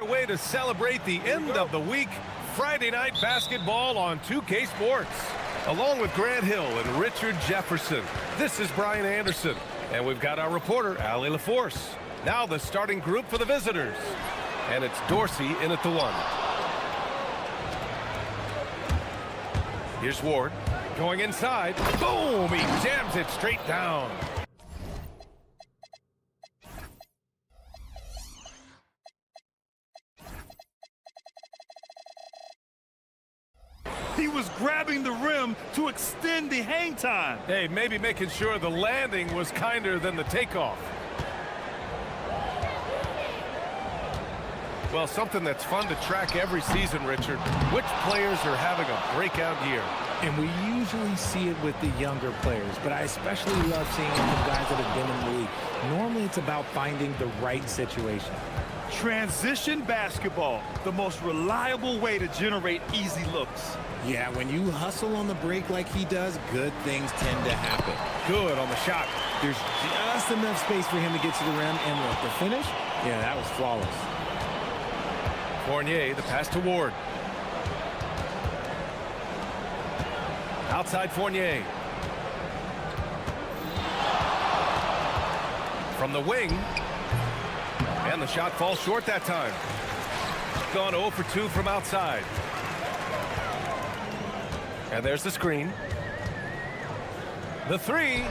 Way to celebrate the end of the week, Friday night basketball on 2K Sports. Along with Grant Hill and Richard Jefferson, this is Brian Anderson, and we've got our reporter, Allie LaForce. Now the starting group for the visitors, and it's Dorsey in at the one. Here's Ward, going inside. Boom! He jams it straight down. He was grabbing the rim to extend the hang time. Hey, maybe making sure the landing was kinder than the takeoff. Well, something that's fun to track every season, Richard. Which players are having a breakout year? And we usually see it with the younger players, but I especially love seeing it from guys that have been in the league. Normally, it's about finding the right situation. Transition basketball, the most reliable way to generate easy looks. Yeah, when you hustle on the break like he does, good things tend to happen. Good on the shot. There's just enough space for him to get to the rim, and look, the finish, yeah, that was flawless. Fournier, the pass to Ward. Outside Fournier. From the wing. And the shot falls short that time. Gone 0 for 2 from outside. And there's the screen. The three.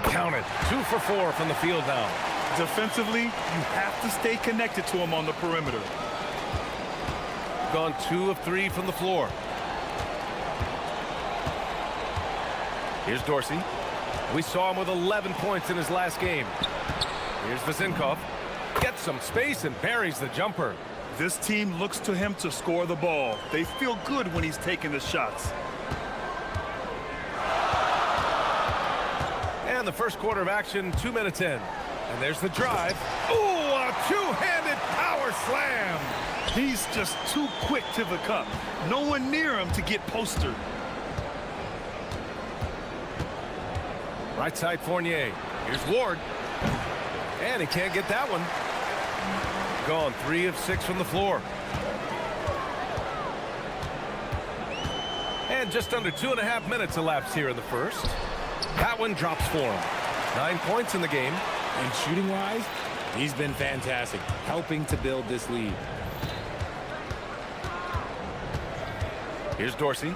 Count it. 2 for 4 from the field now. Defensively, you have to stay connected to him on the perimeter. Gone 2 of 3 from the floor. Here's Dorsey. We saw him with 11 points in his last game. Here's Vazenkov. Gets some space and buries the jumper. This team looks to him to score the ball. They feel good when he's taking the shots. And the first quarter of action, 2 minutes in. And there's the drive. Ooh, a two-handed power slam. He's just too quick to the cup. No one near him to get postered. Right side Fournier. Here's Ward. And he can't get that one. Gone 3 of 6 from the floor. And just under 2.5 minutes elapsed here in the first. That one drops for him. 9 points in the game. And shooting-wise, he's been fantastic, helping to build this lead. Here's Dorsey.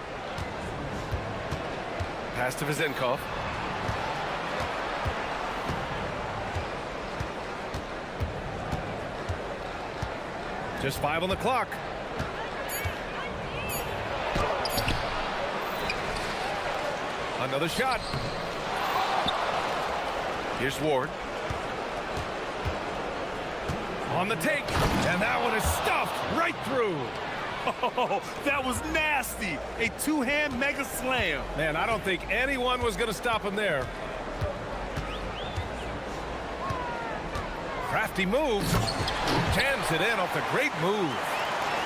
Pass to Vazenkov. Just 5 on the clock. Another shot. Here's Ward. On the take. And that one is stuffed right through. Oh, that was nasty. A two-hand mega slam. Man, I don't think anyone was going to stop him there. Crafty move. Jams it in off the great move.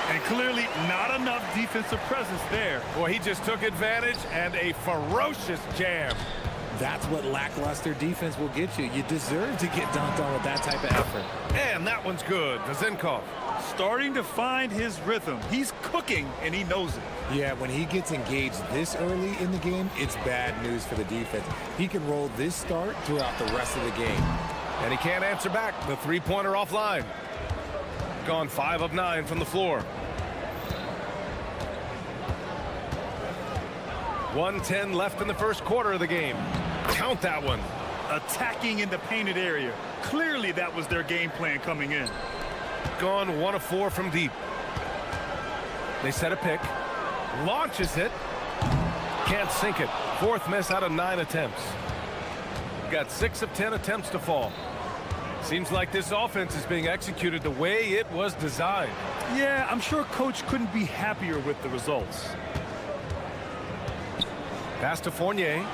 And clearly not enough defensive presence there. Boy, he just took advantage and a ferocious jam. That's what lackluster defense will get you. You deserve to get dunked on with that type of effort. And that one's good. Vazenkov. Starting to find his rhythm. He's cooking, and he knows it. Yeah, when he gets engaged this early in the game, it's bad news for the defense. He can roll this start throughout the rest of the game. And he can't answer back. The three-pointer offline. Gone 5 of 9 from the floor. 1:10 left in the first quarter of the game. Count that one. Attacking in the painted area. Clearly that was their game plan coming in. Gone 1 of 4 from deep. They set a pick. Launches it. Can't sink it. 4th miss out of 9 attempts. Got 6 of 10 attempts to fall. Seems like this offense is being executed the way it was designed. Yeah, I'm sure coach couldn't be happier with the results. Pass to Fournier.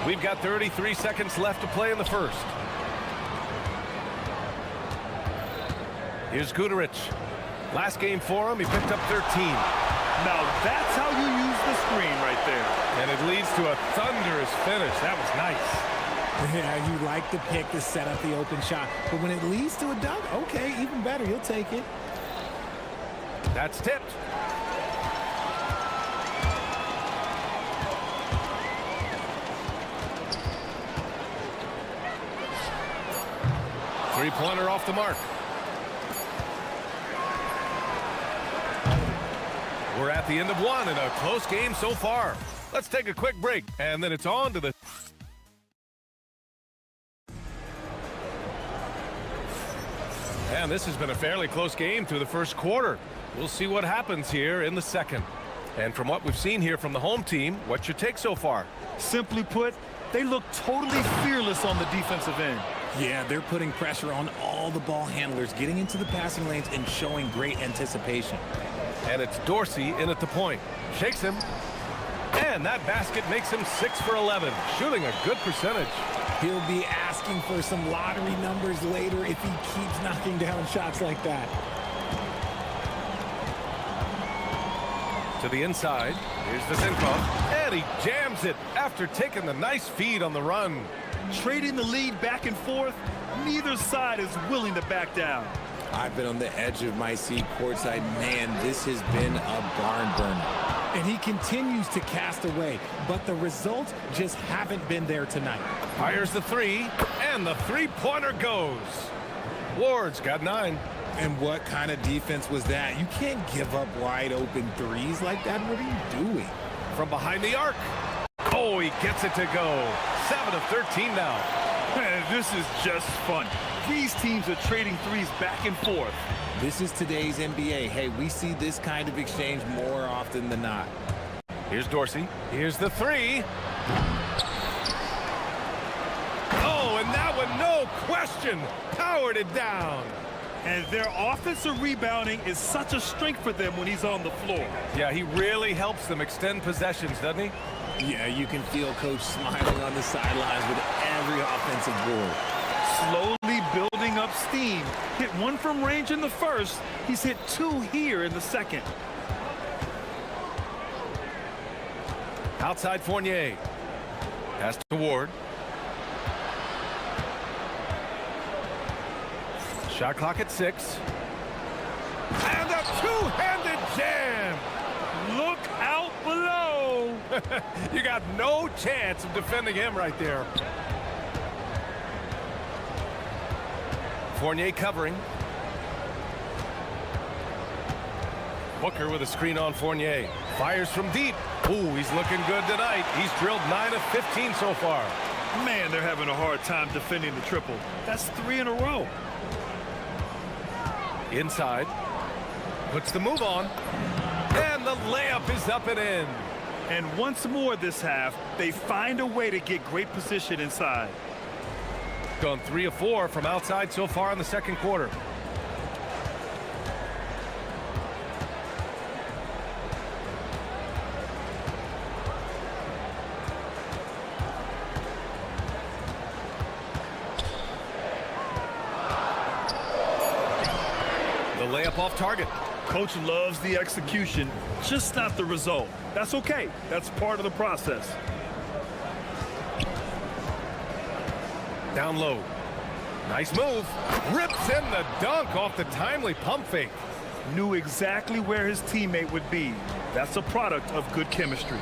We've got 33 seconds left to play in the first. Here's Gudarich. Last game for him, he picked up 13. Now that's how you use the screen right there. And it leads to a thunderous finish. That was nice. Yeah, you like the pick to set up the open shot. But when it leads to a dunk, okay, even better. You'll take it. That's tipped. Three-pointer off the mark. We're at the end of one in a close game so far. Let's take a quick break, and then it's on to the... And this has been a fairly close game through the first quarter. We'll see what happens here in the second. And from what we've seen here from the home team, what's your take so far? Simply put, they look totally fearless on the defensive end. Yeah, they're putting pressure on all the ball handlers, getting into the passing lanes and showing great anticipation. And it's Dorsey in at the point. Shakes him. And that basket makes him 6 for 11, shooting a good percentage. He'll be asking for some lottery numbers later if he keeps knocking down shots like that. To the inside. Here's the Zinkov. And he jams it after taking the nice feed on the run. Trading the lead back and forth, neither side is willing to back down. I've been on the edge of my seat courtside. Man, this has been a barn burner. And he continues to cast away, but the results just haven't been there tonight. Fires the three, and the three-pointer goes. Ward's got 9. And what kind of defense was that? You can't give up wide open threes like that. What are you doing? From behind the arc. Oh, he gets it to go. 7 of 13 now. Man, this is just fun. These teams are trading threes back and forth. This is today's NBA. Hey, we see this kind of exchange more often than not. Here's Dorsey. Here's the three. Oh, and that one, no question, powered it down. And their offensive rebounding is such a strength for them when he's on the floor. Yeah, he really helps them extend possessions, doesn't he? Yeah, you can feel Coach smiling on the sidelines with every offensive board. Slowly building up steam. Hit one from range in the first. He's hit 2 here in the second. Outside Fournier. Pass to Ward. Shot clock at 6. And a two-handed jam. Look out below. You got no chance of defending him right there. Fournier covering. Booker with a screen on Fournier. Fires from deep. Ooh, he's looking good tonight. He's drilled 9 of 15 so far. Man, they're having a hard time defending the triple. That's 3 in a row. Inside. Puts the move on. And the layup is up and in. And once more this half, they find a way to get great position inside. Gone 3 of 4 from outside so far in the second quarter. The layup off target. Coach loves the execution, just not the result. That's okay. That's part of the process. Down low. Nice move. Rips in the dunk off the timely pump fake. Knew exactly where his teammate would be. That's a product of good chemistry.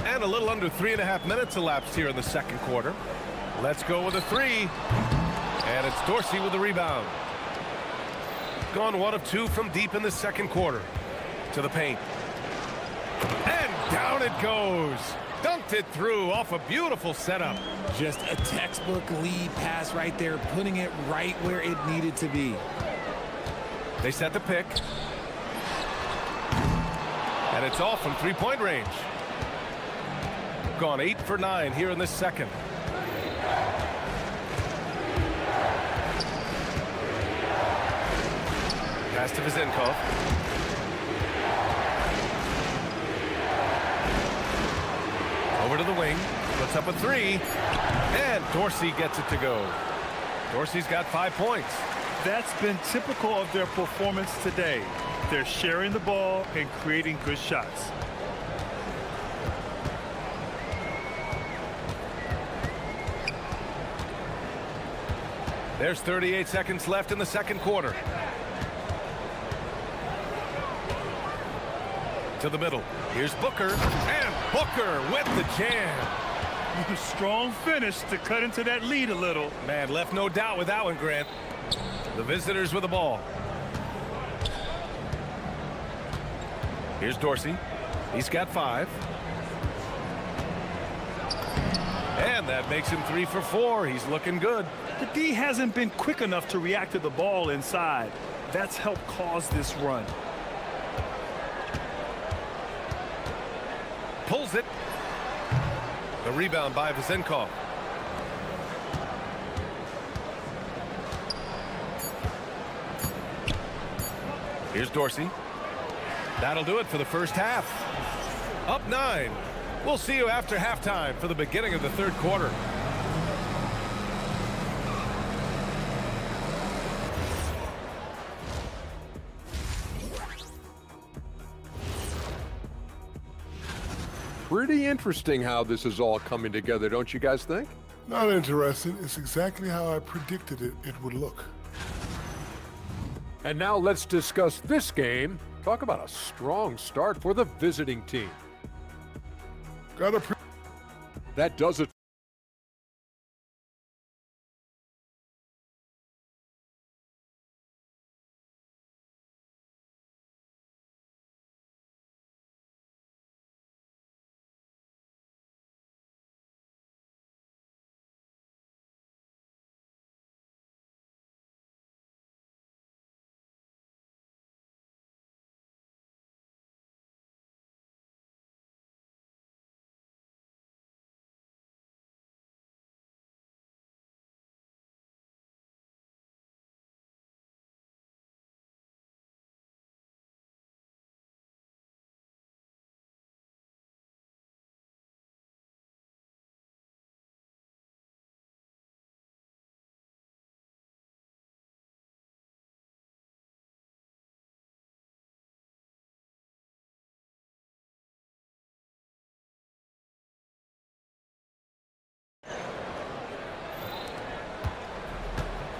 And a little under 3.5 minutes elapsed here in the second quarter. Let's go with a three. And it's Dorsey with the rebound. Gone 1 of 2 from deep in the second quarter. To the paint. And down it goes. Dunked it through off a beautiful setup. Just a textbook lead pass right there, putting it right where it needed to be. They set the pick. And it's off from three-point range. Gone 8 for 9 here in this second. Pass to Zinkov. Over to the wing. Puts up a three. And Dorsey gets it to go. Dorsey's got 5 points. That's been typical of their performance today. They're sharing the ball and creating good shots. There's 38 seconds left in the second quarter. To the middle. Here's Booker. And Booker with the jam. Strong finish to cut into that lead a little. Man, left no doubt with that one, Grant. The visitors with the ball. Here's Dorsey. He's got 5. And that makes him 3 for 4. He's looking good. The D hasn't been quick enough to react to the ball inside. That's helped cause this run. Pulls it. The rebound by Vezenkov. Here's Dorsey. That'll do it for the first half. Up 9. We'll see you after halftime for the beginning of the third quarter. Pretty interesting how this is all coming together, don't you guys think? Not interesting. It's exactly how I predicted it would look. And now let's discuss this game. Talk about a strong start for the visiting team. That does it.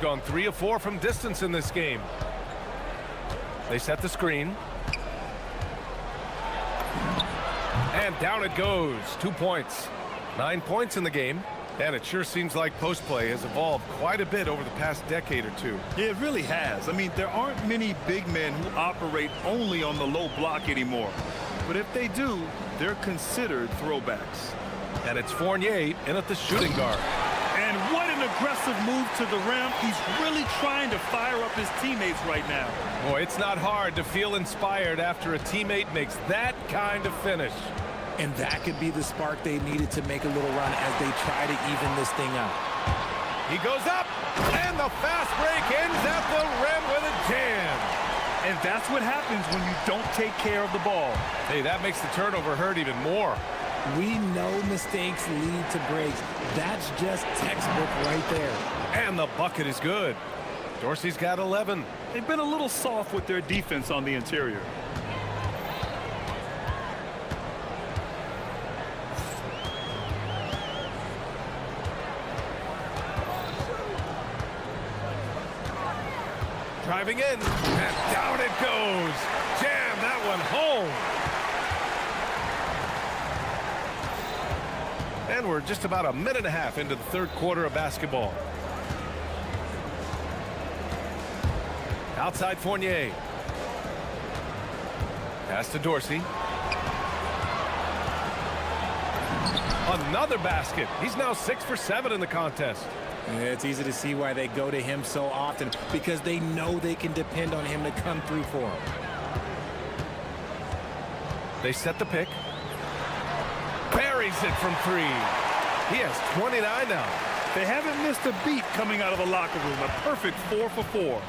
Gone 3 of 4 from distance in this game. They set the screen. And down it goes. 2 points. 9 points in the game. And it sure seems like post play has evolved quite a bit over the past decade or two. Yeah, it really has. I mean, there aren't many big men who operate only on the low block anymore. But if they do, they're considered throwbacks. And it's Fournier in at the shooting guard. And what an aggressive move to the rim. He's really trying to fire up his teammates right now. Boy, it's not hard to feel inspired after a teammate makes that kind of finish. And that could be the spark they needed to make a little run as they try to even this thing out. He goes up, and the fast break ends at the rim with a jam. And that's what happens when you don't take care of the ball. Hey, that makes the turnover hurt even more. We know mistakes lead to breaks. That's just textbook right there. And the bucket is good. Dorsey's got 11. They've been a little soft with their defense on the interior. Driving in, and down it goes. Jam that one home. And we're just about a minute and a half into the third quarter of basketball. Outside Fournier. Pass to Dorsey. Another basket. He's now 6 for 7 in the contest. It's easy to see why they go to him so often, because they know they can depend on him to come through for them. They set the pick. Buries it from 3. He has 29 now. They haven't missed a beat coming out of the locker room. A perfect 4 for 4.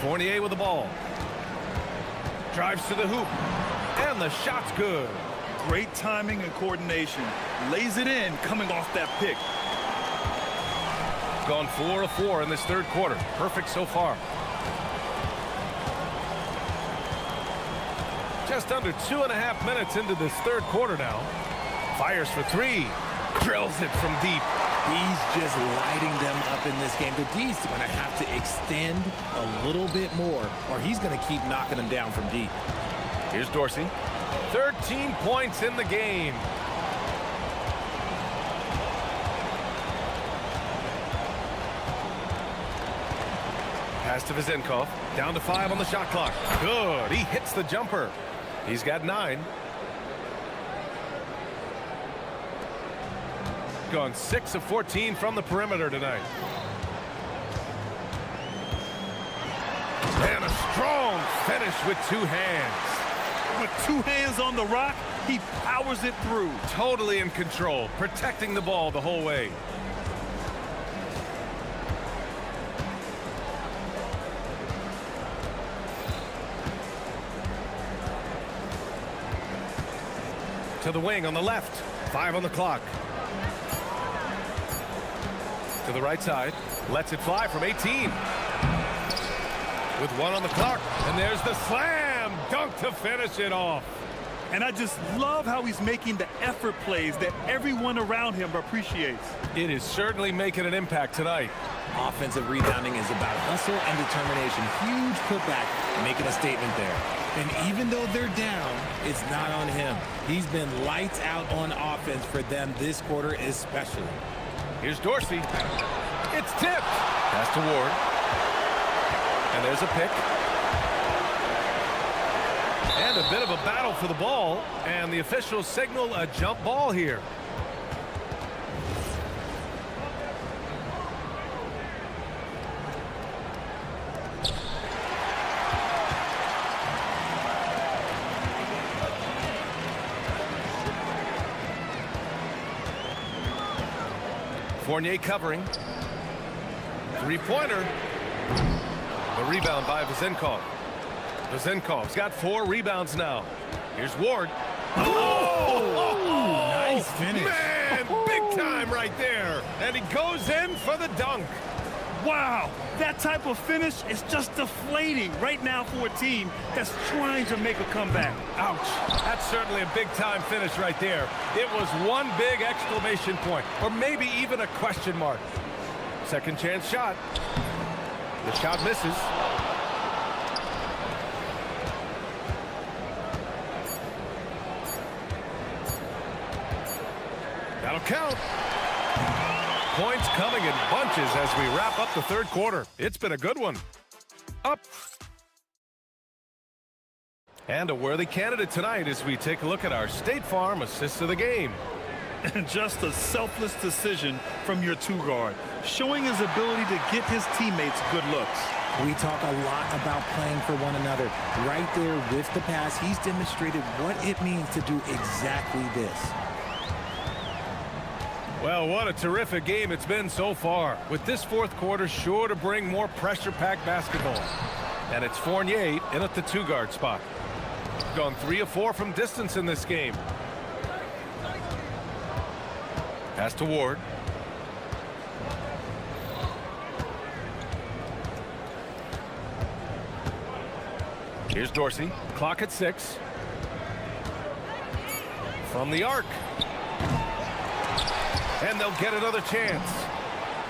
Fournier with the ball. Drives to the hoop. And the shot's good. Great timing and coordination. Lays it in coming off that pick. Gone 4 of 4 in this third quarter. Perfect so far. Just under 2.5 minutes into this third quarter now. Fires for 3. Drills it from deep. He's just lighting them up in this game. The D's going to have to extend a little bit more, or he's going to keep knocking them down from deep. Here's Dorsey. 13 points in the game. Pass to Vizenkov. Down to 5 on the shot clock. Good. He hits the jumper. He's got 9. Gone 6 of 14 from the perimeter tonight. And a strong finish with 2 hands. With 2 hands on the rock, he powers it through. Totally in control, protecting the ball the whole way. To the wing on the left. 5 on the clock. To the right side. Lets it fly from 18. With 1 on the clock. And there's the slam dunk to finish it off. And I just love how he's making the effort plays that everyone around him appreciates. It is certainly making an impact tonight. Offensive rebounding is about hustle and determination. Huge putback, making a statement there. And even though they're down, it's not on him. He's been lights out on offense for them this quarter especially. Here's Dorsey. It's tipped. Pass to Ward. And there's a pick. And a bit of a battle for the ball. And the officials signal a jump ball here. Fournier covering. 3-pointer. The rebound by Vizenkov. Vizenkov's got 4 rebounds now. Here's Ward. Oh! Nice finish. Man, big time right there. And he goes in for the dunk. Wow, that type of finish is just deflating right now for a team that's trying to make a comeback. Ouch. That's certainly a big-time finish right there. It was one big exclamation point, or maybe even a question mark. Second chance shot. The shot misses. That'll count. Points coming in bunches as we wrap up the third quarter. It's been a good one. Up. And a worthy candidate tonight as we take a look at our State Farm assists of the game. And just a selfless decision from your 2-guard, showing his ability to get his teammates good looks. We talk a lot about playing for one another. Right there with the pass, he's demonstrated what it means to do exactly this. Well, what a terrific game it's been so far. With this fourth quarter sure to bring more pressure-packed basketball. And it's Fournier in at the 2-guard spot. Gone 3 of 4 from distance in this game. Pass to Ward. Here's Dorsey. Clock at 6. From the arc. And they'll get another chance.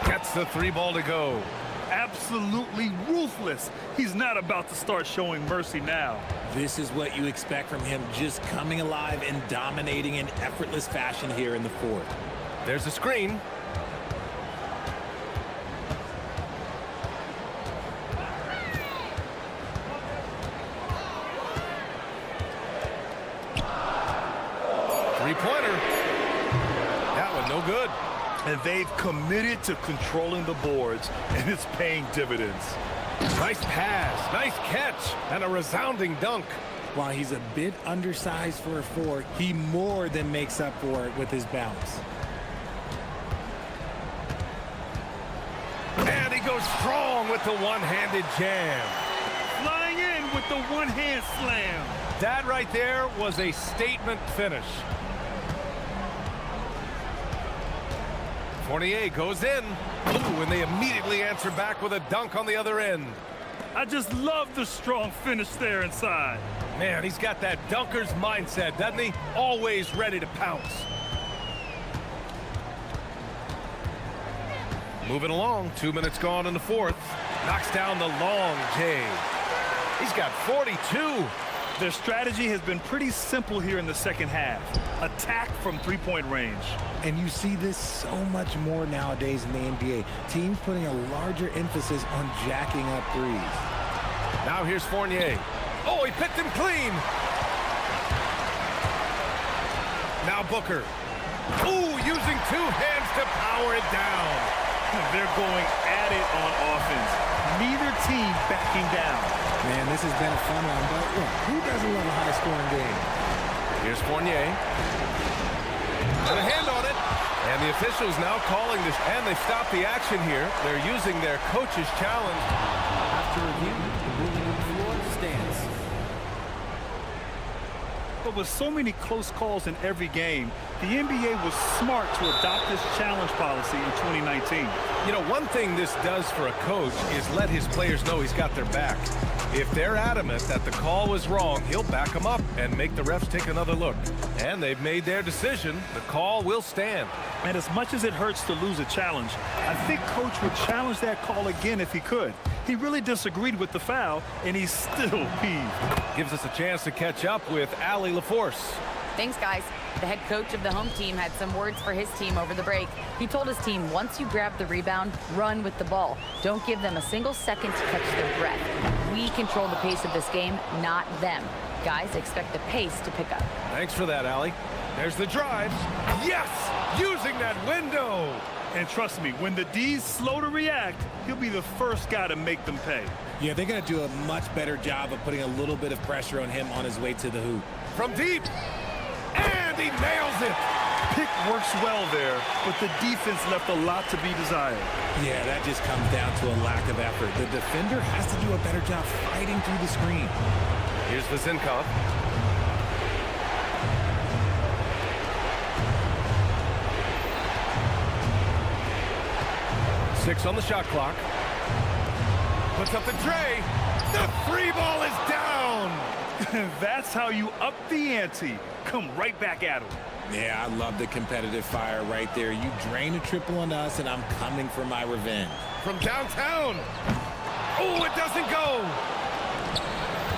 Gets the 3-ball to go. Absolutely ruthless. He's not about to start showing mercy now. This is what you expect from him, just coming alive and dominating in effortless fashion here in the fourth. There's a screen. Three-pointer. That one no good. And they've committed to controlling the boards, and it's paying dividends. Nice pass, nice catch, and a resounding dunk. While he's a bit undersized for a 4, he more than makes up for it with his bounce. And he goes strong with the one-handed jam. Flying in with the one-hand slam. That right there was a statement finish. Fournier goes in. Ooh, and they immediately answer back with a dunk on the other end. I just love the strong finish there inside. Man, he's got that dunker's mindset, doesn't he? Always ready to pounce. Moving along, 2 minutes gone in the fourth. Knocks down the long J. He's got 42. Their strategy has been pretty simple here in the second half. Attack from three-point range. And you see this so much more nowadays in the NBA. Teams putting a larger emphasis on jacking up threes. Now here's Fournier. Oh, he picked him clean. Now Booker. Ooh, using two hands to power it down. They're going at it on offense. Neither team backing down. Man, this has been a fun one, but look, who doesn't love a high-scoring game? Here's Fournier. Got a hand on it. And the officials now calling this, and they stopped the action here. They're using their coach's challenge. After review, the ruling on the floor stands. But with so many close calls in every game, the NBA was smart to adopt this challenge policy in 2019. You know, one thing this does for a coach is let his players know he's got their back. If they're adamant that the call was wrong, he'll back them up and make the refs take another look. And they've made their decision. The call will stand. And as much as it hurts to lose a challenge, I think Coach would challenge that call again if he could. He really disagreed with the foul, and he's still peeved. Gives us a chance to catch up with Allie LaForce. Thanks, guys. The head coach of the home team had some words for his team over the break. He told his team, once you grab the rebound, run with the ball. Don't give them a single second to catch their breath. We control the pace of this game, not them. Guys, expect the pace to pick up. Thanks for that, Allie. There's the drive. Yes! Using that window! And trust me, when the D's slow to react, he'll be the first guy to make them pay. Yeah, they're going to do a much better job of putting a little bit of pressure on him on his way to the hoop. From deep. And he nails it. Pick works well there, but the defense left a lot to be desired. Yeah, that just comes down to a lack of effort. The defender has to do a better job fighting through the screen. Here's Vazinkov. Six on the shot clock. Puts up the tray. The three ball is down. That's how you up the ante. Come right back at him. Yeah, I love the competitive fire right there. You drain a triple on us, and I'm coming for my revenge. From downtown. Oh, it doesn't go.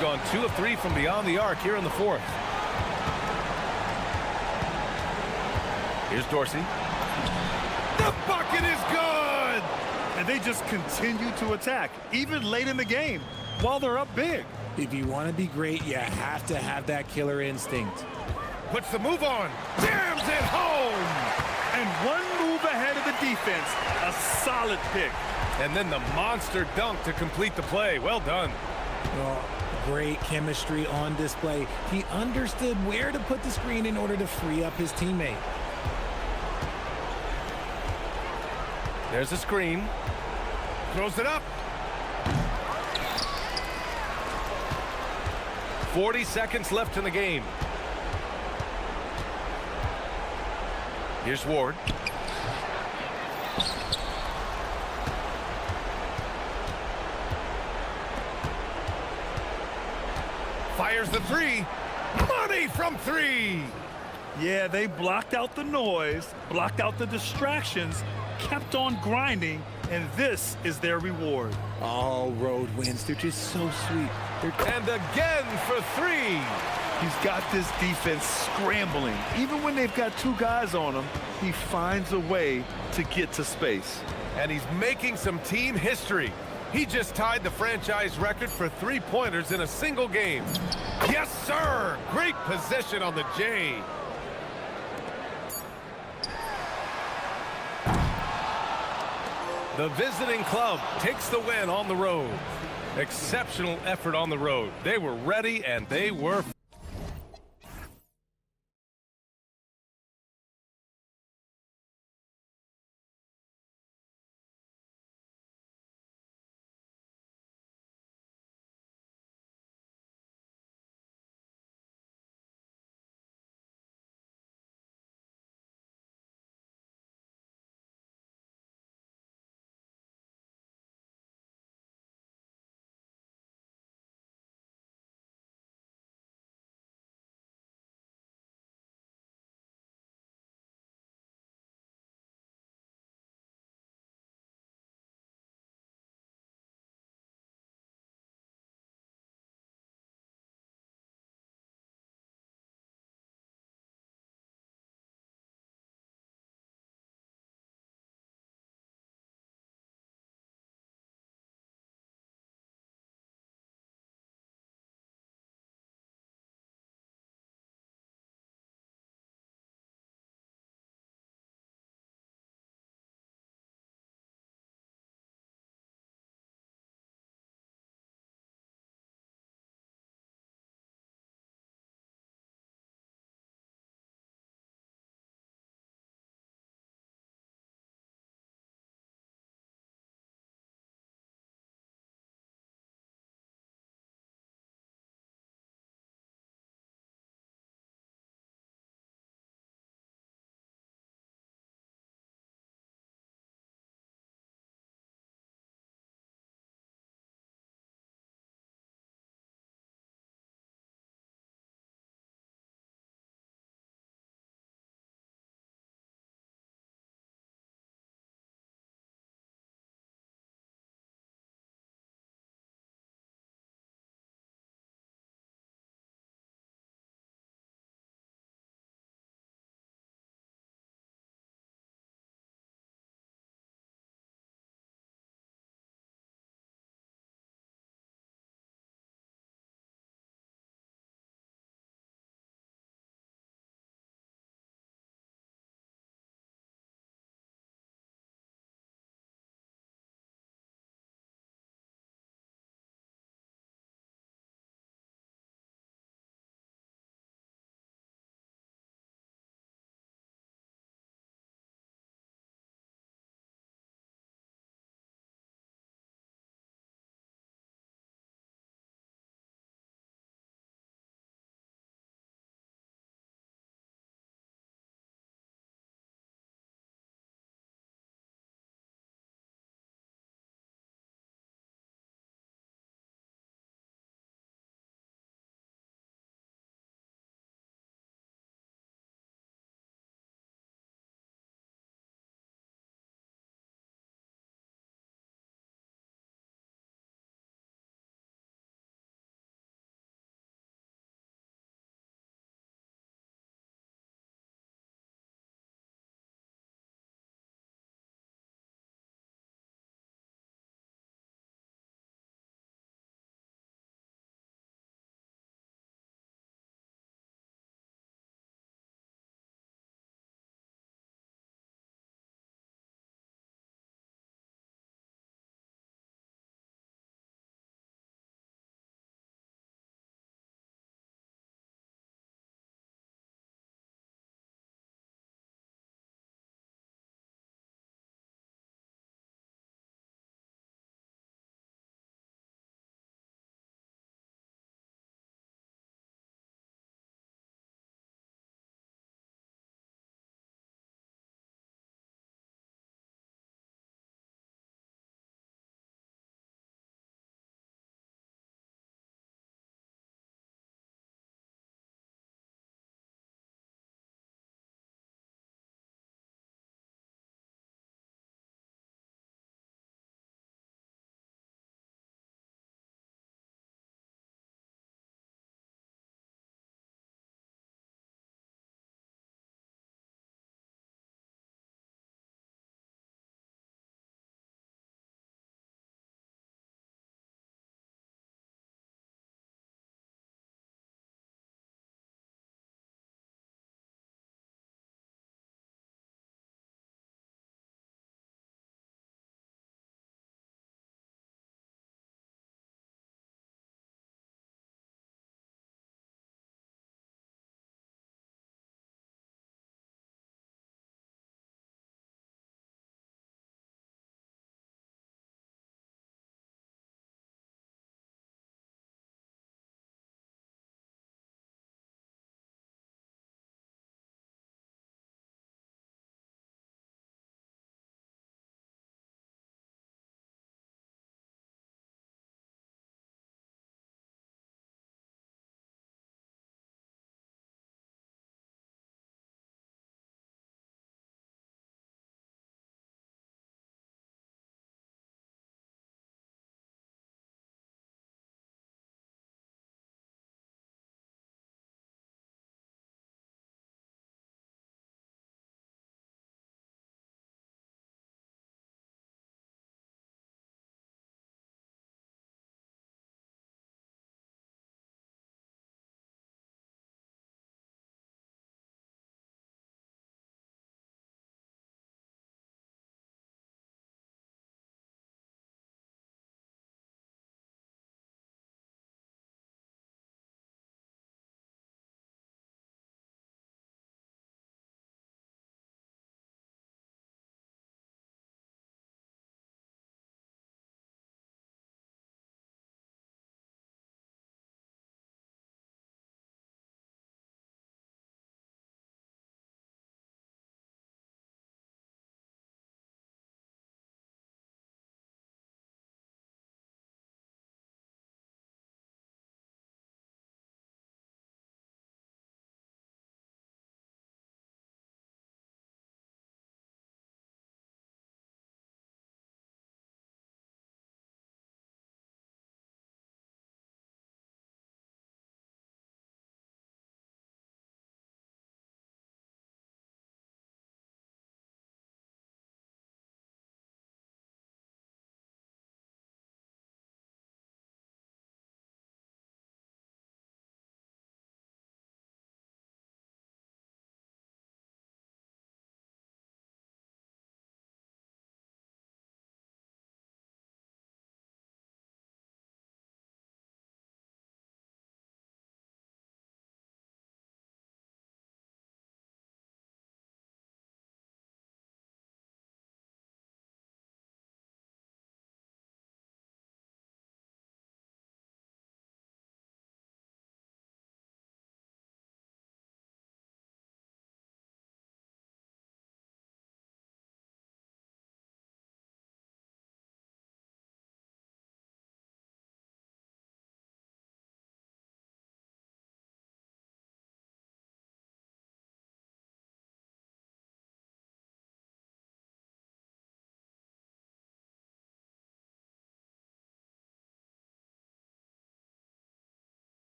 Gone 2 of 3 from beyond the arc here in the fourth. Here's Dorsey. The bucket is good. And they just continue to attack, even late in the game, while they're up big. If you want to be great, you have to have that killer instinct. Puts the move on. Jams it home. And one move ahead of the defense. A solid pick. And then the monster dunk to complete the play. Well done. Oh, great chemistry on display. He understood where to put the screen in order to free up his teammate. There's a screen. Throws it up. 40 seconds left in the game. Here's Ward. Fires the three. Money from three. Yeah, they blocked out the noise, blocked out the distractions, kept on grinding, and this is their reward. All road wins. They're just so sweet. And again for three. He's got this defense scrambling. Even when they've got two guys on him, he finds a way to get to space. And he's making some team history. He just tied the franchise record for three-pointers in a single game. Yes, sir. Great position on the J. The visiting club takes the win on the road. Exceptional effort on the road. They were ready and they were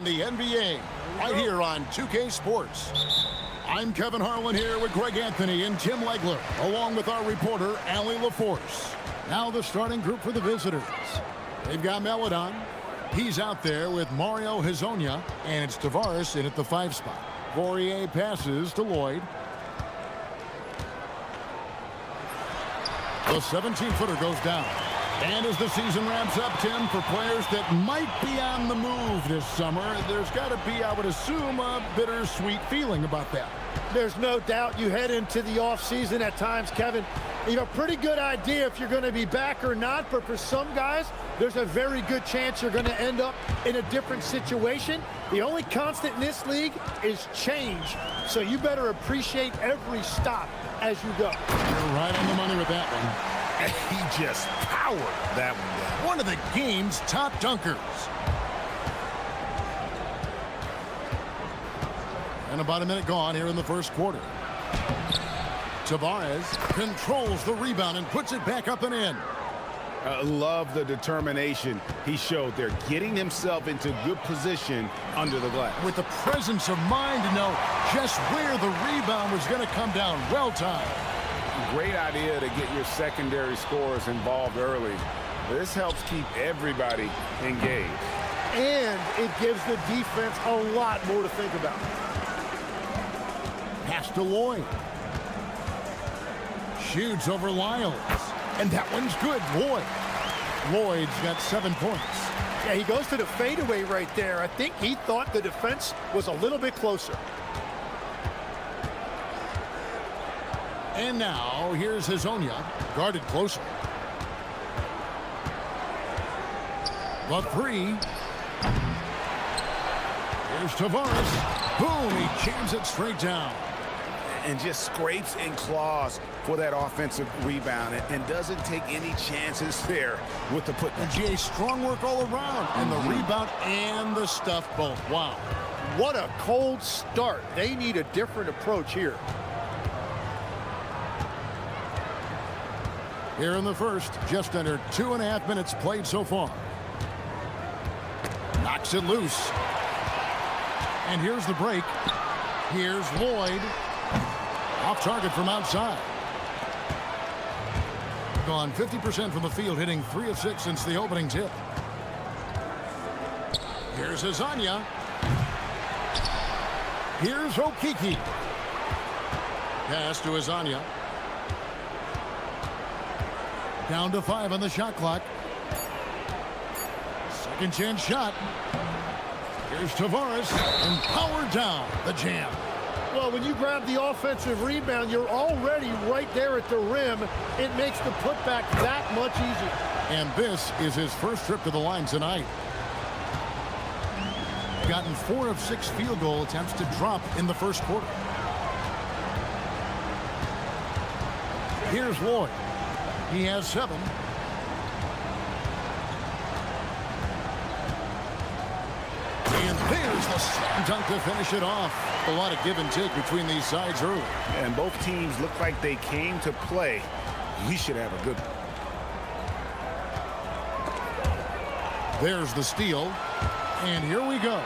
The NBA, right here on 2K Sports. I'm Kevin Harlan here with Greg Anthony and Tim Legler, along with our reporter, Allie LaForce. Now the starting group for the visitors. They've got Melodon. He's out there with Mario Hezonja, and it's Tavares in at the 5 spot. Poirier passes to Lloyd. The 17-footer goes down. And as the season ramps up, Tim, for players that might be on the move this summer, there's got to be, I would assume, a bittersweet feeling about that. There's no doubt you head into the offseason at times, Kevin. You have a pretty good idea if you're going to be back or not, but for some guys, there's a very good chance you're going to end up in a different situation. The only constant in this league is change, so you better appreciate every stop as you go. You're right on the money with that one. He just powered that one down. One of the game's top dunkers. And about a minute gone here in the first quarter. Tavares controls the rebound and puts it back up and in. I love the determination he showed there, getting himself into good position under the glass. With the presence of mind to know just where the rebound was going to come down. Well timed. Great idea to get your secondary scorers involved early. This helps keep everybody engaged. And it gives the defense a lot more to think about. Pass to Lloyd. Shoots over Lyles. And that one's good. Lloyd's got 7 points. Yeah, he goes to the fadeaway right there. I think he thought the defense was a little bit closer. And now, here's Hezonja, guarded closer. The 3. Here's Tavares. Boom, he jams it straight down. And just scrapes and claws for that offensive rebound and doesn't take any chances there with the putback. GA, strong work all around. And the rebound and the stuff both. Wow. What a cold start. They need a different approach here. Here in the first, just under 2.5 minutes played so far. Knocks it loose. And here's the break. Here's Lloyd. Off target from outside. Gone 50% from the field, hitting 3 of 6 since the opening tip. Here's Hezonja. Here's Okiki. Pass to Hezonja. Down to 5 on the shot clock. Second chance shot. Here's Tavares. And powered down. The jam. Well, when you grab the offensive rebound, you're already right there at the rim. It makes the putback that much easier. And this is his first trip to the line tonight. Gotten 4 of 6 field goal attempts to drop in the first quarter. Here's Lloyd. He has 7. And there's the slam dunk to finish it off. A lot of give and take between these sides early. And both teams look like they came to play. We should have a good one. There's the steal. And here we go.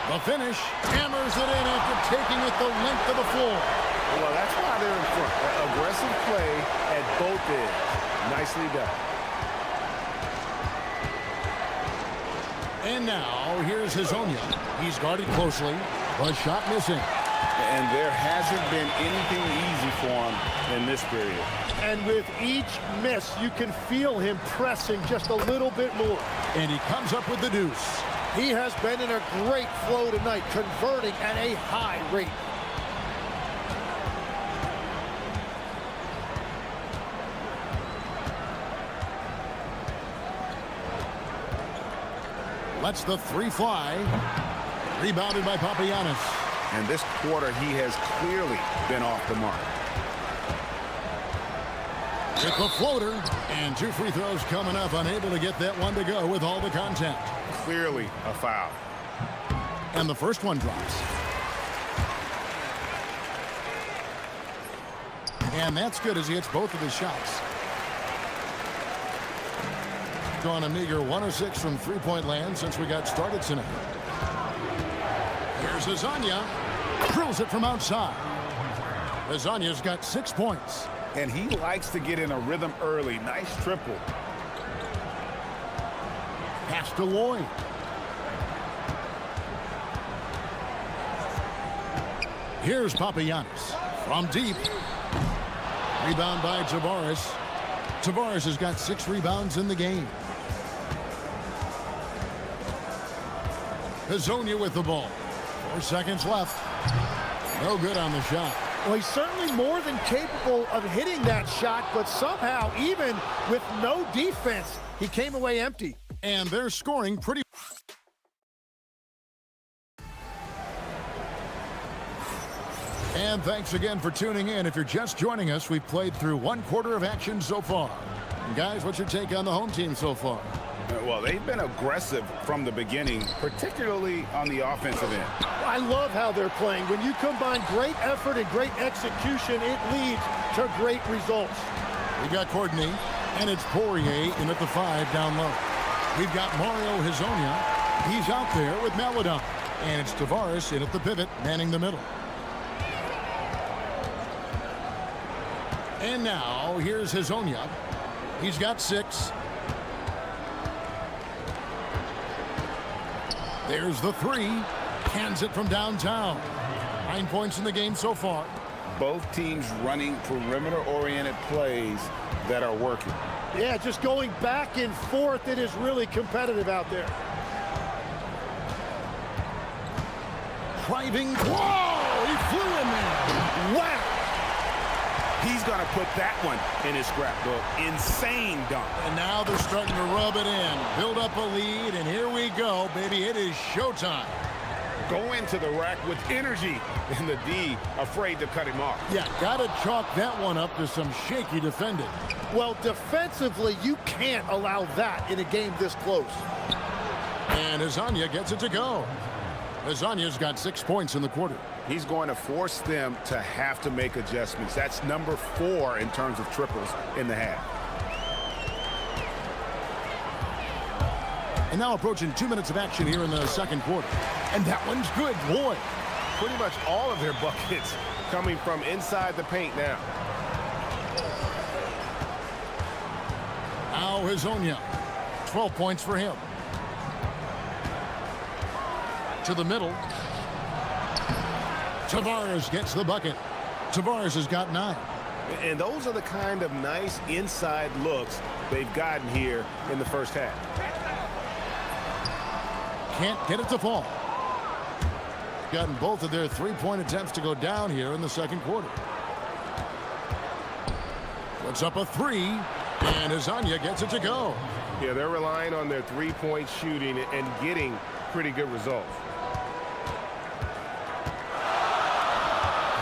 The finish. Hammers it in after taking it the length of the floor. Well, that's why they're in front. Aggressive play at both ends. Nicely done. And now, here's Hezonja. He's guarded closely. The shot missing. And there hasn't been anything easy for him in this period. And with each miss, you can feel him pressing just a little bit more. And he comes up with the deuce. He has been in a great flow tonight, converting at a high rate. Lets the 3 fly. Rebounded by Papagiannis. And this quarter, he has clearly been off the mark. With the floater. And 2 free throws coming up. Unable to get that one to go with all the contact. Clearly a foul. And the first one drops. And that's good as he hits both of his shots. Gone a meager 1 of 6 from 3-point land since we got started tonight. Here's Azania. Drills it from outside. Azania's got 6 points. And he likes to get in a rhythm early. Nice triple. Pass to Lloyd. Here's Papagiannis from deep. Rebound by Tavares. Tavares has got 6 rebounds in the game. Hazonia with the ball. 4 seconds left. No good on the shot. Well, he's certainly more than capable of hitting that shot, but somehow, even with no defense, he came away empty. And they're scoring pretty. And thanks again for tuning in. If you're just joining us, we've played through 1 quarter of action so far. And guys, what's your take on the home team so far? Well, they've been aggressive from the beginning, particularly on the offensive end. I love how they're playing. When you combine great effort and great execution, it leads to great results. We got Courtney, and it's Poirier in at the 5 down low. We've got Mario Hazonia. He's out there with Maladon. And it's Tavares in at the pivot, manning the middle. And now, here's Hazonia. He's got 6. There's the 3. Hands it from downtown. 9 points in the game so far. Both teams running perimeter-oriented plays that are working. Yeah, just going back and forth, it is really competitive out there. Driving. Whoa! He flew in there. Wow! He's going to put that one in his scrapbook. Insane dunk. And now they're starting to rub it in. Build up a lead, and here we go, baby. It is showtime. Go into the rack with energy, and the D afraid to cut him off. Yeah, got to chalk that one up to some shaky defending. Well, defensively, you can't allow that in a game this close. And Hazonia gets it to go. Hazania's got 6 points in the quarter. He's going to force them to have to make adjustments. That's number 4 in terms of triples in the half. And now approaching 2 minutes of action here in the second quarter. And that one's good, boy. Pretty much all of their buckets coming from inside the paint now. Now Hazonia. 12 points for him. To the middle. Tavares gets the bucket. Tavares has got 9. And those are the kind of nice inside looks they've gotten here in the first half. Can't get it to fall. Gotten both of their 3-point attempts to go down here in the second quarter. Puts up a 3, and Hazonia gets it to go. Yeah, they're relying on their 3-point shooting and getting pretty good results.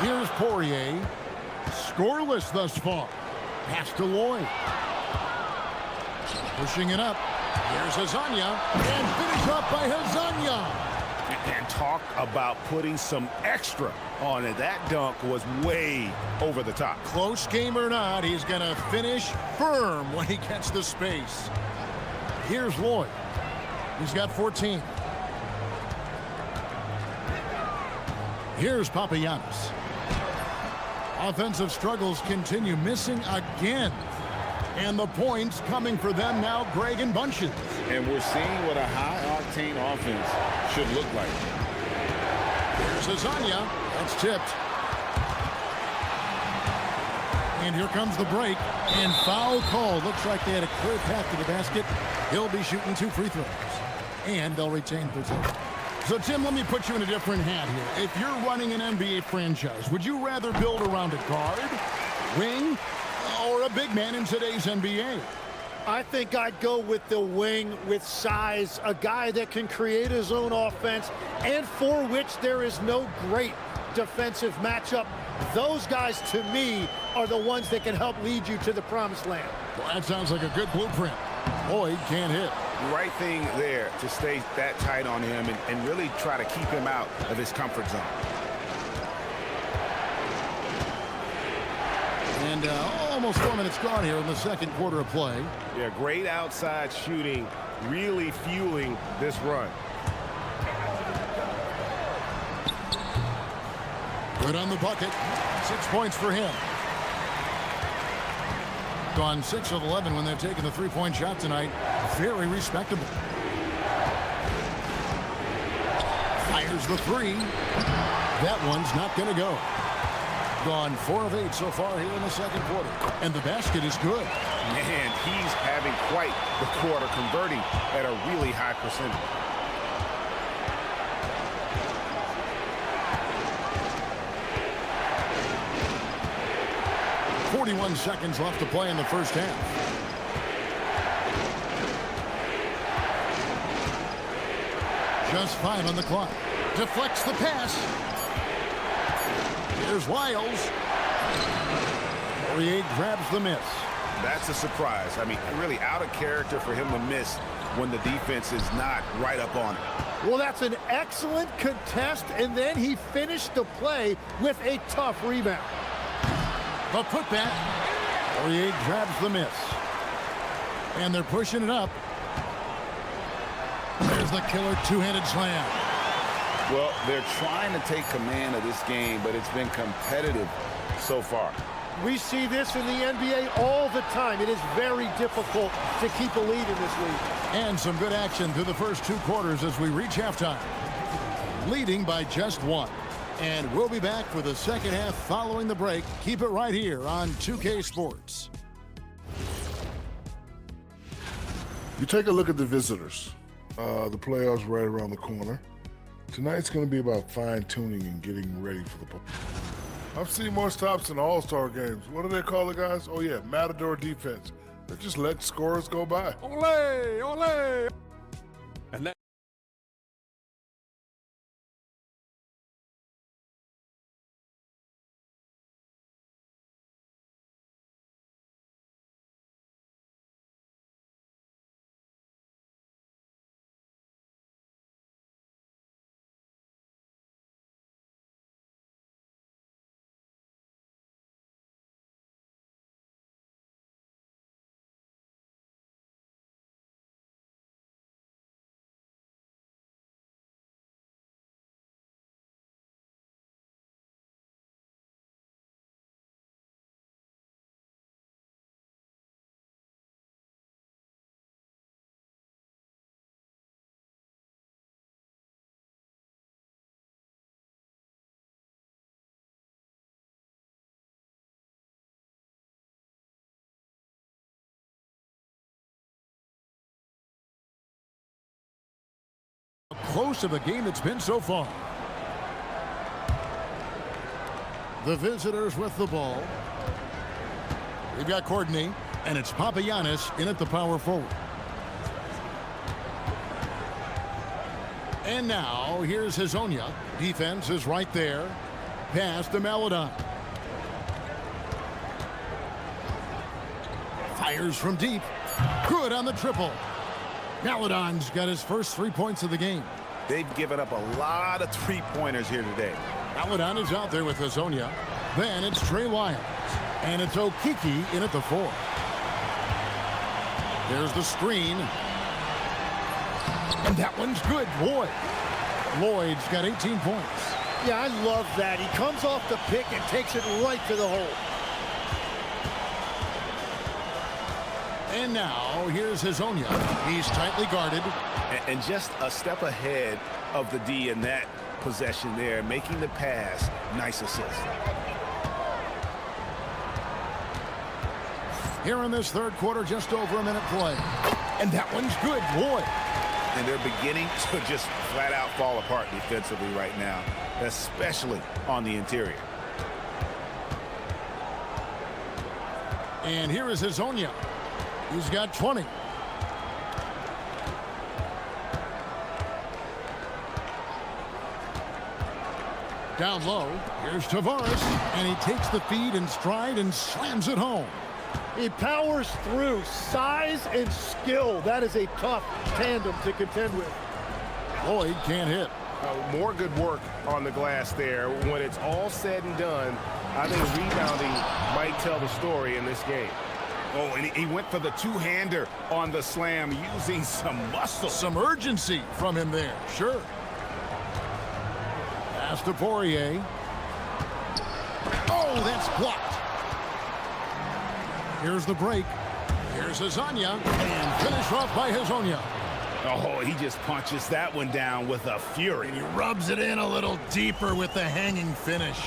Here's Poirier. Scoreless thus far. Pass to Lloyd. Pushing it up. Here's Hazonia. And finish up by Hazonia. And talk about putting some extra on it. That dunk was way over the top. Close game or not, he's going to finish firm when he gets the space. Here's Lloyd. He's got 14. Here's Papagiannis. Offensive struggles continue, missing again. And the points coming for them now, Greg and Bunches. And we're seeing what a high-octane offense should look like. Here's Hazonia. That's tipped. And here comes the break. And foul call. Looks like they had a clear path to the basket. He'll be shooting 2 free throws. And they'll retain possession. So, Tim, let me put you in a different hat here. If you're running an NBA franchise, would you rather build around a guard, wing, or a big man in today's NBA? I think I'd go with the wing with size, a guy that can create his own offense and for which there is no great defensive matchup. Those guys, to me, are the ones that can help lead you to the promised land. Well, that sounds like a good blueprint. Lloyd can't hit. Right thing there to stay that tight on him and really try to keep him out of his comfort zone. And almost 4 minutes gone here in the second quarter of play. Yeah, great outside shooting, really fueling this run. Good on the bucket. 6 points for him. Gone 6 of 11 when they've taken the three-point shot tonight. Very respectable. Fires the three. That one's not going to go. Gone 4 of 8 so far here in the second quarter. And the basket is good. Man, he's having quite the quarter, converting at a really high percentage. .41 seconds left to play in the first half. Just 5 on the clock. Deflects the pass. Here's Wiles. Poirier grabs the miss. That's a surprise. I mean, really out of character for him to miss when the defense is not right up on it. Well, that's an excellent contest, and then he finished the play with a tough rebound. The putback. Poirier grabs the miss. And they're pushing it up. There's the killer two-handed slam. Well, they're trying to take command of this game, but it's been competitive so far. We see this in the NBA all the time. It is very difficult to keep a lead in this league. And some good action through the first 2 quarters as we reach halftime. Leading by just 1. And we'll be back for the second half following the break. Keep it right here on 2K Sports. You take a look at the visitors. The playoffs right around the corner. Tonight's going to be about fine-tuning and getting ready for the I've seen more stops in All-Star games. What do they call the guys? Oh, yeah, Matador defense. They just let scores go by. Ole, ole. And that Close of a game it's been so far. The visitors with the ball. We've got Courtney, and it's Papagiannis in at the power forward. And now, here's Hazonia. Defense is right there. Pass to Maladon. Fires from deep. Good on the triple. Maladon's got his first 3 points of the game. They've given up a lot of three-pointers here today. Maladon is out there with Hazonia. Then it's Trey Lyons. And it's Okiki in at the 4. There's the screen. And that one's good. Lloyd. Lloyd's got 18 points. Yeah, I love that. He comes off the pick and takes it right to the hole. And now, here's Hazonia. He's tightly guarded. And just a step ahead of the D in that possession there, making the pass. Nice assist. Here in this third quarter, just over a minute play. And that one's good. Lloyd. And they're beginning to just flat out fall apart defensively right now, especially on the interior. And here is Hazonia. He's got 20. Down low, here's Tavares, and he takes the feed in stride and slams it home. He powers through. Size and skill. That is a tough tandem to contend with. Lloyd can't hit. More good work on the glass there. When it's all said and done, I think rebounding might tell the story in this game. Oh, and he went for the two-hander on the slam, using some muscle. Some urgency from him there, sure. Pass to Poirier. Oh, that's blocked. Here's the break. Here's Azania, and finished off by Hazonia. Oh, he just punches that one down with a fury. And he rubs it in a little deeper with the hanging finish.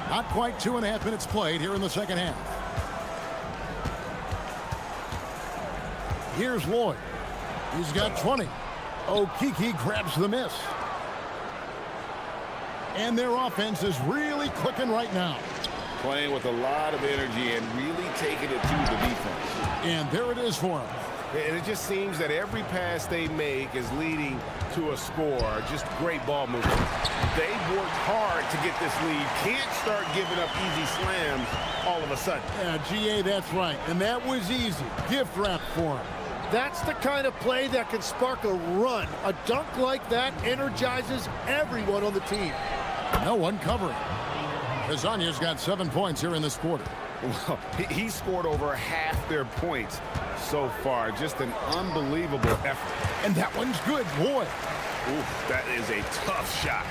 Not quite 2.5 minutes played here in the second half. Here's Lloyd. He's got 20. Okiki grabs the miss. And their offense is really clicking right now. Playing with a lot of energy and really taking it to the defense. And there it is for them. And it just seems that every pass they make is leading to a score. Just great ball movement. They've worked hard to get this lead. Can't start giving up easy slams all of a sudden. Yeah, GA, that's right. And that was easy. Gift wrap for him. That's the kind of play that can spark a run. A dunk like that energizes everyone on the team. No one covering. Hazania's got 7 points here in this quarter. Well, he scored over half their points so far. Just an unbelievable effort. And that one's good, boy. Ooh, that is a tough shot.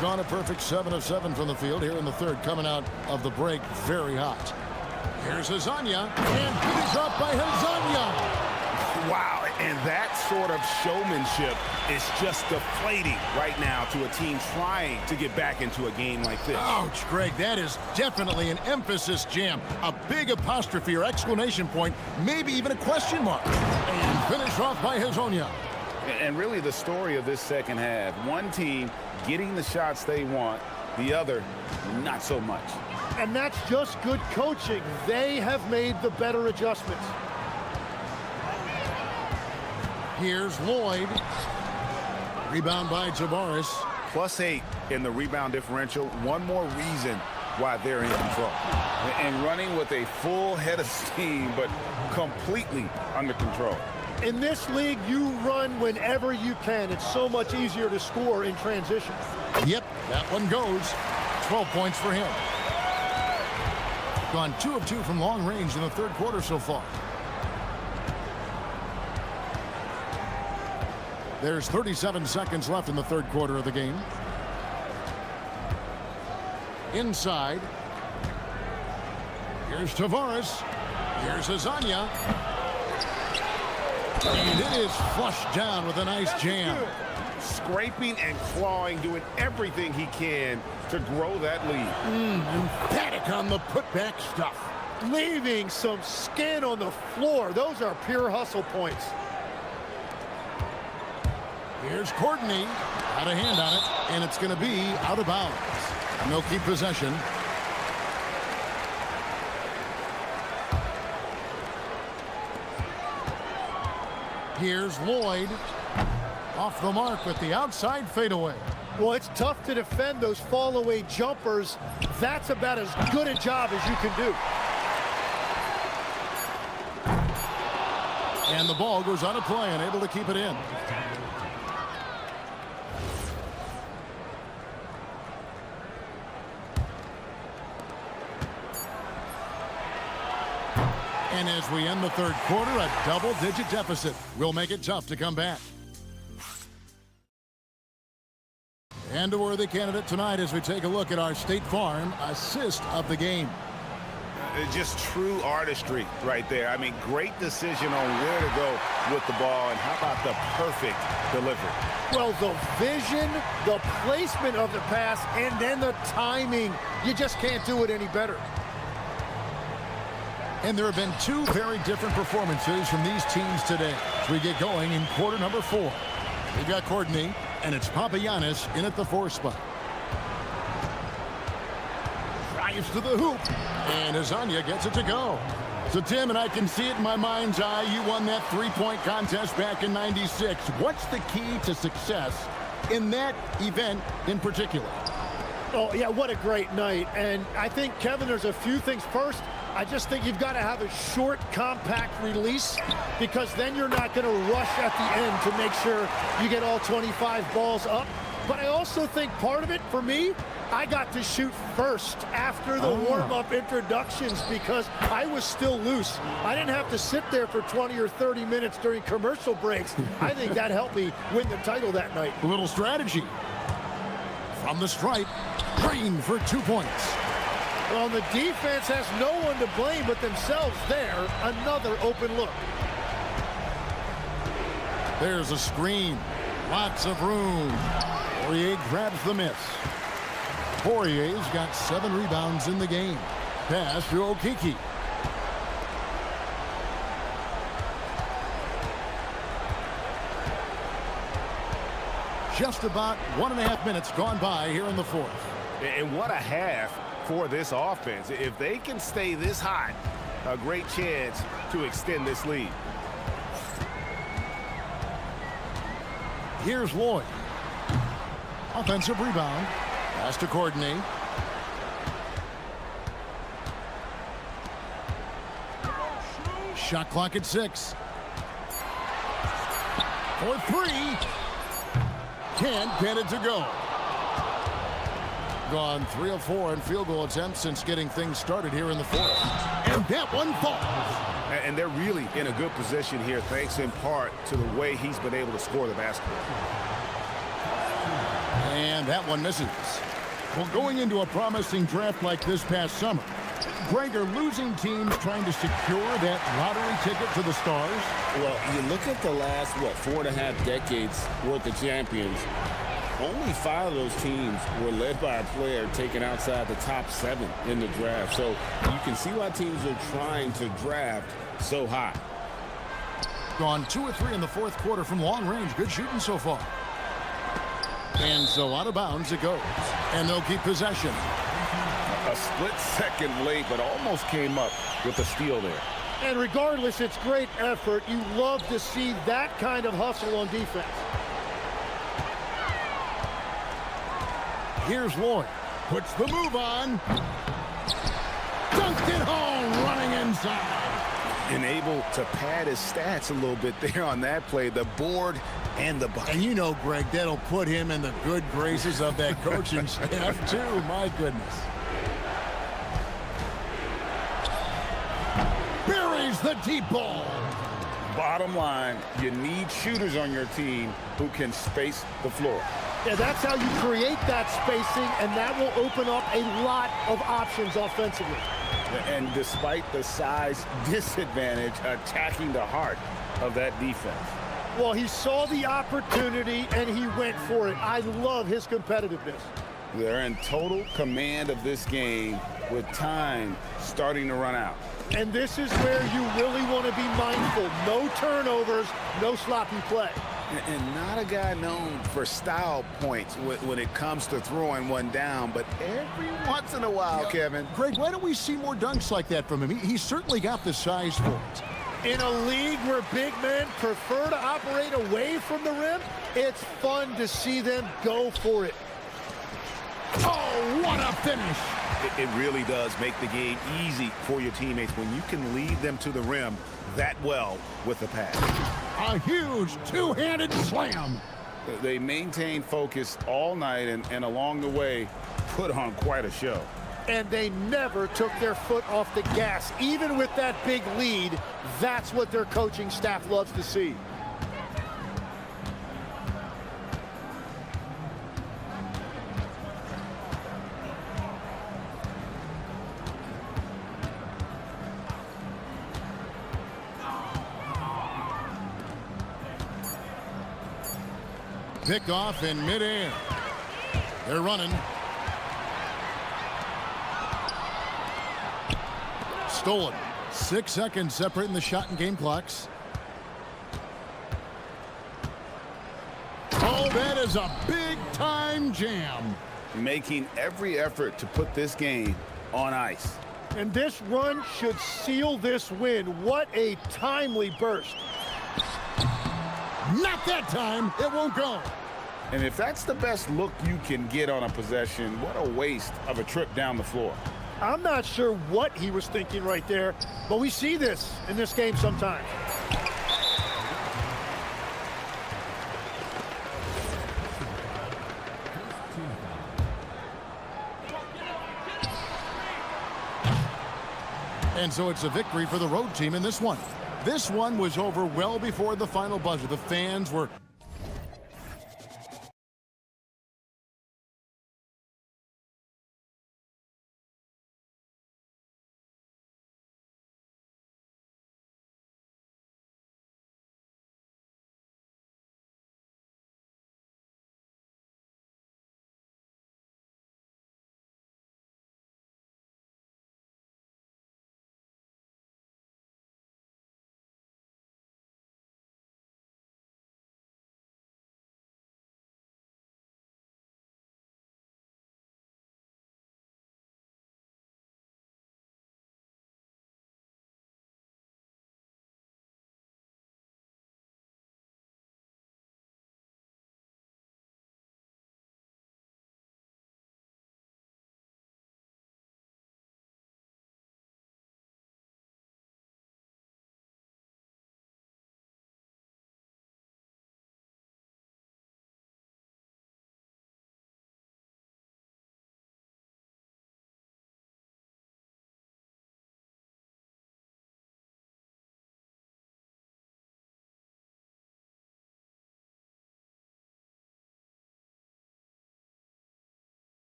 Gone a perfect 7 of 7 from the field here in the third, coming out of the break very hot. Here's Hazania, and finished up by Hazania. Wow, and that sort of showmanship is just deflating right now to a team trying to get back into a game like this. Ouch, Greg, that is definitely an emphasis jam. A big apostrophe or exclamation point, maybe even a question mark. And finished off by Hazonia. And really the story of this second half, one team getting the shots they want, the other not so much. And that's just good coaching. They have made the better adjustments. Here's Lloyd. Rebound by Tavares. +8 in the rebound differential. One more reason why they're in control. And running with a full head of steam, but completely under control. In this league, you run whenever you can. It's so much easier to score in transition. Yep, that one goes. 12 points for him. Gone 2 of 2 from long range in the third quarter so far. There's 37 seconds left in the third quarter of the game. Inside. Here's Tavares. Here's Azania. And it is flushed down with a nice jam. Scraping and clawing, doing everything he can to grow that lead. Emphatic on the putback stuff. Leaving some skin on the floor. Those are pure hustle points. Here's Courtney. Got a hand on it, and it's going to be out of bounds. And they'll keep possession. Here's Lloyd. Off the mark with the outside fadeaway. Well, it's tough to defend those fall-away jumpers. That's about as good a job as you can do. And the ball goes out of play, and able to keep it in. And as we end the third quarter, a double-digit deficit will make it tough to come back. And a worthy candidate tonight as we take a look at our State Farm assist of the game. Just true artistry right there. I mean, great decision on where to go with the ball, and how about the perfect delivery? Well, the vision, the placement of the pass, and then the timing. You just can't do it any better. And there have been 2 very different performances from these teams today as we get going in quarter number 4. We've got Courtney, and it's Papagiannis in at the 4 spot. Drives to the hoop, and Azania gets it to go. So, Tim, and I can see it in my mind's eye, you won that 3-point contest back in '96. What's the key to success in that event in particular? Oh, yeah, what a great night. And I think, Kevin, there's a few things. First, I just think you've got to have a short, compact release, because then you're not going to rush at the end to make sure you get all 25 balls up. But I also think part of it, for me, I got to shoot first after the warm-up introductions because I was still loose. I didn't have to sit there for 20 or 30 minutes during commercial breaks. I think that helped me win the title that night. A little strategy. From the stripe, Green for 2 points. Well, the defense has no one to blame but themselves there. Another open look. There's a screen. Lots of room. Poirier grabs the miss. Poirier's got 7 rebounds in the game. Pass to Okiki. Just about 1.5 minutes gone by here in the fourth. And what a half for this offense. If they can stay this hot, a great chance to extend this lead. Here's Lloyd. Offensive rebound. Pass to Courtney. Shot clock at 6. For 3. Can't get it to go. Gone 3 of 4 in field goal attempts since getting things started here in the fourth. And that one falls. And they're really in a good position here, thanks in part to the way he's been able to score the basketball. And that one misses. Well, going into a promising draft like this past summer, Greg, are losing teams trying to secure that lottery ticket to the stars? Well, you look at the last, 4.5 decades worth of champions, only 5 of those teams were led by a player taken outside the top 7 in the draft. So you can see why teams are trying to draft so high. Gone 2 or 3 in the fourth quarter from long range. Good shooting so far. And so out of bounds it goes. And they'll keep possession. A split second late, but almost came up with a steal there. And regardless, it's great effort. You love to see that kind of hustle on defense. Here's Lloyd. Puts the move on. Dunked it home, running inside. And able to pad his stats a little bit there on that play. The board and the bucket. And you know, Greg, that'll put him in the good graces of that coaching staff, too. My goodness. Buries the deep ball. Bottom line, you need shooters on your team who can space the floor. Yeah, that's how you create that spacing, and that will open up a lot of options offensively. And despite the size disadvantage, attacking the heart of that defense. Well, he saw the opportunity, and he went for it. I love his competitiveness. They're in total command of this game with time starting to run out. And this is where you really want to be mindful. No turnovers, no sloppy play. And not a guy known for style points when it comes to throwing one down, but every once in a while, Kevin. Greg, why don't we see more dunks like that from him? He's certainly got the size for it. In a league where big men prefer to operate away from the rim, it's fun to see them go for it. Oh, what a finish. It really does make the game easy for your teammates when you can lead them to the rim that well with the pass. A huge two-handed slam. They maintained focus all night and along the way put on quite a show. And they never took their foot off the gas. Even with that big lead, that's what their coaching staff loves to see. Pick off in midair. They're running. Stolen. 6 seconds separating the shot and game clocks. Oh, that is a big-time jam. Making every effort to put this game on ice. And this run should seal this win. What a timely burst. Not that time. It won't go. And if that's the best look you can get on a possession, what a waste of a trip down the floor. I'm not sure what he was thinking right there, but we see this in this game sometimes. And so it's a victory for the road team in this one. This one was over well before the final buzzer. The fans were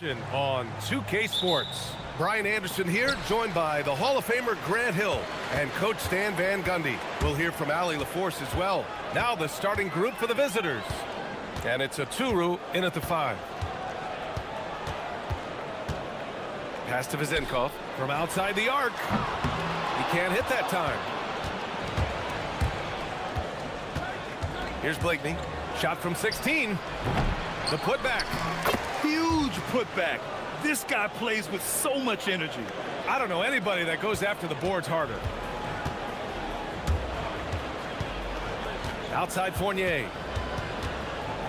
On 2K Sports. Brian Anderson here, joined by the Hall of Famer Grant Hill and Coach Stan Van Gundy. We'll hear from Allie LaForce as well. Now the starting group for the visitors. And it's a Turu in at the 5. Pass to Vizenkov from outside the arc. He can't hit that time. Here's Blakeney. Shot from 16. The putback. Huge putback. This guy plays with so much energy. I don't know anybody that goes after the boards harder. Outside Fournier.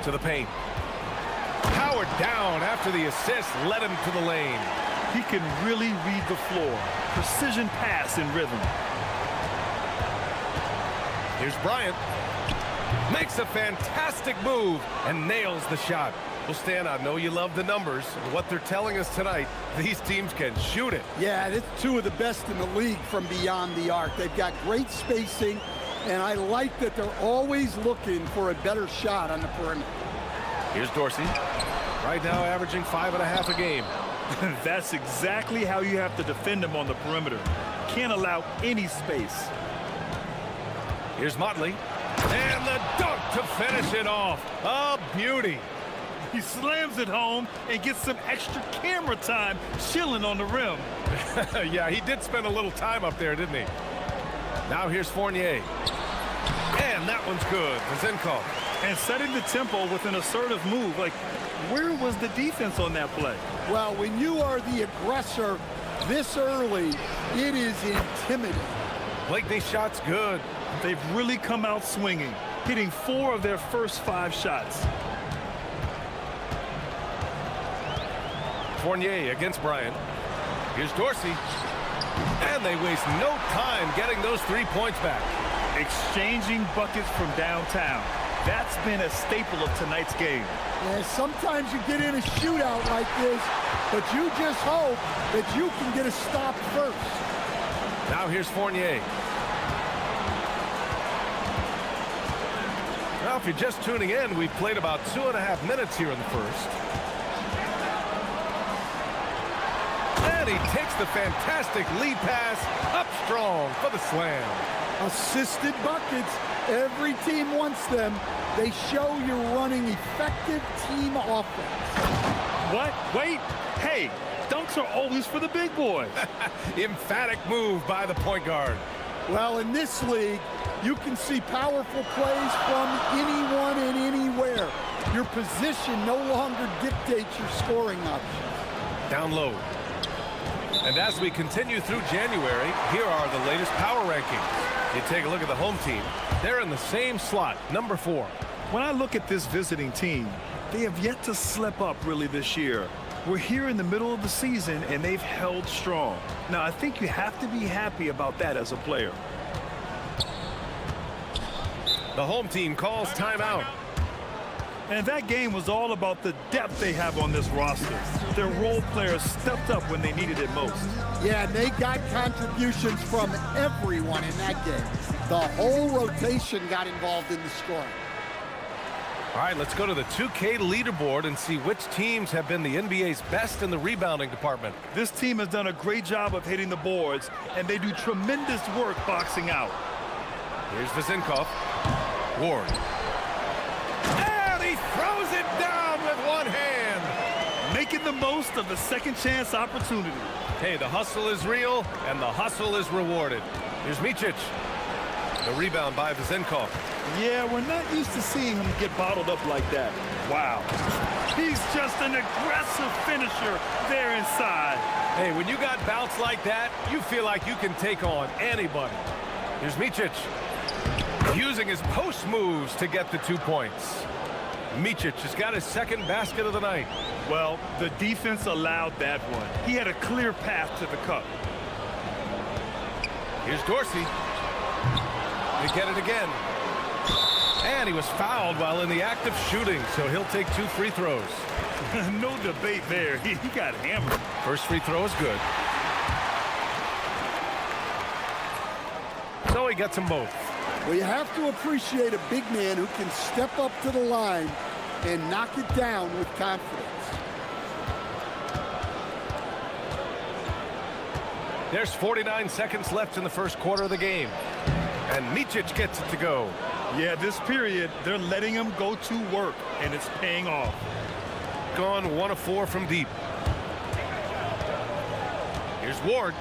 To the paint. Powered down after the assist led him to the lane. He can really read the floor. Precision pass in rhythm. Here's Bryant. Makes a fantastic move and nails the shot. Well, Stan, I know you love the numbers. What they're telling us tonight, these teams can shoot it. Yeah, it's two of the best in the league from beyond the arc. They've got great spacing, and I like that they're always looking for a better shot on the perimeter. Here's Dorsey. Right now averaging 5.5 a game. That's exactly how you have to defend him on the perimeter. Can't allow any space. Here's Motley. And the dunk to finish it off. A beauty. He slams it home and gets some extra camera time chilling on the rim. Yeah, he did spend a little time up there, didn't he? Now here's Fournier. And that one's good. Vizenkov. And setting the tempo with an assertive move. Like, where was the defense on that play? Well, when you are the aggressor this early, it is intimidating. Blakeney's shot's good. They've really come out swinging, hitting 4 of their first 5 shots. Fournier against Bryant. Here's Dorsey. And they waste no time getting those 3 points back. Exchanging buckets from downtown. That's been a staple of tonight's game. Yeah, sometimes you get in a shootout like this, but you just hope that you can get a stop first. Now here's Fournier. Well, if you're just tuning in, we've played about 2.5 minutes here in the first. And he takes the fantastic lead pass up strong for the slam. Assisted buckets. Every team wants them. They show you're running effective team offense. What? Wait. Hey, dunks are always for the big boys. Emphatic move by the point guard. Well, in this league, you can see powerful plays from anyone and anywhere. Your position no longer dictates your scoring options. Down low. And as we continue through January, here are the latest power rankings. You take a look at the home team. They're in the same slot, number 4. When I look at this visiting team, they have yet to slip up really this year. We're here in the middle of the season, and they've held strong. Now, I think you have to be happy about that as a player. The home team calls timeout. And that game was all about the depth they have on this roster. Their role players stepped up when they needed it most. Yeah, and they got contributions from everyone in that game. The whole rotation got involved in the scoring. All right, let's go to the 2K leaderboard and see which teams have been the NBA's best in the rebounding department. This team has done a great job of hitting the boards, and they do tremendous work boxing out. Here's Vizenkov. Ward. And he throws it down with one hand. Making the most of the second chance opportunity. Hey, the hustle is real, and the hustle is rewarded. Here's Micic. The rebound by Vizenkov. Yeah, we're not used to seeing him get bottled up like that. Wow. He's just an aggressive finisher there inside. Hey, when you got bounce like that, you feel like you can take on anybody. Here's Micic. Using his post moves to get the 2 points. Micic has got his second basket of the night. Well, the defense allowed that one. He had a clear path to the cup. Here's Dorsey. They get it again. And he was fouled while in the act of shooting, so he'll take 2 free throws. No debate there. He got hammered. First free throw is good. So he gets them both. Well, you have to appreciate a big man who can step up to the line and knock it down with confidence. There's 49 seconds left in the first quarter of the game. And Micic gets it to go. Yeah, this period, they're letting him go to work, and it's paying off. Gone 1 of 4 from deep. Here's Ward.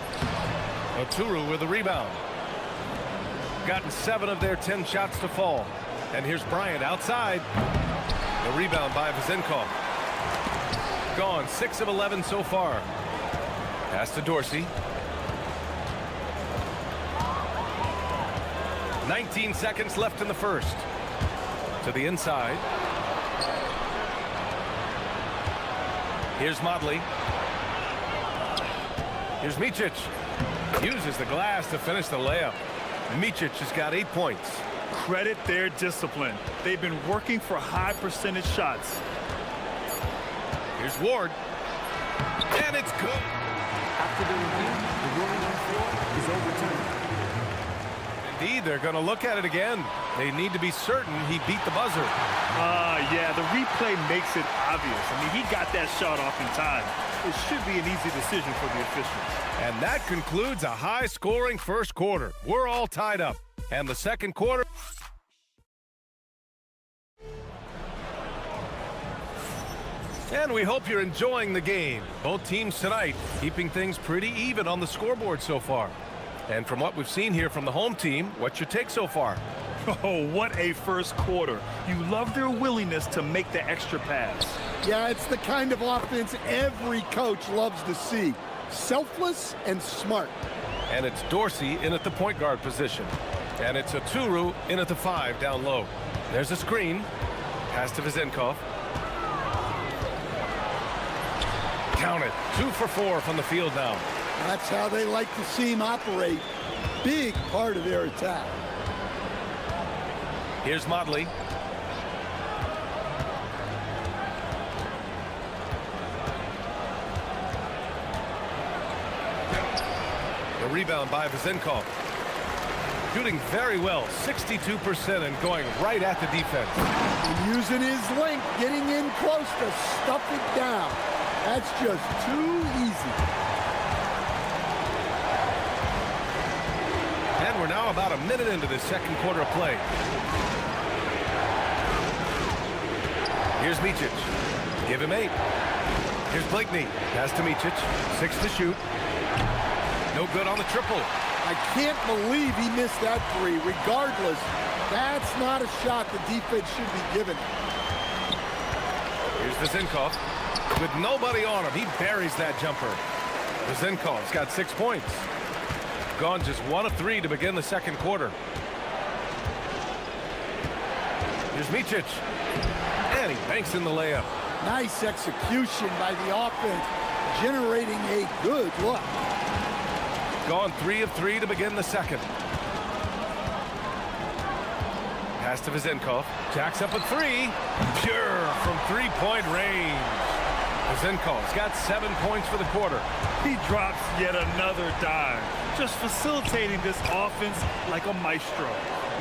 Oturu with the rebound. Gotten 7 of their 10 shots to fall. And here's Bryant outside. The rebound by Vezenkov. Gone 6 of 11 so far. Pass to Dorsey. 19 seconds left in the first. To the inside. Here's Motley. Here's Micic. Uses the glass to finish the layup. Micic has got 8 points. Credit their discipline. They've been working for high percentage shots. Here's Ward. And it's good. After the review, the ruling on the floor is overturned. Indeed, they're going to look at it again. They need to be certain he beat the buzzer. Yeah, the replay makes it obvious. I mean, he got that shot off in time. It should be an easy decision for the officials. And that concludes a high-scoring first quarter. We're all tied up. And the second quarter... And we hope you're enjoying the game. Both teams tonight keeping things pretty even on the scoreboard so far. And from what we've seen here from the home team, what's your take so far? Oh, what a first quarter. You love their willingness to make the extra pass. Yeah, it's the kind of offense every coach loves to see. Selfless and smart. And it's Dorsey in at the point guard position. And it's Oturu in at the 5 down low. There's a screen. Pass to Vezenkov. Count it. 2 for 4 from the field now. That's how they like to see him operate. Big part of their attack. Here's Motley. The rebound by Vezenkov. Shooting very well, 62% and going right at the defense. And using his length, getting in close to stuff it down. That's just too easy. And we're now about a minute into the second quarter of play. Here's Micic. Give him 8. Here's Blakeney. Pass to Micic. 6 to shoot. No good on the triple. I can't believe he missed that 3. Regardless, that's not a shot the defense should be giving. Here's Vezenkov. With nobody on him, he buries that jumper. Vezenkov's got 6 points. Gone just 1 of 3 to begin the second quarter. Here's Micic. And he banks in the layup. Nice execution by the offense, generating a good look. Gone 3 of 3 to begin the second. Pass to Vezenkov. Jacks up a 3. Pure from 3-point range. Vezenkov's got 7 points for the quarter. He drops yet another dime, just facilitating this offense like a maestro.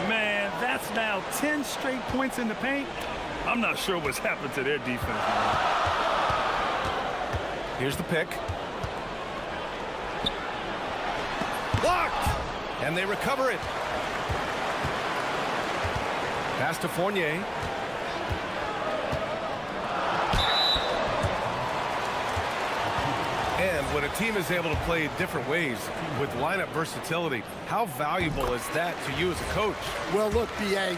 Man, that's now 10 straight points in the paint. I'm not sure what's happened to their defense now. Here's the pick. Blocked! And they recover it. Pass to Fournier. And when a team is able to play different ways with lineup versatility, how valuable is that to you as a coach? Well, look, B.A.,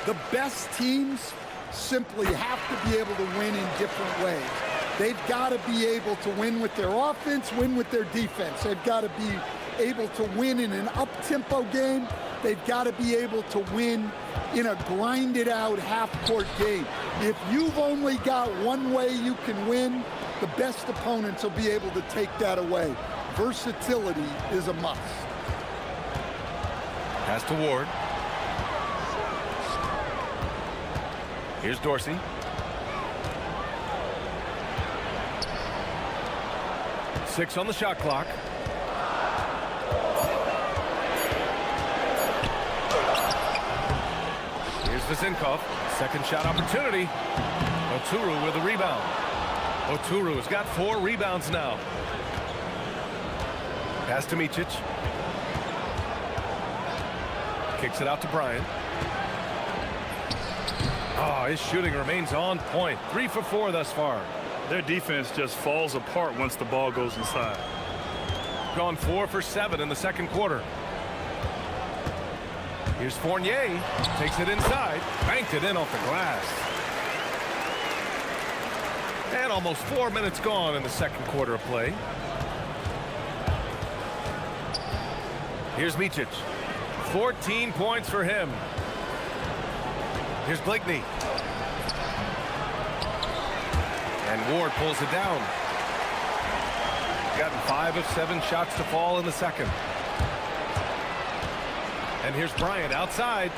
the best teams simply have to be able to win in different ways. They've got to be able to win with their offense, win with their defense. They've got to be able to win in an up-tempo game. They've got to be able to win in a grinded-out half-court game. If you've only got one way you can win, the best opponents will be able to take that away. Versatility is a must. Pass to Ward. Here's Dorsey. Six on the shot clock. Here's Vezenkov. Second shot opportunity. Oturu with the rebound. Oturu's got 4 rebounds now. Pass to Micic. Kicks it out to Bryant. Oh, his shooting remains on point. 3 for 4 thus far. Their defense just falls apart once the ball goes inside. Gone 4 for 7 in the second quarter. Here's Fournier. Takes it inside. Banked it in off the glass. And almost 4 minutes gone in the second quarter of play. Here's Micic. 14 points for him. Here's Blakeney. And Ward pulls it down. Gotten 5 of 7 shots to fall in the second. And here's Bryant outside.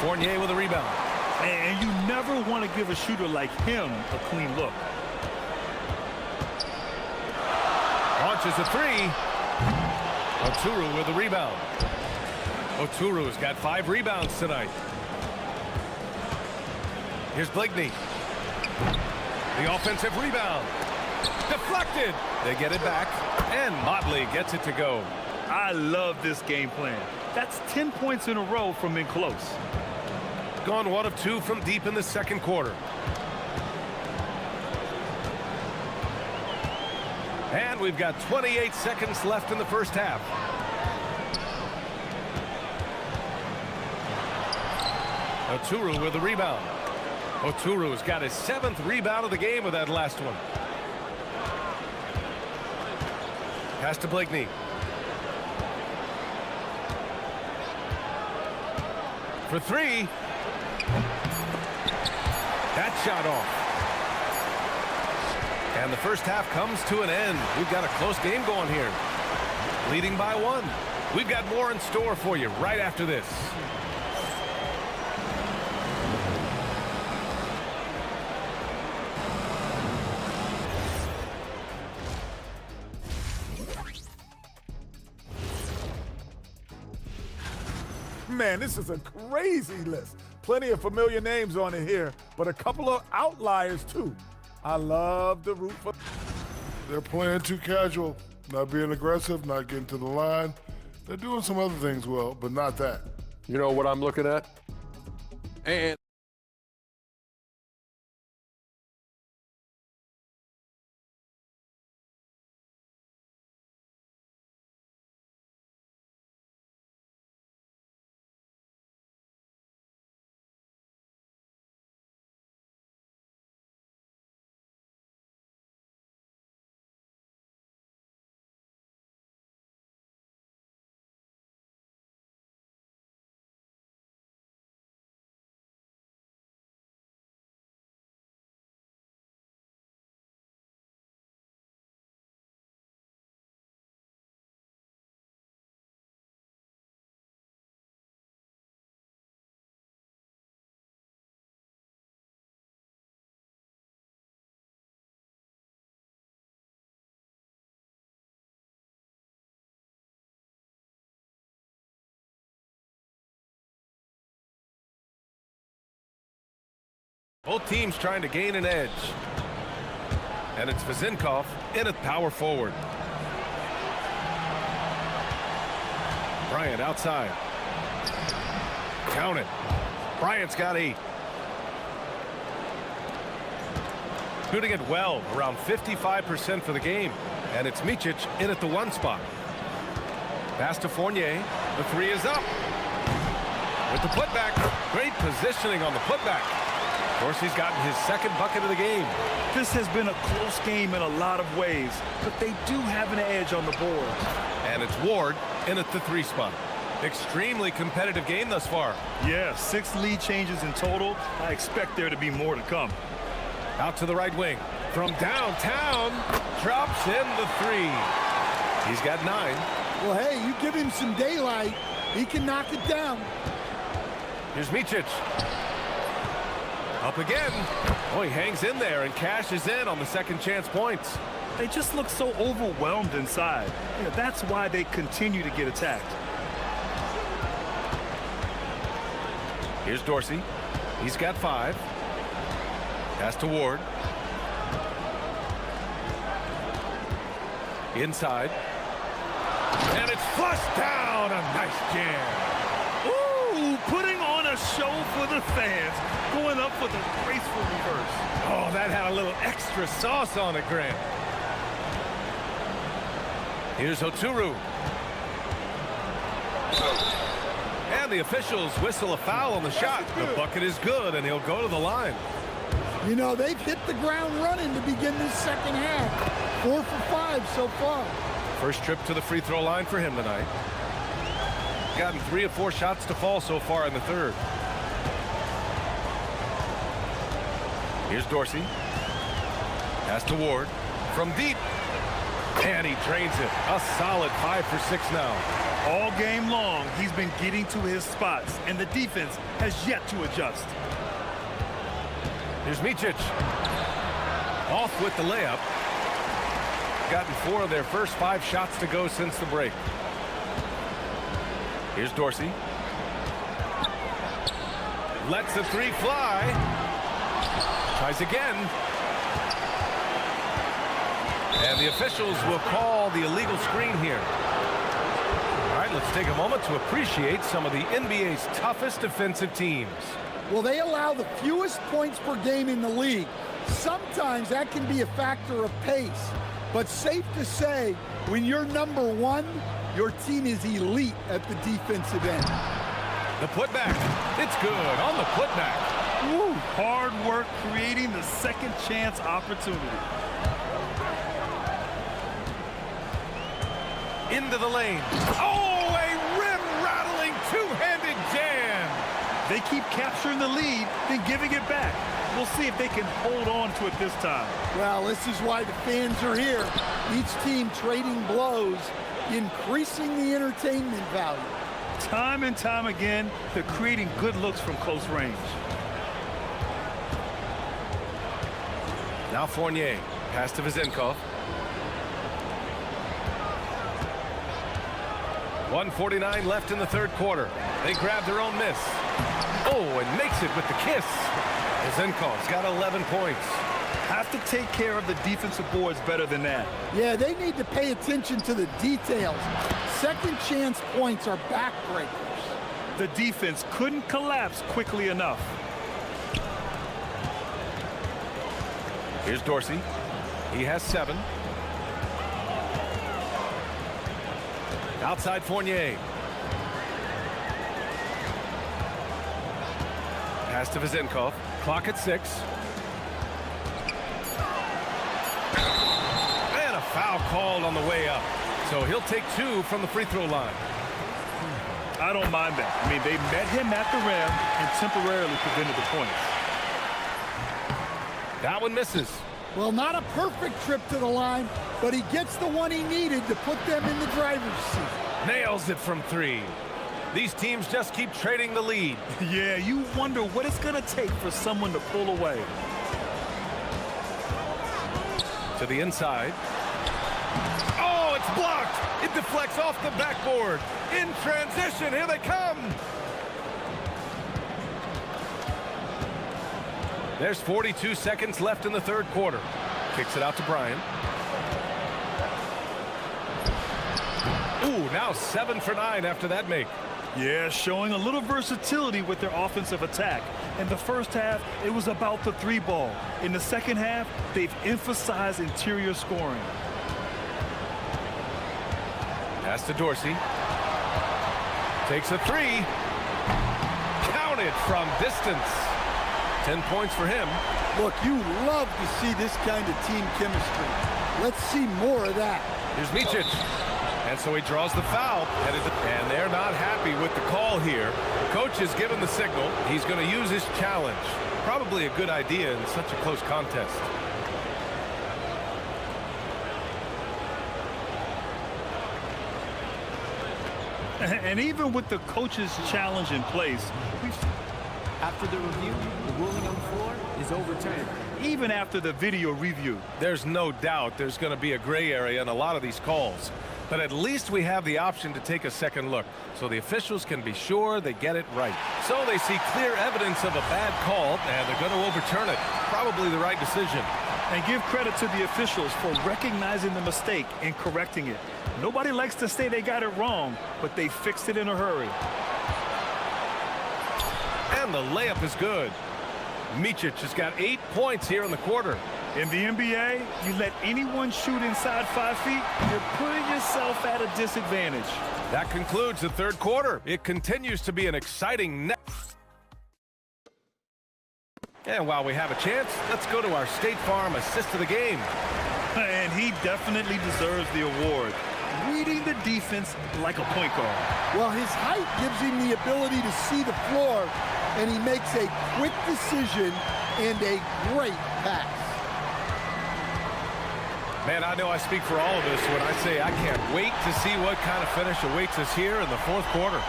Fournier with a rebound. And you never want to give a shooter like him a clean look. Launches a 3. Oturu with a rebound. Oturu's got 5 rebounds tonight. Here's Blakeney. The offensive rebound. Deflected. They get it back. And Motley gets it to go. I love this game plan. That's 10 points in a row from in close. Gone 1 of 2 from deep in the second quarter. And we've got 28 seconds left in the first half. Oturu with the rebound. Oturu's got his 7th rebound of the game with that last one. Pass to Blakeney. For 3. That shot off. And the first half comes to an end. We've got a close game going here. Leading by 1. We've got more in store for you right after this. Man, this is a crazy list. Plenty of familiar names on it here, but a couple of outliers too. I love the root for. They're playing too casual, not being aggressive, not getting to the line. They're doing some other things well, but not that. You know what I'm looking at? And both teams trying to gain an edge. And it's Vazinkov in at power forward. Bryant outside. Count it. Bryant's got 8. Shooting it well, around 55% for the game. And it's Micic in at the 1 spot. Pass to Fournier. The 3 is up. With the putback. Great positioning on the putback. Of course, he's gotten his 2nd bucket of the game. This has been a close game in a lot of ways, but they do have an edge on the board. And it's Ward in at the 3 spot. Extremely competitive game thus far. Yeah, 6 lead changes in total. I expect there to be more to come. Out to the right wing. From downtown, drops in the 3. He's got 9. Well, hey, you give him some daylight, he can knock it down. Here's Micic. Up again. Oh, he hangs in there and cashes in on the second chance points. They just look so overwhelmed inside. You know, that's why they continue to get attacked. Here's Dorsey. He's got 5. Pass to Ward. Inside. And it's flushed down. A nice jam. Ooh, putting on a show for the fans. Going up for the graceful reverse. Oh, that had a little extra sauce on it, Grant. Here's Oturu. And the officials whistle a foul on the shot. The bucket is good, and he'll go to the line. You know, they've hit the ground running to begin this second half. 4 for 5 so far. First trip to the free throw line for him tonight. Gotten 3 of 4 shots to fall so far in the third. Here's Dorsey. Pass to Ward. From deep. And he drains it. A solid 5 for 6 now. All game long, he's been getting to his spots, and the defense has yet to adjust. Here's Micic. Off with the layup. Gotten 4 of their first 5 shots to go since the break. Here's Dorsey. Lets the 3 fly. Tries again. And the officials will call the illegal screen here. All right, let's take a moment to appreciate some of the NBA's toughest defensive teams. Well, they allow the fewest points per game in the league. Sometimes that can be a factor of pace. But safe to say, when you're number 1, your team is elite at the defensive end. The putback. It's good on the putback. Woo, hard work creating the second chance opportunity. Into the lane. Oh, a rim-rattling two-handed jam. They keep capturing the lead, then giving it back. We'll see if they can hold on to it this time. Well, this is why the fans are here. Each team trading blows, increasing the entertainment value. Time and time again, they're creating good looks from close range. Now Fournier. Pass to Vezenkov. 1:49 left in the third quarter. They grab their own miss. Oh, and makes it with the kiss. Vezenkov's got 11 points. Have to take care of the defensive boards better than that. Yeah, they need to pay attention to the details. Second chance points are backbreakers. The defense couldn't collapse quickly enough. Here's Dorsey. He has 7. Outside Fournier. Pass to Vezenkov. Clock at 6. And a foul called on the way up. So he'll take 2 from the free throw line. I don't mind that. I mean, they met him at the rim and temporarily prevented the points. That one misses. Well, not a perfect trip to the line, but he gets the one he needed to put them in the driver's seat. Nails it from 3. These teams just keep trading the lead. Yeah, you wonder what it's going to take for someone to pull away. To the inside. Oh, it's blocked. It deflects off the backboard. In transition, here they come. There's 42 seconds left in the third quarter. Kicks it out to Bryant. Ooh, now 7 for 9 after that make. Yeah, showing a little versatility with their offensive attack. In the first half, it was about the 3 ball. In the second half, they've emphasized interior scoring. Pass to Dorsey. Takes a 3. Counted from distance. 10 points for him. Look, you love to see this kind of team chemistry. Let's see more of that. Here's Micic. And so he draws the foul. And they're not happy with the call here. The coach has given the signal. He's going to use his challenge. Probably a good idea in such a close contest. And even with the coach's challenge in place, after the review, the ruling on the floor is overturned. Even after the video review, there's no doubt there's going to be a gray area in a lot of these calls. But at least we have the option to take a second look, so the officials can be sure they get it right. So they see clear evidence of a bad call, and they're going to overturn it. Probably the right decision. And give credit to the officials for recognizing the mistake and correcting it. Nobody likes to say they got it wrong, but they fixed it in a hurry. And the layup is good. Micic has got 8 points here in the quarter. In the NBA, you let anyone shoot inside 5 feet, you're putting yourself at a disadvantage. That concludes the third quarter. It continues to be an exciting net. And while we have a chance, let's go to our State Farm assist of the game. And he definitely deserves the award. Reading the defense like a point guard. Well, his height gives him the ability to see the floor, and he makes a quick decision and a great pass. Man, I know I speak for all of us when I say I can't wait to see what kind of finish awaits us here in the fourth quarter.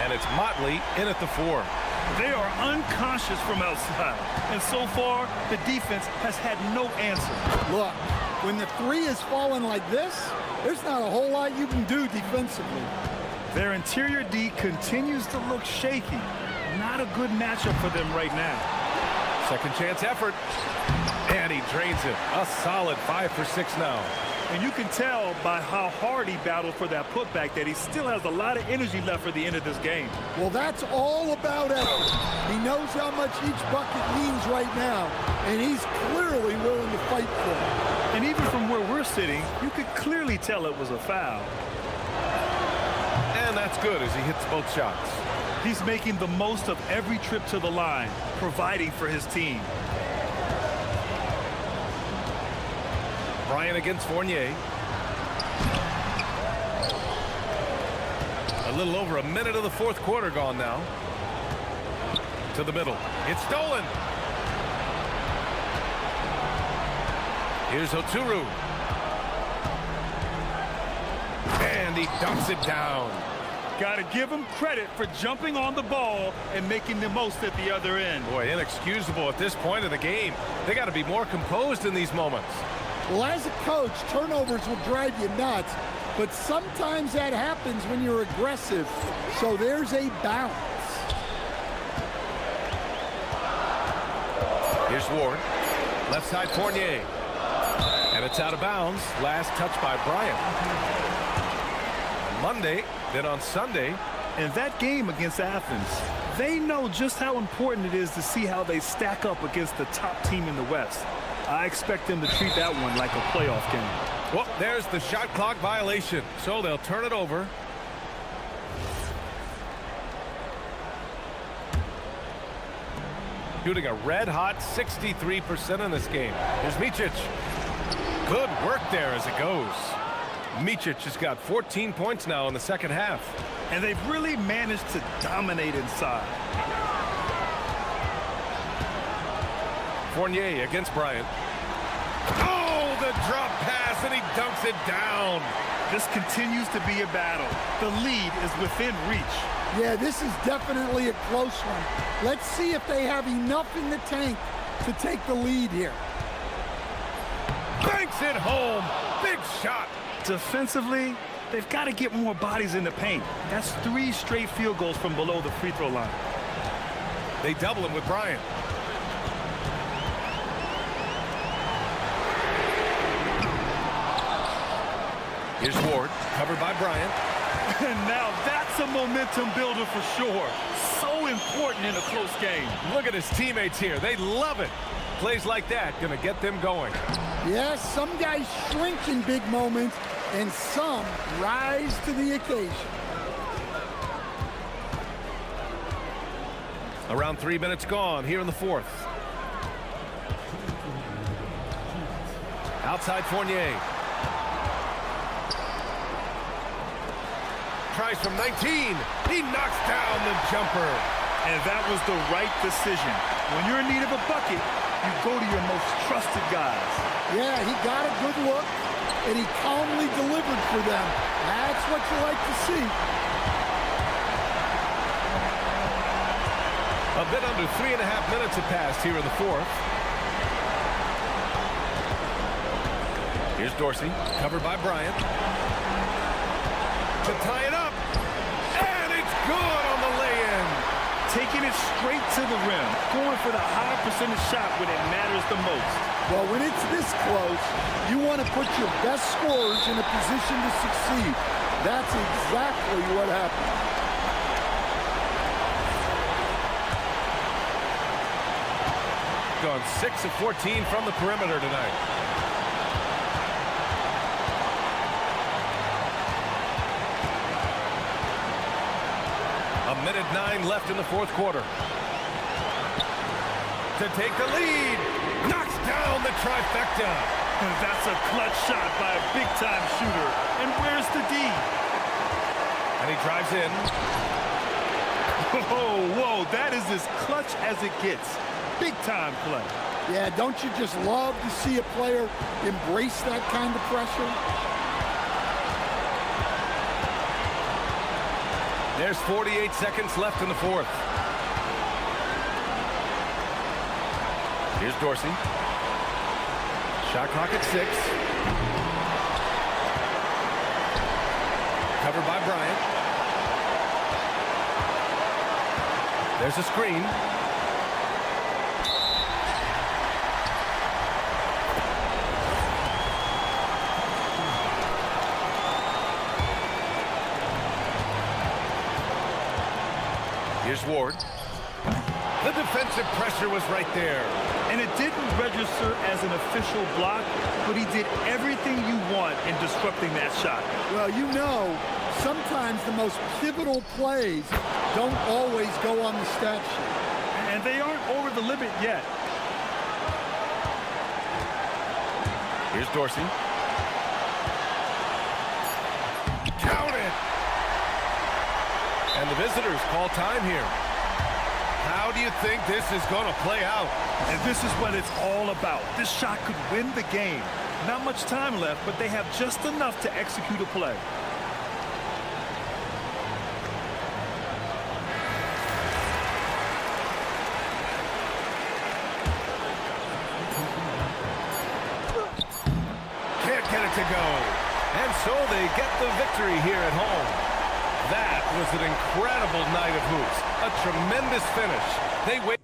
And it's Motley in at the 4. They are unconscious from outside. And so far, the defense has had no answer. Look, when the 3 is falling like this, there's not a whole lot you can do defensively. Their interior D continues to look shaky. Not a good matchup for them right now. Second chance effort. And he drains it. A solid 5 for 6 now. And you can tell by how hard he battled for that putback that he still has a lot of energy left for the end of this game. Well, that's all about effort. He knows how much each bucket means right now, and he's clearly willing to fight for it. And even from where we're sitting, you could clearly tell it was a foul. And that's good as he hits both shots. He's making the most of every trip to the line, providing for his team. Bryant against Fournier. A little over a minute of the fourth quarter gone now. To the middle. It's stolen. Here's Oturu. And he dunks it down. Got to give him credit for jumping on the ball and making the most at the other end. Boy, inexcusable at this point of the game. They got to be more composed in these moments. Well, as a coach, turnovers will drive you nuts, but sometimes that happens when you're aggressive. So there's a balance. Here's Ward. Left side Fournier. And it's out of bounds. Last touch by Bryant. On Monday, then on Sunday. In that game against Athens, they know just how important it is to see how they stack up against the top team in the West. I expect them to treat that one like a playoff game. Well, there's the shot clock violation, so they'll turn it over. Shooting a red-hot 63% in this game. Here's Micic. Good work there as it goes. Micic has got 14 points now in the second half. And they've really managed to dominate inside. Fournier against Bryant. Oh, the drop pass, and he dunks it down. This continues to be a battle. The lead is within reach. Yeah, this is definitely a close one. Let's see if they have enough in the tank to take the lead here. Banks it home. Big shot. Defensively, they've got to get more bodies in the paint. That's 3 straight field goals from below the free throw line. They double him with Bryant. Here's Ward, covered by Bryant. And now that's a momentum builder for sure. So important in a close game. Look at his teammates here. They love it. Plays like that going to get them going. Yes, some guys shrink in big moments, and some rise to the occasion. Around 3 minutes gone here in the fourth. Outside Fournier. Tries from 19. He knocks down the jumper. And that was the right decision. When you're in need of a bucket, you go to your most trusted guys. Yeah, he got a good look, and he calmly delivered for them. That's what you like to see. A bit under 3.5 minutes have passed here in the fourth. Here's Dorsey, covered by Bryant. To tie it up, and it's good on the lay-in. Taking it straight to the rim, going for the high percentage shot when it matters the most. Well, when it's this close, you want to put your best scorers in a position to succeed. That's exactly what happened. Gone 6 of 14 from the perimeter tonight. A minute 9 left in the fourth quarter. To take the lead. Knocks down the trifecta. That's a clutch shot by a big-time shooter. And where's the D? And he drives in. Whoa, that is as clutch as it gets. Big-time play. Yeah, don't you just love to see a player embrace that kind of pressure? There's 48 seconds left in the fourth. Here's Dorsey. Shot clock at 6. Covered by Bryant. There's a screen. Here's Ward. The defensive pressure was right there. And it didn't register as an official block, but he did everything you want in disrupting that shot. Well, you know, sometimes the most pivotal plays don't always go on the stat sheet. And they aren't over the limit yet. Here's Dorsey. Count it! And the visitors call time here. How do you think this is going to play out? And this is what it's all about. This shot could win the game. Not much time left, but they have just enough to execute a play. Can't get it to go. And so they get the victory here at home. That was an incredible night of hoops. A tremendous finish. They wait.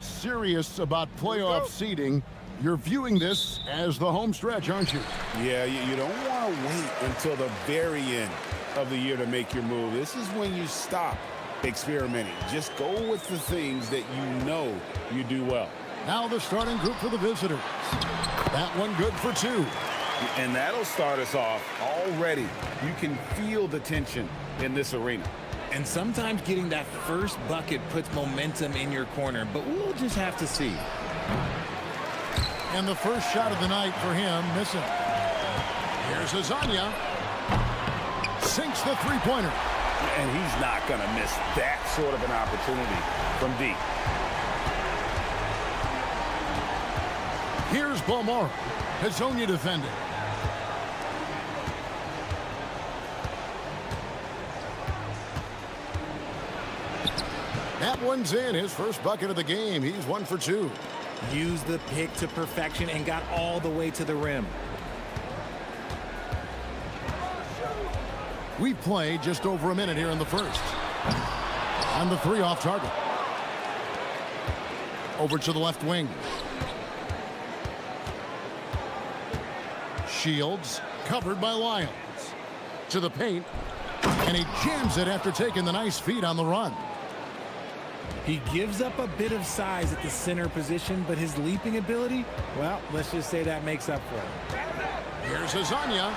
Serious about playoff seeding. You're viewing this as the home stretch, aren't you? Yeah, you don't want to wait until the very end of the year to make your move. This is when you stop experimenting. Just go with the things that you know you do well. Now the starting group for the visitors. That one good for 2. And that'll start us off already. You can feel the tension in this arena. And sometimes getting that first bucket puts momentum in your corner, but we'll just have to see. And the first shot of the night for him, missing. Here's Azania. Sinks the three-pointer. And he's not going to miss that sort of an opportunity from deep. Here's Bomar. Hazonia defending. That one's in. His first bucket of the game. He's 1 for 2. Used the pick to perfection and got all the way to the rim. We played just over a minute here in the first. And the 3 off target. Over to the left wing. Shields covered by Lyons. To the paint. And he jams it after taking the nice feed on the run. He gives up a bit of size at the center position, but his leaping ability, well, let's just say that makes up for it. Here's Azania.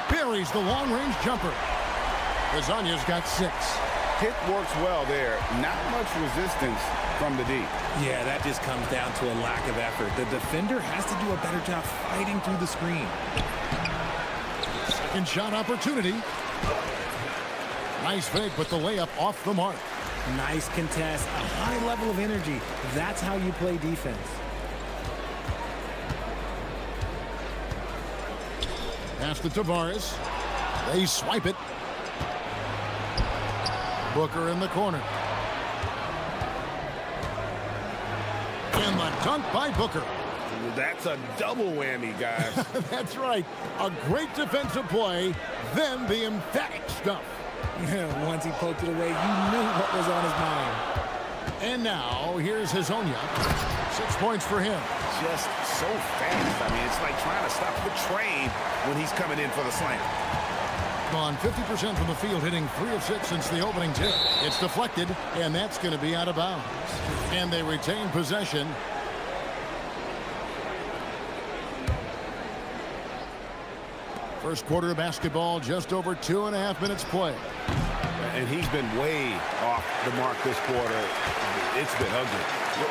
Buries the long-range jumper. Azania's got 6. Hit works well there. Not much resistance from the D. Yeah, that just comes down to a lack of effort. The defender has to do a better job fighting through the screen. Second shot opportunity. Nice fake, but the layup off the mark. Nice contest, a high level of energy. That's how you play defense. Pass to Tavares. They swipe it. Booker in the corner. And the dunk by Booker. That's a double whammy, guys. That's right. A great defensive play, then the emphatic stuff. Once he poked it away, you knew what was on his mind. And now, here's Hazonia. 6 points for him. Just so fast. I mean, it's like trying to stop the train when he's coming in for the slam. Gone 50% from the field, hitting 3 of 6 since the opening tip. It's deflected, and that's going to be out of bounds. And they retain possession. First quarter of basketball, just over 2.5 minutes play. And he's been way off the mark this quarter. It's been ugly.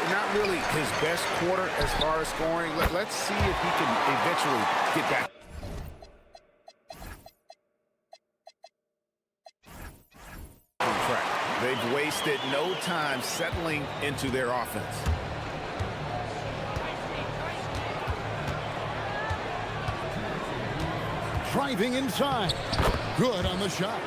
Not really his best quarter as far as scoring. Let's see if he can eventually get back. On track. They've wasted no time settling into their offense. Driving inside. Good on the shot.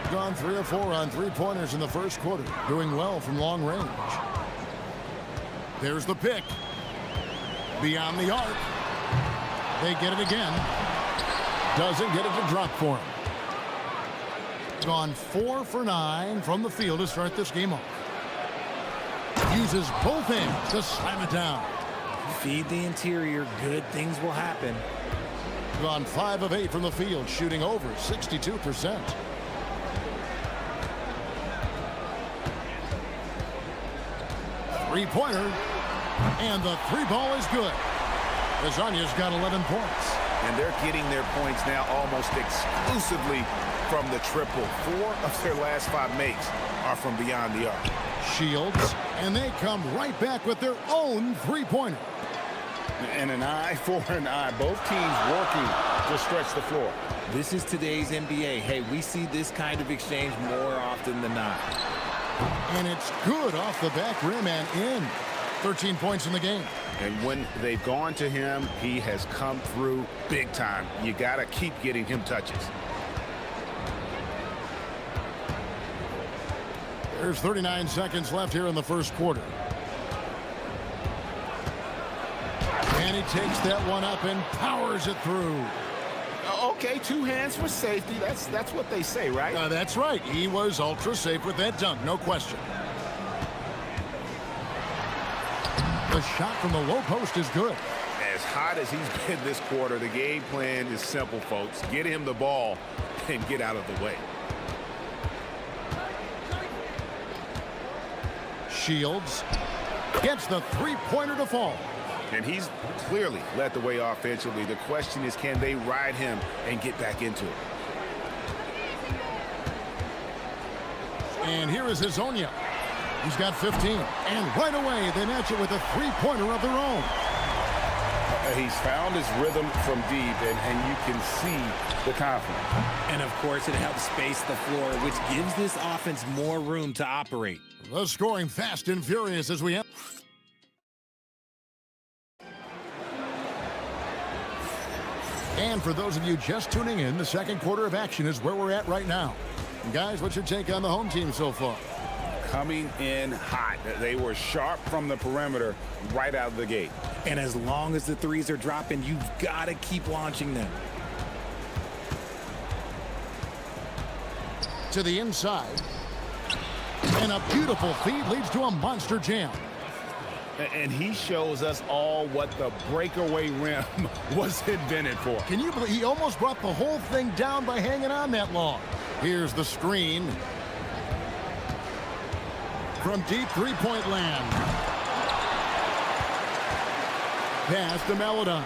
Gone 3 of 4 on 3-pointers in the first quarter. Doing well from long range. There's the pick. Beyond the arc. They get it again. Doesn't get it to drop for him. Gone 4 for 9 from the field to start this game off. Uses both hands to slam it down. Feed the interior, good things will happen. Gone 5 of 8 from the field, shooting over 62%. Three-pointer, and the 3-ball is good. Azania's got 11 points. And they're getting their points now almost exclusively from the triple. 4 of their last 5 makes are from beyond the arc. Shields, and they come right back with their own 3-pointer. And an eye for an eye. Both teams working to stretch the floor. This is today's NBA. Hey, we see this kind of exchange more often than not. And it's good off the back rim and in. 13 points in the game. And when they've gone to him, he has come through big time. You got to keep getting him touches. There's 39 seconds left here in the first quarter. And he takes that one up and powers it through. Okay, 2 hands for safety. That's what they say, right? That's right. He was ultra safe with that dunk, no question. The shot from the low post is good. As hot as he's been this quarter, the game plan is simple, folks. Get him the ball and get out of the way. Shields gets the three-pointer to fall. And he's clearly led the way offensively. The question is, can they ride him and get back into it? And here is Hazonia. He's got 15. And right away, they match it with a three-pointer of their own. He's found his rhythm from deep, and you can see the confidence. And, of course, it helps space the floor, which gives this offense more room to operate. The scoring fast and furious as we have. And for those of you just tuning in, the second quarter of action is where we're at right now. Guys, what's your take on the home team so far? Coming in hot. They were sharp from the perimeter right out of the gate. And as long as the threes are dropping, you've got to keep launching them. To the inside. And a beautiful feed leads to a monster jam. And he shows us all what the breakaway rim was invented for. Can you believe he almost brought the whole thing down by hanging on that long? Here's the screen. From deep three-point land. Pass to Melodon.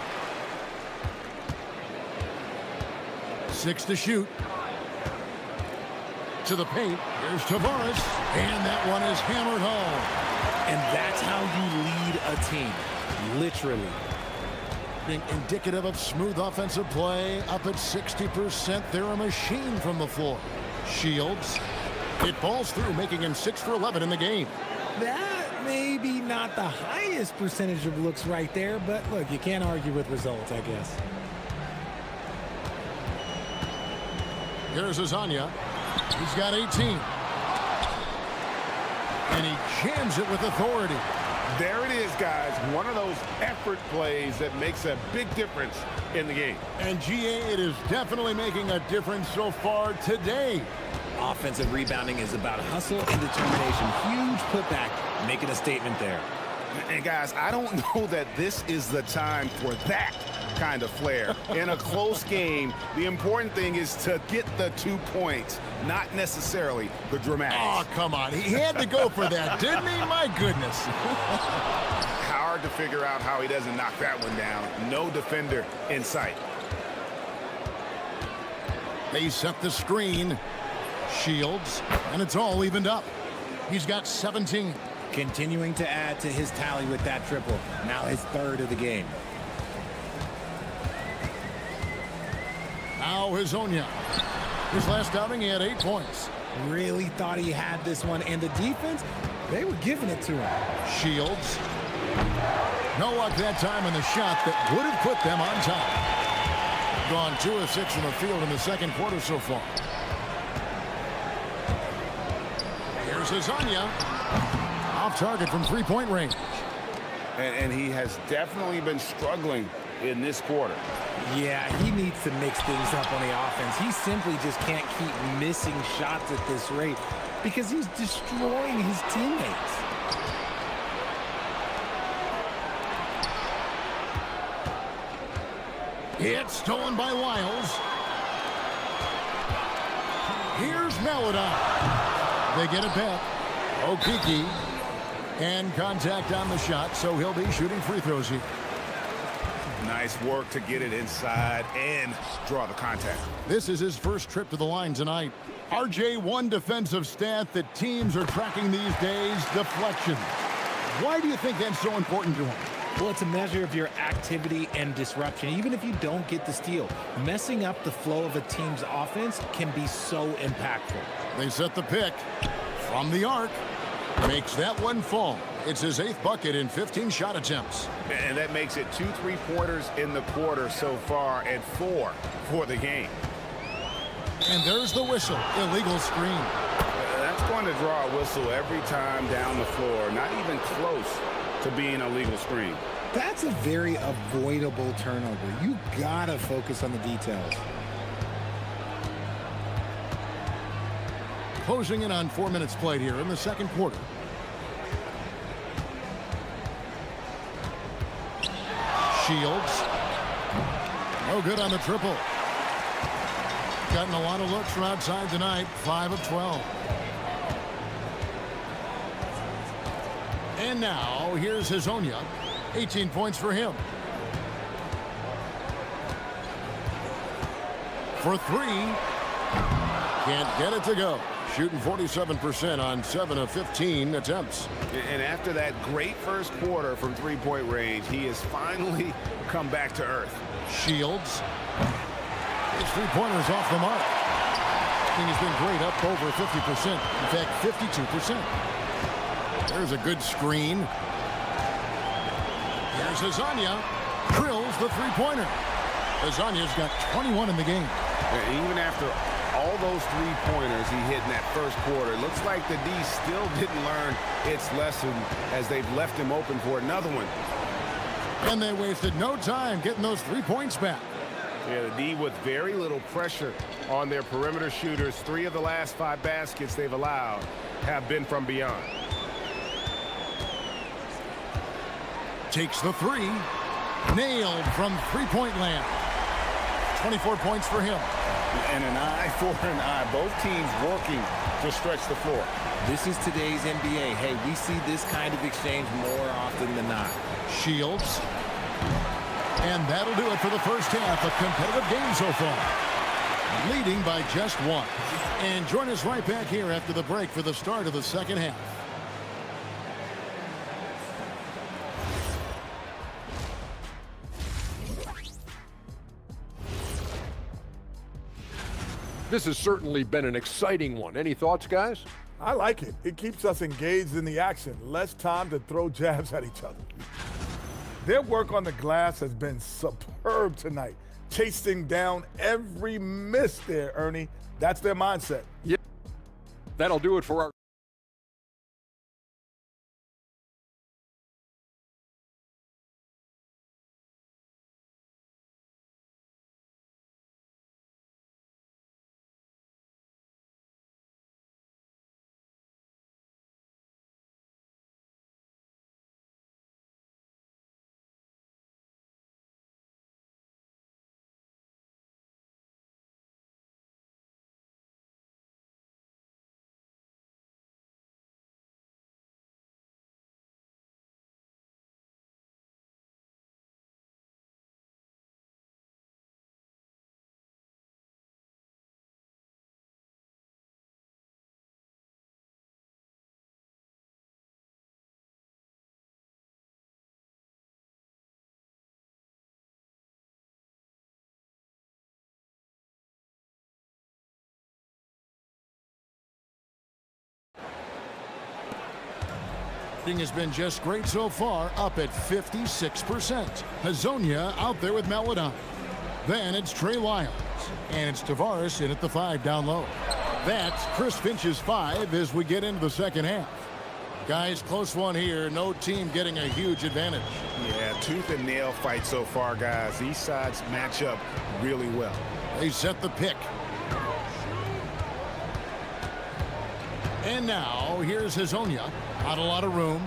6 to shoot. To the paint. Here's Tavares. And that one is hammered home. And that's how you lead a team. Literally. Being indicative of smooth offensive play. Up at 60%. They're a machine from the floor. Shields. It falls through, making him 6 for 11 in the game. That may be not the highest percentage of looks right there, but look, you can't argue with results, I guess. Here's Hazonia. He's got 18. And he jams it with authority. There it is, guys. One of those effort plays that makes a big difference in the game. And GA, it is definitely making a difference so far today. Offensive rebounding is about hustle and determination. Huge putback, making a statement there. And guys, I don't know that this is the time for that kind of flair. In a close game, the important thing is to get the 2 points, not necessarily the dramatics. Oh, come on. He had to go for that, didn't he? My goodness. Hard to figure out how he doesn't knock that one down. No defender in sight. They set the screen. Shields, and it's all evened up. He's got 17. Continuing to add to his tally with that triple. Now his third of the game. Now Hazonia. His last outing, he had 8 points. Really thought he had this one, and the defense, they were giving it to him. Shields. No luck that time on the shot that would have put them on top. Gone 2 of 6 from the field in the second quarter so far. Here's Hazonia. Off target from three-point range. And he has definitely been struggling in this quarter. Yeah, he needs to mix things up on the offense. He simply just can't keep missing shots at this rate because he's destroying his teammates. It's stolen by Wiles. Here's Melodon. They get it back. Okiki. And contact on the shot, so he'll be shooting free throws here. Nice work to get it inside and draw the contact. This is his first trip to the line tonight. RJ, one defensive stat that teams are tracking these days, deflection. Why do you think that's so important to him? Well, it's a measure of your activity and disruption. Even if you don't get the steal, messing up the flow of a team's offense can be so impactful. They set the pick from the arc. Makes that one fall. It's his 8th bucket in 15 shot attempts. And that makes it 2 3-pointers in the quarter so far and 4 for the game. And there's the whistle. Illegal screen. That's going to draw a whistle every time down the floor. Not even close to being a legal screen. That's a very avoidable turnover. You gotta focus on the details. Closing in on 4 minutes played here in the second quarter. Shields. No good on the triple. Gotten a lot of looks from outside tonight. 5 of 12. And now here's Hazonia. 18 points for him. For 3. Can't get it to go. Shooting 47% on 7 of 15 attempts. And after that great first quarter from three-point range, he has finally come back to earth. Shields. His three-pointer's off the mark. I think he's been great, up over 50%. In fact, 52%. There's a good screen. Here's Hazonia. Drills the three-pointer. Hazonia's got 21 in the game. And even after all those three-pointers he hit in that first quarter, it looks like the D still didn't learn its lesson as they've left him open for another one. And they wasted no time getting those 3 points back. Yeah, the D with very little pressure on their perimeter shooters. 3 of the last 5 baskets they've allowed have been from beyond. Takes the 3. Nailed from three-point land. 24 points for him. And an eye for an eye. Both teams working to stretch the floor. This is today's NBA. Hey, we see this kind of exchange more often than not. Shields. And that'll do it for the first half. A competitive game so far. Leading by just 1. And join us right back here after the break for the start of the second half. This has certainly been an exciting one. Any thoughts, guys? I like it. It keeps us engaged in the action. Less time to throw jabs at each other. Their work on the glass has been superb tonight. Chasing down every miss there, Ernie. That's their mindset. Yeah. That'll do it for our Has been just great so far, up at 56%. Hazonia out there with Meladon. Then it's Trey Lyles. And it's Tavares in at the 5 down low. That's Chris Finch's 5 as we get into the second half. Guys, close one here. No team getting a huge advantage. Yeah, tooth and nail fight so far, guys. These sides match up really well. They set the pick. And now, here's Hazonia. Not a lot of room.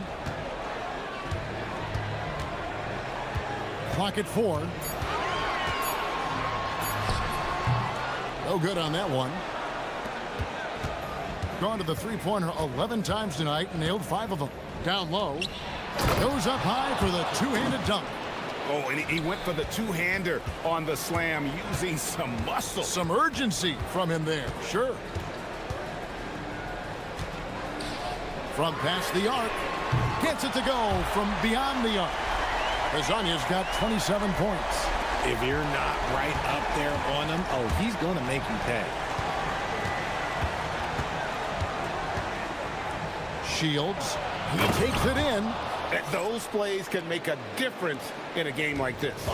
Clock at 4. No good on that one. Gone to the three-pointer 11 times tonight and nailed 5 of them. Down low. Goes up high for the two-handed dunk. Oh, and he went for the two-hander on the slam using some muscle. Some urgency from him there, sure. From past the arc. Gets it to go from beyond the arc. Hazonia's got 27 points. If you're not right up there on him, oh, he's going to make you pay. Shields. He takes it in. Those plays can make a difference in a game like this.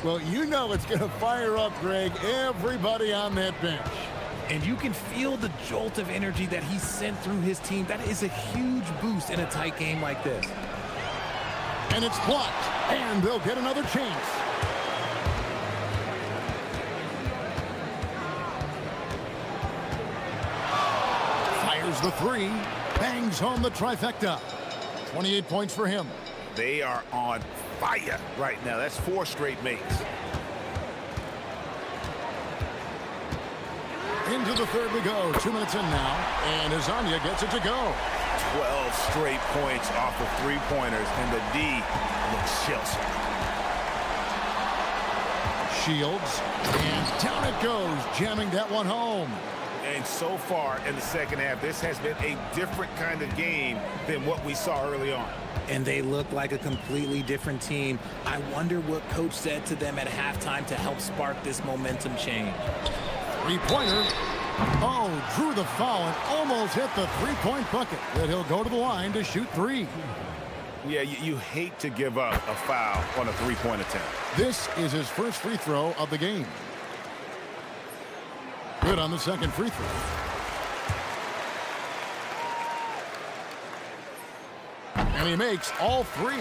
Well, you know it's going to fire up, Greg, everybody on that bench. And you can feel the jolt of energy that he sent through his team. That is a huge boost in a tight game like this. And it's blocked. And they'll get another chance. the three. Bangs home the trifecta. 28 points for him. They are on fire right now. That's 4 straight makes. Into the third we go. 2 minutes in now. And Azania gets it to go. 12 straight points off of 3-pointers, and the D looks chills. Shields. And down it goes, jamming that one home. And so far in the second half, this has been a different kind of game than what we saw early on. And they look like a completely different team. I wonder what coach said to them at halftime to help spark this momentum change. Three-pointer. Oh, drew the foul and almost hit the three-point bucket. But he'll go to the line to shoot 3. Yeah, you hate to give up a foul on a 3-point attempt. This is his first free throw of the game. Good on the second free throw. And he makes all 3.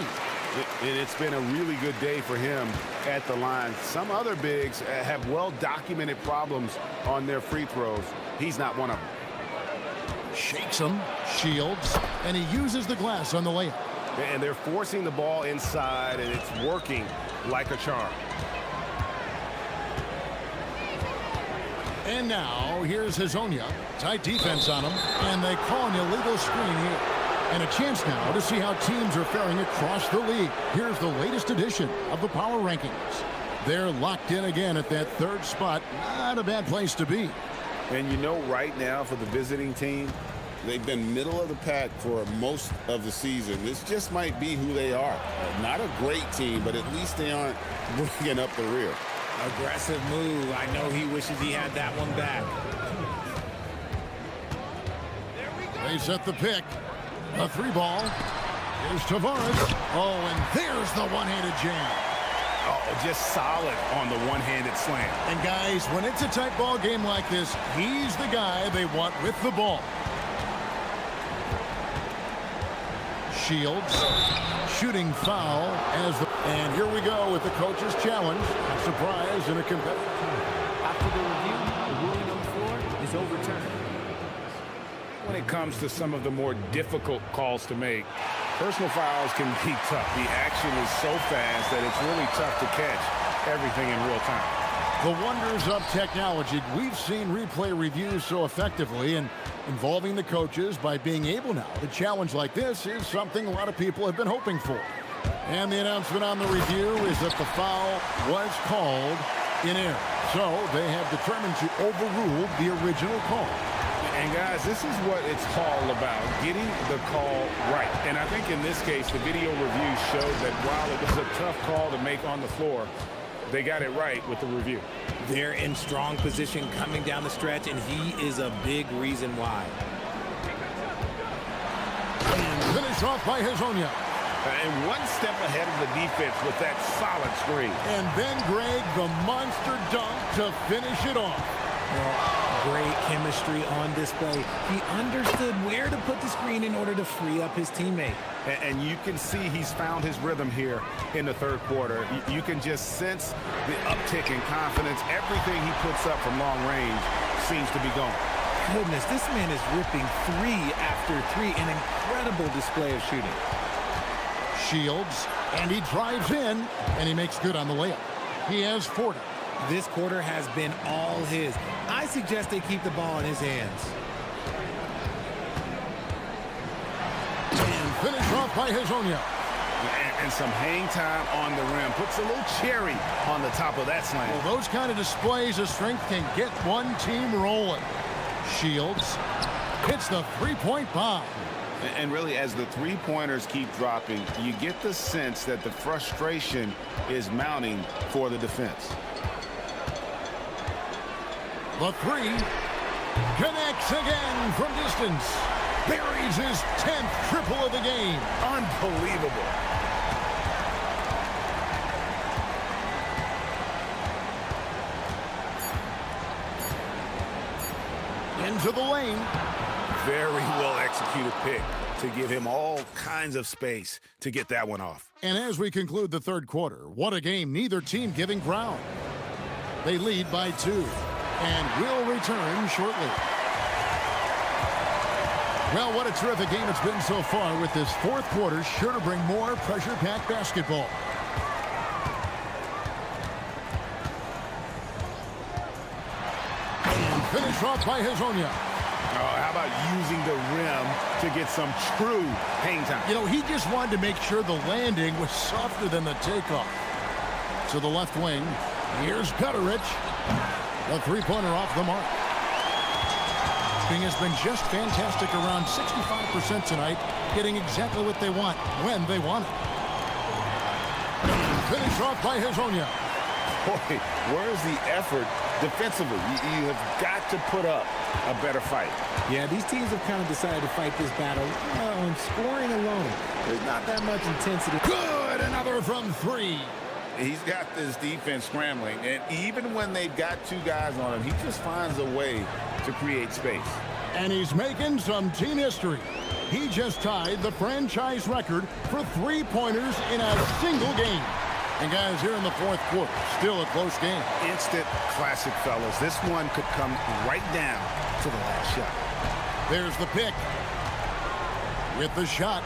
It's been a really good day for him at the line. Some other bigs have well-documented problems on their free throws. He's not one of them. Shakes him, Shields, and he uses the glass on the layup. And they're forcing the ball inside, and it's working like a charm. And now, here's Hazonia. Tight defense on him, and they call an illegal screen here. And a chance now to see how teams are faring across the league. Here's the latest edition of the power rankings. They're locked in again at that 3rd spot. Not a bad place to be. And you know, right now for the visiting team, they've been middle of the pack for most of the season. This just might be who they are. Not a great team, but at least they aren't bringing up the rear. Aggressive move. I know he wishes he had that one back. They set the pick. A 3-ball. Here's Tavares. Oh, and there's the one-handed jam. Oh, just solid on the one-handed slam. And guys, when it's a tight ball game like this, he's the guy they want with the ball. Shields. Shooting foul as the... And here we go with the coach's challenge. A surprise and a competitive. After the review, the ruling on the floor is overturned. When it comes to some of the more difficult calls to make, personal fouls can be tough. The action is so fast that it's really tough to catch everything in real time. The wonders of technology. We've seen replay reviews so effectively, and involving the coaches by being able now to challenge like this is something a lot of people have been hoping for. And the announcement on the review is that the foul was called in error. So they have determined to overrule the original call. And guys, this is what it's all about, getting the call right. And I think in this case, the video review showed that while it was a tough call to make on the floor, they got it right with the review. They're in strong position coming down the stretch, and he is a big reason why. And finished off by Hazonia. And one step ahead of the defense with that solid screen. And then Greg, the monster dunk to finish it off. Great chemistry on display. He understood where to put the screen in order to free up his teammate. And you can see he's found his rhythm here in the 3rd quarter. You can just sense the uptick in confidence. Everything he puts up from long range seems to be going. Goodness, this man is ripping 3 after 3. An incredible display of shooting. Shields, and he drives in, and he makes good on the layup. He has 40. This quarter has been all his. I suggest they keep the ball in his hands. And finish off by Hazonia. And some hang time on the rim. Puts a little cherry on the top of that slam. Well, those kind of displays of strength can get one team rolling. Shields hits the 3-point bomb. And really, as the 3-pointers keep dropping, you get the sense that the frustration is mounting for the defense. The 3 connects again from distance. Buries his 10th triple of the game. Unbelievable. Into the lane. Very well executed pick to give him all kinds of space to get that one off. And as we conclude the 3rd quarter, what a game, neither team giving ground. They lead by 2 and will return shortly. Well, what a terrific game it's been so far, with this fourth quarter sure to bring more pressure-packed basketball. And finish off by Hazonia. Oh, how about using the rim to get some true hang time? You know, he just wanted to make sure the landing was softer than the takeoff. To the left wing, here's Gutterich. A three-pointer off the mark. Has been just fantastic, around 65% tonight, getting exactly what they want when they want it. Finish off by Hazonia. Boy, where's the effort defensively? You have got to put up a better fight. Yeah, these teams have kind of decided to fight this battle on scoring alone. There's not that much intensity. Good, another from three. He's got this defense scrambling, and even when they've got two guys on him, he just finds a way to create space. And he's making some team history. He just tied the franchise record for three-pointers in a single game. And guys, here in the fourth quarter, still a close game. Instant classic, fellas. This one could come right down to the last shot. There's the pick. With the shot.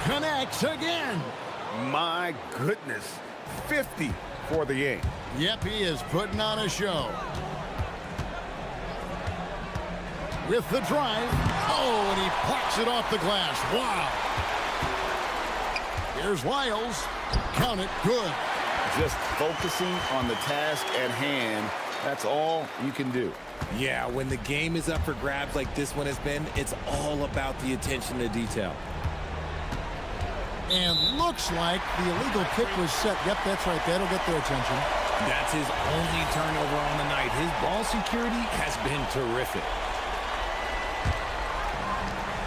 Connects again. My goodness. 50 for the game. Yep, he is putting on a show. With the drive. Oh, and he plucks it off the glass. Wow. Here's Lyles. Count it. Good. Just focusing on the task at hand. That's all you can do. Yeah, when the game is up for grabs like this one has been, it's all about the attention to detail. And looks like the illegal kick was set. Yep, that's right. That'll get their attention. That's his only turnover on the night. His ball security has been terrific.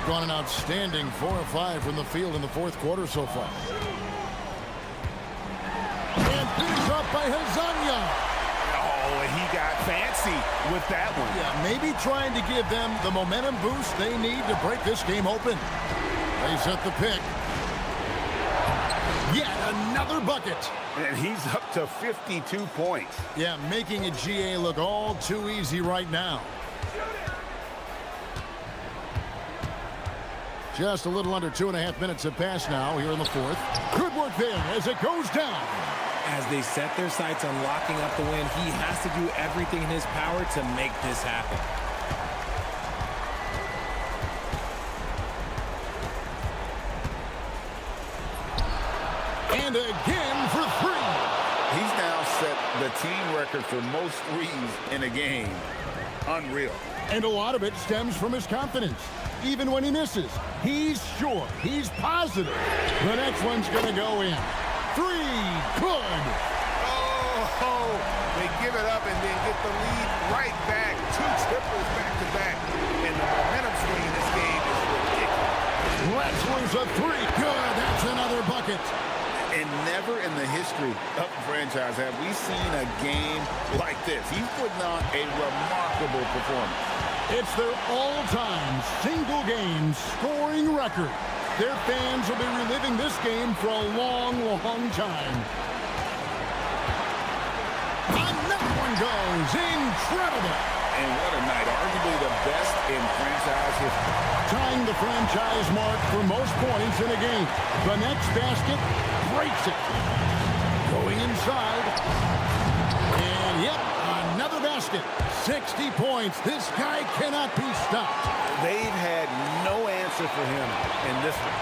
Gone an outstanding 4 of 5 from the field in the fourth quarter so far. And finished up by Hazonia. Oh, and he got fancy with that one. Yeah, maybe trying to give them the momentum boost they need to break this game open. They set the pick. Yet another bucket. And he's up to 52 points. Yeah, making a GA look all too easy right now. Just a little under 2.5 minutes have passed now here in the fourth. Good work there as it goes down. As they set their sights on locking up the win, he has to do everything in his power to make this happen. And again for three. He's now set the team record for most threes in a game. Unreal. And a lot of it stems from his confidence. Even when he misses, he's sure, he's positive. The next one's going to go in. Three, good. Oh, they give it up and then get the lead right back. Two triples back-to-back. And the momentum swing in this game is ridiculous. Let's lose a three. Good, that's another bucket. And never in the history of the franchise have we seen a game like this. He's putting on a remarkable performance. It's their all-time single-game scoring record. Their fans will be reliving this game for a long, long time. Another one goes. Incredible. And what a night. Arguably the best in franchise history. Tying the franchise mark for most points in a game. The next basket breaks it. Going inside. And yep, another basket. 60 points. This guy cannot be stopped. They've had no answer for him in this one.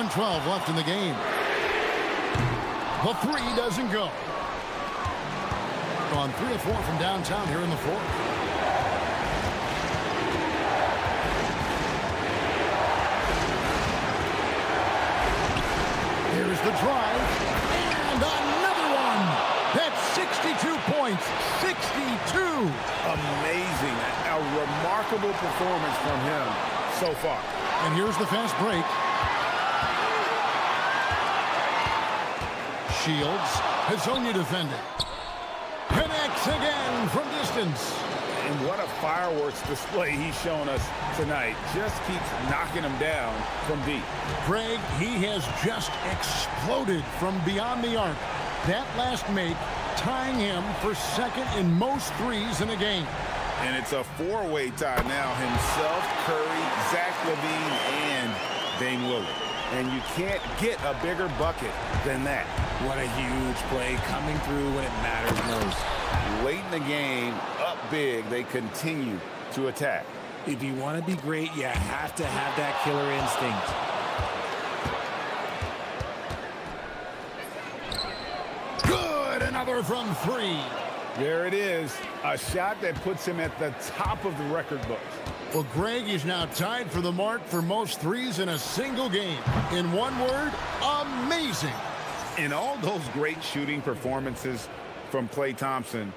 .112 left in the game. The three doesn't go. On 3 of 4 from downtown here in the fourth. Here's the drive. And another one. That's 62 points. 62. Amazing. A remarkable performance from him so far. And here's the fast break. Shields. Hazonia defending. Connects again from distance. And what a fireworks display he's shown us tonight. Just keeps knocking him down from deep. Craig, he has just exploded from beyond the arc. That last make tying him for second in most threes in a game. And it's a four-way tie now. Himself, Curry, Zach LaVine, and Dame Lillard. And you can't get a bigger bucket than that. What a huge play coming through when it matters most. Late in the game, up big, they continue to attack. If you want to be great, you have to have that killer instinct. Good, another from three. There it is, a shot that puts him at the top of the record books. Well, Greg is now tied for the mark for most threes in a single game. In one word, amazing. In all those great shooting performances from Klay Thompson,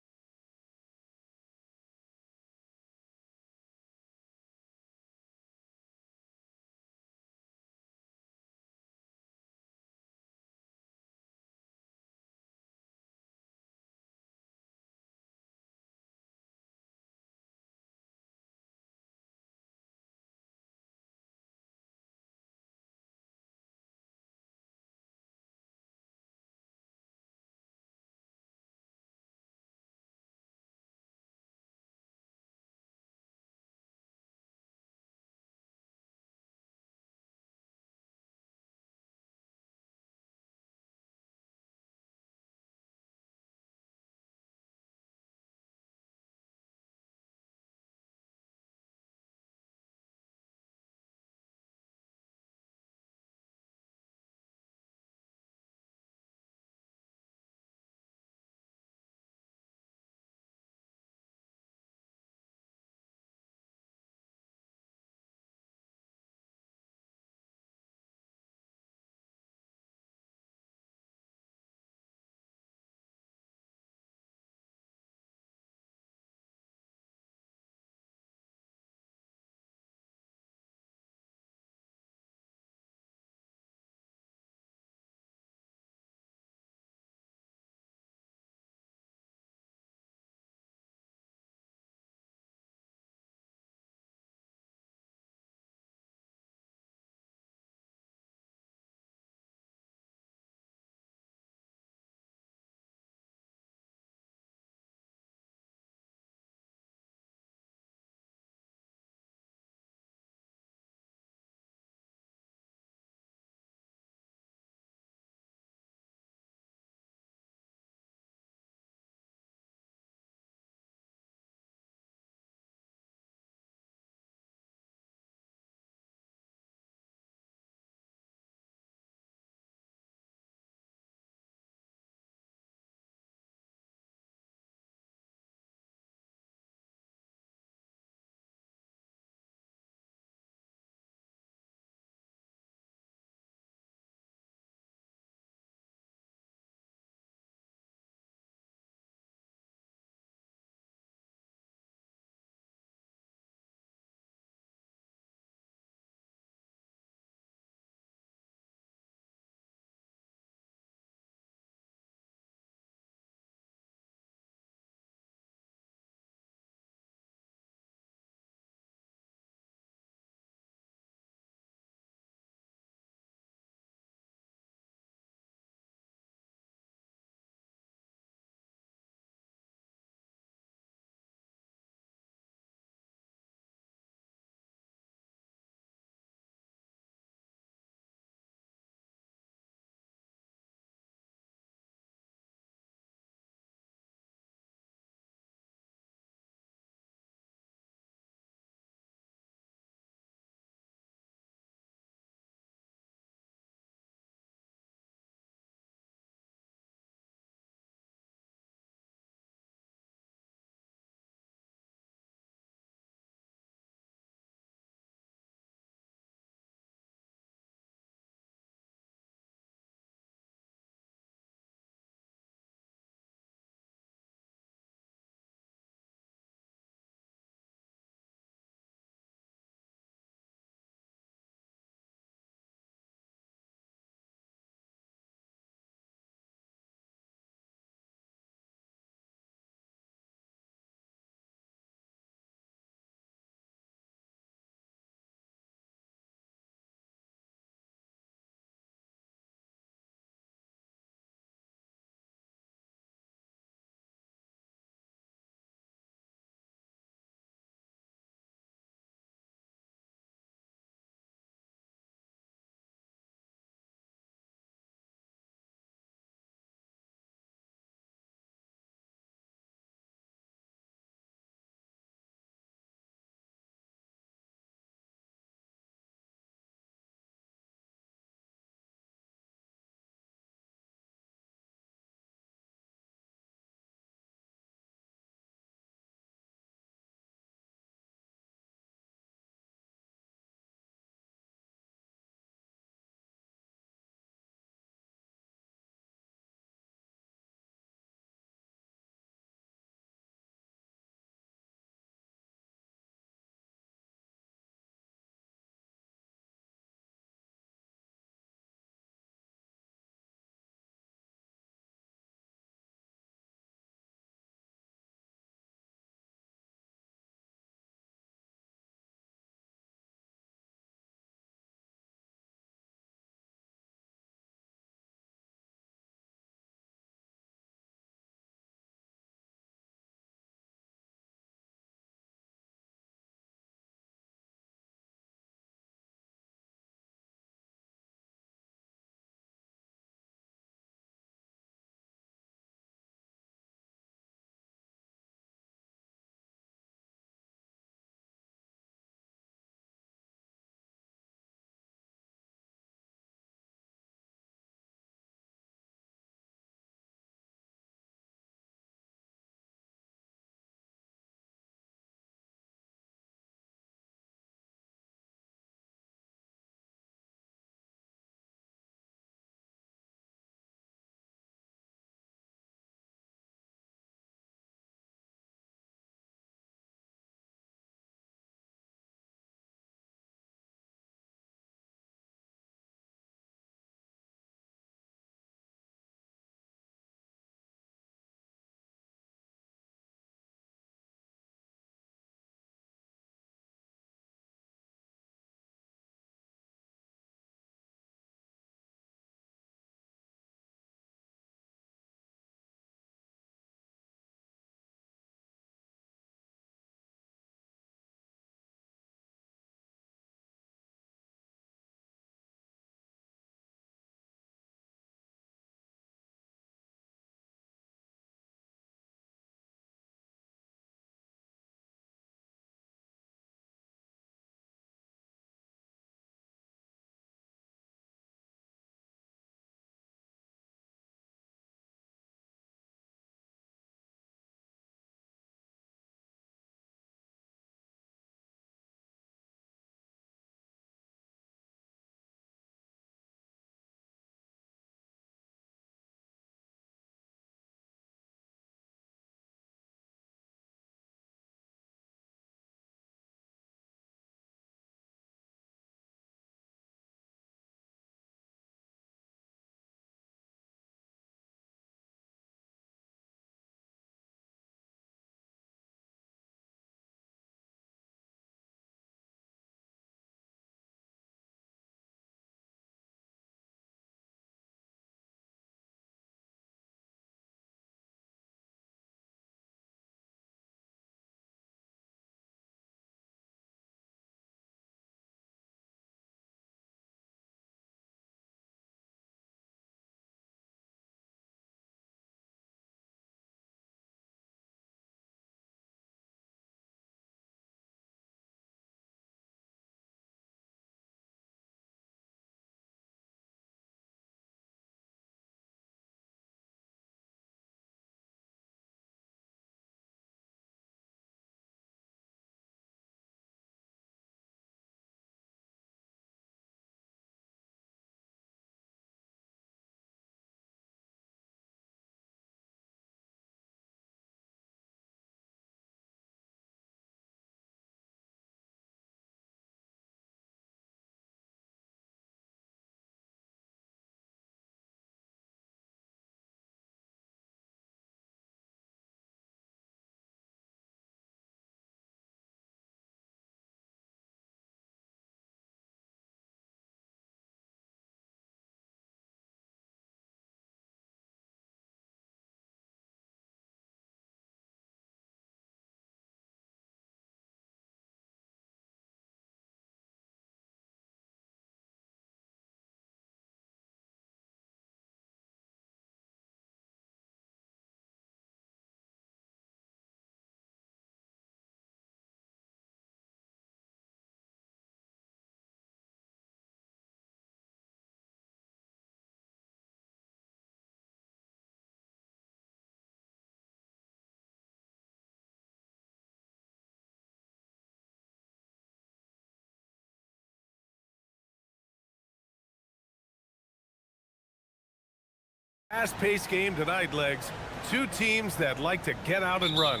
Fast-paced game tonight, Legs. Two teams that like to get out and run.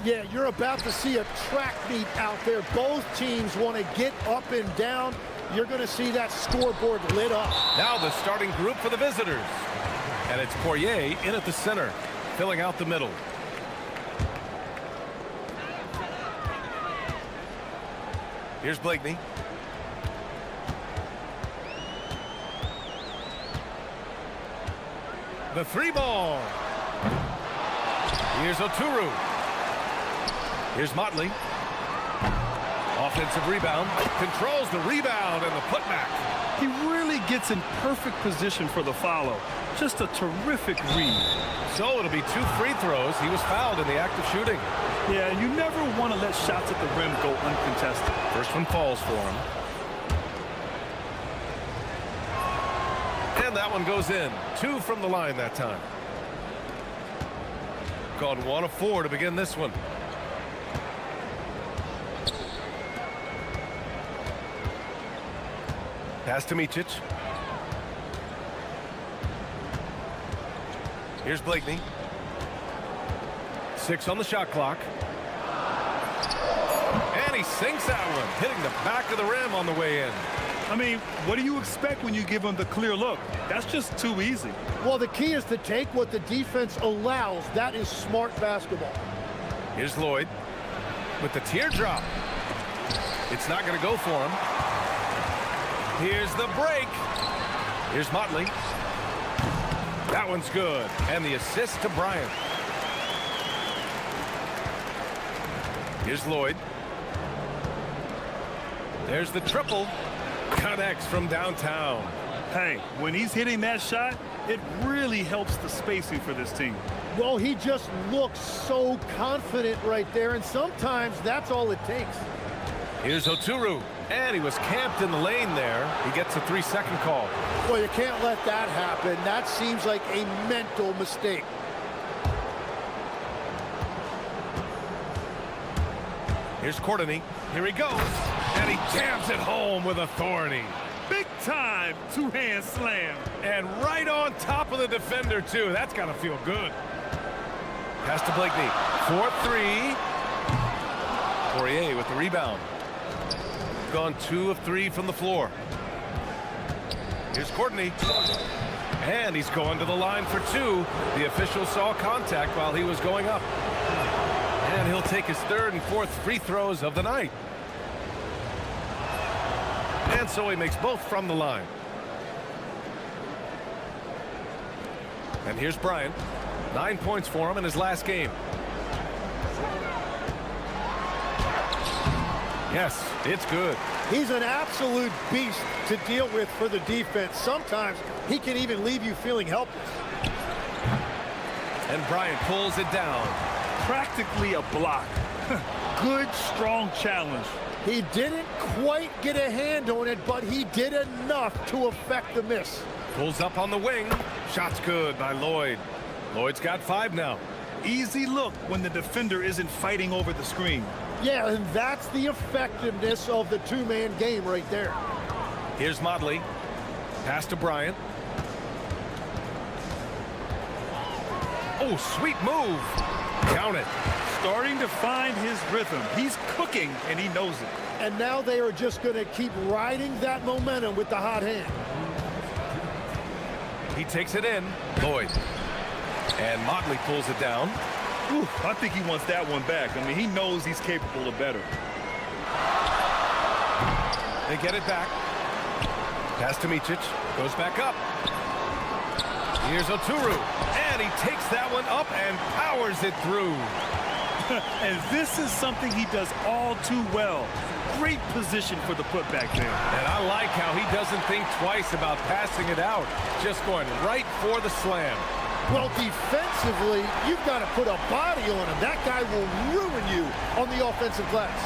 Yeah, you're about to see a track meet out there. Both teams want to get up and down. You're going to see that scoreboard lit up. Now the starting group for the visitors. And it's Poirier in at the center, filling out the middle. Here's Blakeney. The three ball. Here's Oturu. Here's Motley. Offensive rebound. Controls the rebound and the putback. He really gets in perfect position for the follow. Just a terrific read. So it'll be 2 free throws. He was fouled in the act of shooting. Yeah, you never want to let shots at the rim go uncontested. First one falls for him. And that one goes in. 2 from the line that time. Called 1 of 4 to begin this one. Pass to Micic. Here's Blakeney. 6 on the shot clock. And he sinks that one, hitting the back of the rim on the way in. I mean, what do you expect when you give him the clear look? That's just too easy. Well, the key is to take what the defense allows. That is smart basketball. Here's Lloyd with the teardrop. It's not going to go for him. Here's the break. Here's Motley. That one's good. And the assist to Bryant. Here's Lloyd. There's the triple. Connects from downtown. Hey, when he's hitting that shot, it really helps the spacing for this team. Well, he just looks so confident right there, and sometimes that's all it takes. Here's Oturu. And he was camped in the lane there. He gets a 3-second call. Well, you can't let that happen. That seems like a mental mistake. Here's Courtney. Here he goes. And he jams it home with authority. Big time two-hand slam. And right on top of the defender, too. That's got to feel good. Pass to Blakeney. 4-3. Poirier with the rebound. Gone 2 of 3 from the floor. Here's Courtney. And he's going to the line for 2. The official saw contact while he was going up. And he'll take his 3rd and 4th free throws of the night. And so he makes both from the line. And here's Bryant. 9 points for him in his last game. Yes, it's good. He's an absolute beast to deal with for the defense. Sometimes he can even leave you feeling helpless. And Bryant pulls it down. Practically a block. Good, strong challenge. He didn't quite get a hand on it, but he did enough to affect the miss. Pulls up on the wing. Shot's good by Lloyd. Lloyd's got 5 now. Easy look when the defender isn't fighting over the screen. Yeah, and that's the effectiveness of the two-man game right there. Here's Motley. Pass to Bryant. Oh, sweet move. Count it. Starting to find his rhythm. He's cooking, and he knows it. And now they are just going to keep riding that momentum with the hot hand. He takes it in. Lloyd. And Motley pulls it down. Ooh, I think he wants that one back. I mean, he knows he's capable of better. They get it back. Pass to Micic. Goes back up. Here's Oturu. And he takes that one up and powers it through. And this is something he does all too well. Great position for the putback there. And I like how he doesn't think twice about passing it out. Just going right for the slam. Well, defensively, you've got to put a body on him. That guy will ruin you on the offensive glass.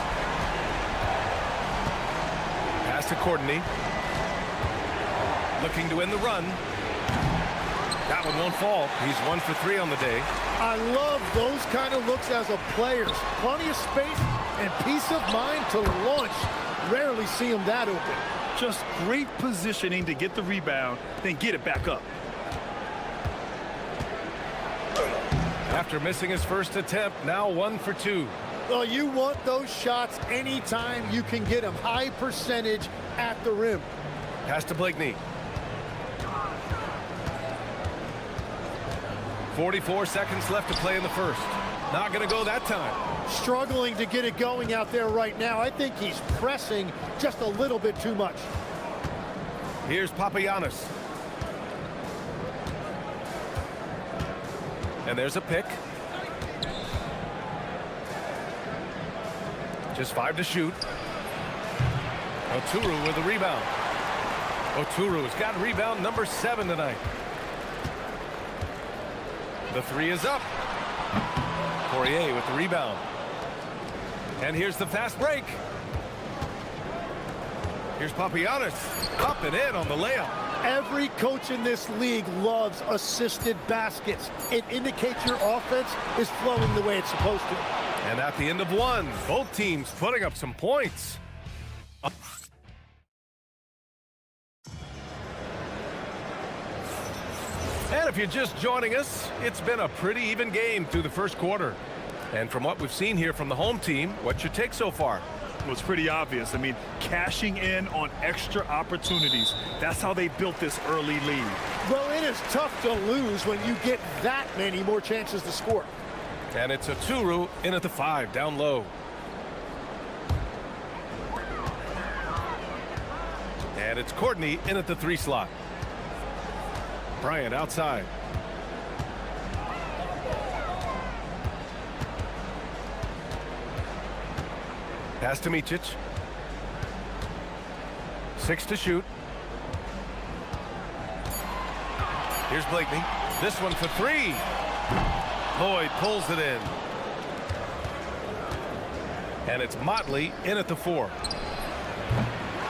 Pass to Courtney. Looking to win the run. That one won't fall. He's 1 for 3 on the day. I love those kind of looks as a player. Plenty of space and peace of mind to launch. Rarely see him that open. Just great positioning to get the rebound, then get it back up. After missing his first attempt, now 1 for 2. Well, you want those shots anytime you can get them. High percentage at the rim. Pass to Blakeney. 44 seconds left to play in the first. Not going to go that time. Struggling to get it going out there right now. I think he's pressing just a little bit too much. Here's Papagiannis. And there's a pick. Just 5 to shoot. Oturu with the rebound. Oturu has got rebound number 7 tonight. The 3 is up. Poirier with the rebound. And here's the fast break. Here's Papagiannis. Up and in on the layup. Every coach in this league loves assisted baskets. It indicates your offense is flowing the way it's supposed to. And at the end of 1, both teams putting up some points. And if you're just joining us, it's been a pretty even game through the first quarter. And from what we've seen here from the home team, what's your take so far? Well, it's pretty obvious. I mean, cashing in on extra opportunities. That's how they built this early lead. Well, it is tough to lose when you get that many more chances to score. And it's Oturu in at the 5, down low. And it's Courtney in at the 3 slot. Bryant outside. Pass to Micic. 6 to shoot. Here's Blakeney. This one for 3. Lloyd pulls it in. And it's Motley in at the 4.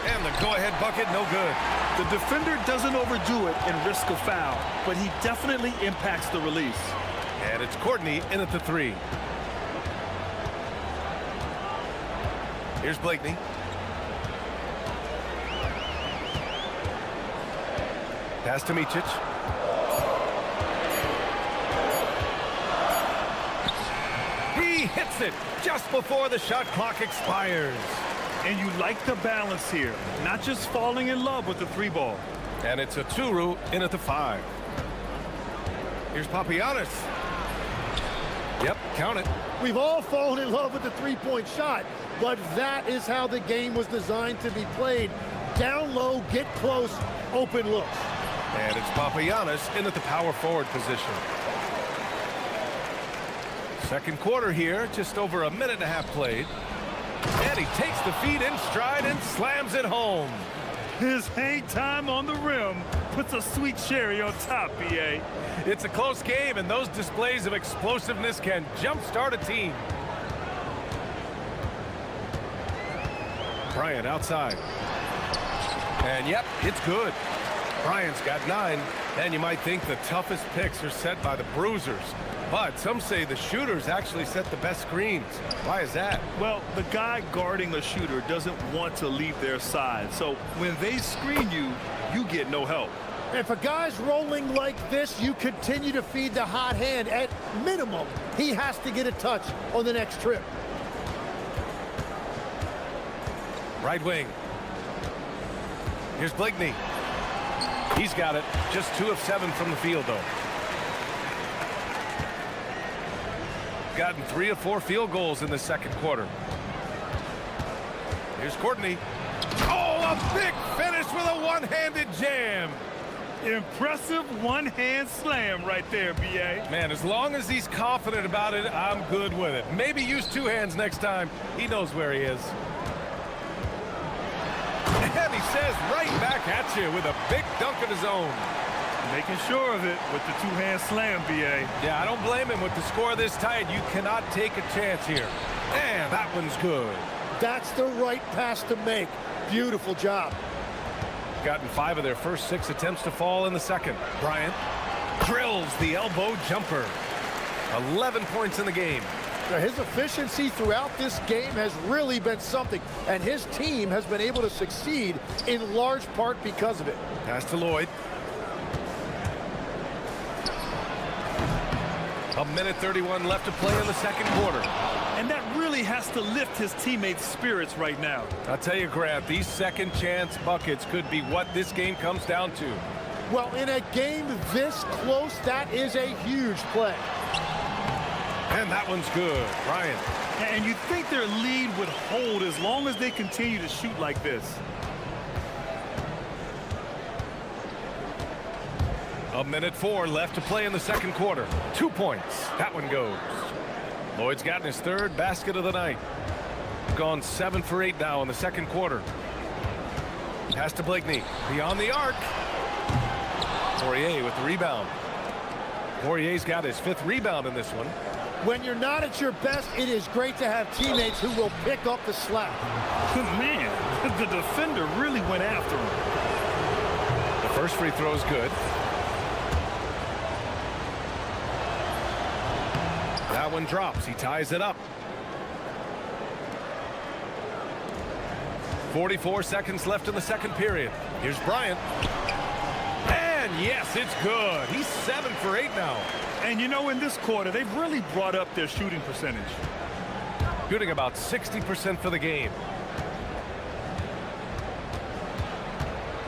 And the go-ahead bucket, no good. The defender doesn't overdo it and risk a foul, but he definitely impacts the release. And it's Courtney in at the 3. Here's Blakeney. Pass to Micic. He hits it just before the shot clock expires. And you like the balance here, not just falling in love with the 3 ball. And it's Oturu in at the 5. Here's Papagiannis. Yep, count it. We've all fallen in love with the 3-point shot, but that is how the game was designed to be played. Down low, get close, open looks. And it's Papagiannis in at the power forward position. Second quarter here, just over a minute and a half played. And he takes the feed in stride and slams it home. His hang time on the rim puts a sweet cherry on top, BA. It's a close game, and those displays of explosiveness can jumpstart a team. Bryant outside. And yep, it's good. Bryant's got 9, and you might think the toughest picks are set by the bruisers. But some say the shooters actually set the best screens. Why is that? Well, the guy guarding a shooter doesn't want to leave their side. So when they screen you, you get no help. If a guy's rolling like this, you continue to feed the hot hand. At minimum, he has to get a touch on the next trip. Right wing. Here's Blakeney. He's got it. Just 2 of 7 from the field, though. Gotten 3 of 4 field goals in the second quarter. Here's Courtney. Oh, a big finish with a one-handed jam. Impressive one-hand slam right there, B.A. Man, as long as he's confident about it, I'm good with it. Maybe use 2 hands next time. He knows where he is. And he says right back at you with a big dunk of his own. Making sure of it with the 2-hand slam, B.A. Yeah, I don't blame him. With the score this tight, you cannot take a chance here. And that one's good. That's the right pass to make. Beautiful job. Gotten 5 of their first 6 attempts to fall in the second. Bryant drills the elbow jumper. 11 points in the game. His efficiency throughout this game has really been something, and his team has been able to succeed in large part because of it. Pass to Lloyd. A minute 31 left to play in the second quarter. And that really has to lift his teammates' spirits right now. I'll tell you, Grant, these second chance buckets could be what this game comes down to. Well, in a game this close, that is a huge play. And that one's good. Bryant. And you'd think their lead would hold as long as they continue to shoot like this. A minute 4 left to play in the second quarter. 2 points. That one goes. Lloyd's gotten his third basket of the night. Gone 7 for 8 now in the second quarter. Pass to Blakeney. Beyond the arc. Poirier with the rebound. Poirier's got his 5th rebound in this one. When you're not at your best, it is great to have teammates who will pick up the slack. Man, the defender really went after him. The first free throw is good. That one drops. He ties it up. 44 seconds left in the second period. Here's Bryant. And yes, it's good. He's 7 for 8 now. And you know, in this quarter, they've really brought up their shooting percentage. Shooting about 60% for the game.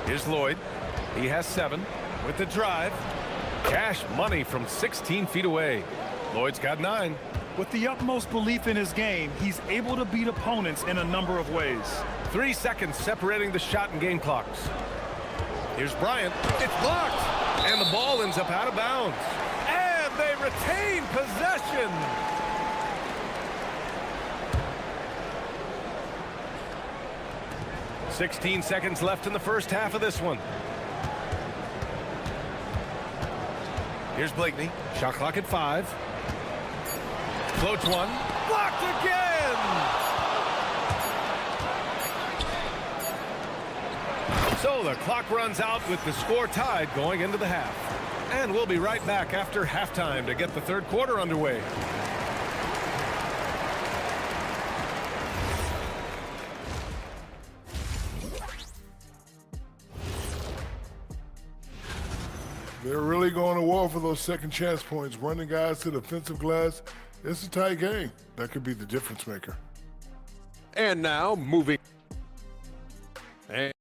Here's Lloyd. He has 7 with the drive. Cash money from 16 feet away. Lloyd's got 9. With the utmost belief in his game, he's able to beat opponents in a number of ways. 3 seconds separating the shot and game clocks. Here's Bryant. It's blocked. And the ball ends up out of bounds. And they retain possession. "16 seconds left in the first half of this one. Here's Blakeney. Shot clock at 5. Floats one. Blocked again! So the clock runs out with the score tied going into the half. And we'll be right back after halftime to get the third quarter underway. They're really going to war for those second chance points, running guys to the offensive glass. It's a tight game. That could be the difference maker. And now moving. And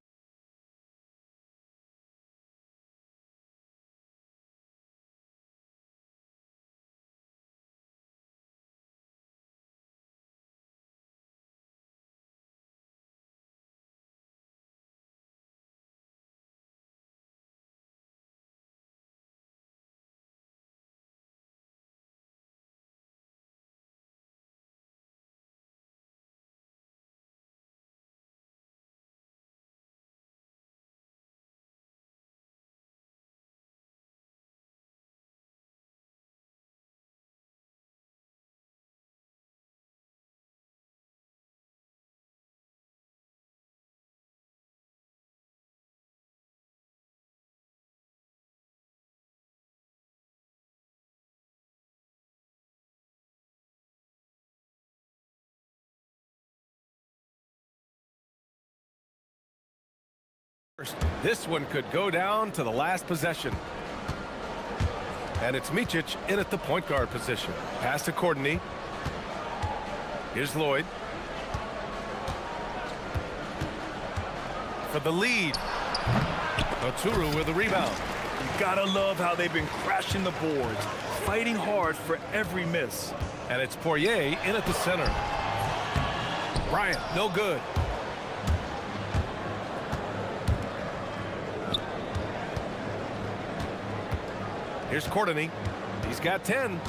this one could go down to the last possession. And it's Micic in at the point guard position. Pass to Courtney. Here's Lloyd. For the lead. Oturu with the rebound. You gotta love how they've been crashing the boards, fighting hard for every miss. And it's Poirier in at the center. Bryant, no good. Here's Courtney. He's got 10.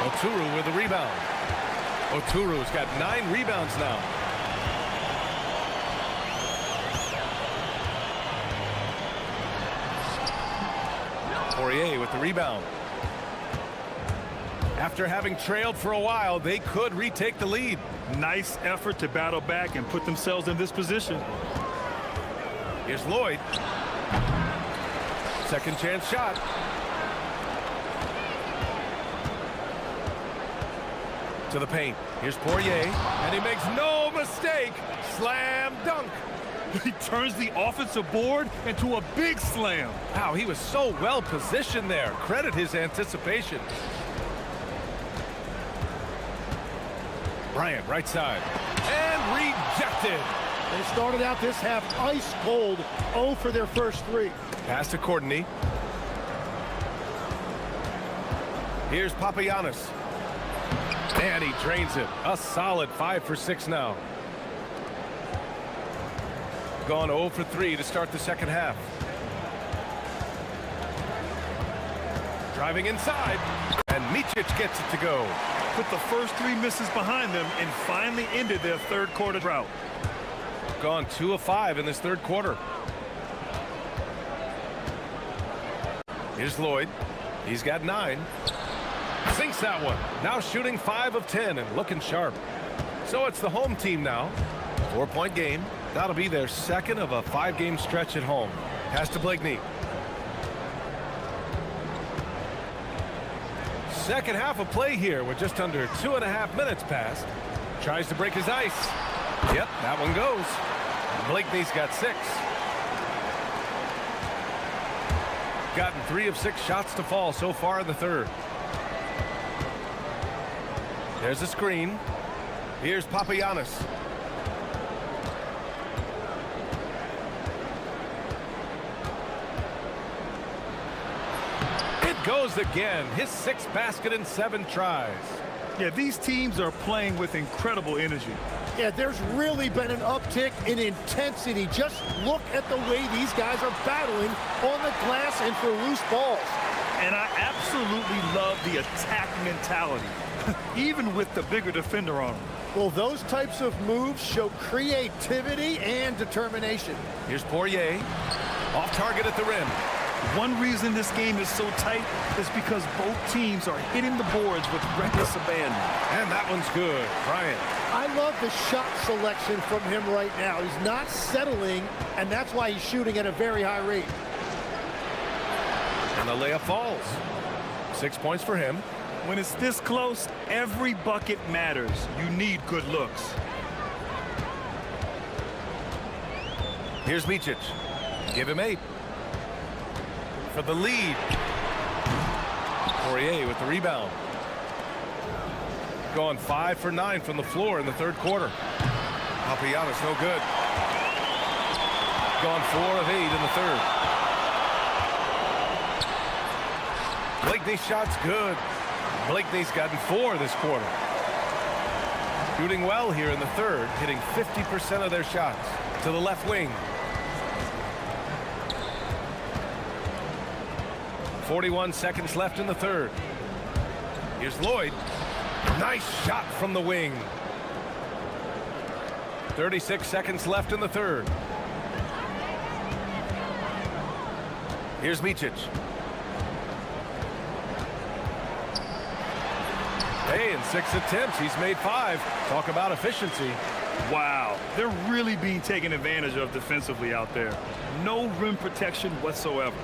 Oturu with the rebound. Oturu's got 9 rebounds now. Poirier with the rebound. After having trailed for a while, they could retake the lead. Nice effort to battle back and put themselves in this position. Here's Lloyd. Second chance shot. To the paint. Here's Poirier, and he makes no mistake. Slam dunk. He turns the offensive board into a big slam. Wow, he was so well positioned there. Credit his anticipation. Bryant, right side. And rejected. They started out this half ice cold, 0 for their first 3. Pass to Courtney. Here's Papagiannis. And he drains it. A solid 5 for 6 now. Gone 0 for 3 to start the second half. Driving inside. And Micic gets it to go. Put the first 3 misses behind them and finally ended their third quarter drought. Gone 2 of 5 in this third quarter. Here's Lloyd. He's got 9. Sinks that one. Now shooting 5 of 10 and looking sharp. So it's the home team now. 4-point game. That'll be their second of a 5-game stretch at home. Pass to Blakeney. Second half of play here with just under 2.5 minutes passed. Tries to break his ice. Yep, that one goes. Blakeney's got 6. Gotten 3 of 6 shots to fall so far in the third. There's a screen. Here's Papagiannis. It goes again. His 6th basket in 7 tries. Yeah, these teams are playing with incredible energy. Yeah, there's really been an uptick in intensity. Just look at the way these guys are battling on the glass and for loose balls. And I absolutely love the attack mentality, even with the bigger defender on them. Well, those types of moves show creativity and determination. Here's Poirier. Off target at the rim. One reason this game is so tight is because both teams are hitting the boards with reckless abandon. And that one's good. Bryant. I love the shot selection from him right now. He's not settling, and that's why he's shooting at a very high rate. And the layup falls. 6 points for him. When it's this close, every bucket matters. You need good looks. Here's Micic. Give him 8. For the lead. Poirier with the rebound. Going 5 for 9 from the floor in the third quarter. Papagiannis no good. Gone 4 of 8 in the third. Blakeney's shot's good. Blakeney's gotten 4 this quarter. Shooting well here in the third, hitting 50% of their shots. To the left wing. 41 seconds left in the third. Here's Lloyd. Nice shot from the wing. 36 seconds left in the third. Here's Micic. Hey, in 6 attempts, he's made 5. Talk about efficiency. Wow, they're really being taken advantage of defensively out there. No rim protection whatsoever.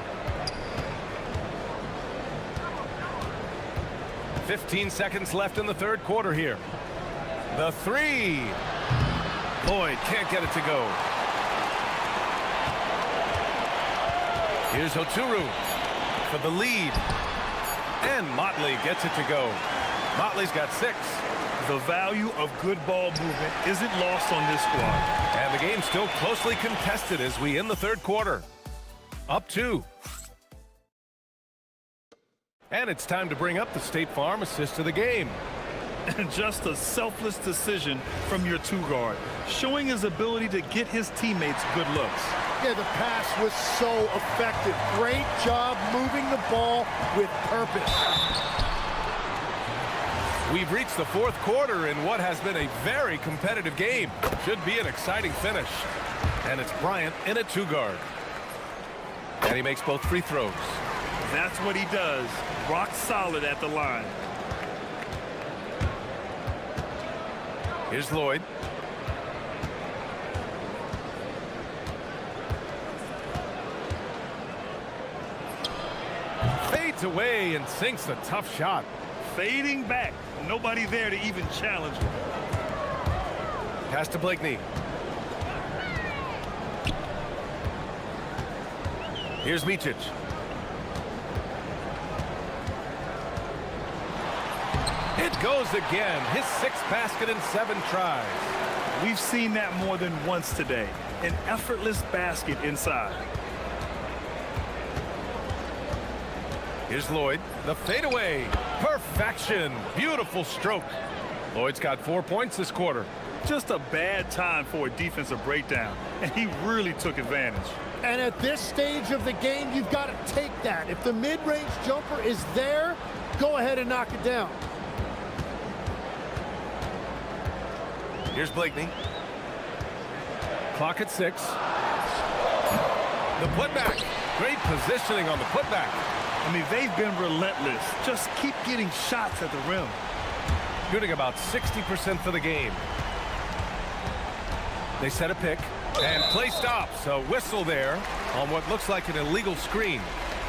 15 seconds left in the third quarter here. The 3. Lloyd can't get it to go. Here's Oturu for the lead. And Motley gets it to go. Motley's got 6. The value of good ball movement isn't lost on this squad. And the game's still closely contested as we end the third quarter. Up 2. And it's time to bring up the State Farm assist of the game. And just a selfless decision from your 2-guard, showing his ability to get his teammates good looks. Yeah, the pass was so effective. Great job moving the ball with purpose. We've reached the fourth quarter in what has been a very competitive game. Should be an exciting finish. And it's Bryant in a 2-guard. And he makes both free throws. That's what he does. Rock solid at the line. Here's Lloyd. Fades away and sinks a tough shot. Fading back. Nobody there to even challenge him. Pass to Blakeney. Here's Micic. It goes again. His 6th basket in 7 tries. We've seen that more than once today. An effortless basket inside. Here's Lloyd. The fadeaway. Perfection. Beautiful stroke. Lloyd's got 4 points this quarter. Just a bad time for a defensive breakdown, and he really took advantage. And at this stage of the game, you've got to take that. If the mid-range jumper is there, go ahead and knock it down. Here's Blakeney. Clock at 6. The putback. Great positioning on the putback. I mean, they've been relentless. Just keep getting shots at the rim. Shooting about 60% for the game. They set a pick and play stops. A whistle there on what looks like an illegal screen.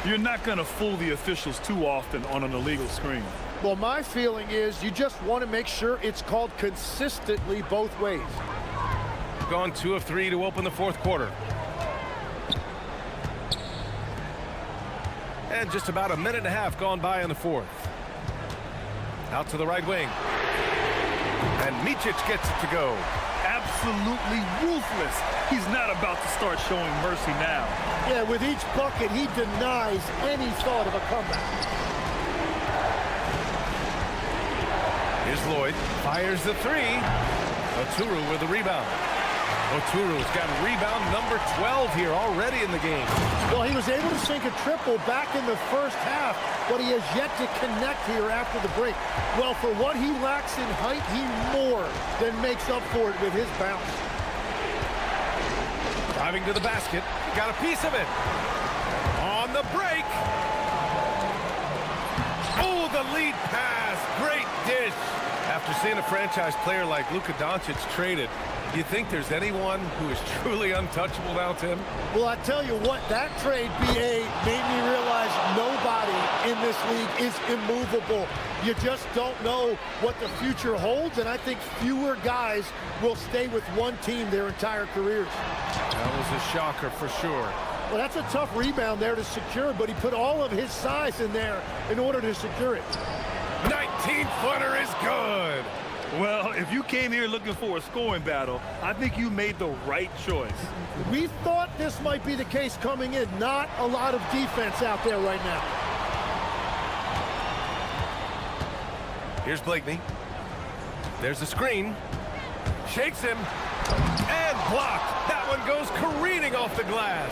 You're not going to fool the officials too often on an illegal screen. Well, my feeling is you just want to make sure it's called consistently both ways. Gone 2 of 3 to open the 4th quarter. And just about a minute and a half gone by in the 4th. Out to the right wing. And Micic gets it to go. Absolutely ruthless. He's not about to start showing mercy now. Yeah, with each bucket, he denies any thought of a comeback. Here's Lloyd. Fires the 3. Oturu with the rebound. Oturu's got rebound number 12 here already in the game. Well, he was able to sink a triple back in the first half, but he has yet to connect here after the break. Well, for what he lacks in height, he more than makes up for it with his bounce. Driving to the basket. Got a piece of it. On the break. Oh, the lead pass. Great dish. After seeing a franchise player like Luka Doncic traded, do you think there's anyone who is truly untouchable now, Tim? Well, I tell you what, that trade, BA, made me realize nobody in this league is immovable. You just don't know what the future holds, and I think fewer guys will stay with one team their entire careers. That was a shocker for sure. Well, that's a tough rebound there to secure, but he put all of his size in there in order to secure it. 19-footer is good. Well, if you came here looking for a scoring battle, I think you made the right choice. We thought this might be the case coming in. Not a lot of defense out there right now. Here's Blakeney. There's a screen. Shakes him. And blocked. That one goes careening off the glass.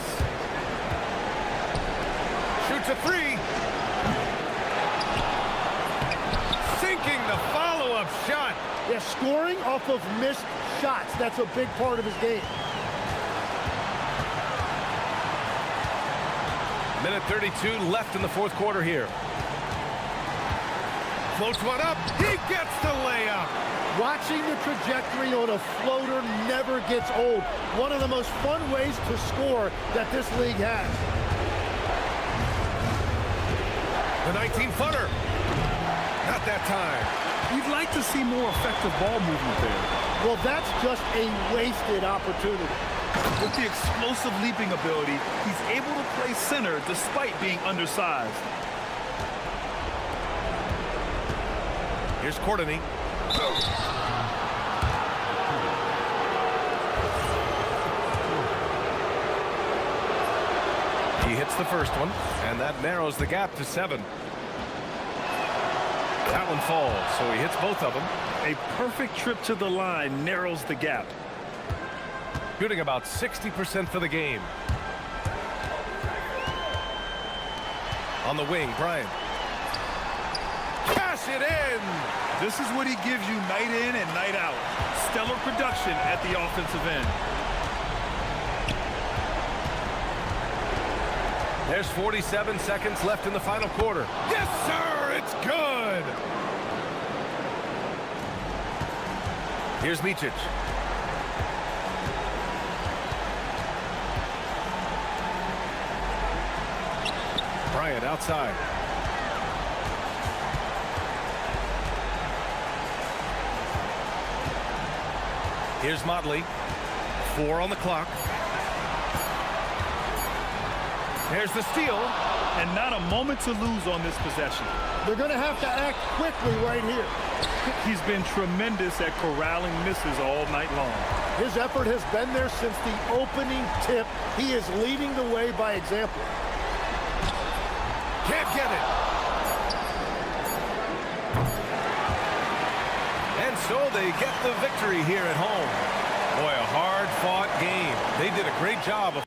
Shoots a 3. Sinking the follow-up shot. Yeah, scoring off of missed shots. That's a big part of his game. Minute 32 left in the 4th quarter here. Floats one up. He gets the layup. Watching the trajectory on a floater never gets old. One of the most fun ways to score that this league has. The 19-footer. Not that time. You'd like to see more effective ball movement there. Well, that's just a wasted opportunity. With the explosive leaping ability, he's able to play center despite being undersized. Here's Courtney. He hits the first one, and that narrows the gap to 7. That one falls, so he hits both of them. A perfect trip to the line narrows the gap. Shooting about 60% for the game. On the wing, Bryant. Cash it in! This is what he gives you night in and night out. Stellar production at the offensive end. There's 47 seconds left in the final quarter. Yes, sir! It's good! Here's Micic. Bryant outside. Here's Motley. 4 on the clock. There's the steal. And not a moment to lose on this possession. They're going to have to act quickly right here. He's been tremendous at corralling misses all night long. His effort has been there since the opening tip. He is leading the way by example. Can't get it. And so they get the victory here at home. Boy, a hard-fought game. They did a great job of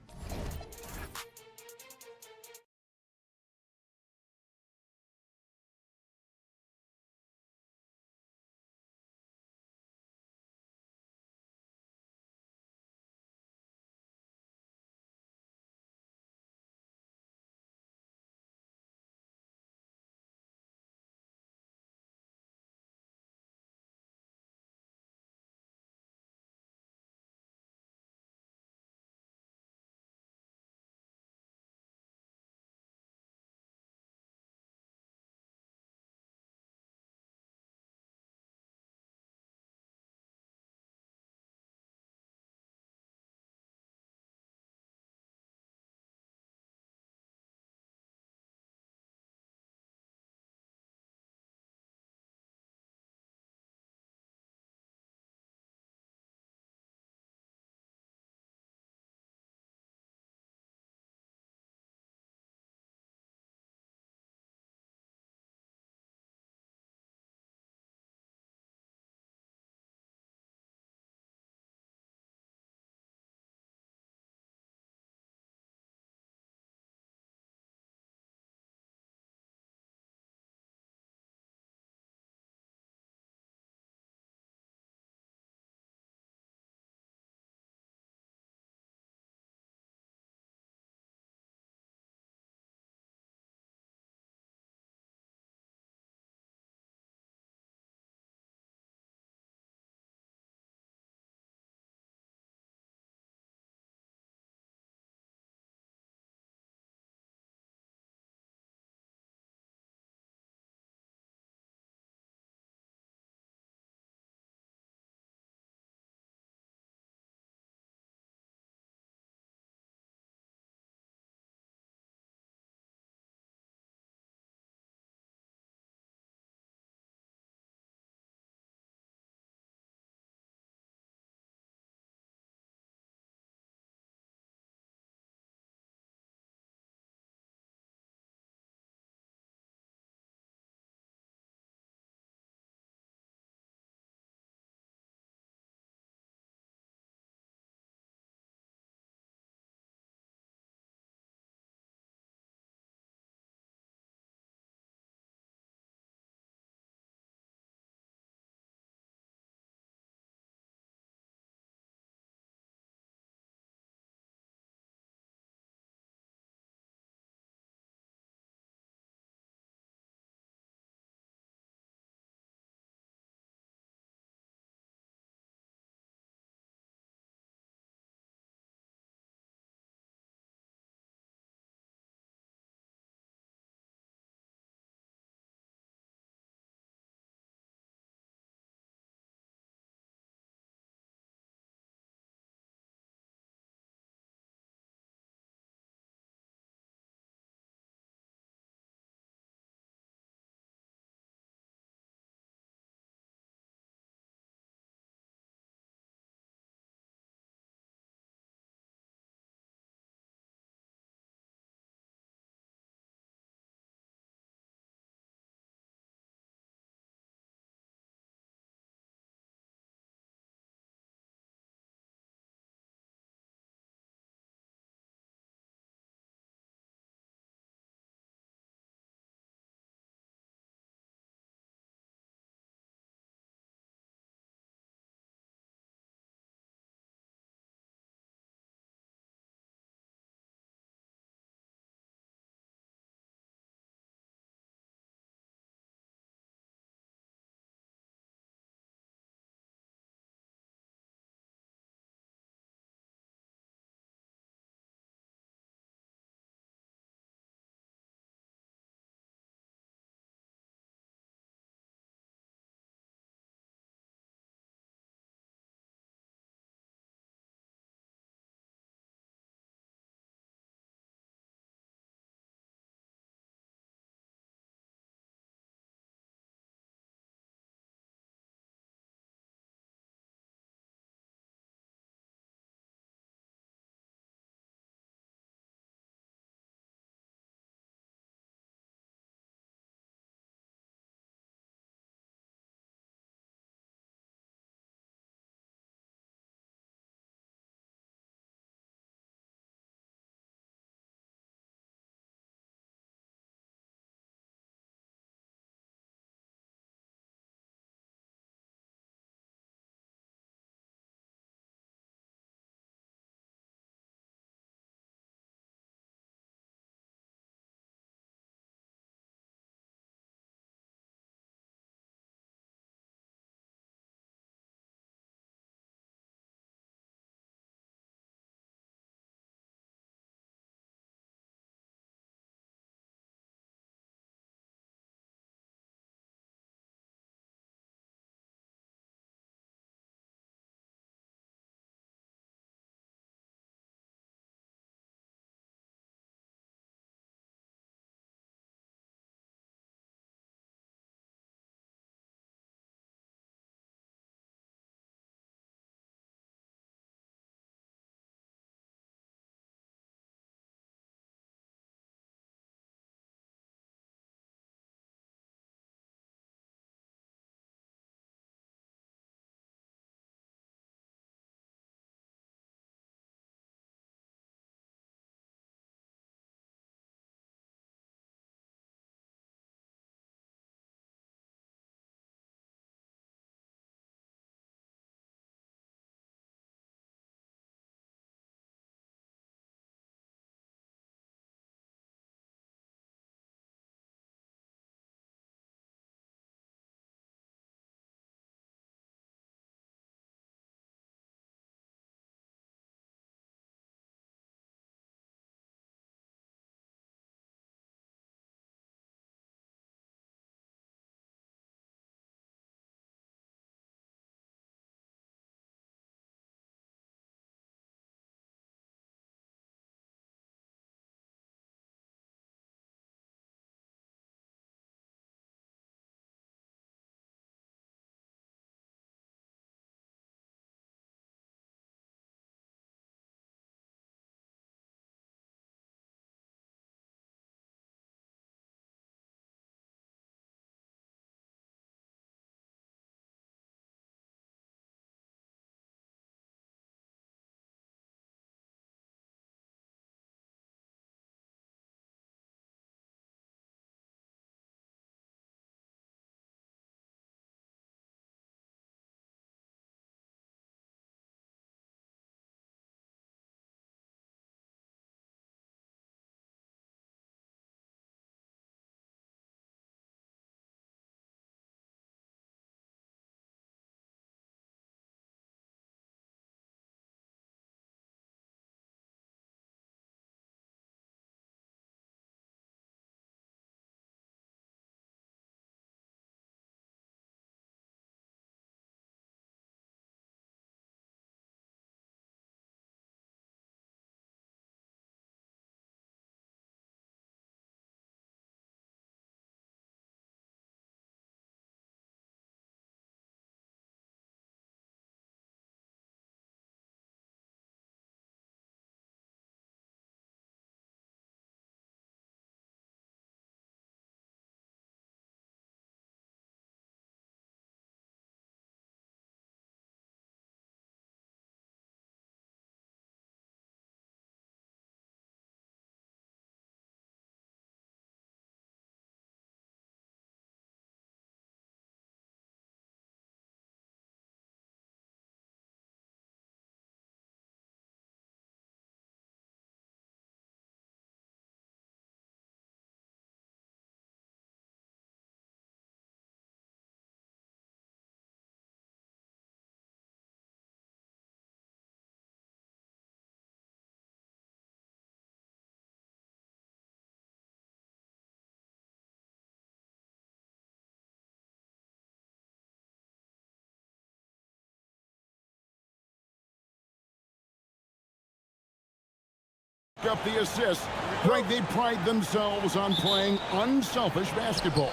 Up the assist. Greg, they pride themselves on playing unselfish basketball.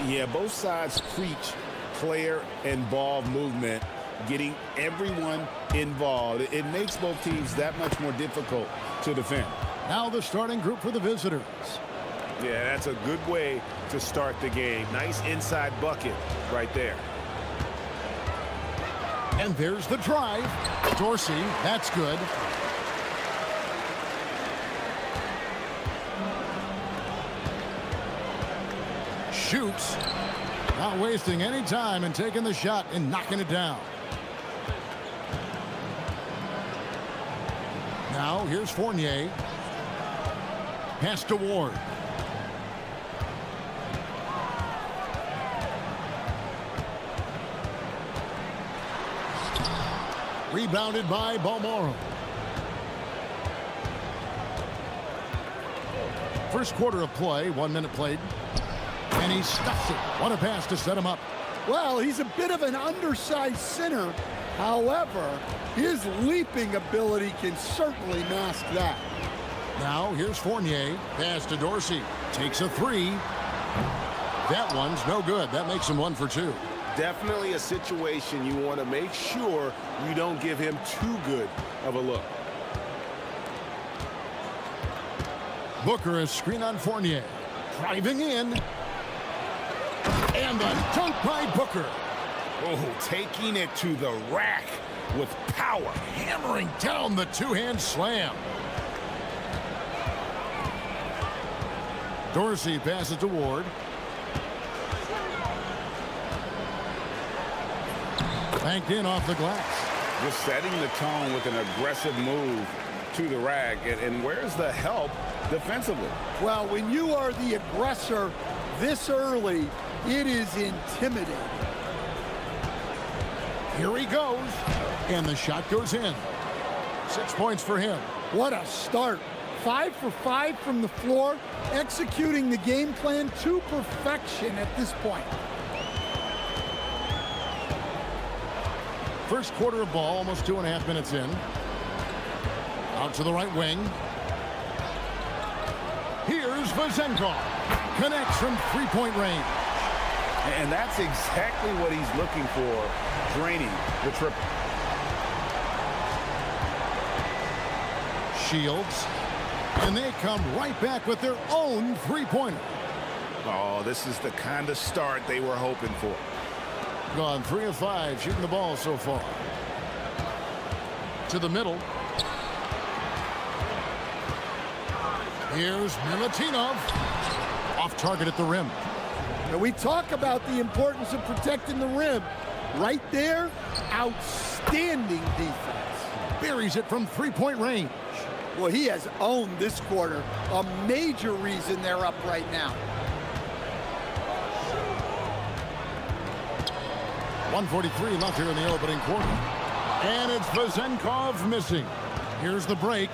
Yeah, both sides preach player and ball movement, getting everyone involved. It makes both teams that much more difficult to defend. Now the starting group for the visitors. Yeah, that's a good way to start the game. Nice inside bucket right there. And there's the drive. Dorsey, that's good. Shoots. Not wasting any time and taking the shot and knocking it down. Now here's Fournier. Pass to Ward. Rebounded by Balmoro. First quarter of play, 1 minute played. And he stuffs it. What a pass to set him up. Well, he's a bit of an undersized center. However, his leaping ability can certainly mask that. Now here's Fournier. Pass to Dorsey. Takes a three. That one's no good. That makes him 1 for 2. Definitely a situation you want to make sure you don't give him too good of a look. Booker is screen on Fournier. Driving in. And the dunk by Booker. Oh, taking it to the rack with power. Hammering down the two-hand slam. Dorsey passes to Ward. Banked in off the glass. Just setting the tone with an aggressive move to the rack. And where's the help defensively? Well, when you are the aggressor this early, it is intimidating. Here he goes. And the shot goes in. 6 points for him. What a start. 5 for 5 from the floor, executing the game plan to perfection at this point. First quarter of ball, almost 2.5 minutes in. Out to the right wing. Here's Vazenkov. Connects from three-point range. And that's exactly what he's looking for, draining the triple. Shields. And they come right back with their own three-pointer. Oh, this is the kind of start they were hoping for. Gone 3 of 5 shooting the ball so far. To the middle. Here's Milutinov. Off target at the rim. Now we talk about the importance of protecting the rim. Right there, outstanding defense. Buries it from three-point range. Well, he has owned this quarter. A major reason they're up right now. 1:43 left here in the opening quarter. And it's Vazenkov missing. Here's the break.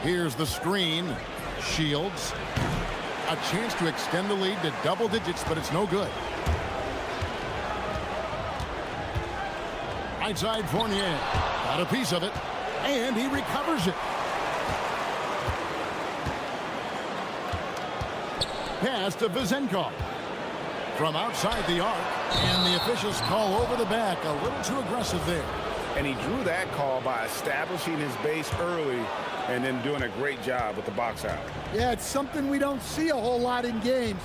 Here's the screen. Shields. A chance to extend the lead to double digits, but it's no good. Right side Fournier. Got a piece of it. And he recovers it. Pass to Vazenkov. From outside the arc. And the officials call over the back. A little too aggressive there. And he drew that call by establishing his base early and then doing a great job with the box out. Yeah, it's something we don't see a whole lot in games.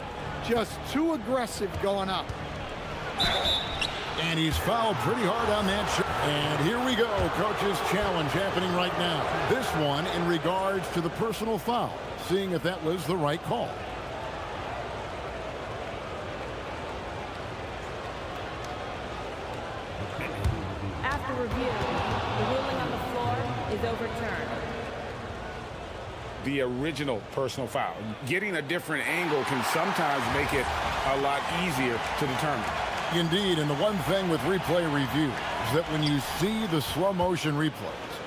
Just too aggressive going up. And he's fouled pretty hard on that shot. And here we go. Coach's challenge happening right now. This one in regards to the personal foul. Seeing if that was the right call. After review, the ruling on the floor is overturned. The original personal foul. Getting a different angle can sometimes make it a lot easier to determine. Indeed, and the one thing with replay review is that when you see the slow motion replays,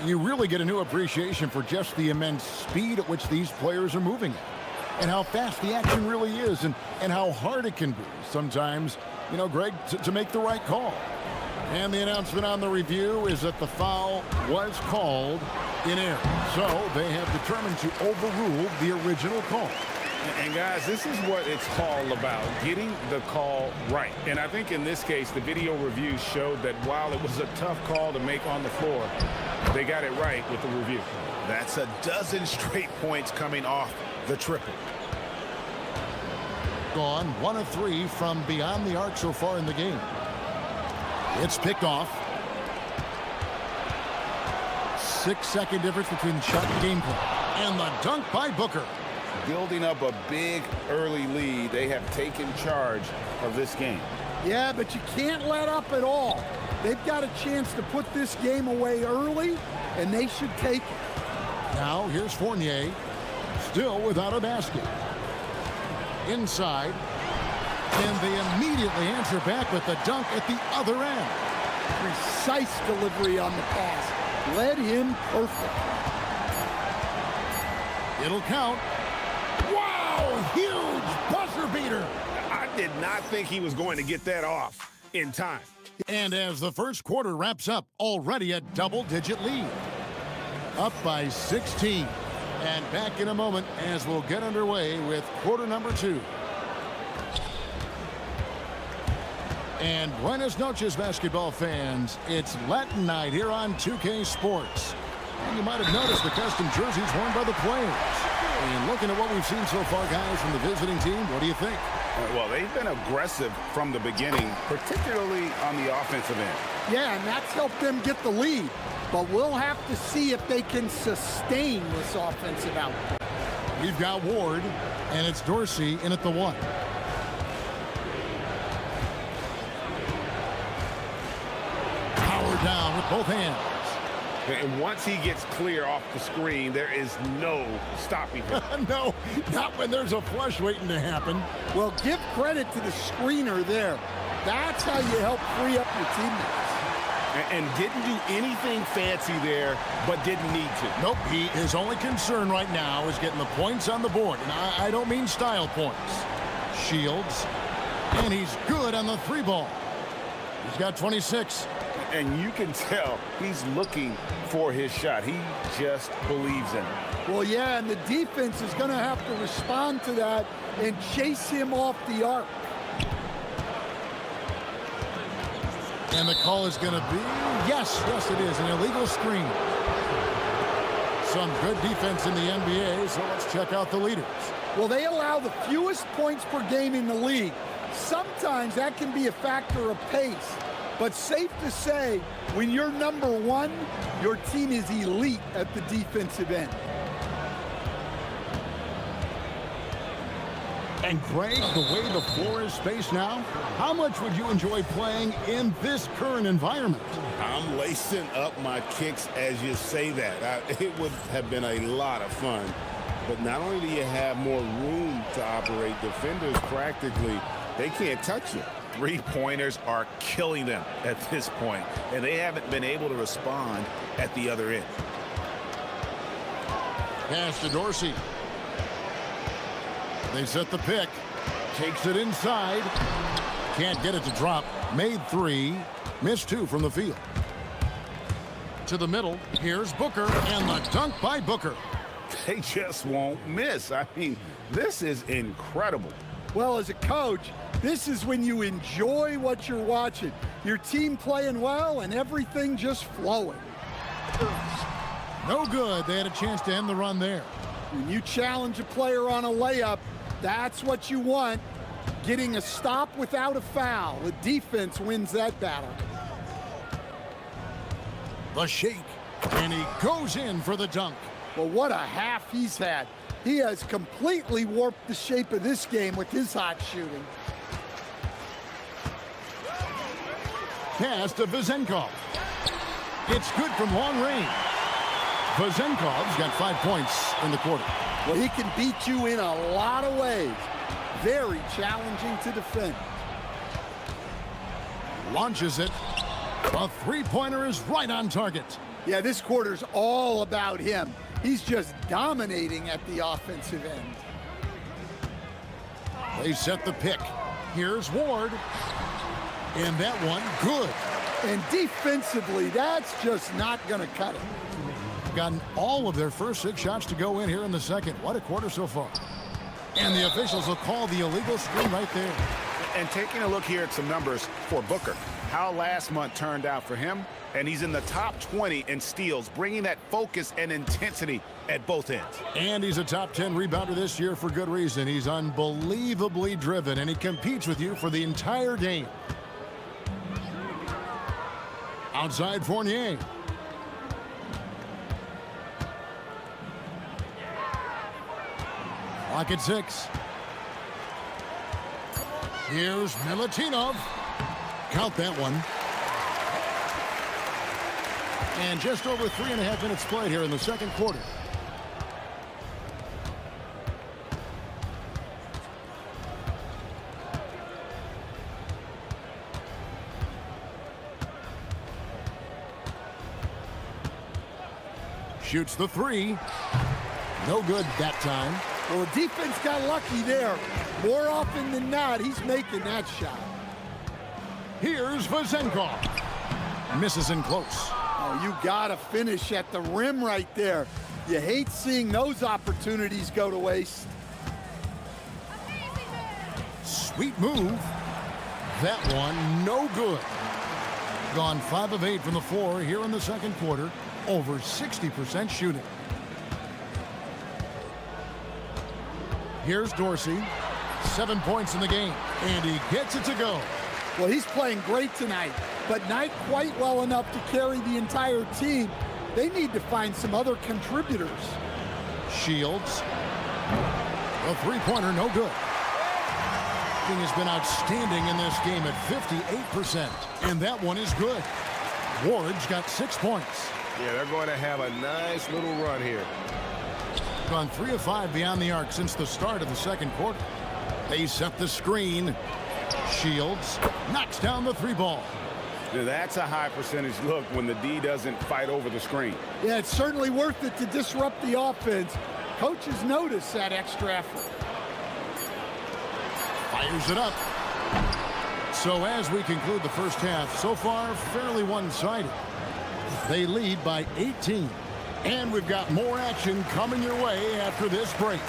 you really get a new appreciation for just the immense speed at which these players are moving at, and how fast the action really is, and how hard it can be sometimes, you know, Greg, to make the right call. And the announcement on the review is that the foul was called in error. So they have determined to overrule the original call. And guys, this is what it's all about, getting the call right. And I think in this case, the video review showed that while it was a tough call to make on the floor, they got it right with the review. That's a dozen straight points coming off the triple. Gone 1 of 3 from beyond the arc so far in the game. It's picked off. 6-second difference between shot and gameplay. And the dunk by Booker. Building up a big early lead, they have taken charge of this game. Yeah, but you can't let up at all. They've got a chance to put this game away early, and they should take it. Now here's Fournier, still without a basket. Inside, and they immediately answer back with the dunk at the other end. Precise delivery on the pass. Led him perfect. It'll count. Wow, huge buzzer beater. I did not think he was going to get that off in time. And as the first quarter wraps up, already a double-digit lead. Up by 16. And back in a moment as we'll get underway with quarter number 2. And buenas noches, basketball fans. It's Latin night here on 2K Sports. And you might have noticed the custom jerseys worn by the players. And looking at what we've seen so far, guys, from the visiting team, what do you think? Well, they've been aggressive from the beginning, particularly on the offensive end. Yeah, and that's helped them get the lead. But we'll have to see if they can sustain this offensive output. We've got Ward, and it's Dorsey in at the 1. Power down with both hands. And once he gets clear off the screen, there is no stopping him. No, not when there's a flush waiting to happen. Well, give credit to the screener there. That's how you help free up your teammates. And didn't do anything fancy there, but didn't need to. Nope, his only concern right now is getting the points on the board. And I don't mean style points. Shields, and he's good on the 3-ball. He's got 26. And you can tell he's looking for his shot. He just believes in it. Well, yeah, and the defense is going to have to respond to that and chase him off the arc. And the call is going to be, yes, it is, an illegal screen. Some good defense in the NBA, so let's check out the leaders. Well, they allow the fewest points per game in the league. Sometimes that can be a factor of pace. But safe to say, when you're number 1, your team is elite at the defensive end. And Greg, the way the floor is spaced now, how much would you enjoy playing in this current environment? I'm lacing up my kicks as you say that. It would have been a lot of fun. But not only do you have more room to operate, defenders practically, they can't touch you. 3-pointers are killing them at this point, and they haven't been able to respond at the other end. Pass to Dorsey. They set the pick. Takes it inside. Can't get it to drop. Made 3. Missed 2 from the field. To the middle. Here's Booker, and the dunk by Booker. They just won't miss. I mean, this is incredible. Well, as a coach, this is when you enjoy what you're watching. Your team playing well and everything just flowing. No good. They had a chance to end the run there. When you challenge a player on a layup, that's what you want. Getting a stop without a foul. The defense wins that battle. The shake, and he goes in for the dunk. Well, what a half he's had. He has completely warped the shape of this game with his hot shooting. Pass to Vezenkov. It's good from long range. Vezenkov's got 5 points in the quarter. Well, he can beat you in a lot of ways. Very challenging to defend. Launches it. A 3-pointer is right on target. Yeah, this quarter's all about him. He's just dominating at the offensive end. They set the pick. Here's Ward. And that one, good. And defensively, that's just not going to cut it. Gotten all of their first 6 shots to go in here in the second. What a quarter so far. And the officials will call the illegal screen right there. And taking a look here at some numbers for Booker, how last month turned out for him, and he's in the top 20 in steals, bringing that focus and intensity at both ends. And he's a top 10 rebounder this year for good reason. He's unbelievably driven, and he competes with you for the entire game. Outside Fournier. Clock at 6. Here's Milutinov. Count that one. And just over 3.5 minutes played here in the second quarter. Shoots the 3. No good that time. Well, the defense got lucky there. More often than not, he's making that shot. Here's Vezenkov. Misses in close. Oh, you got to finish at the rim right there. You hate seeing those opportunities go to waste. Sweet move. That one, no good. Gone 5 of 8 from the floor here in the second quarter. Over 60% shooting. Here's Dorsey. 7 points in the game, and he gets it to go. Well, he's playing great tonight, but not quite well enough to carry the entire team. They need to find some other contributors. Shields. A three-pointer, no good. King has been outstanding in this game at 58%, and that one is good. Ward's got 6 points. Yeah, they're going to have a nice little run here. Gone 3 of 5 beyond the arc since the start of the second quarter. They set the screen. Shields knocks down the 3 ball. Yeah, that's a high percentage look when the D doesn't fight over the screen. Yeah, it's certainly worth it to disrupt the offense. Coaches notice that extra effort. Fires it up. So as we conclude the first half, so far fairly one-sided. They lead by 18. And we've got more action coming your way after this break.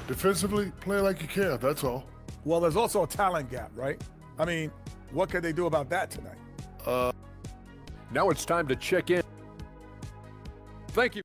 Defensively, play like you care, that's all. Well, there's also a talent gap, right? I mean, what could they do about that tonight? Now it's time to check in. Thank you.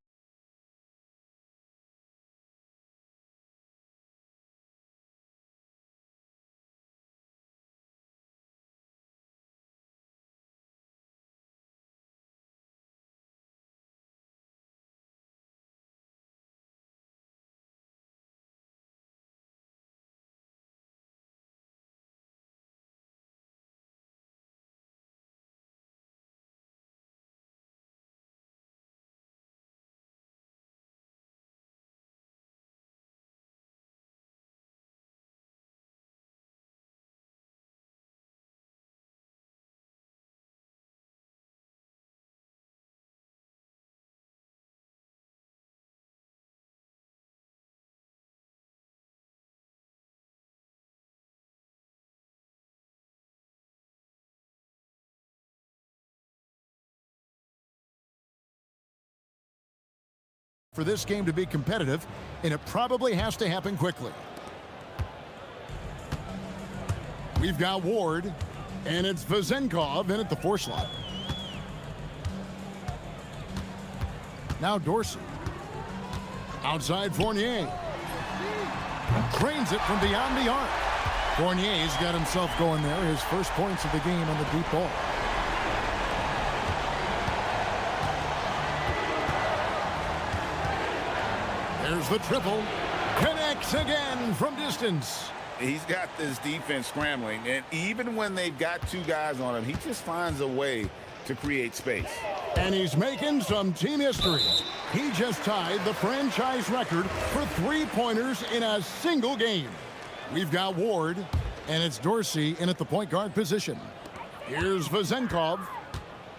For this game to be competitive, and it probably has to happen quickly. We've got Ward, and it's Vezenkov in at the 4 slot. Now Dorsey. Outside Fournier. Drains it from beyond the arc. Fournier's got himself going there. His first points of the game on the deep ball. There's the triple. Connects again from distance. He's got this defense scrambling, and even when they've got 2 guys on him, he just finds a way to create space. And he's making some team history. He just tied the franchise record for 3-pointers in a single game. We've got Ward, and it's Dorsey in at the point guard position. Here's Vezenkov.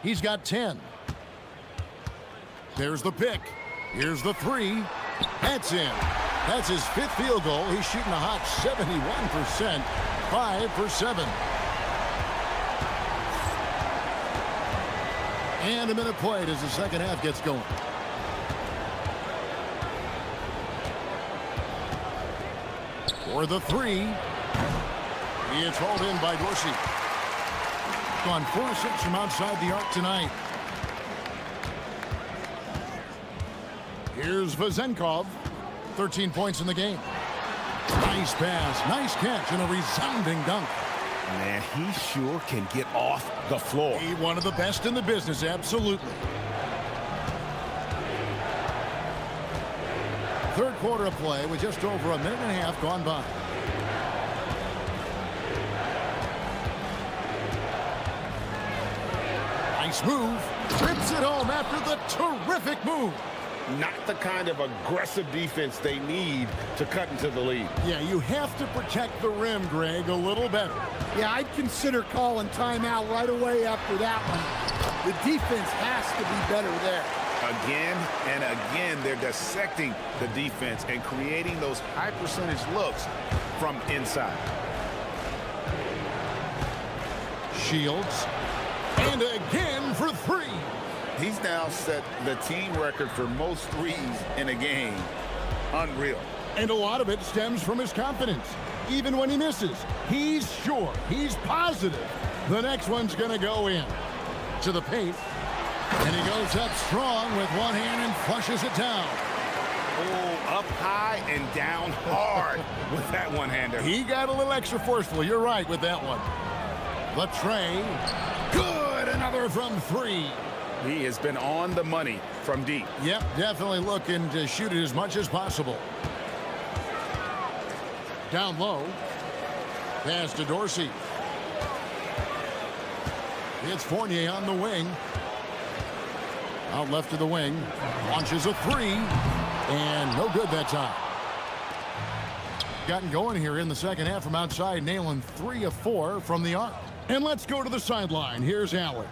He's got 10. There's the pick. Here's the 3. That's in. That's his 5th field goal. He's shooting a hot 71%, 5 for 7. And a minute played as the second half gets going. For the 3. It's hauled in by Dorsey. Gone 4-6 from outside the arc tonight. Here's Vazenkov. 13 points in the game. Nice pass, nice catch, and a resounding dunk. Man, he sure can get off the floor. He's one of the best in the business, absolutely. Third quarter of play with just over a minute and a half gone by. Nice move. Trips it home after the terrific move. Not the kind of aggressive defense they need to cut into the lead. Yeah, you have to protect the rim, Greg, a little better. Yeah, I'd consider calling timeout right away after that one. The defense has to be better there. Again and again, they're dissecting the defense and creating those high percentage looks from inside. Shields. And again for 3. He's now set the team record for most threes in a game. Unreal. And a lot of it stems from his confidence. Even when he misses, he's sure, he's positive the next one's going to go in. To the paint. And he goes up strong with one hand and flushes it down. Oh, up high and down hard with that one-hander. He got a little extra forceful. You're right with that one. The tray. Good. Another from 3. He has been on the money from deep. Yep, definitely looking to shoot it as much as possible. Down low. Pass to Dorsey. It's Fournier on the wing. Out left to the wing. Launches a 3. And no good that time. Gotten going here in the second half from outside, nailing 3 of 4 from the arc. And let's go to the sideline. Here's Allen.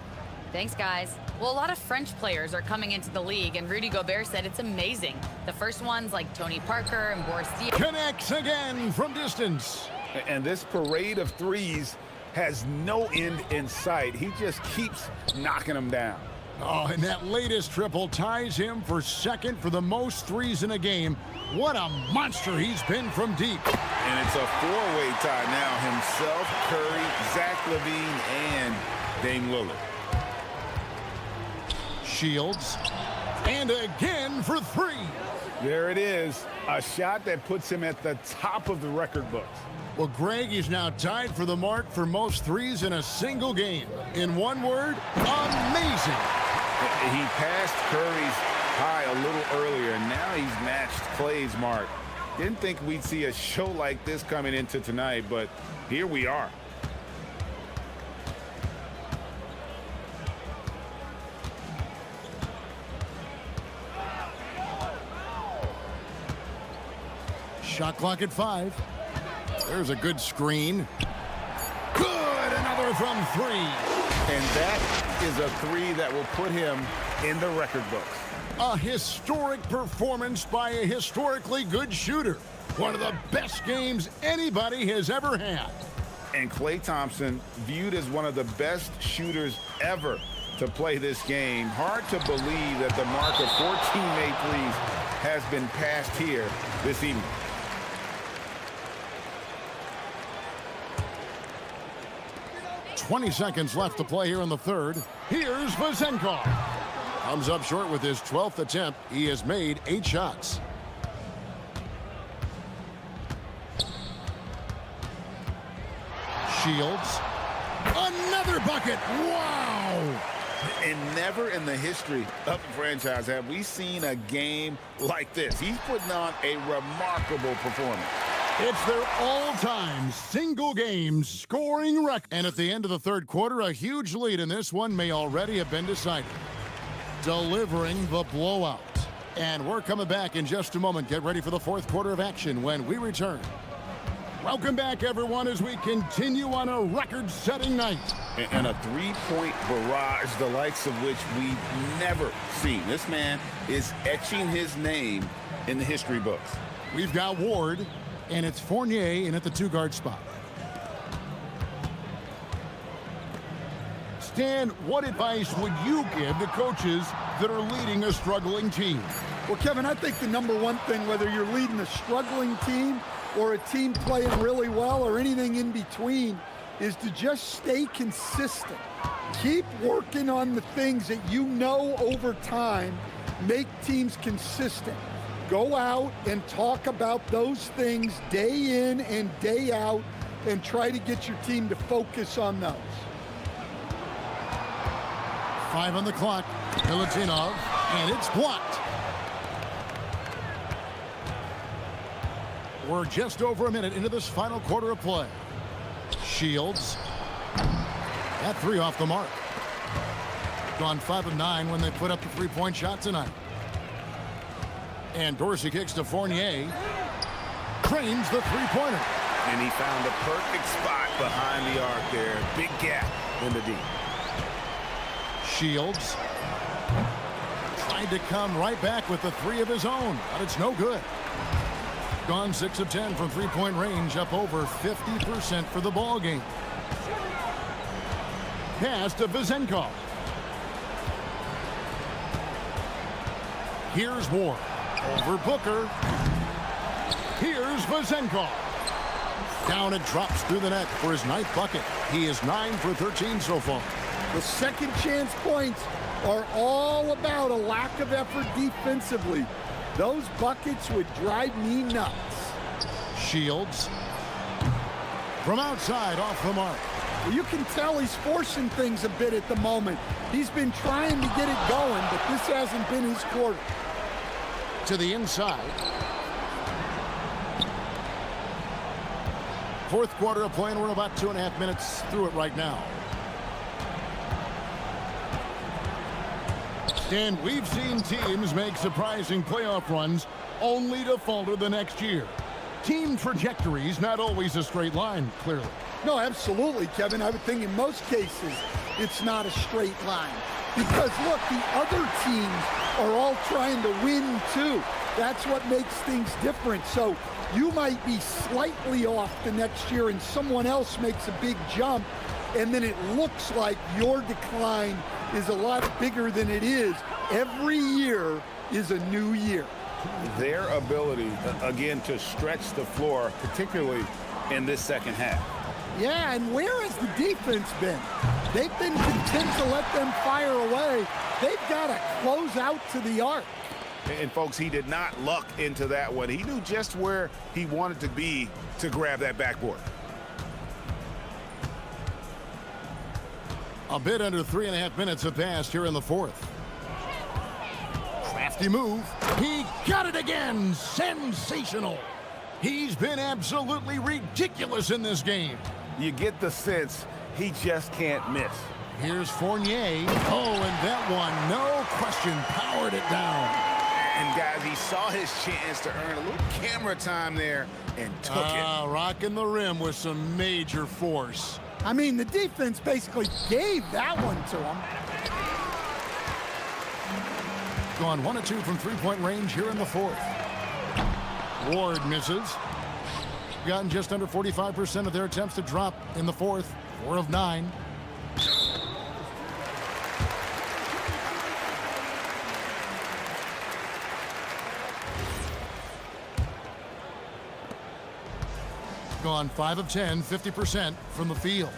Thanks, guys. Well, a lot of French players are coming into the league, and Rudy Gobert said it's amazing. The first ones like Tony Parker and Boris Diaw. Connects again from distance. And this parade of threes has no end in sight. He just keeps knocking them down. Oh, and that latest triple ties him for second for the most threes in a game. What a monster he's been from deep. And it's a 4-way tie now. Himself, Curry, Zach LaVine, and Dame Lillard. Shields. And again for 3. There it is. A shot that puts him at the top of the record books. Well, Greg is now tied for the mark for most threes in a single game. In one word, amazing. He passed Curry's high a little earlier, and now he's matched Clay's mark. Didn't think we'd see a show like this coming into tonight, but here we are. Shot clock at 5. There's a good screen. Good, another from 3. And that is a 3 that will put him in the record books. A historic performance by a historically good shooter. One of the best games anybody has ever had. And Klay Thompson, viewed as one of the best shooters ever to play this game. Hard to believe that the mark of 14 made threes has been passed here this evening. .20 seconds left to play here in the third. Here's Vazenkov. Comes up short with his 12th attempt. He has made 8 shots. Shields. Another bucket. Wow. And never in the history of the franchise have we seen a game like this. He's putting on a remarkable performance. It's their all-time single-game scoring record. And at the end of the third quarter, a huge lead in this one may already have been decided. Delivering the blowout. And we're coming back in just a moment. Get ready for the fourth quarter of action when we return. Welcome back, everyone, as we continue on a record-setting night. And a three-point barrage, the likes of which we've never seen. This man is etching his name in the history books. We've got Ward, and it's Fournier in at the 2-guard spot. Stan, what advice would you give to coaches that are leading a struggling team? Well, Kevin, I think the number one thing, whether you're leading a struggling team or a team playing really well or anything in between, is to just stay consistent. Keep working on the things that you know over time make teams consistent. Go out and talk about those things day in and day out and try to get your team to focus on those. 5 on the clock. Milutinov, and it's blocked. We're just over a minute into this final quarter of play. Shields. That 3 off the mark. Gone 5 of 9 when they put up the 3-point shot tonight. And Dorsey kicks to Fournier. Cranes the 3-pointer. And he found a perfect spot behind the arc there. Big gap in the D. Shields tried to come right back with the 3 of his own, but it's no good. Gone 6 of 10 from 3-point range, up over 50% for the ball game. Pass to Vezenkov. Here's Ward. Over Booker. Here's Vezenkov. Down it drops through the net for his 9th bucket. He is 9 for 13 so far. The second chance points are all about a lack of effort defensively. Those buckets would drive me nuts. Shields. From outside, off the mark. Well, you can tell he's forcing things a bit at the moment. He's been trying to get it going, but this hasn't been his quarter. To the inside. 4th quarter of play, and we're about 2.5 minutes through it right now. And we've seen teams make surprising playoff runs only to falter the next year. Team trajectories not always a straight line, clearly. No, absolutely, Kevin. I would think in most cases it's not a straight line. Because, look, the other teams are all trying to win, too. That's what makes things different. So you might be slightly off the next year and someone else makes a big jump, and then it looks like your decline is a lot bigger than it is. Every year is a new year. Their ability, again, to stretch the floor, particularly in this second half. Yeah, and where has the defense been? They've been content to let them fire away. They've got to close out to the arc. And folks, he did not luck into that one. He knew just where he wanted to be to grab that backboard. A bit under 3.5 minutes have passed here in the 4th. Crafty move. He got it again. Sensational. He's been absolutely ridiculous in this game. You get the sense he just can't miss. Here's Fournier. Oh, and that one, no question, powered it down. And guys, he saw his chance to earn a little camera time there and took it. Rocking the rim with some major force. I mean, the defense basically gave that one to him. Gone 1 of 2 from 3-point range here in the 4th. Ward misses. Gotten just under 45% of their attempts to drop in the 4th. 4 of 9. Gone 5 of 10, 50% from the field.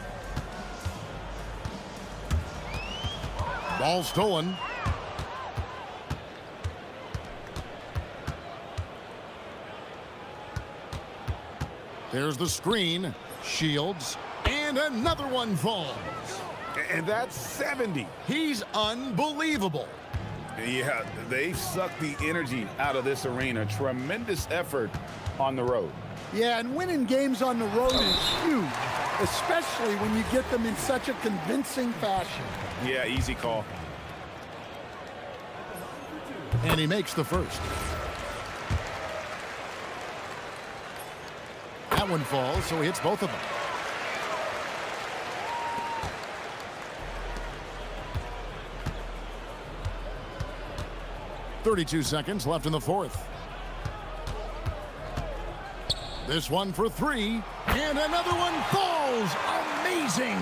Ball stolen. There's the screen. Shields. And another one falls. And that's 70. He's unbelievable. Yeah, they sucked the energy out of this arena. Tremendous effort on the road. Yeah, and winning games on the road is huge, especially when you get them in such a convincing fashion. Yeah, easy call. And he makes the first. That one falls, so he hits both of them. .32 seconds left in the 4th. This one for three, and another one falls. Amazing.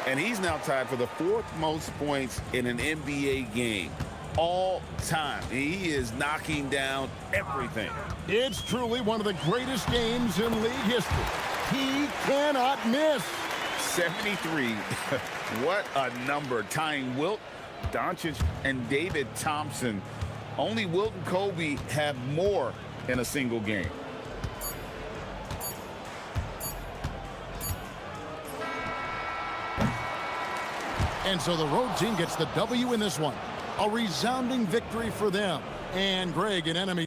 And he's now tied for the 4th most points in an NBA game all time. He is knocking down everything. It's truly one of the greatest games in league history. He cannot miss. 73. What a number. Tying Wilt, Doncic, and David Thompson. Only Wilt and Kobe have more in a single game. And so the road team gets the W in this one. A resounding victory for them. And Greg, an enemy.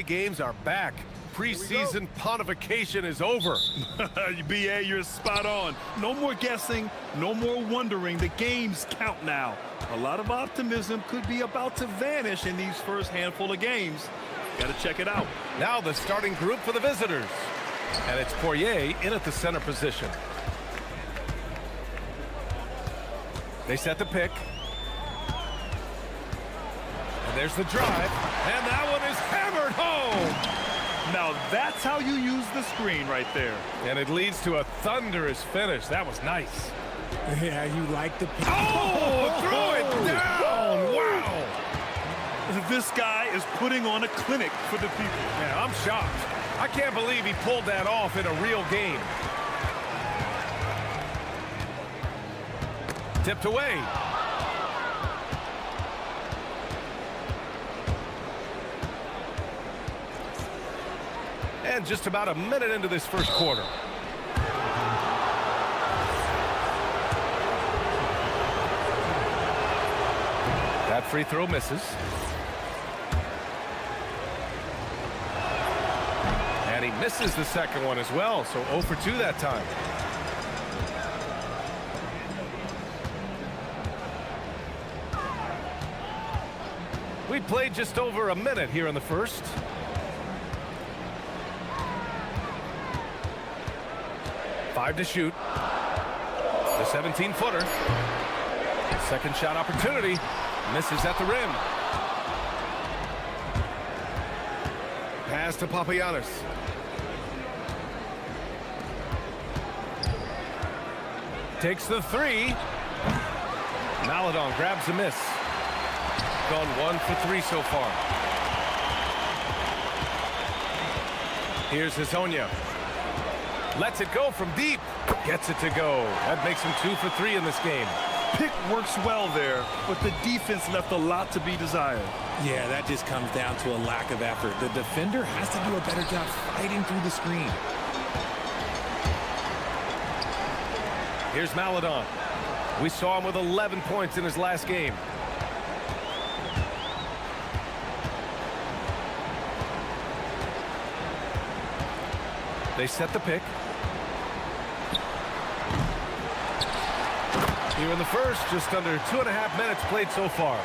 Games are back. Preseason pontification is over. BA, you're spot on. No more guessing, no more wondering. The games count now. A lot of optimism could be about to vanish in these first handful of games. Got to check it out. Now the starting group for the visitors. And it's Poirier in at the center position. They set the pick. And there's the drive. And that one is hammered home. Now that's how you use the screen right there. And it leads to a thunderous finish. That was nice. Yeah, you like the pick. Oh, throw it down. Wow. This guy is putting on a clinic for the people. Yeah, I'm shocked. I can't believe he pulled that off in a real game. Tipped away. And just about a minute into this first quarter. That free throw misses. And he misses the second one as well, so 0 for 2 that time. We played just over a minute here in the first. Five to shoot. The 17-footer. Second shot opportunity. Misses at the rim. Pass to Papagiannis. Takes the three. Maledon grabs the miss. Gone 1 for 3 so far. Here's Hazonia. Lets it go from deep. Gets it to go. That makes him 2 for 3 in this game. Pick works well there, but the defense left a lot to be desired. Yeah, that just comes down to a lack of effort. The defender has to do a better job fighting through the screen. Here's Maledon. We saw him with 11 points in his last game. They set the pick. Here in the first, just under 2.5 minutes played so far.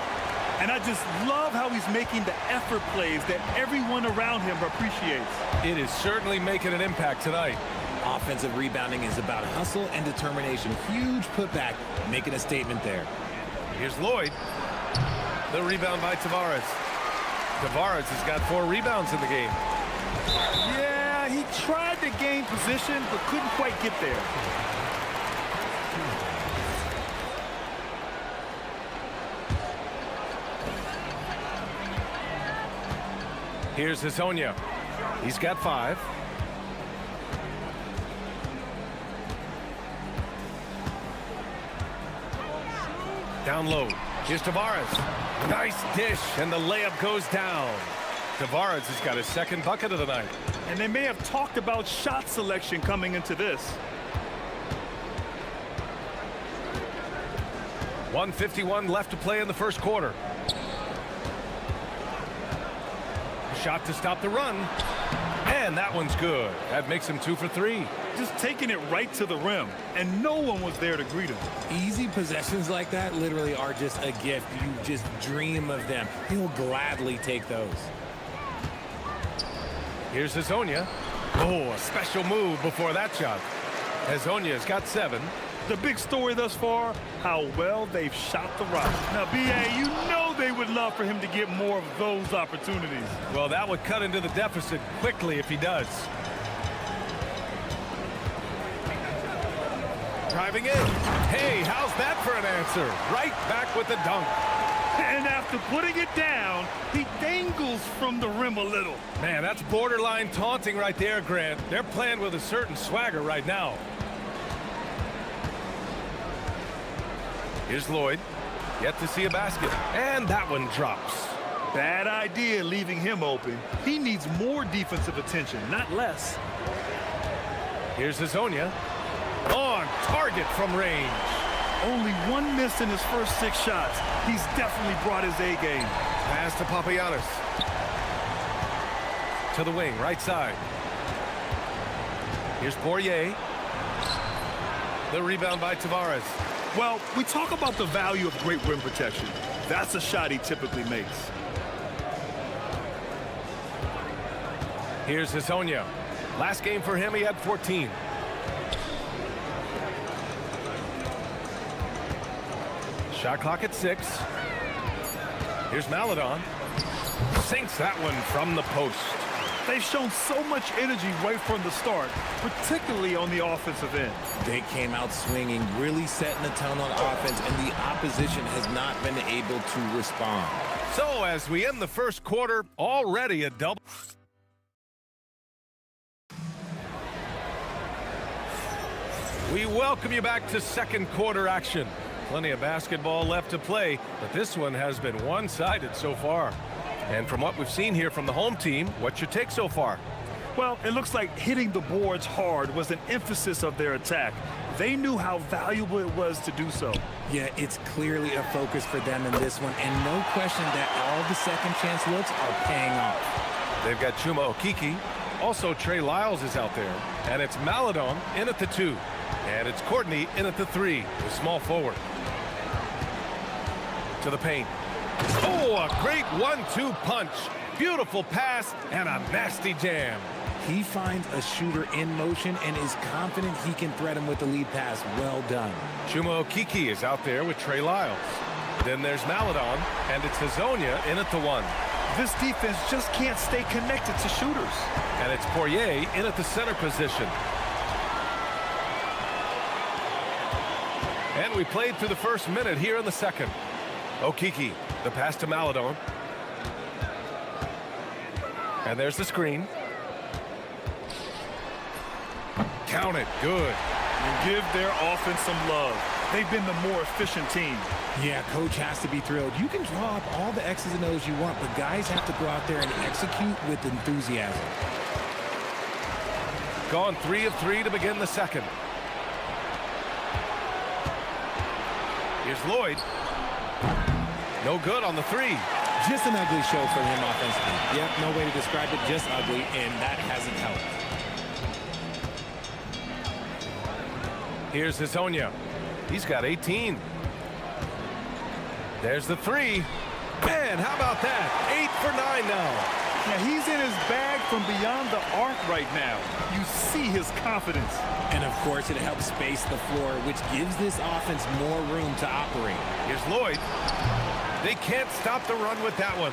And I just love how he's making the effort plays that everyone around him appreciates. It is certainly making an impact tonight. Offensive rebounding is about hustle and determination. Huge putback, making a statement there. Here's Lloyd. The rebound by Tavares. Tavares has got 4 rebounds in the game. Yeah, he tried to gain position, but couldn't quite get there. Here's Hazonia. He's got 5. Down low. Here's Tavares. Nice dish, and the layup goes down. Tavares has got his second bucket of the night. And they may have talked about shot selection coming into this. 1:51 left to play in the first quarter. Shot to stop the run. And that one's good. That makes him 2 for 3. Just taking it right to the rim, and no one was there to greet him. Easy possessions like that literally are just a gift. You just dream of them. He'll gladly take those. Here's Hazonia. Oh, a special move before that shot. Hazonia's got 7. The big story thus far, how well they've shot the rock. Now, BA, you know they would love for him to get more of those opportunities. Well, that would cut into the deficit quickly if he does. Driving in. Hey, how's that for an answer? Right back with the dunk. And after putting it down, he dangles from the rim a little. Man, that's borderline taunting right there, Grant. They're playing with a certain swagger right now. Here's Lloyd. Yet to see a basket. And that one drops. Bad idea leaving him open. He needs more defensive attention, not less. Here's Hazonia. On target from range. Only 1 miss in his first 6 shots. He's definitely brought his A game. Pass to Papagiannis. To the wing, right side. Here's Poirier. The rebound by Tavares. Well, we talk about the value of great rim protection. That's a shot he typically makes. Here's Hezonja. Last game for him, he had 14. Shot clock at 6. Here's Maledon. Sinks that one from the post. They've shown so much energy right from the start, particularly on the offensive end. They came out swinging, really setting the tone on offense, and the opposition has not been able to respond. So as we end the first quarter, already a double. We welcome you back to second quarter action. Plenty of basketball left to play, but this one has been one-sided so far. And from what we've seen here from the home team, what's your take so far? Well, it looks like hitting the boards hard was an emphasis of their attack. They knew how valuable it was to do so. Yeah, it's clearly a focus for them in this one, and no question that all the second chance looks are paying off. They've got Chuma Okeke. Also, Trey Lyles is out there. And it's Maledon in at the 2. And it's Courtney in at the 3, the small forward. To the paint. Oh, a great 1-2 punch. Beautiful pass and a nasty jam. He finds a shooter in motion and is confident he can thread him with the lead pass. Well done. Chuma Okeke is out there with Trey Lyles. Then there's Maledon, and it's Hezonja in at the 1. This defense just can't stay connected to shooters. And it's Poirier in at the center position. And we played through the first minute here in the second. Okeke, the pass to Maledon. And there's the screen. Count it. Good. And give their offense some love. They've been the more efficient team. Yeah, coach has to be thrilled. You can draw up all the X's and O's you want, but guys have to go out there and execute with enthusiasm. Gone 3 of 3 to begin the second. Here's Lloyd. No good on the 3. Just an ugly show for him offensively. Yep, no way to describe it, just ugly, and that hasn't helped. Here's Hezonja. He's got 18. There's the 3. Man, how about that? 8 for 9 now. Yeah, he's in his bag from beyond the arc right now. You see his confidence. And, of course, it helps space the floor, which gives this offense more room to operate. Here's Lloyd. They can't stop the run with that one.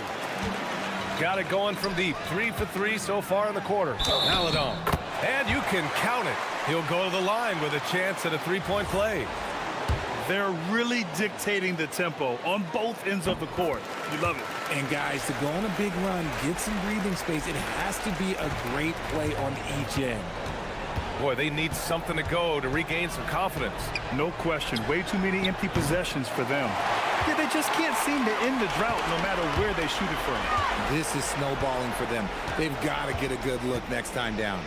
Got it going from deep. 3 for 3 so far in the quarter. Maledon. And you can count it. He'll go to the line with a chance at a three-point play. They're really dictating the tempo on both ends of the court. You love it. And, guys, to go on a big run, get some breathing space, it has to be a great play on each end. Boy, they need something to go to regain some confidence. No question. Way too many empty possessions for them. Yeah, they just can't seem to end the drought no matter where they shoot it from. This is snowballing for them. They've got to get a good look next time down.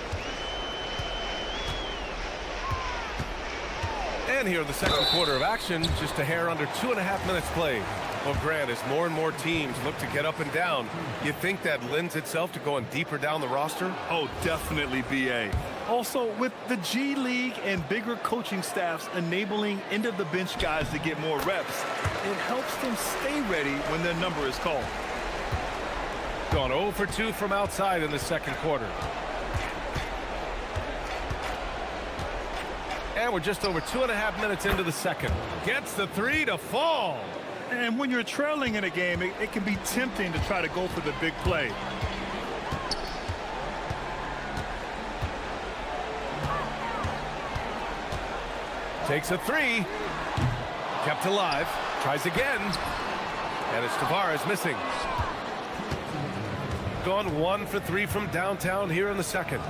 And here in the second quarter of action, just a hair under 2.5 minutes played. Well, Grant, as more and more teams look to get up and down, you think that lends itself to going deeper down the roster? Oh, definitely, BA. Also, with the G League and bigger coaching staffs enabling end-of-the-bench guys to get more reps, it helps them stay ready when their number is called. Gone 0 for 2 from outside in the second quarter. And we're just over 2.5 minutes into the second. Gets the 3 to fall. And when you're trailing in a game, it can be tempting to try to go for the big play. Takes a 3. Kept alive. Tries again. And it's Tavares missing. Gone 1 for 3 from downtown here in the second.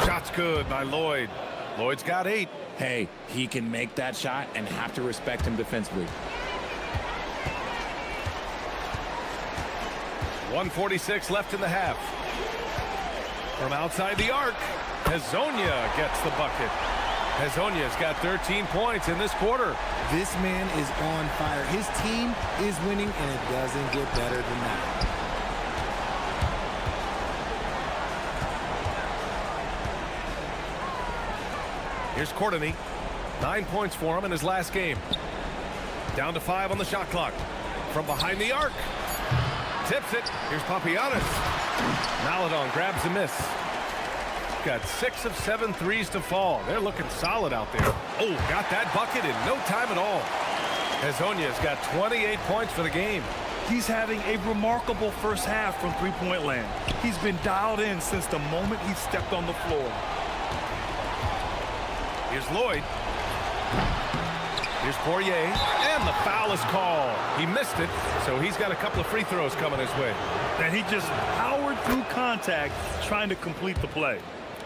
Shot's good by Lloyd. Lloyd's got 8. Hey, he can make that shot and have to respect him defensively. 1:46 left in the half. From outside the arc, Hezonja gets the bucket. Hezonja's got 13 points in this quarter. This man is on fire. His team is winning, and it doesn't get better than that. Here's Courtney. 9 points for him in his last game. Down to 5 on the shot clock. From behind the arc. Tips it. Here's Papagiannis. Maledon grabs a miss. Got 6 of 7 threes to fall. They're looking solid out there. Oh, got that bucket in no time at all. Hezonja's got 28 points for the game. He's having a remarkable first half from three-point land. He's been dialed in since the moment he stepped on the floor. Here's Lloyd. Here's Poirier, and the foul is called. He missed it, so he's got a couple of free throws coming his way. And he just powered through contact trying to complete the play.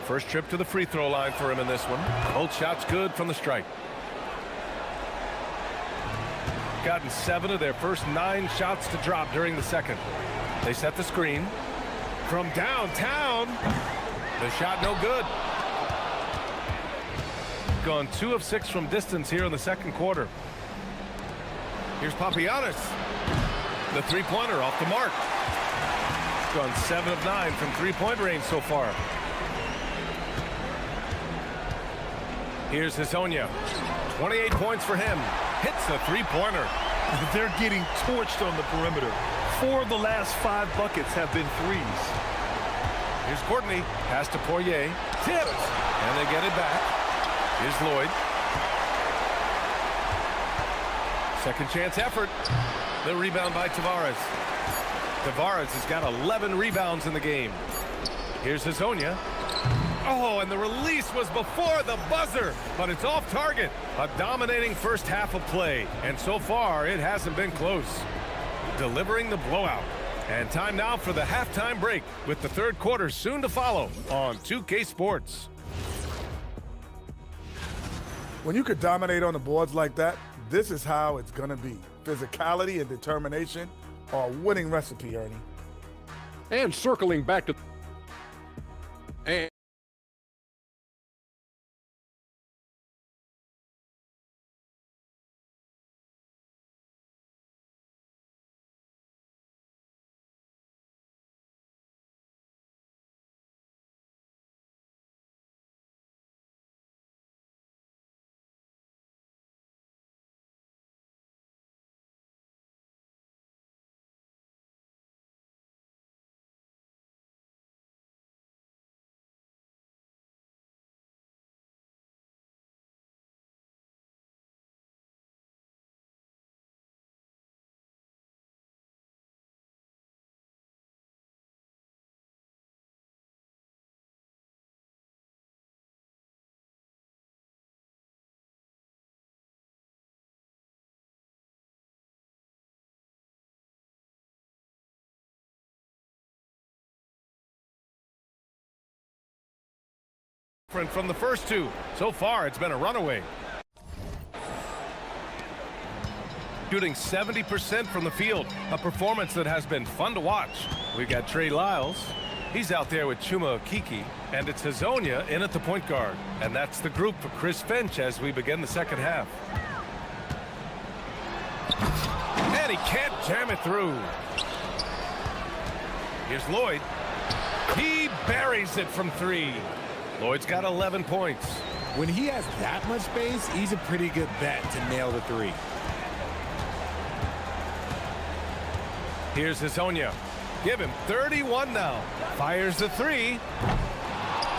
First trip to the free throw line for him in this one. Both shots good from the strike. Gotten 7 of their first 9 shots to drop during the second. They set the screen. From downtown, the shot no good. Gone 2 of 6 from distance here in the second quarter. Here's Papagiannis. The three-pointer off the mark. Gone 7 of 9 from three-point range so far. Here's Hezonja. 28 points for him. Hits the three-pointer. They're getting torched on the perimeter. 4 of the last 5 buckets have been threes. Here's Courtney. Pass to Poirier. Tipped. And they get it back. Here's Lloyd. Second chance effort. The rebound by Tavares. Tavares has got 11 rebounds in the game. Here's Hezonja. Oh, and the release was before the buzzer, but it's off target. A dominating first half of play, and so far it hasn't been close. Delivering the blowout. And time now for the halftime break, with the third quarter soon to follow on 2K Sports. When you could dominate on the boards like that, this is how it's going to be. Physicality and determination are a winning recipe, Ernie. And circling back to... And from the first 2. So far, it's been a runaway. Shooting 70% from the field, a performance that has been fun to watch. We've got Trey Lyles. He's out there with Chuma Okeke, and it's Hezonja in at the point guard. And that's the group for Chris Finch as we begin the second half. And he can't jam it through. Here's Lloyd. He buries it from 3. Lloyd's got 11 points. When he has that much space, he's a pretty good bet to nail the 3. Here's Hezonja. Give him 31 now. Fires the 3.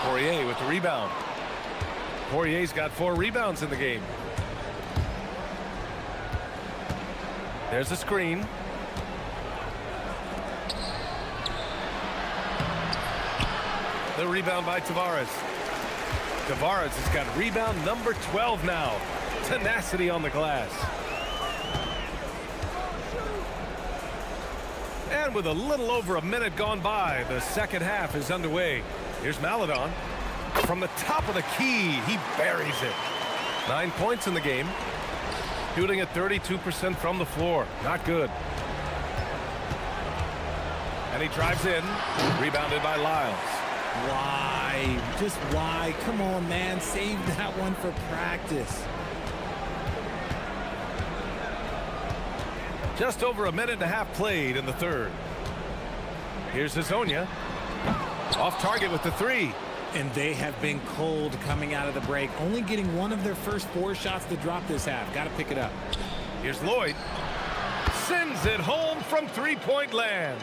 Poirier with the rebound. Poirier's got 4 rebounds in the game. There's a screen. The rebound by Tavares. Tavares has got rebound number 12 now. Tenacity on the glass. And with a little over a minute gone by, the second half is underway. Here's Maledon. From the top of the key, he buries it. 9 points in the game. Shooting at 32% from the floor. Not good. And he drives in. Rebounded by Lyles. Why? Just why? Come on, man. Save that one for practice. Just over a minute and a half played in the third. Here's Hezonja. Off target with the 3. And they have been cold coming out of the break, only getting one of their first 4 shots to drop this half. Got to pick it up. Here's Lloyd. Sends it home from three-point land.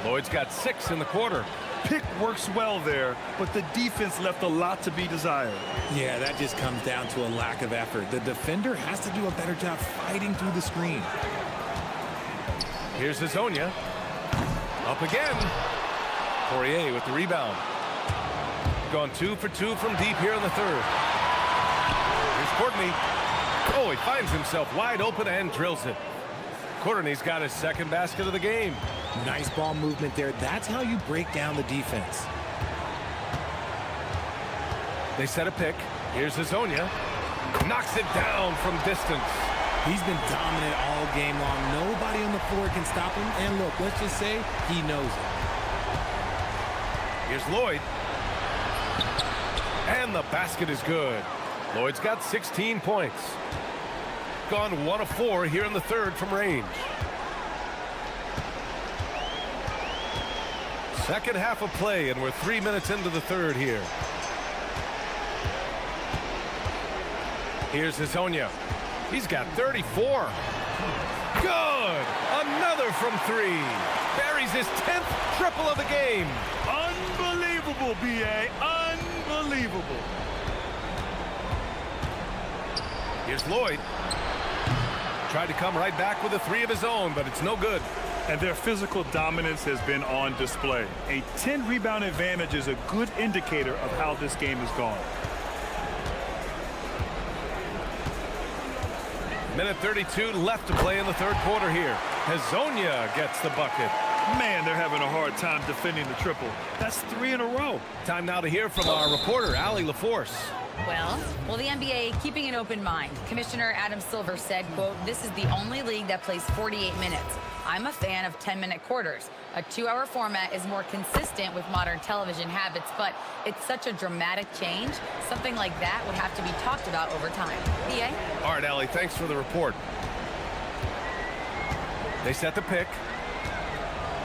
Lloyd's got 6 in the quarter. Pick works well there, but the defense left a lot to be desired. Yeah, that just comes down to a lack of effort. The defender has to do a better job fighting through the screen. Here's Hazonia. Up again. Poirier with the rebound. Gone 2 for 2 from deep here in the third. Here's Courtney. Oh, he finds himself wide open and drills it. Courtney's got his second basket of the game. Nice ball movement there. That's how you break down the defense. They set a pick. Here's Hazonia. Knocks it down from distance. He's been dominant all game long. Nobody on the floor can stop him. And look, let's just say he knows it. Here's Lloyd. And the basket is good. Lloyd's got 16 points. Gone 1 of 4 here in the third from range. Second half of play, and we're 3 minutes into the third here. Here's Hazonia. He's got 34. Good! Another from 3. Buries his 10th triple of the game. Unbelievable, B.A. Unbelievable. Here's Lloyd. Tried to come right back with a 3 of his own, but it's no good. And their physical dominance has been on display. A 10-rebound advantage is a good indicator of how this game has gone. Minute 32 left to play in the third quarter here. Hazonia gets the bucket. Man, they're having a hard time defending the triple. That's 3 in a row. Time now to hear from our reporter, Allie LaForce. Well, the NBA keeping an open mind. Commissioner Adam Silver said, quote, "This is the only league that plays 48 minutes. I'm a fan of 10-minute quarters. A 2-hour format is more consistent with modern television habits, but it's such a dramatic change. Something like that would have to be talked about over time." PA? All right, Allie, thanks for the report. They set the pick.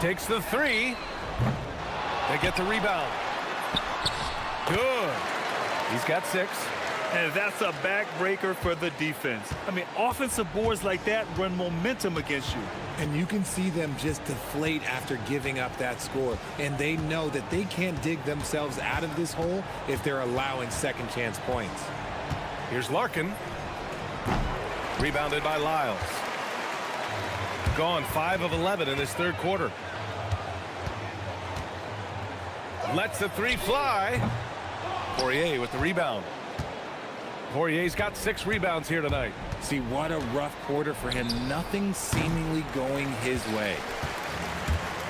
Takes the 3. They get the rebound. Good. He's got 6. And that's a backbreaker for the defense. I mean, offensive boards like that run momentum against you. And you can see them just deflate after giving up that score. And they know that they can't dig themselves out of this hole if they're allowing second chance points. Here's Larkin. Rebounded by Lyles. Gone 5 of 11 in this third quarter. Lets the 3 fly. Poirier with the rebound. Poirier's got 6 rebounds here tonight. See, what a rough quarter for him. Nothing seemingly going his way.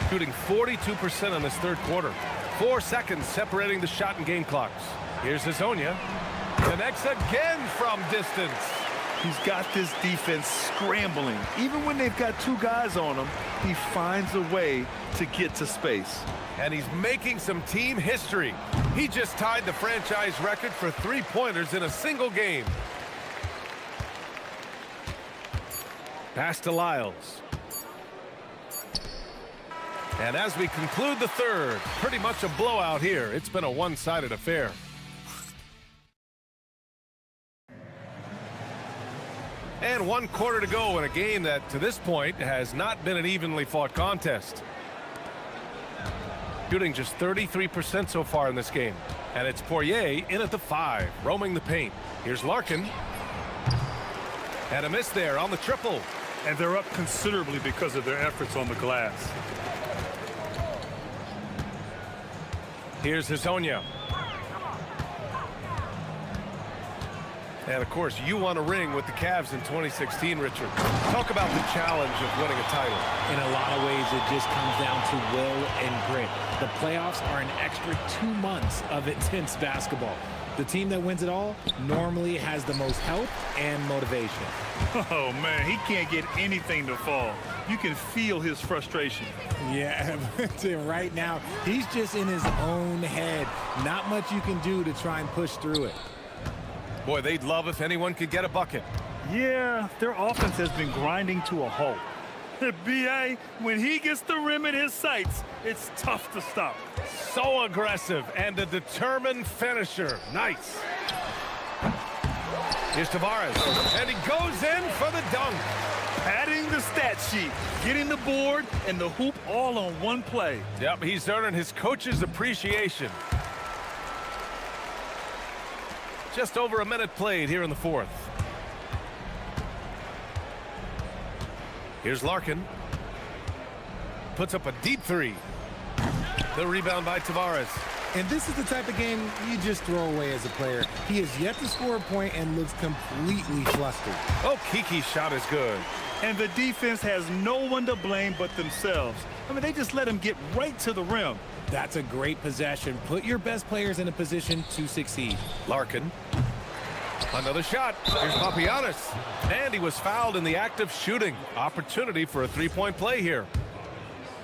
Shooting 42% in this third quarter. 4 seconds separating the shot and game clocks. Here's Hazonia. Connects again from distance. He's got this defense scrambling. Even when they've got 2 guys on him, he finds a way to get to space. And he's making some team history. He just tied the franchise record for 3-pointers in a single game. Pass to Lyles. And as we conclude the third, pretty much a blowout here. It's been a one-sided affair. And 1 quarter to go in a game that, to this point, has not been an evenly fought contest. Shooting just 33% so far in this game. And it's Poirier in at the 5, roaming the paint. Here's Larkin. And a miss there on the triple. And they're up considerably because of their efforts on the glass. Here's Hazonia. And, of course, you won a ring with the Cavs in 2016, Richard. Talk about the challenge of winning a title. In a lot of ways, it just comes down to will and grit. The playoffs are an extra 2 months of intense basketball. The team that wins it all normally has the most help and motivation. Oh, man, he can't get anything to fall. You can feel his frustration. Yeah, right now, he's just in his own head. Not much you can do to try and push through it. Boy, they'd love if anyone could get a bucket. Yeah, their offense has been grinding to a halt. B.A., when he gets the rim in his sights, it's tough to stop. So aggressive and a determined finisher. Nice. Here's Tavares, and he goes in for the dunk. Adding the stat sheet, getting the board, and the hoop all on one play. Yep, he's earning his coach's appreciation. Just over a minute played here in the fourth. Here's Larkin. Puts up a deep three. The rebound by Tavares. And this is the type of game you just throw away as a player. He has yet to score a point and looks completely flustered. Oh, Kiki's shot is good. And the defense has no one to blame but themselves. I mean, they just let him get right to the rim. That's a great possession. Put your best players in a position to succeed. Larkin. Another shot. Here's Papagiannis. And he was fouled in the act of shooting. Opportunity for a three-point play here.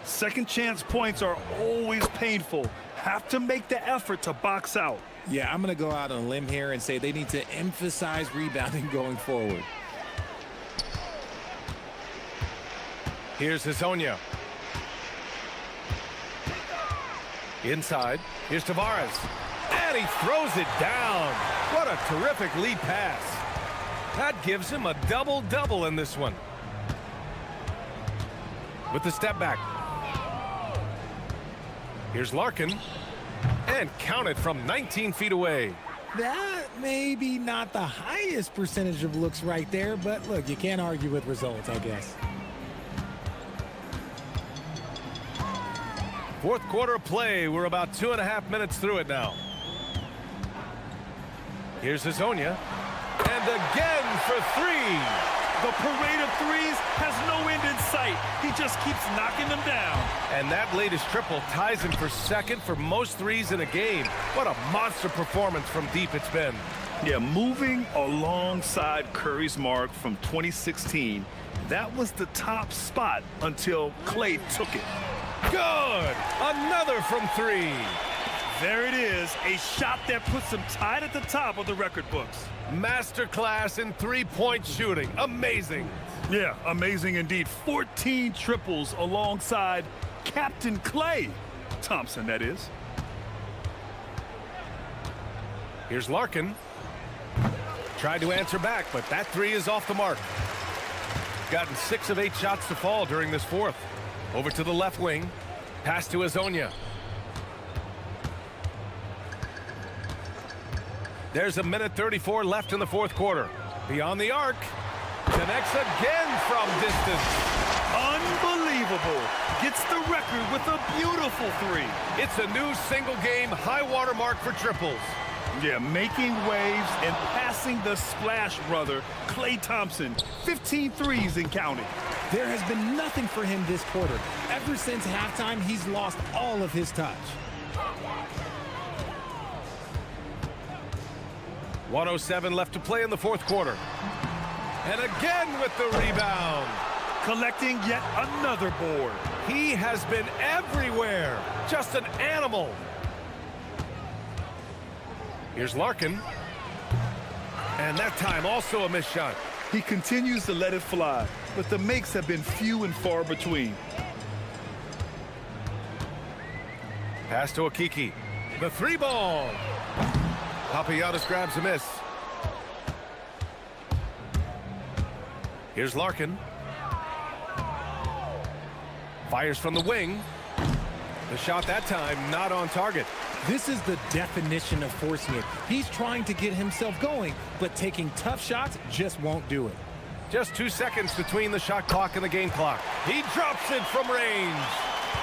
Second chance points are always painful. Have to make the effort to box out. Yeah, I'm going to go out on a limb here and say they need to emphasize rebounding going forward. Here's Hezonja. Inside. Here's Tavares. And he throws it down. What a terrific lead pass. That gives him a double-double in this one. With the step back. Here's Larkin. And count it from 19 feet away. That may be not the highest percentage of looks right there, but look, you can't argue with results, I guess. Fourth quarter of play. We're about 2.5 minutes through it now. Here's Hezonja. And again for three. The parade of threes has no end in sight. He just keeps knocking them down. And that latest triple ties him for second for most threes in a game. What a monster performance from deep it's been. Yeah, moving alongside Curry's mark from 2016, that was the top spot until Klay took it. Good! Another from three. There it is, a shot that puts him tied at the top of the record books. Masterclass in three-point shooting. Amazing. Yeah, amazing indeed. 14 triples alongside Captain Klay Thompson, that is. Here's Larkin. Tried to answer back, but that three is off the mark. Gotten 6 of 8 shots to fall during this fourth. Over to the left wing. Pass to Hezonja. There's 1:34 left in the fourth quarter. Beyond the arc. Connects again from distance. Unbelievable. Gets the record with a beautiful three. It's a new single-game high-water mark for triples. Yeah, making waves and passing the splash brother, Klay Thompson. 15 threes and counting. There has been nothing for him this quarter. Ever since halftime, he's lost all of his touch. 1:07 left to play in the fourth quarter. And again with the rebound. Collecting yet another board. He has been everywhere. Just an animal. Here's Larkin. And that time also a missed shot. He continues to let it fly, but the makes have been few and far between. Pass to Akiki. The three ball. Papagiannis grabs a miss. Here's Larkin. Fires from the wing. The shot that time not on target. This is the definition of forcing it. He's trying to get himself going, but taking tough shots just won't do it. Just 2 seconds between the shot clock and the game clock. He drops it from range.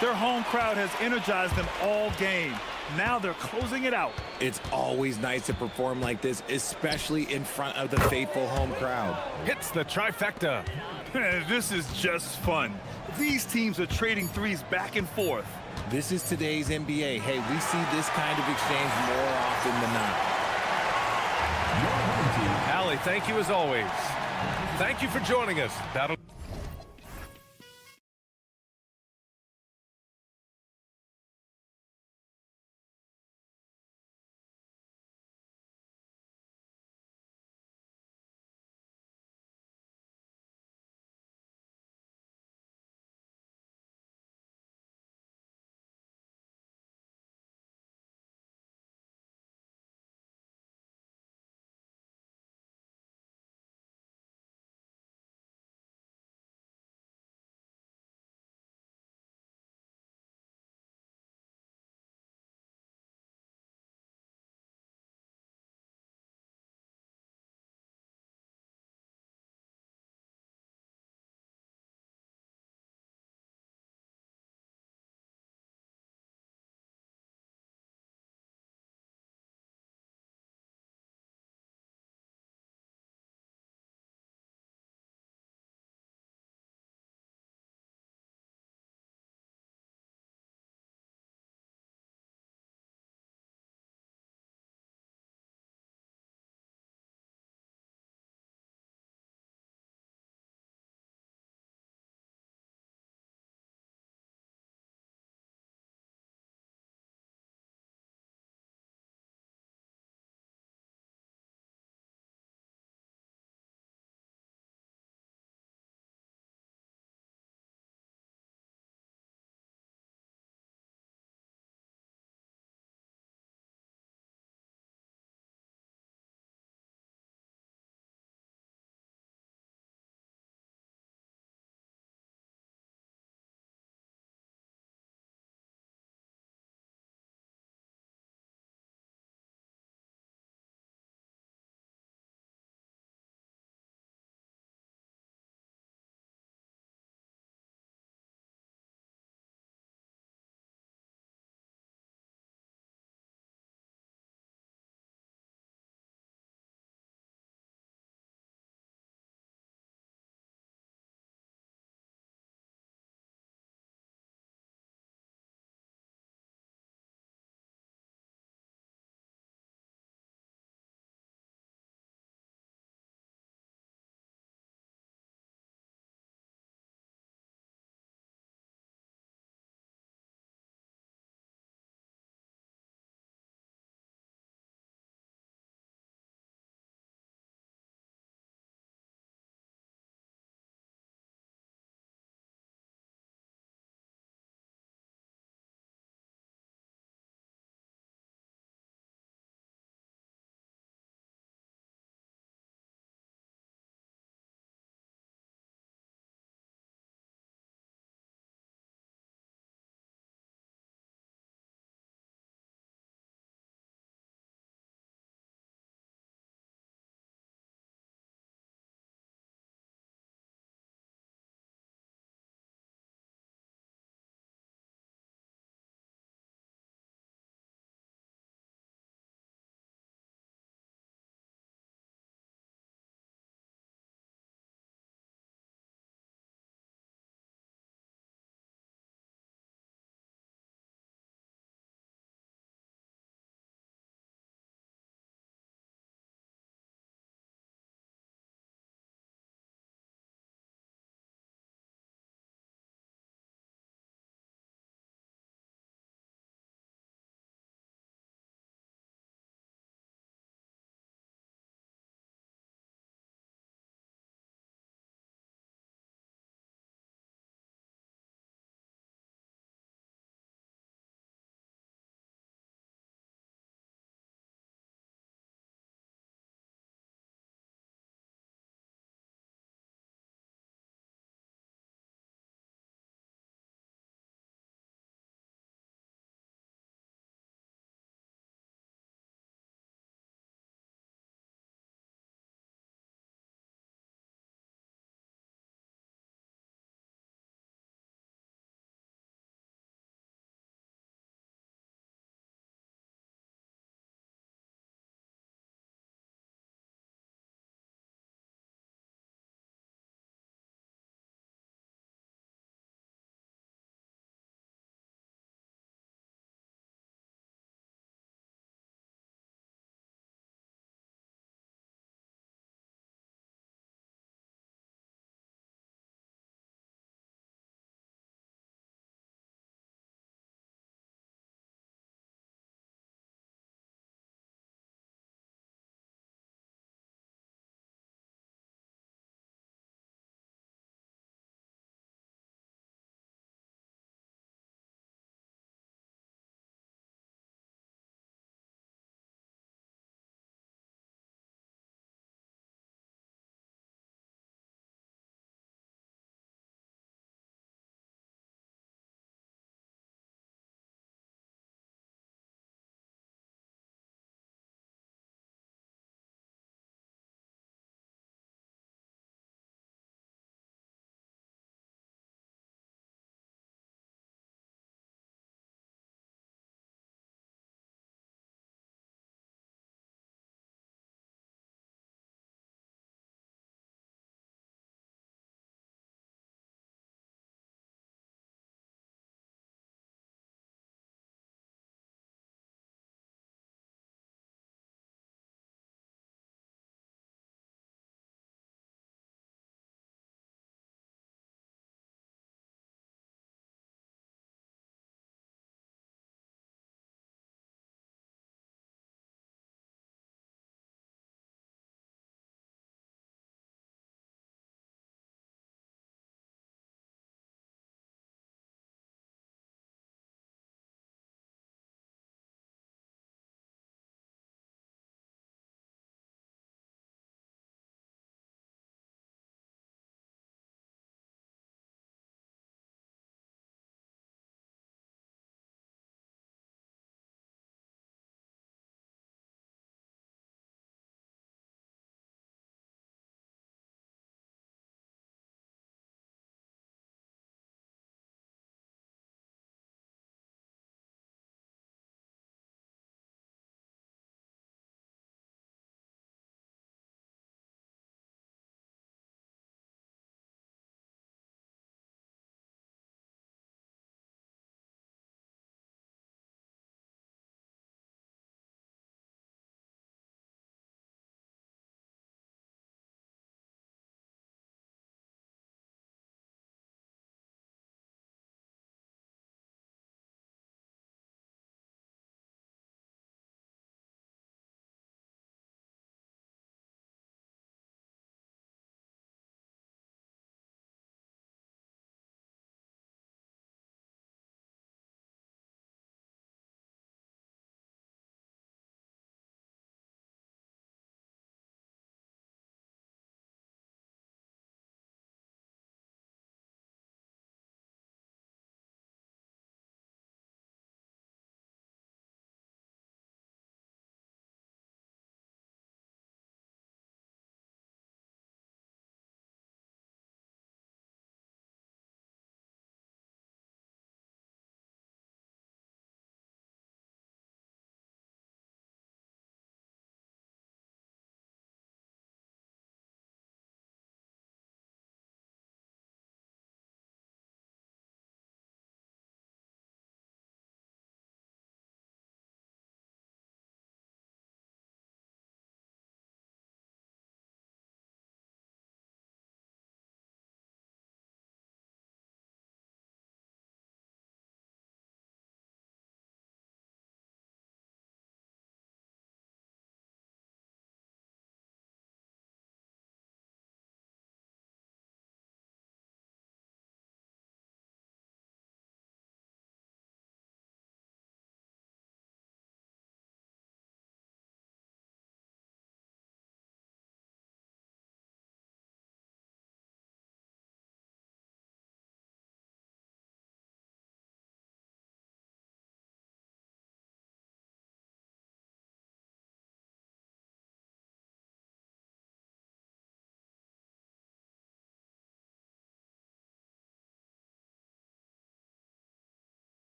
Their home crowd has energized them all game. Now they're closing it out. It's always nice to perform like this, especially in front of the faithful home crowd. Hits the trifecta. This is just fun. These teams are trading threes back and forth. This is today's NBA. Hey, we see this kind of exchange more often than not. Allie, thank you as always. Thank you for joining us. That'll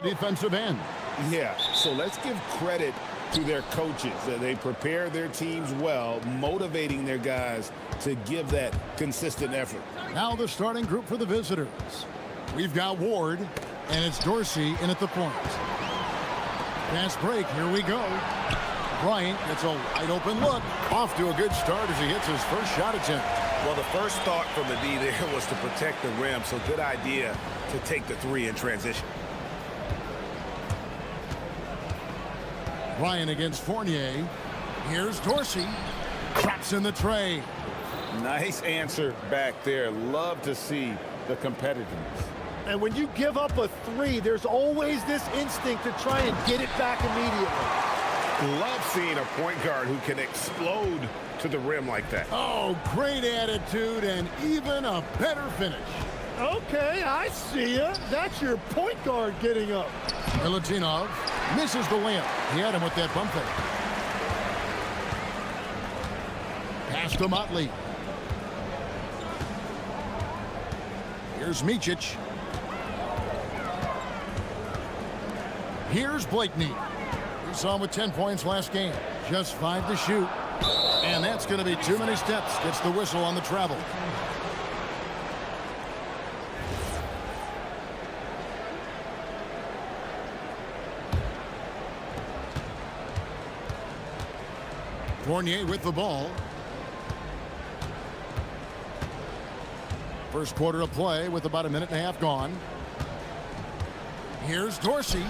defensive end. Yeah, so let's give credit to their coaches. They prepare their teams well, motivating their guys to give that consistent effort. Now the starting group for the visitors. We've got Ward, and it's Dorsey in at the point. Fast break, here we go. Bryant gets a wide open look. Off to a good start as he hits his first shot attempt. Well, the first thought from the D there was to protect the rim, so good idea to take the three in transition. Bryant against Fournier. Here's Dorsey. Traps in the tray. Nice answer back there. Love to see the competitiveness. And when you give up a three, there's always this instinct to try and get it back immediately. Love seeing a point guard who can explode to the rim like that. Oh, great attitude and even a better finish. Okay, I see ya. That's your point guard getting up. Milutinov misses the layup. He had him with that bump fake. Pass to Motley. Here's Micic. Here's Blakeney. We saw him with 10 points last game. Just 5 to shoot. And that's going to be too many steps. Gets the whistle on the travel. Fournier with the ball. First quarter of play with about a minute and a half gone. Here's Dorsey.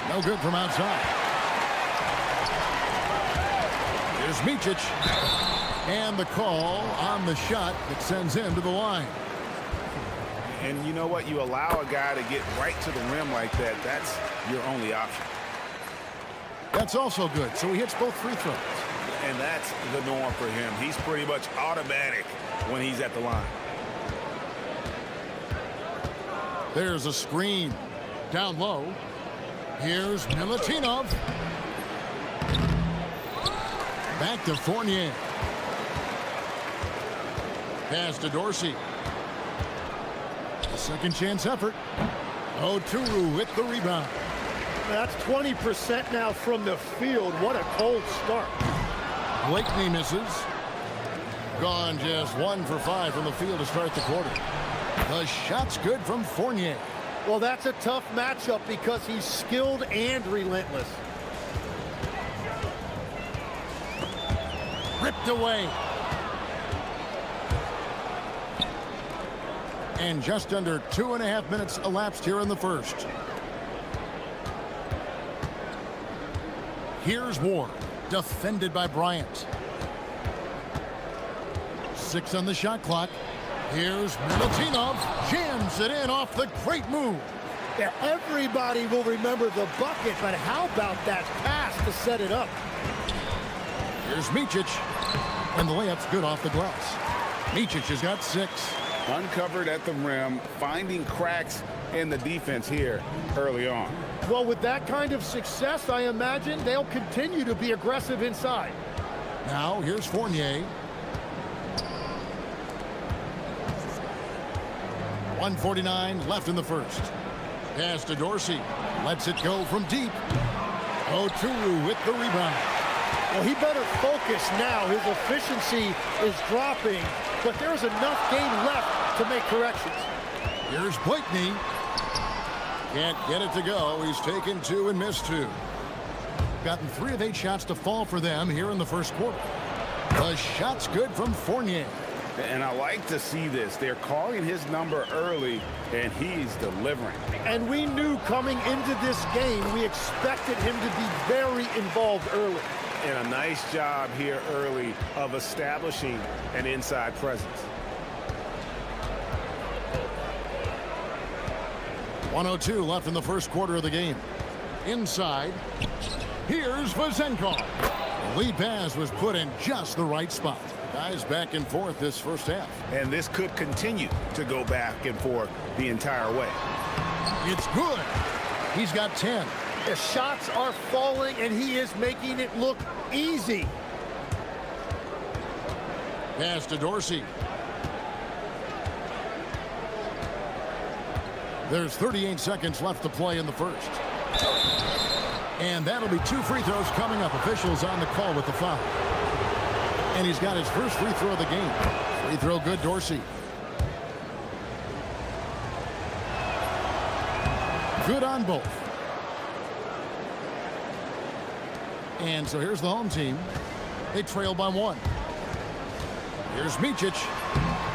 No good from outside. Here's Micic. And the call on the shot that sends him to the line. And you know what? You allow a guy to get right to the rim like that. That's your only option. That's also good. So he hits both free throws. And that's the norm for him. He's pretty much automatic when he's at the line. There's a screen. Down low. Here's Milutinov. Back to Fournier. Pass to Dorsey. A second chance effort. Oturu with the rebound. That's 20% now from the field. What a cold start. Blakeney misses. Gone just 1 for 5 from the field to start the quarter. The shot's good from Fournier. Well, that's a tough matchup because he's skilled and relentless. Ripped away. And just under 2.5 minutes elapsed here in the first. Here's Ward, defended by Bryant. 6 on the shot clock. Here's Milutinov, jams it in off the great move. Yeah, everybody will remember the bucket, but how about that pass to set it up? Here's Micic, and the layup's good off the glass. Micic has got 6. Uncovered at the rim, finding cracks in the defense here early on. Well, with that kind of success, I imagine they'll continue to be aggressive inside. Now, here's Fournier. 1:49 left in the first. Pass to Dorsey. Lets it go from deep. Oturu with the rebound. Well, he better focus now. His efficiency is dropping, but there's enough game left to make corrections. Here's Blakeney. Can't get it to go. He's taken 2 and missed 2. Gotten 3 of 8 shots to fall for them here in the first quarter. The shot's good from Fournier. And I like to see this. They're calling his number early, and he's delivering. And we knew coming into this game, we expected him to be very involved early. And a nice job here early of establishing an inside presence. 1:02 left in the first quarter of the game. Inside, here's Vazenkov. The lead pass was put in just the right spot. Guys back and forth this first half. And this could continue to go back and forth the entire way. It's good. He's got 10. The shots are falling, and he is making it look easy. Pass to Dorsey. There's 38 seconds left to play in the first. And that'll be 2 free throws coming up. Officials on the call with the foul. And he's got his first free throw of the game. Free throw good, Dorsey. Good on both. And so here's the home team. They trail by 1. Here's Micic.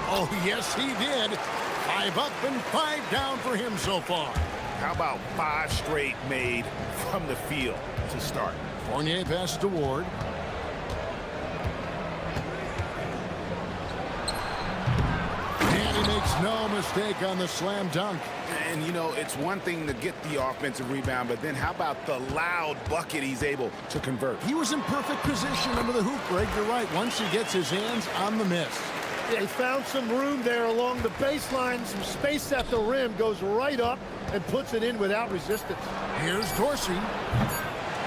Oh, yes, he did. 5 up and 5 down for him so far. How about 5 straight made from the field to start? Fournier passes to Ward. And he makes no mistake on the slam dunk. And, you know, it's one thing to get the offensive rebound, but then how about the loud bucket he's able to convert? He was in perfect position under the hoop break. You're right. Once he gets his hands on the miss. Yeah, he found some room there along the baseline, some space at the rim, goes right up and puts it in without resistance. Here's Dorsey.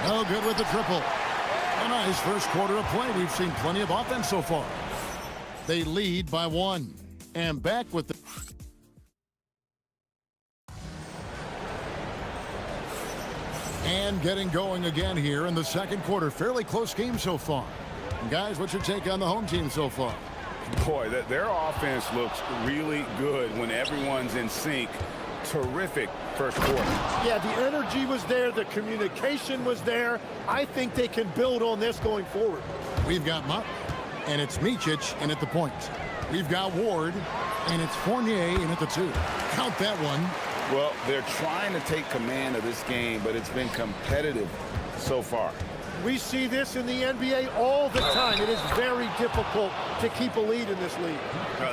No good with the triple. A nice first quarter of play. We've seen plenty of offense so far. They lead by 1. And back with the... And getting going again here in the second quarter. Fairly close game so far. And guys, what's your take on the home team so far? Boy, their offense looks really good when everyone's in sync. Terrific first quarter. Yeah, the energy was there. The communication was there. I think they can build on this going forward. We've got Mott, and it's Micic in at the point. We've got Ward, and it's Fournier in at the 2. Count that one. Well, they're trying to take command of this game, but it's been competitive so far. We see this in the NBA all the time. It is very difficult to keep a lead in this league.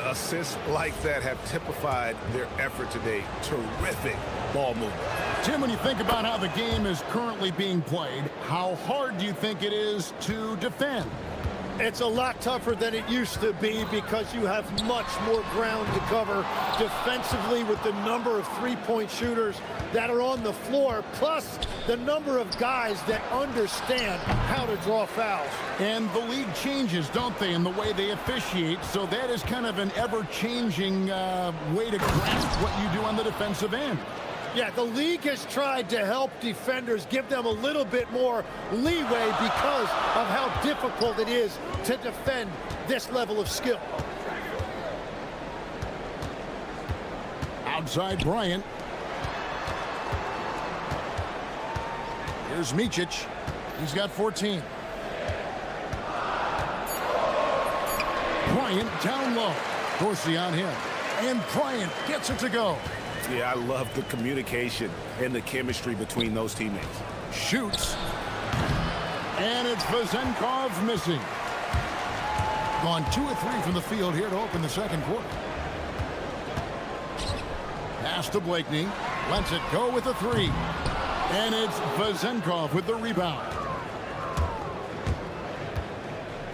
Assists like that have typified their effort today. Terrific ball movement. Tim, when you think about how the game is currently being played, how hard do you think it is to defend? It's a lot tougher than it used to be because you have much more ground to cover defensively with the number of three-point shooters that are on the floor, plus the number of guys that understand how to draw fouls. And the league changes, don't they, in the way they officiate, so that is kind of an ever-changing way to grasp what you do on the defensive end. Yeah, the league has tried to help defenders, give them a little bit more leeway because of how difficult it is to defend this level of skill. Outside Bryant. Here's Micic. He's got 14. Bryant down low. Dorsey on him. And Bryant gets it to go. Yeah, I love the communication and the chemistry between those teammates. Shoots. And it's Vezenkov missing. Gone 2 of 3 from the field here to open the second quarter. Pass to Blakeney. Lets it go with a 3. And it's Vezenkov with the rebound.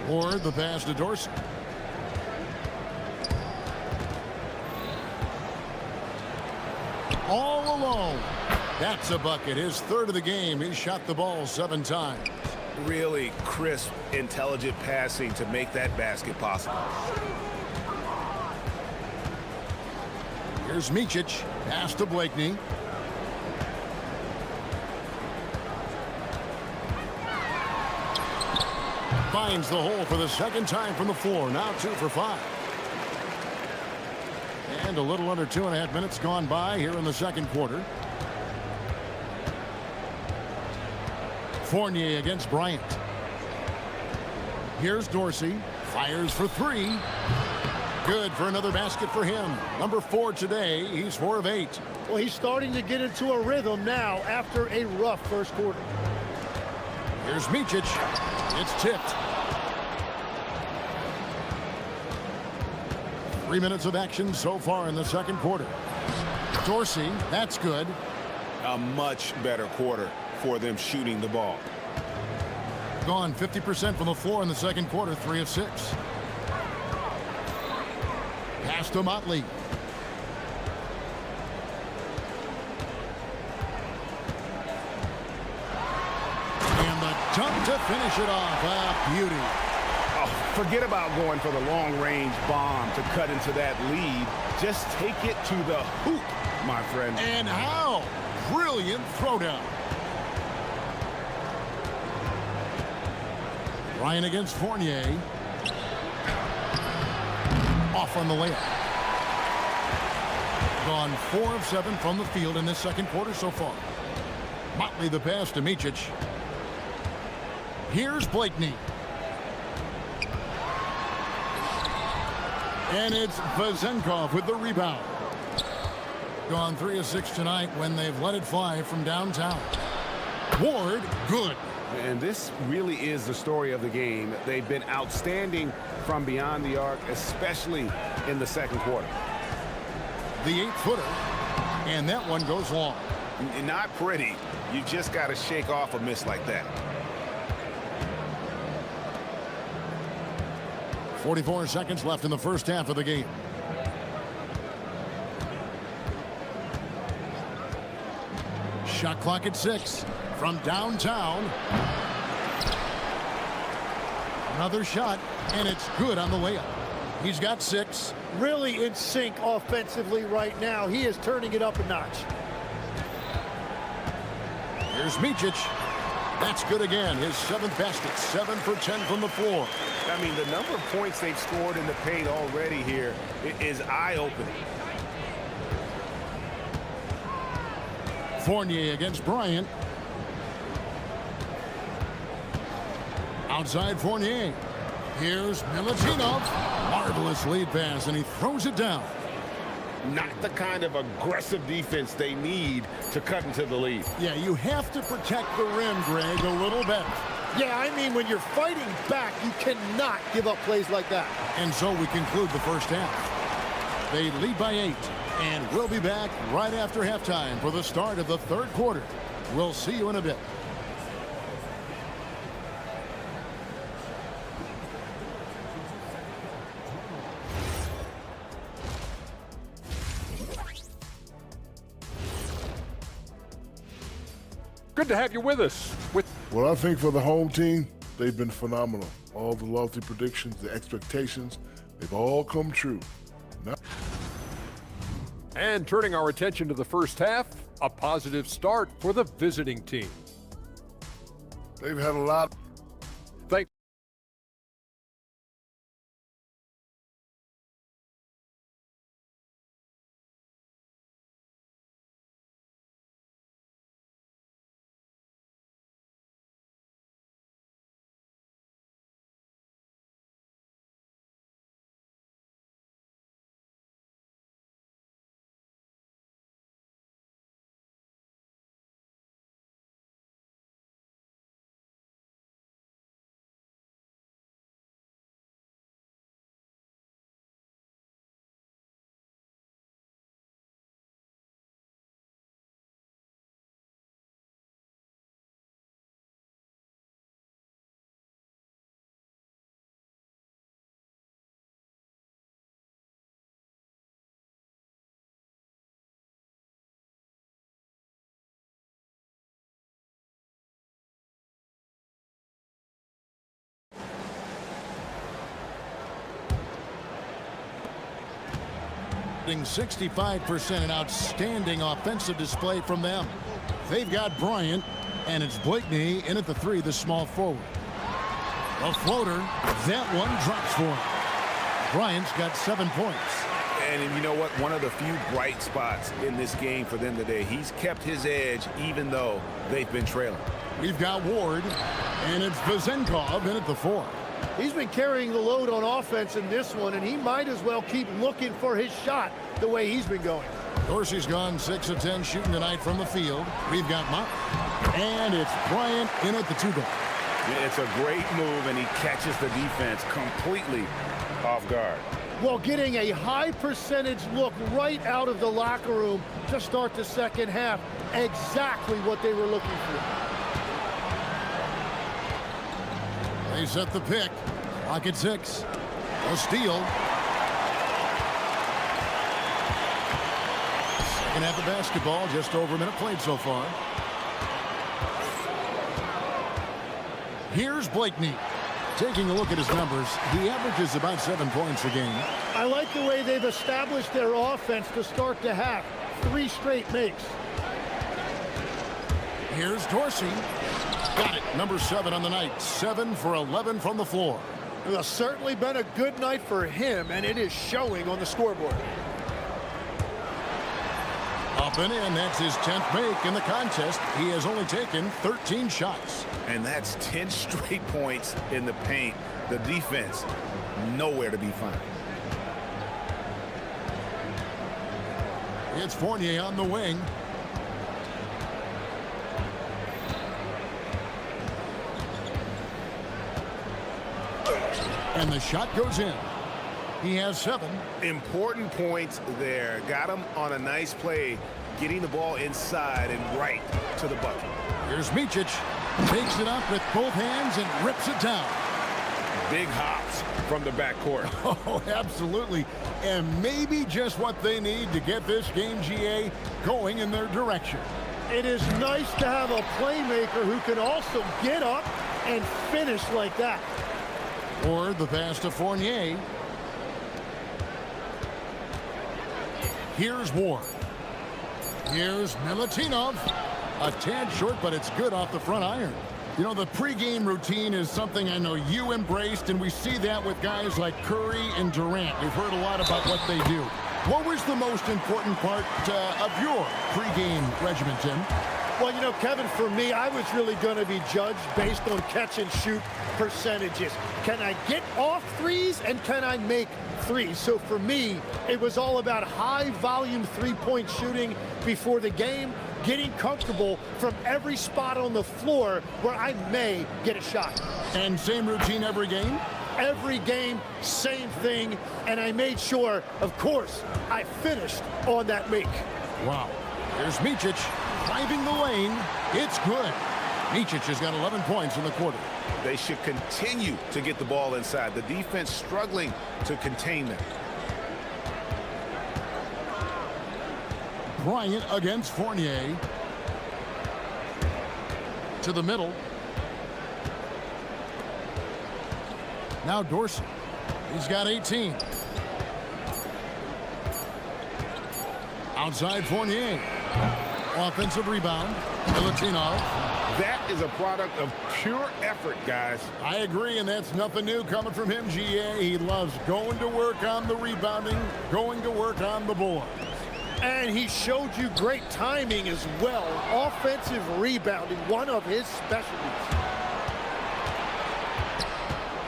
Or the pass to Dorsey. All alone. That's a bucket. His third of the game. He shot the ball 7 times. Really crisp, intelligent passing to make that basket possible. Here's Micic. Pass to Blakeney. Finds the hole for the second time from the floor. Now 2 for 5. And a little under 2.5 minutes gone by here in the second quarter. Fournier against Bryant. Here's Dorsey. Fires for 3. Good for another basket for him. Number 4 today. He's 4 of 8. Well, he's starting to get into a rhythm now after a rough first quarter. Here's Micic. It's tipped. 3 minutes of action so far in the second quarter. Dorsey, that's good. A much better quarter for them shooting the ball. Gone 50% from the floor in the second quarter, 3 of 6. Pass to Motley. And the dunk to finish it off. Ah, beauty. Oh, forget about going for the long-range bomb to cut into that lead. Just take it to the hoop my friend. And how? Brilliant throwdown. Ryan against Fournier. Off on the layup. Gone 4 of 7 from the field in this second quarter so far. Motley the pass to Micic. Here's Blakeney. And it's Vezenkov with the rebound. Gone 3 of 6 tonight when they've let it fly from downtown. Ward, good. And this really is the story of the game. They've been outstanding from beyond the arc, especially in the second quarter. The 8-footer, and that one goes long. Not pretty. You just got to shake off a miss like that. 44 seconds left in the first half of the game. Shot clock at 6 from downtown. Another shot, and it's good on the layup. He's got 6. Really in sync offensively right now. He is turning it up a notch. Here's Micic. That's good again. His 7th basket. 7 for 10 from the floor. I mean, the number of points they've scored in the paint already here is eye-opening. Fournier against Bryant. Outside Fournier. Here's Milutinov. Marvelous lead pass, and he throws it down. Not the kind of aggressive defense they need to cut into the lead. Yeah, you have to protect the rim, Greg, a little better. Yeah, I mean, when you're fighting back, you cannot give up plays like that. And so we conclude the first half. They lead by 8, and we'll be back right after halftime for the start of the third quarter. We'll see you in a bit. Good to have you with us. Well, I think for the home team, they've been phenomenal. All the lofty predictions, the expectations, they've all come true. And turning our attention to the first half, a positive start for the visiting team. They've had a lot. Thank you. 65%, an outstanding offensive display from them. They've got Bryant, and it's Blakeney in at the 3, the small forward. A floater, that one drops for him. Bryant's got 7 points. And you know what? One of the few bright spots in this game for them today. He's kept his edge even though they've been trailing. We've got Ward, and it's Vezenkov in at the 4. He's been carrying the load on offense in this one, and he might as well keep looking for his shot the way he's been going. Dorsey's gone 6 of 10 shooting tonight from the field. We've got Mott, and it's Bryant in at the 2-ball. It's a great move, and he catches the defense completely off guard. Well, getting a high percentage look right out of the locker room to start the second half. Exactly what they were looking for. They set the pick. Clock at 6. A steal. Second half of basketball, just over a minute played so far. Here's Blakeney. Taking a look at his numbers, he averages about 7 points a game. I like the way they've established their offense to start the half. 3 straight makes. Here's Dorsey. Got it. Number 7 on the night. 7 for 11 from the floor. It's certainly been a good night for him, and it is showing on the scoreboard. Up and in. That's his 10th make in the contest. He has only taken 13 shots. And that's 10 straight points in the paint. The defense, nowhere to be found. It's Fournier on the wing. And the shot goes in. He has 7. Important points there. Got him on a nice play, getting the ball inside and right to the bucket. Here's Micic. Takes it up with both hands and rips it down. Big hops from the backcourt. Oh, absolutely. And maybe just what they need to get this game, GA, going in their direction. It is nice to have a playmaker who can also get up and finish like that. Or the pass to Fournier. Here's Ward. Here's Milutinov. A tad short, but it's good off the front iron. You know, the pregame routine is something I know you embraced, and we see that with guys like Curry and Durant. We've heard a lot about what they do. What was the most important part of your pregame regimen, Tim? Well, you know, Kevin, for me, I was really going to be judged based on catch-and-shoot percentages. Can I get off threes, and can I make threes? So for me, it was all about high-volume three-point shooting before the game, getting comfortable from every spot on the floor where I may get a shot. And same routine every game? Every game, same thing, and I made sure, of course, I finished on that make. Wow. Here's Micic driving the lane. It's good. Micic has got 11 points in the quarter. They should continue to get the ball inside. The defense struggling to contain them. Bryant against Fournier. To the middle. Now Dorsey. He's got 18. Outside Fournier. Offensive rebound. Milutinov. That is a product of pure effort, guys. I agree, and that's nothing new coming from him, GA. He loves going to work on the rebounding, going to work on the boards. And he showed you great timing as well. Offensive rebounding, one of his specialties.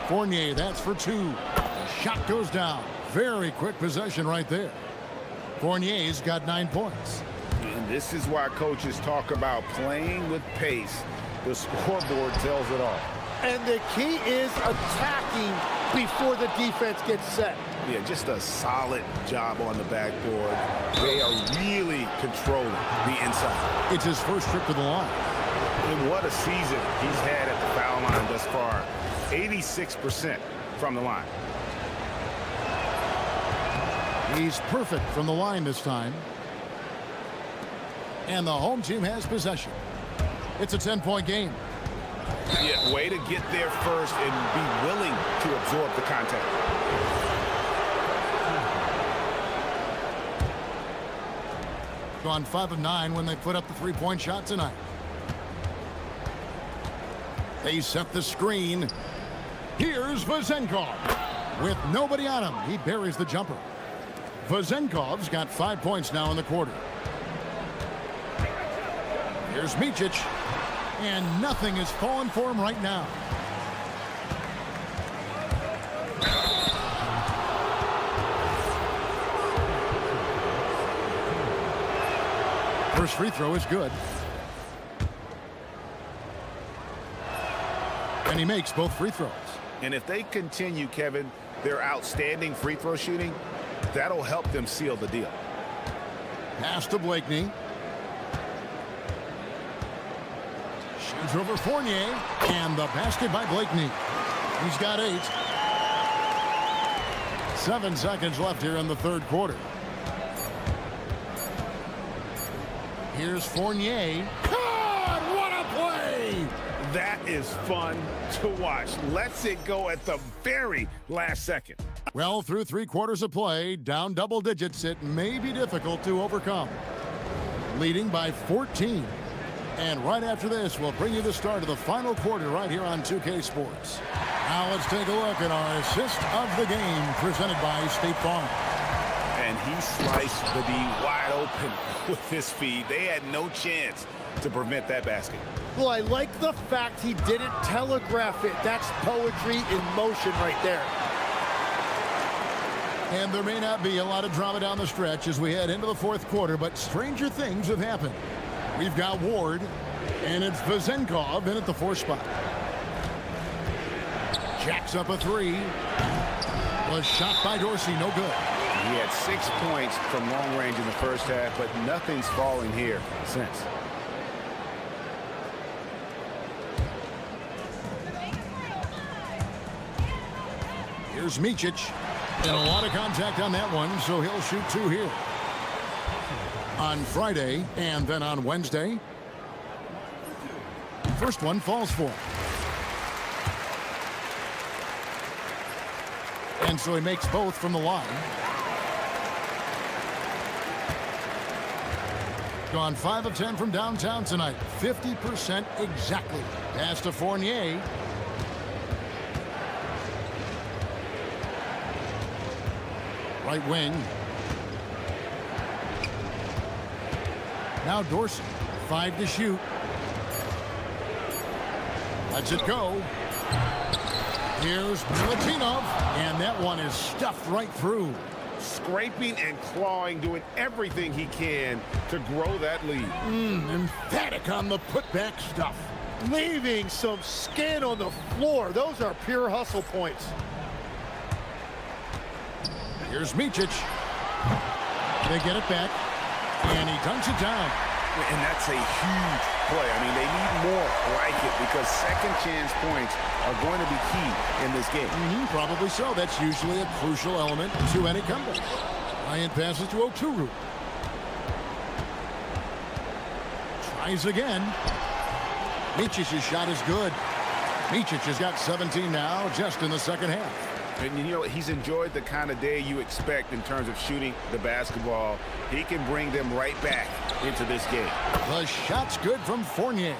Fournier, that's for 2. The shot goes down. Very quick possession right there. Fournier's got 9 points. And this is why coaches talk about playing with pace. The scoreboard tells it all. And the key is attacking before the defense gets set. Yeah, just a solid job on the backboard. They are really controlling the inside. It's his first trip to the line. And what a season he's had at the foul line thus far. 86% from the line. He's perfect from the line this time. And the home team has possession. It's a 10-point game. Yeah, way to get there first and be willing to absorb the contact. Gone 5 of 9 when they put up the 3-point shot tonight. They set the screen. Here's Vezenkov. With nobody on him, he buries the jumper. Vezenkov's got 5 points now in the quarter. Here's Micic. And nothing is falling for him right now. First free throw is good. And he makes both free throws. And if they continue, Kevin, their outstanding free throw shooting, that'll help them seal the deal. Pass to Blakeney. Shoots over Fournier. And the basket by Blakeney. He's got 8. 7 seconds left here in the third quarter. Here's Fournier. God, what a play! That is fun to watch. Lets it go at the very last second. Well, through 3 quarters of play, down double digits, it may be difficult to overcome. leading by 14. And right after this, we'll bring you the start of the final quarter right here on 2K Sports. Now let's take a look at our assist of the game presented by State Farm. And he sliced the D wide open with his feed. They had no chance to prevent that basket. Well, I like the fact he didn't telegraph it. That's poetry in motion right there. And there may not be a lot of drama down the stretch as we head into the fourth quarter, but stranger things have happened. We've got Ward, and it's Vezenkov in at the 4 spot. Jacks up a 3. Was shot by Dorsey, no good. He had 6 points from long range in the first half, but nothing's falling here since. Here's Micic. And a lot of contact on that one, so he'll shoot 2 here. On Friday and then on Wednesday. First one falls for him. And so he makes both from the line. Gone 5 of 10 from downtown tonight. 50% exactly. Pass to Fournier. Right wing. Now Dorsey. 5 to shoot. Lets it go. Here's Milutinov. And that one is stuffed right through. Scraping and clawing, doing everything he can to grow that lead. Emphatic on the putback stuff. Leaving some skin on the floor. Those are pure hustle points. Here's Micic. They get it back. And he dunks it down. And that's a huge play. I mean, they need more like it because second chance points are going to be key in this game. Probably so. That's usually a crucial element to any comeback. Ryan passes to Oturu. Tries again. Micic's shot is good. Micic has got 17 now just in the second half. And you know, he's enjoyed the kind of day you expect in terms of shooting the basketball. He can bring them right back into this game. The shot's good from Fournier.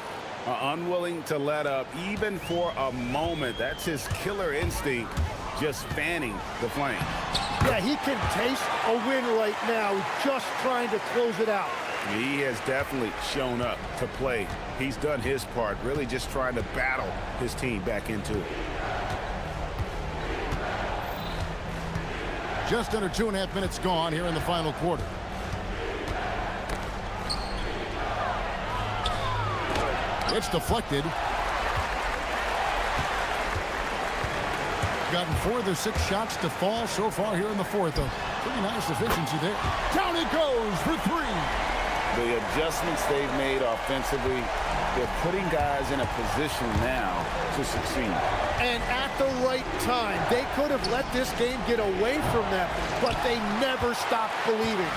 Unwilling to let up even for a moment. That's his killer instinct, just fanning the flame. Yeah, he can taste a win right now, just trying to close it out. He has definitely shown up to play. He's done his part, really just trying to battle his team back into it. Just under 2.5 minutes gone here in the final quarter. It's deflected. Gotten 4 of their 6 shots to fall so far here in the fourth. A pretty nice efficiency there. Down it goes for 3. The adjustments they've made offensively, they're putting guys in a position now to succeed. And at the right time, they could have let this game get away from them, but they never stopped believing.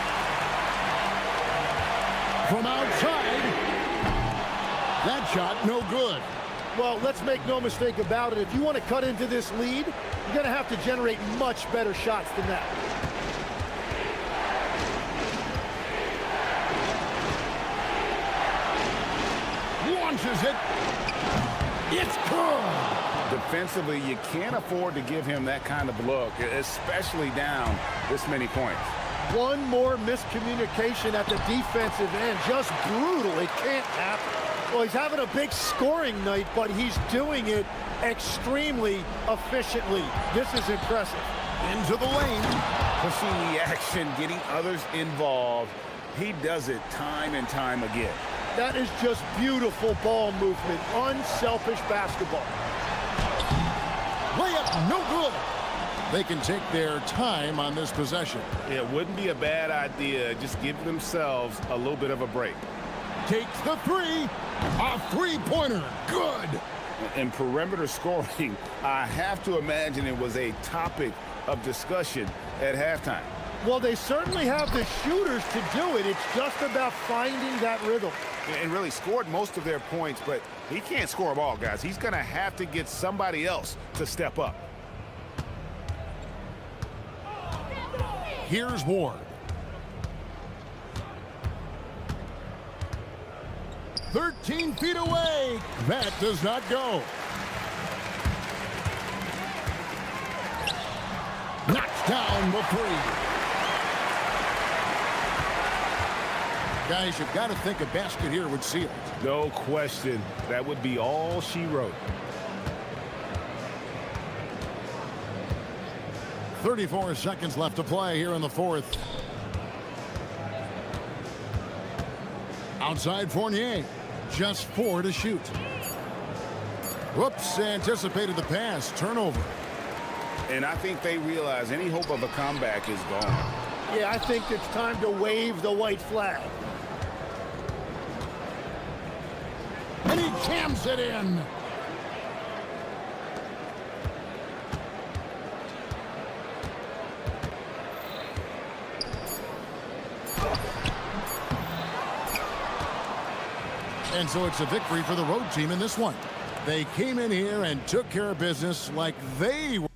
From outside, that shot no good. Well, let's make no mistake about it. If you want to cut into this lead, you're going to have to generate much better shots than that. Launches it. It's good. Defensively, you can't afford to give him that kind of look, especially down this many points. One more miscommunication at the defensive end. Just brutal. It can't happen. Well, he's having a big scoring night, but he's doing it extremely efficiently. This is impressive. Into the lane. Pushing the action, getting others involved. He does it time and time again. That is just beautiful ball movement. Unselfish basketball. Layup, no good. They can take their time on this possession. It wouldn't be a bad idea. Just give themselves a little bit of a break. Takes the 3. A 3-pointer. Good. In perimeter scoring, I have to imagine it was a topic of discussion at halftime. Well, they certainly have the shooters to do it. It's just about finding that rhythm. And really scored most of their points, but he can't score them all, guys. He's going to have to get somebody else to step up. Here's Ward. 13 feet away. That does not go. Knocks down the three. Guys, you've got to think a basket here would seal it. No question. That would be all she wrote. 34 seconds left to play here in the fourth. Outside Fournier. Just 4 to shoot. Whoops, anticipated the pass. Turnover. And I think they realize any hope of a comeback is gone. Yeah, I think it's time to wave the white flag. And he jams it in. And so it's a victory for the road team in this one. They came in here and took care of business like they were.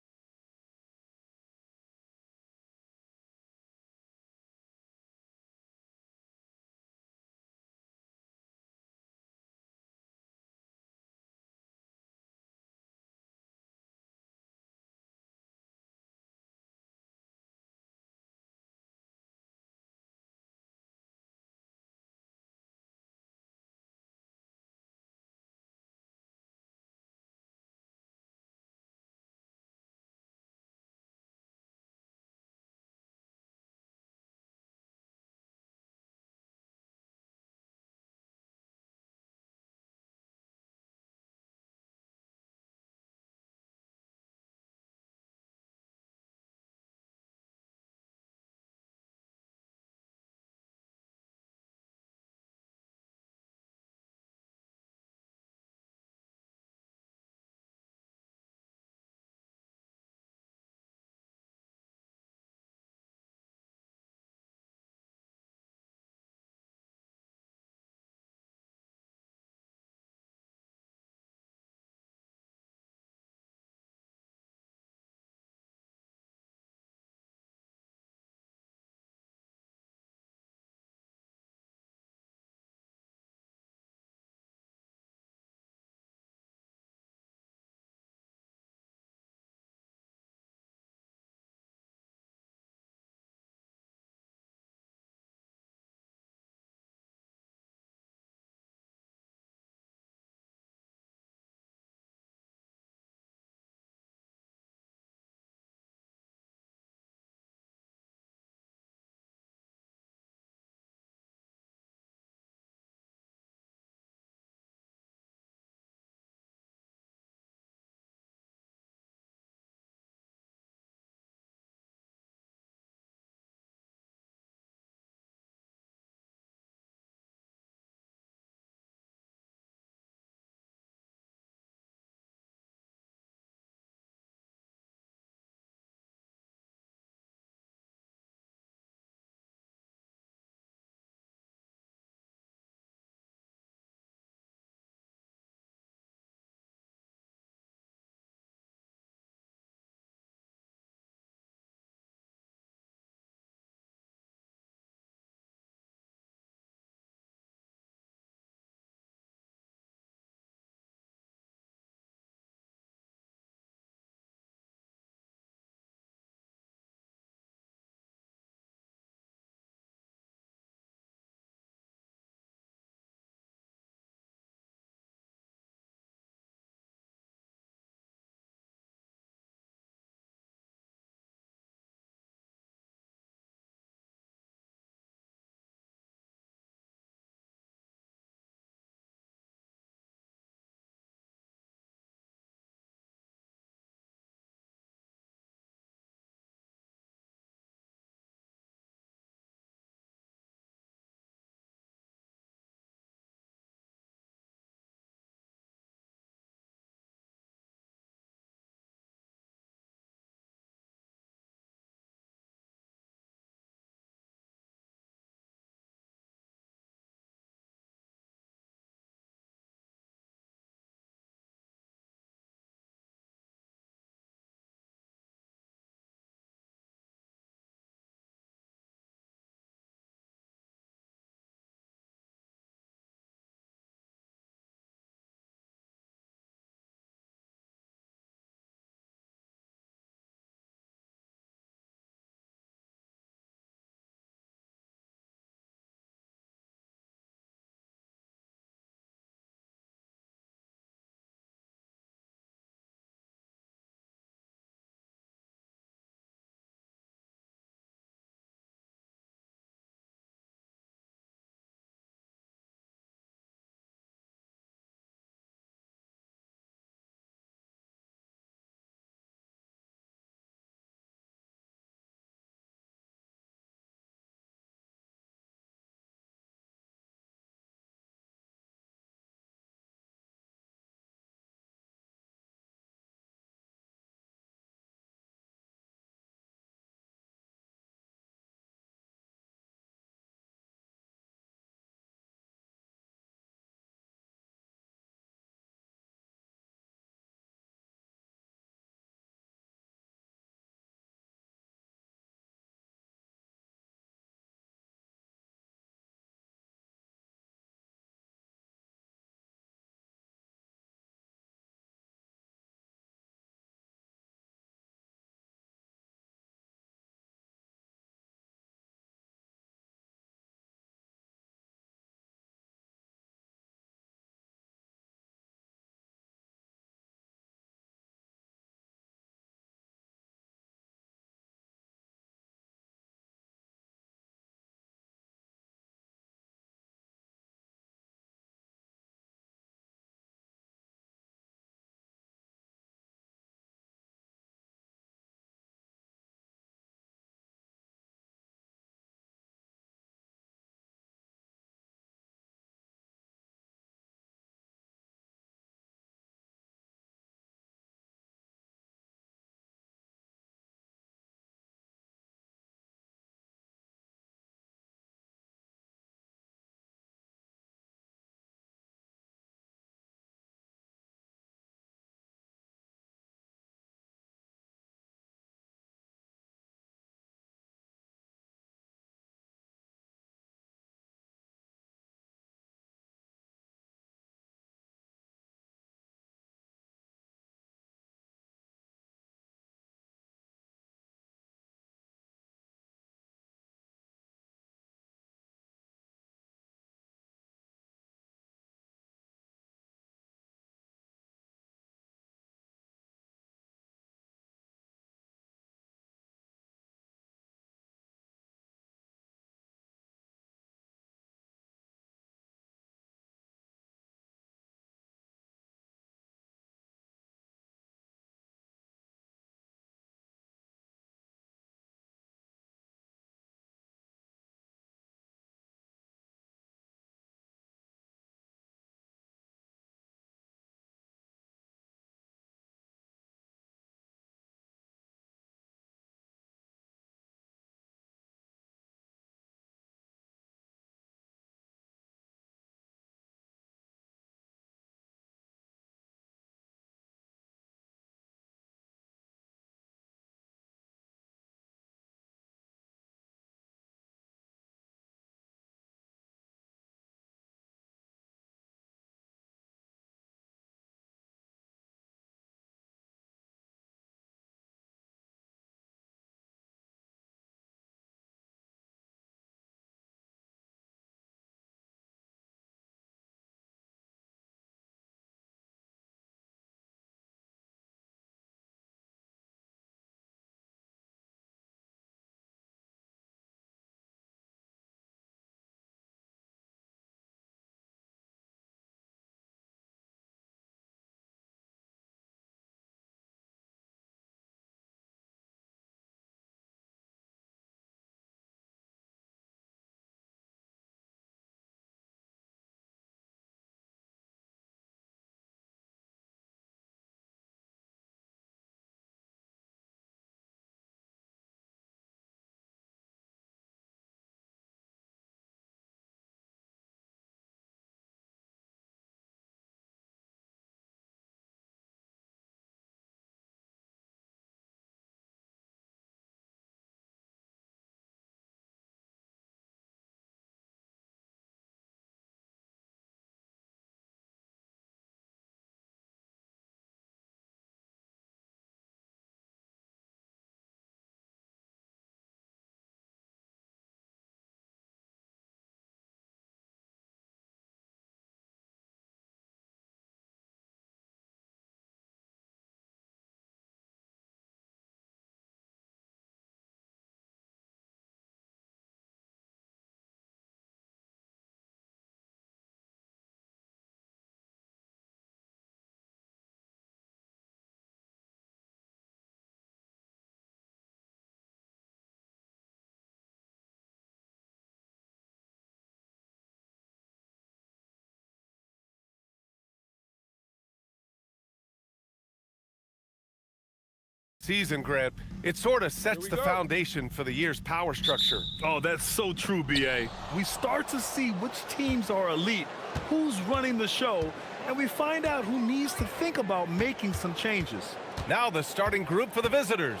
season, Grant. It sort of sets the foundation for the year's power structure. Oh, that's so true, B.A. We start to see which teams are elite, who's running the show, and we find out who needs to think about making some changes. Now the starting group for the visitors.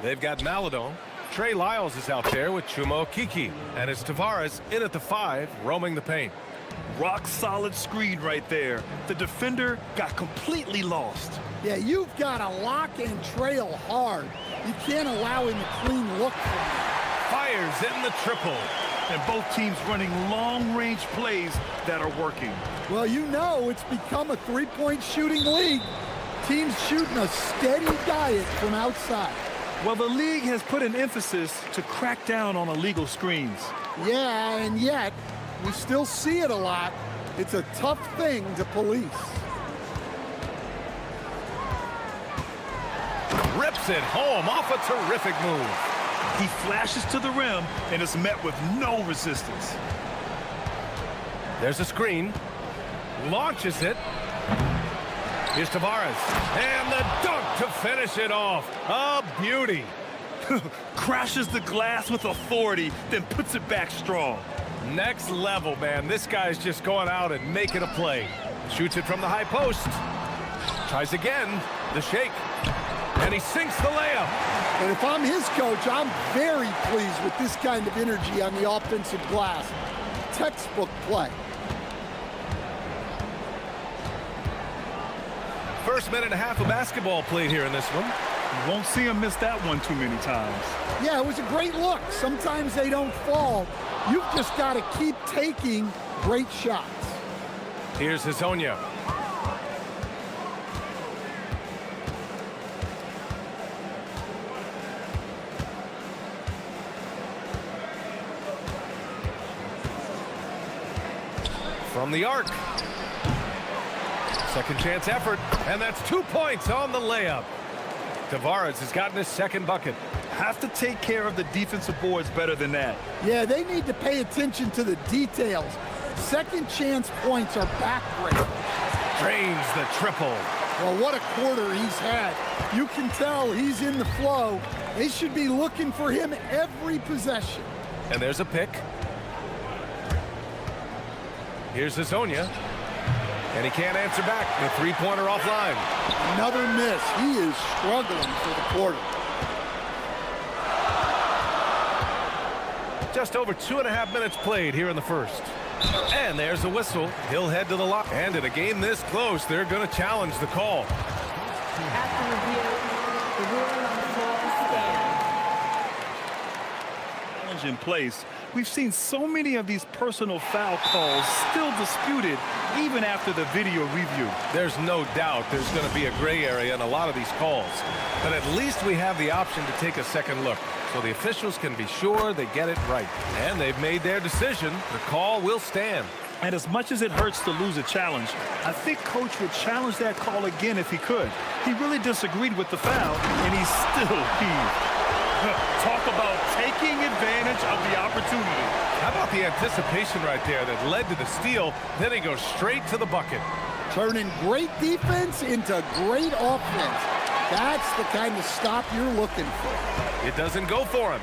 They've got Maladon. Trey Lyles is out there with Chuma Okeke. And it's Tavares in at the 5, roaming the paint. Rock solid screen right there. The defender got completely lost. Yeah, you've got to lock and trail hard. You can't allow him a clean look from you. Fires in the triple. And both teams running long-range plays that are working. Well, you know it's become a three-point shooting league. Teams shooting a steady diet from outside. Well, the league has put an emphasis to crack down on illegal screens. Yeah, and yet we still see it a lot. It's a tough thing to police. Rips it home off a terrific move. He flashes to the rim and is met with no resistance. There's a screen. Launches it. Here's Tavares. And the dunk to finish it off. A beauty. Crashes the glass with authority, then puts it back strong. Next level, man. This guy's just going out and making a play. Shoots it from the high post. Tries again. The shake. And he sinks the layup. And if I'm his coach, I'm very pleased with this kind of energy on the offensive glass. Textbook play. First minute and a half of basketball played here in this one. You won't see him miss that one too many times. Yeah, it was a great look. Sometimes they don't fall. You've just got to keep taking great shots. Here's Hezonja. From the arc. Second chance effort, and that's 2 points on the layup. Tavares has gotten his second bucket. Have to take care of the defensive boards better than that. Yeah, they need to pay attention to the details. Second chance points are backbreaking. Drains the triple. Well, what a quarter he's had. You can tell he's in the flow. They should be looking for him every possession. And there's a pick. Here's Hezonja. And he can't answer back. The three-pointer offline. Another miss. He is struggling for the quarter. Just over 2.5 minutes played here in the first. And there's a whistle. He'll head to the lock. And in a game this close, they're going to challenge the call. After review, the ruling on the floor stands. Challenge in place. We've seen so many of these personal foul calls still disputed even after the video review. There's no doubt there's going to be a gray area in a lot of these calls. But at least we have the option to take a second look, so the officials can be sure they get it right. And they've made their decision. The call will stand. And as much as it hurts to lose a challenge, I think Coach would challenge that call again if he could. He really disagreed with the foul, and he still heaved. Talk about taking advantage of the opportunity. How about the anticipation right there that led to the steal? Then he goes straight to the bucket. Turning great defense into great offense. That's the kind of stop you're looking for. It doesn't go for him.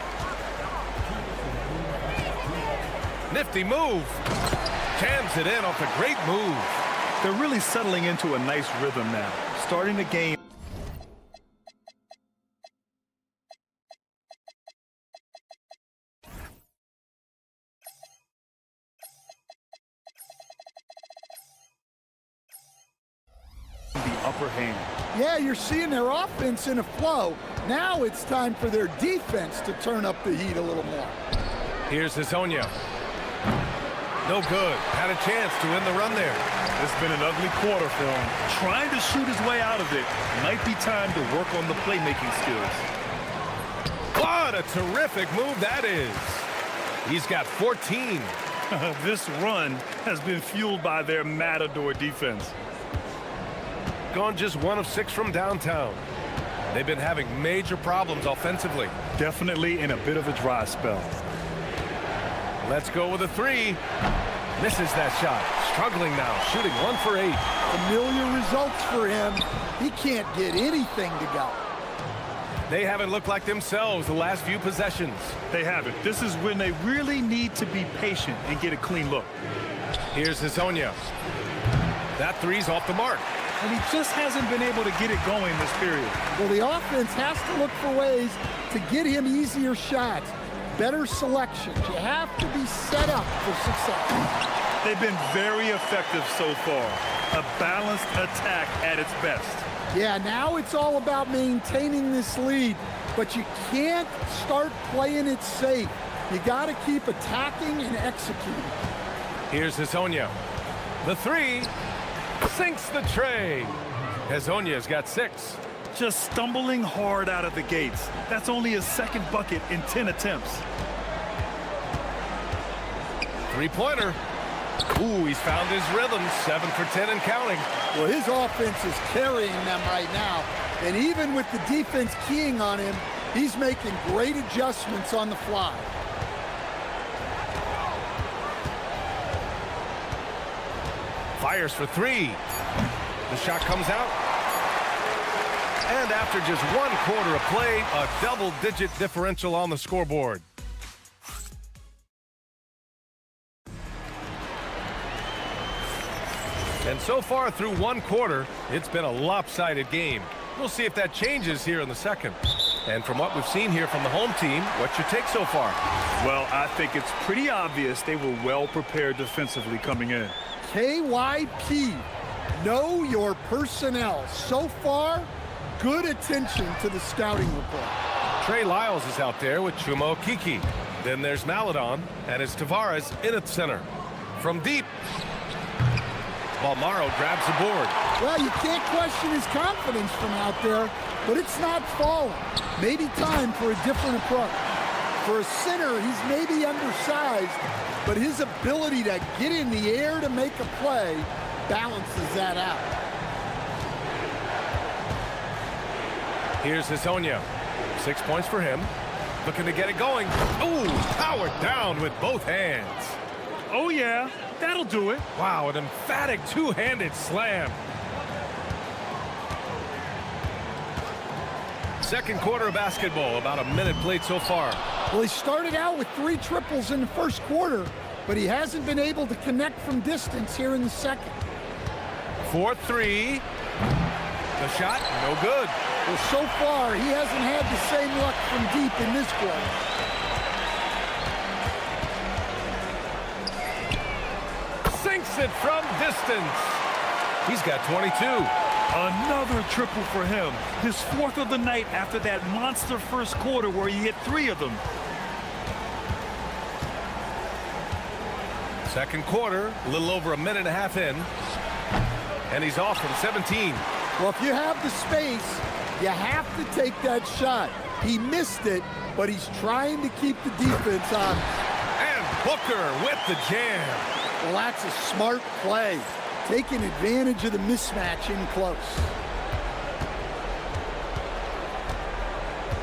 Nifty move. Jams it in off a great move. They're really settling into a nice rhythm now. Starting the game. Upper hand. Yeah, you're seeing their offense in a flow. Now it's time for their defense to turn up the heat a little more. Here's Hezonja. No good. Had a chance to win the run there. It's been an ugly quarter for him. Trying to shoot his way out of it. Might be time to work on the playmaking skills. What a terrific move that is. He's got 14. This run has been fueled by their Matador defense. Gone just 1 of 6 from downtown. They've been having major problems offensively. Definitely in a bit of a dry spell. Let's go with a 3. Misses that shot. Struggling now, shooting 1 for 8. Familiar results for him. He can't get anything to go. They haven't looked like themselves the last few possessions. They haven't. This is when they really need to be patient and get a clean look. Here's Hazonia. That three's off the mark. And he just hasn't been able to get it going this period. Well, the offense has to look for ways to get him easier shots, better selections. You have to be set up for success. They've been very effective so far. A balanced attack at its best. Yeah, now it's all about maintaining this lead, but you can't start playing it safe. You got to keep attacking and executing. Here's Hazonia. The three sinks the tray. Hazonia's got 6. Just stumbling hard out of the gates. That's only his second bucket in 10 attempts. Three-pointer. Ooh, he's found his rhythm. 7 for 10 and counting. Well, his offense is carrying them right now. And even with the defense keying on him, he's making great adjustments on the fly. Fires for 3. The shot comes out. And after just 1 quarter of play, a double-digit differential on the scoreboard. And so far through 1 quarter, it's been a lopsided game. We'll see if that changes here in the second. And from what we've seen here from the home team, what's your take so far? Well, I think it's pretty obvious they were well prepared defensively coming in. KYP, know your personnel. So far, good attention to the scouting report. Trey Lyles is out there with Chuma Okeke. Then there's Maladon, and it's Tavares in at center. From deep, Balmaro grabs the board. Well, you can't question his confidence from out there, but it's not falling. Maybe time for a different approach. For a center, he's maybe undersized, but his ability to get in the air to make a play balances that out. Here's Hazonia. 6 points for him. Looking to get it going. Ooh, powered down with both hands. Oh, yeah. That'll do it. Wow, an emphatic two-handed slam. Second quarter of basketball, about a minute played so far. Well, he started out with 3 triples in the first quarter, but he hasn't been able to connect from distance here in the second. 4-3. The shot, no good. Well, so far, he hasn't had the same luck from deep in this quarter. Sinks it from distance. He's got 22. Another triple for him. His 4th of the night after that monster first quarter where he hit 3 of them. Second quarter, a little over a minute and a half in. And he's off from 17. Well, if you have the space, you have to take that shot. He missed it, but he's trying to keep the defense on. And Booker with the jam. Well, that's a smart play, taking advantage of the mismatch in close.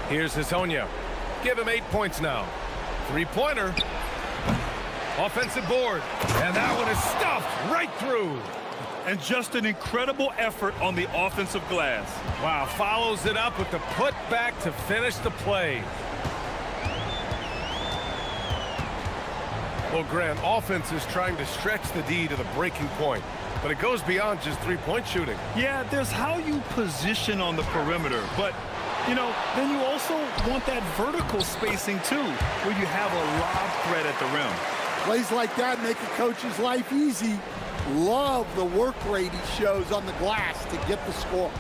Here's Hazonia. Give him 8 points now. 3-pointer. Offensive board. And that one is stuffed right through. And just an incredible effort on the offensive glass. Wow, follows it up with the putback to finish the play. Well, Grant, offense is trying to stretch the D to the breaking point, but it goes beyond just three-point shooting. Yeah, there's how you position on the perimeter, but, you know, then you also want that vertical spacing, too, where you have a lob threat at the rim. Plays like that make a coach's life easy. Love the work rate he shows on the glass to get the score.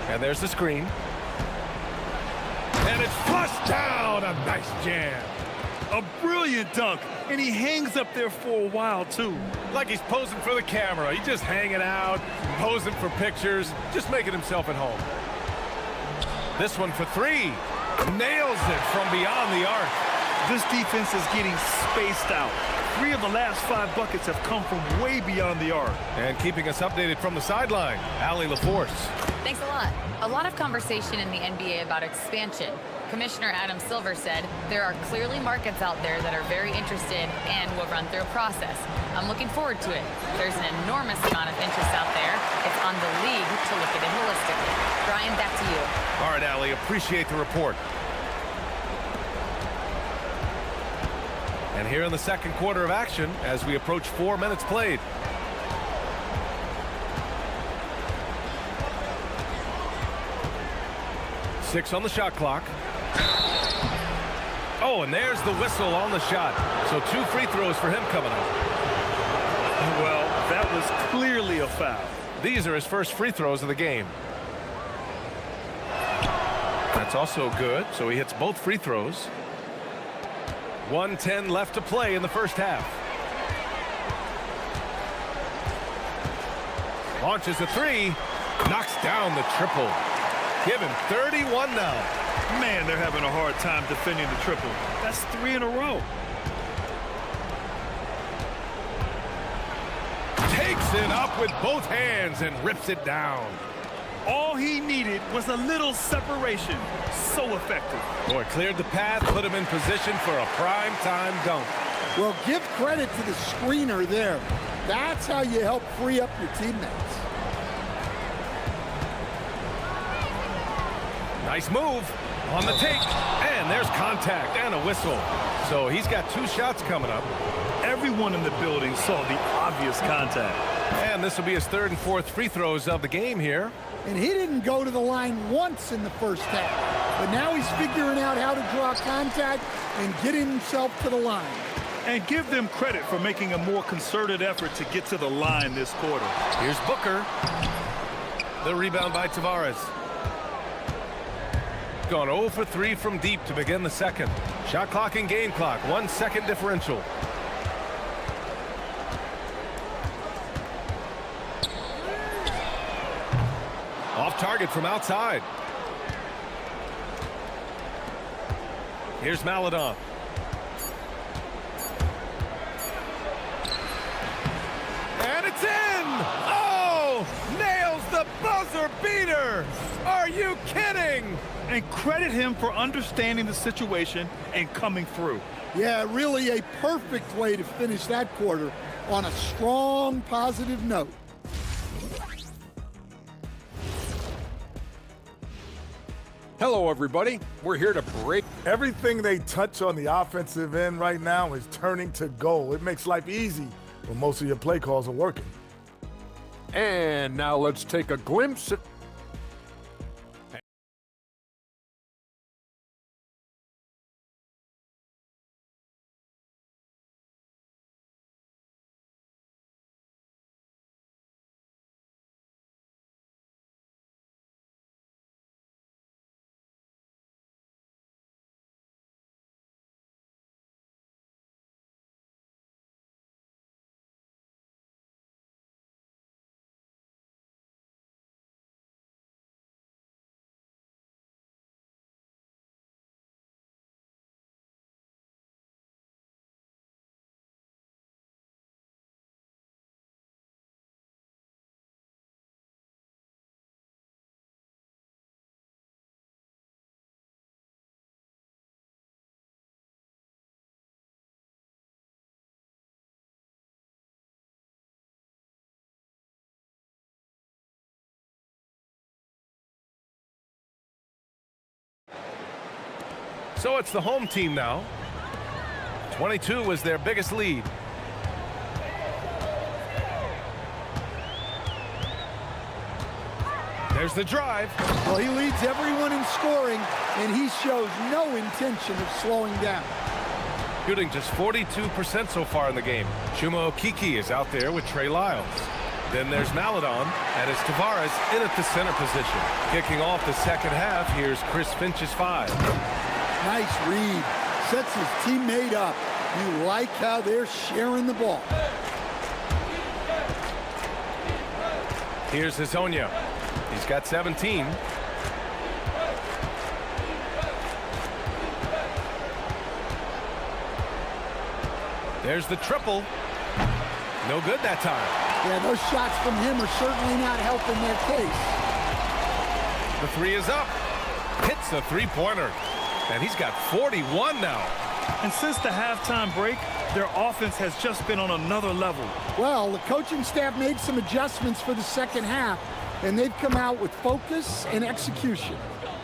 And there's the screen. And it's flushed down. A nice jam. A brilliant dunk. And he hangs up there for a while, too. Like he's posing for the camera. He's just hanging out, posing for pictures, just making himself at home. This one for 3. Nails it from beyond the arc. This defense is getting spaced out. 3 of the last 5 buckets have come from way beyond the arc. And keeping us updated from the sideline, Allie LaForce. Thanks a lot. A lot of conversation in the NBA about expansion. Commissioner Adam Silver said, there are clearly markets out there that are very interested and will run through a process. I'm looking forward to it. There's an enormous amount of interest out there. It's on the league to look at it holistically. Brian, back to you. All right, Allie, appreciate the report. And here in the second quarter of action as we approach 4 minutes played. Six on the shot clock. Oh, and there's the whistle on the shot. So 2 free throws for him coming up. Well, that was clearly a foul. These are his first free throws of the game. That's also good. So he hits both free throws. 1:10 left to play in the first half. Launches a 3. Knocks down the triple. Give him 31 now. Man, they're having a hard time defending the triple. That's 3 in a row. Takes it up with both hands and rips it down. All he needed was a little separation. So effective. Boy, cleared the path, put him in position for a prime-time dunk. Well, give credit to the screener there. That's how you help free up your teammates. Nice move on the take, and there's contact and a whistle. So he's got 2 shots coming up. Everyone in the building saw the obvious contact. And this will be his 3rd and 4th free throws of the game here. And he didn't go to the line once in the first half. But now he's figuring out how to draw contact and get himself to the line. And give them credit for making a more concerted effort to get to the line this quarter. Here's Booker. The rebound by Tavares. Gone 0 for 3 from deep to begin the second. Shot clock and game clock, 1 second differential. Off target from outside. Here's Maladon. And it's in! Oh! Nails the buzzer beater! Are you kidding? And credit him for understanding the situation and coming through. Yeah, really a perfect way to finish that quarter on a strong, positive note. Hello, everybody. We're here to break. Everything they touch on the offensive end right now is turning to goal. It makes life easy when most of your play calls are working. And now let's take a glimpse at... So it's the home team now. 22 was their biggest lead. There's the drive. Well, he leads everyone in scoring, and he shows no intention of slowing down. Shooting just 42% so far in the game. Chuma Okeke is out there with Trey Lyles. Then there's Maladon, and it's Tavares in at the center position. Kicking off the second half, here's Chris Finch's 5. Nice read. Sets his teammate up. You like how they're sharing the ball. Here's Hezonja. He's got 17. There's the triple. No good that time. Yeah, those shots from him are certainly not helping their case. The 3 is up. Hits the 3-pointer. And he's got 41 now. And since the halftime break, their offense has just been on another level. Well, the coaching staff made some adjustments for the second half, and they've come out with focus and execution.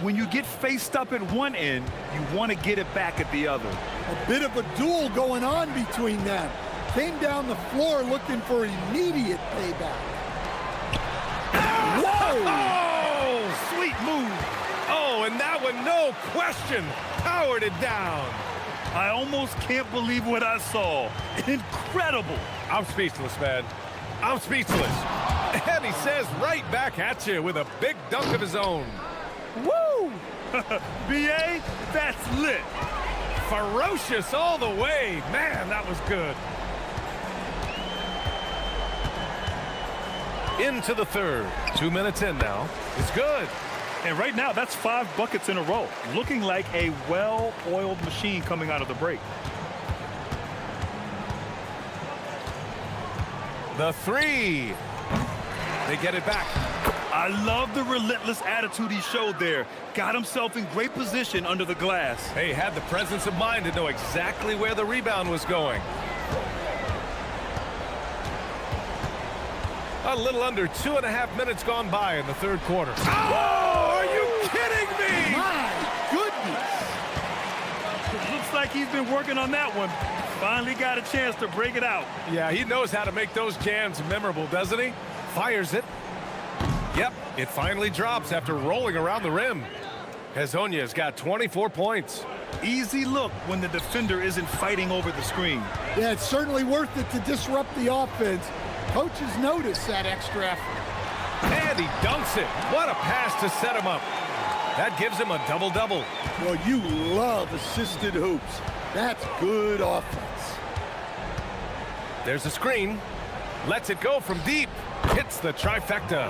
When you get faced up at one end, you want to get it back at the other. A bit of a duel going on between them. Came down the floor looking for immediate payback. Whoa! Oh, sweet move. Oh, and that one, no question, powered it down. I almost can't believe what I saw. Incredible. I'm speechless, man. I'm speechless. And he says right back at you with a big dunk of his own. Woo! BA, that's lit. Ferocious all the way. Man, that was good. Into the third. 2 minutes in now. It's good. And right now, that's 5 buckets in a row. Looking like a well-oiled machine coming out of the break. The three. They get it back. I love the relentless attitude he showed there. Got himself in great position under the glass. Hey, had the presence of mind to know exactly where the rebound was going. A little under 2.5 minutes gone by in the third quarter. Oh, are you kidding me? My goodness. It looks like he's been working on that one. Finally got a chance to break it out. Yeah, he knows how to make those jams memorable, doesn't he? Fires it. Yep, it finally drops after rolling around the rim. Hezonja's got 24 points. Easy look when the defender isn't fighting over the screen. Yeah, it's certainly worth it to disrupt the offense. Coaches notice that extra effort. And he dunks it. What a pass to set him up. That gives him a double-double. Well, you love assisted hoops. That's good offense. There's a screen. Lets it go from deep. Hits the trifecta.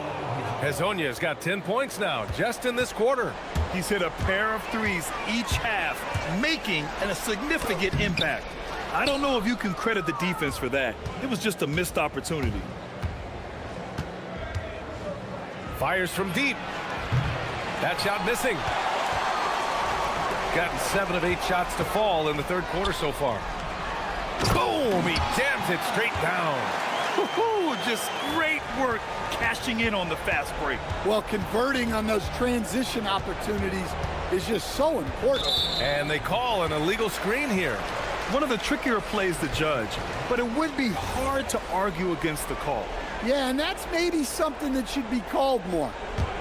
Hezonja's got 10 points now, just in this quarter. He's hit a pair of threes each half, making a significant impact. I don't know if you can credit the defense for that. It was just a missed opportunity. Fires from deep. That shot missing. Gotten 7 of 8 shots to fall in the third quarter so far. Boom! He jams it straight down. Woo-hoo, just great work cashing in on the fast break. Well, converting on those transition opportunities is just so important. And they call an illegal screen here. One of the trickier plays to judge, but it would be hard to argue against the call. Yeah, and that's maybe something that should be called more.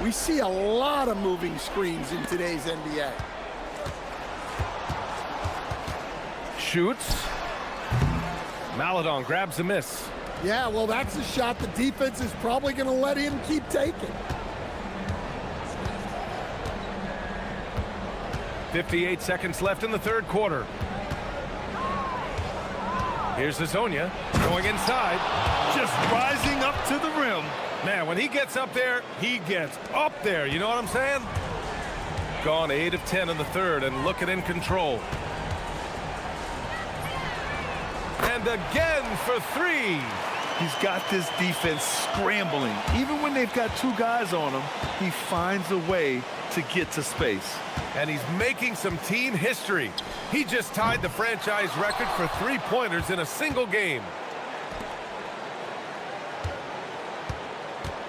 We see a lot of moving screens in today's NBA. Shoots. Maladon grabs a miss. Yeah, well, that's a shot the defense is probably going to let him keep taking. 58 seconds left in the third quarter. Here's Hezonja going inside. Just rising up to the rim. Man, when he gets up there, he gets up there. You know what I'm saying? Gone 8 of 10 in the third and looking in control. And again for 3. He's got this defense scrambling. Even when they've got 2 guys on him, he finds a way to get to space. And he's making some team history. He just tied the franchise record for 3-pointers in a single game.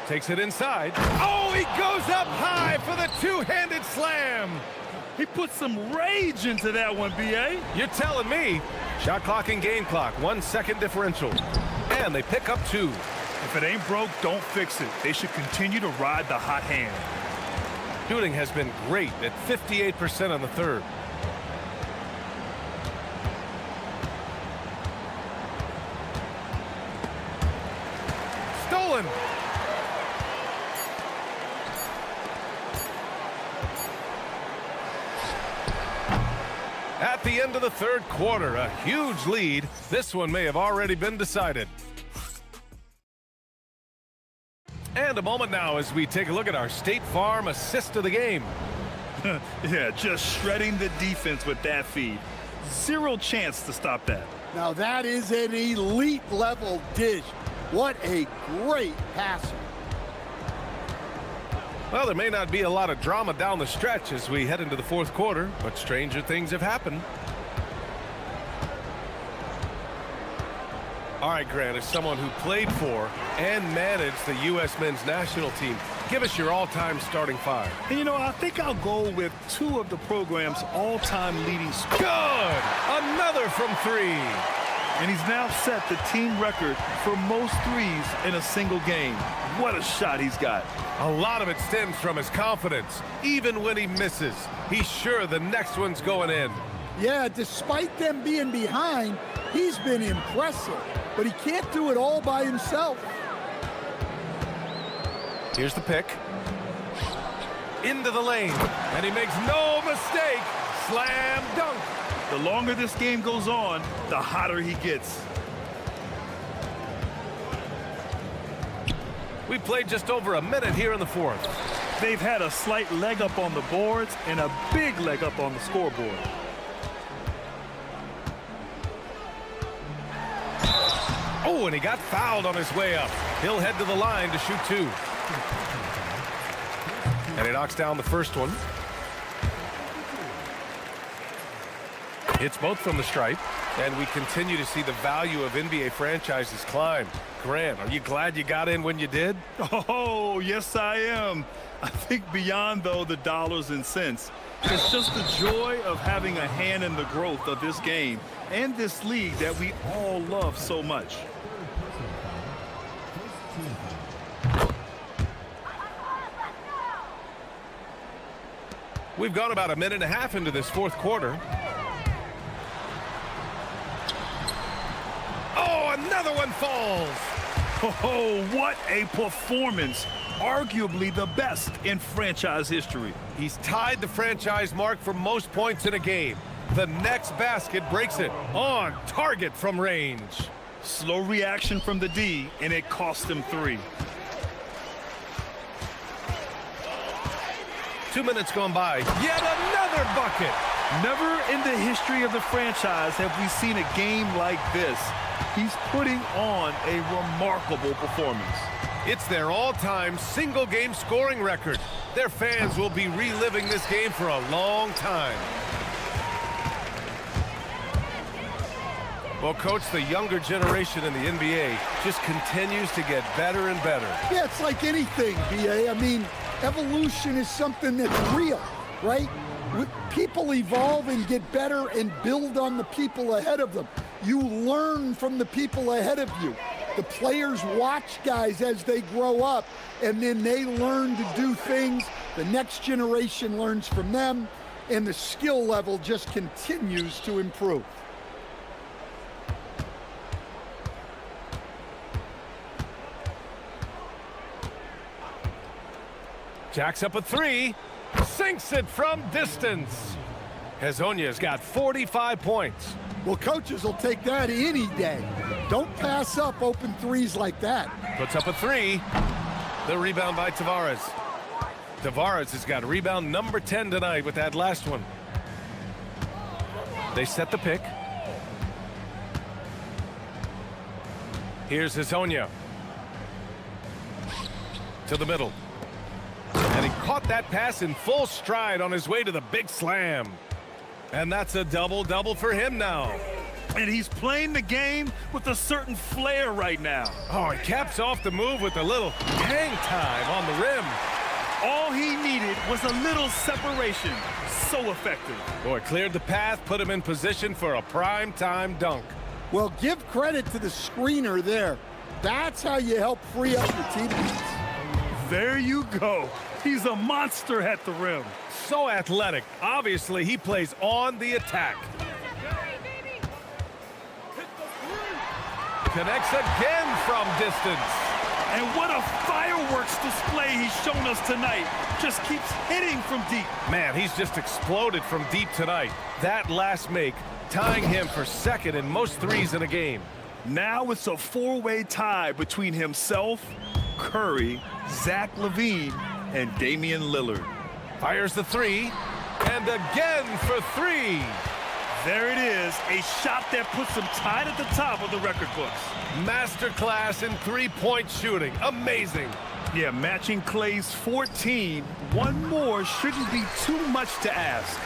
Takes it inside. Oh, he goes up high for the two-handed slam. He put some rage into that one, B.A. You're telling me. Shot clock and game clock, 1 second differential. And they pick up 2. If it ain't broke, don't fix it. They should continue to ride the hot hand. Shooting has been great at 58% on the third. Stolen. At the end of the third quarter, a huge lead. This one may have already been decided. And a moment now as we take a look at our State Farm assist of the game. Yeah, just shredding the defense with that feed. 0 chance to stop that. Now that is an elite level dish. What a great passer. Well, there may not be a lot of drama down the stretch as we head into the fourth quarter, but stranger things have happened. All right, Grant, as someone who played for and managed the U.S. men's national team, give us your all-time starting five. And you know, I think I'll go with two of the program's all-time leading scorers. Good! Another from three. And he's now set the team record for most threes in a single game. What a shot he's got. A lot of it stems from his confidence. Even when he misses, he's sure the next one's going in. Yeah, despite them being behind, he's been impressive. But he can't do it all by himself. Here's the pick. Into the lane. And he makes no mistake. Slam dunk. The longer this game goes on, the hotter he gets. We played just over a minute here in the fourth. They've had a slight leg up on the boards and a big leg up on the scoreboard. Oh, and he got fouled on his way up. He'll head to the line to shoot two. And he knocks down the first one. Hits both from the stripe. And we continue to see the value of NBA franchises climb. Grant, are you glad you got in when you did? Oh, yes, I am. I think beyond, though, the dollars and cents, it's just the joy of having a hand in the growth of this game and this league that we all love so much. We've gone about a minute and a half into this fourth quarter. Oh, another one falls. Oh, what a performance. Arguably the best in franchise history. He's tied the franchise mark for most points in a game. The next basket breaks it on target from range. Slow reaction from the D, and it cost him three. 2 minutes gone by. Yet another bucket. Never in the history of the franchise have we seen a game like this. He's putting on a remarkable performance. It's their all-time single-game scoring record. Their fans will be reliving this game for a long time. Well, Coach, the younger generation in the NBA just continues to get better and better. Yeah, it's like anything, B.A. I mean, evolution is something that's real, right? People evolve and get better and build on the people ahead of them. You learn from the people ahead of you. The players watch guys as they grow up, and then they learn to do things. The next generation learns from them, and the skill level just continues to improve. Jacks up a three, sinks it from distance. Hezonja's got 45 points. Well, coaches will take that any day. Don't pass up open threes like that. Puts up a three. The rebound by Tavares. Tavares has got rebound number 10 tonight with that last one. They set the pick. Here's Hezonja. To the middle. And he caught that pass in full stride on his way to the big slam. And that's a double-double for him now. And he's playing the game with a certain flair right now. Oh, he caps off the move with a little hang time on the rim. All he needed was a little separation. So effective. Boy, cleared the path, put him in position for a prime-time dunk. Well, give credit to the screener there. That's how you help free up your teammates. There you go. He's a monster at the rim. So athletic. Obviously, he plays on the attack. Connects again from distance. And what a fireworks display he's shown us tonight. Just keeps hitting from deep. Man, he's just exploded from deep tonight. That last make, tying him for second in most threes in a game. Now it's a four-way tie between himself, Curry, Zach LaVine, and Damian Lillard. Fires the three, and again for three. There it is, a shot that puts him tied at the top of the record books. Masterclass in three-point shooting. Amazing. Yeah, matching Clay's 14. One more shouldn't be too much to ask.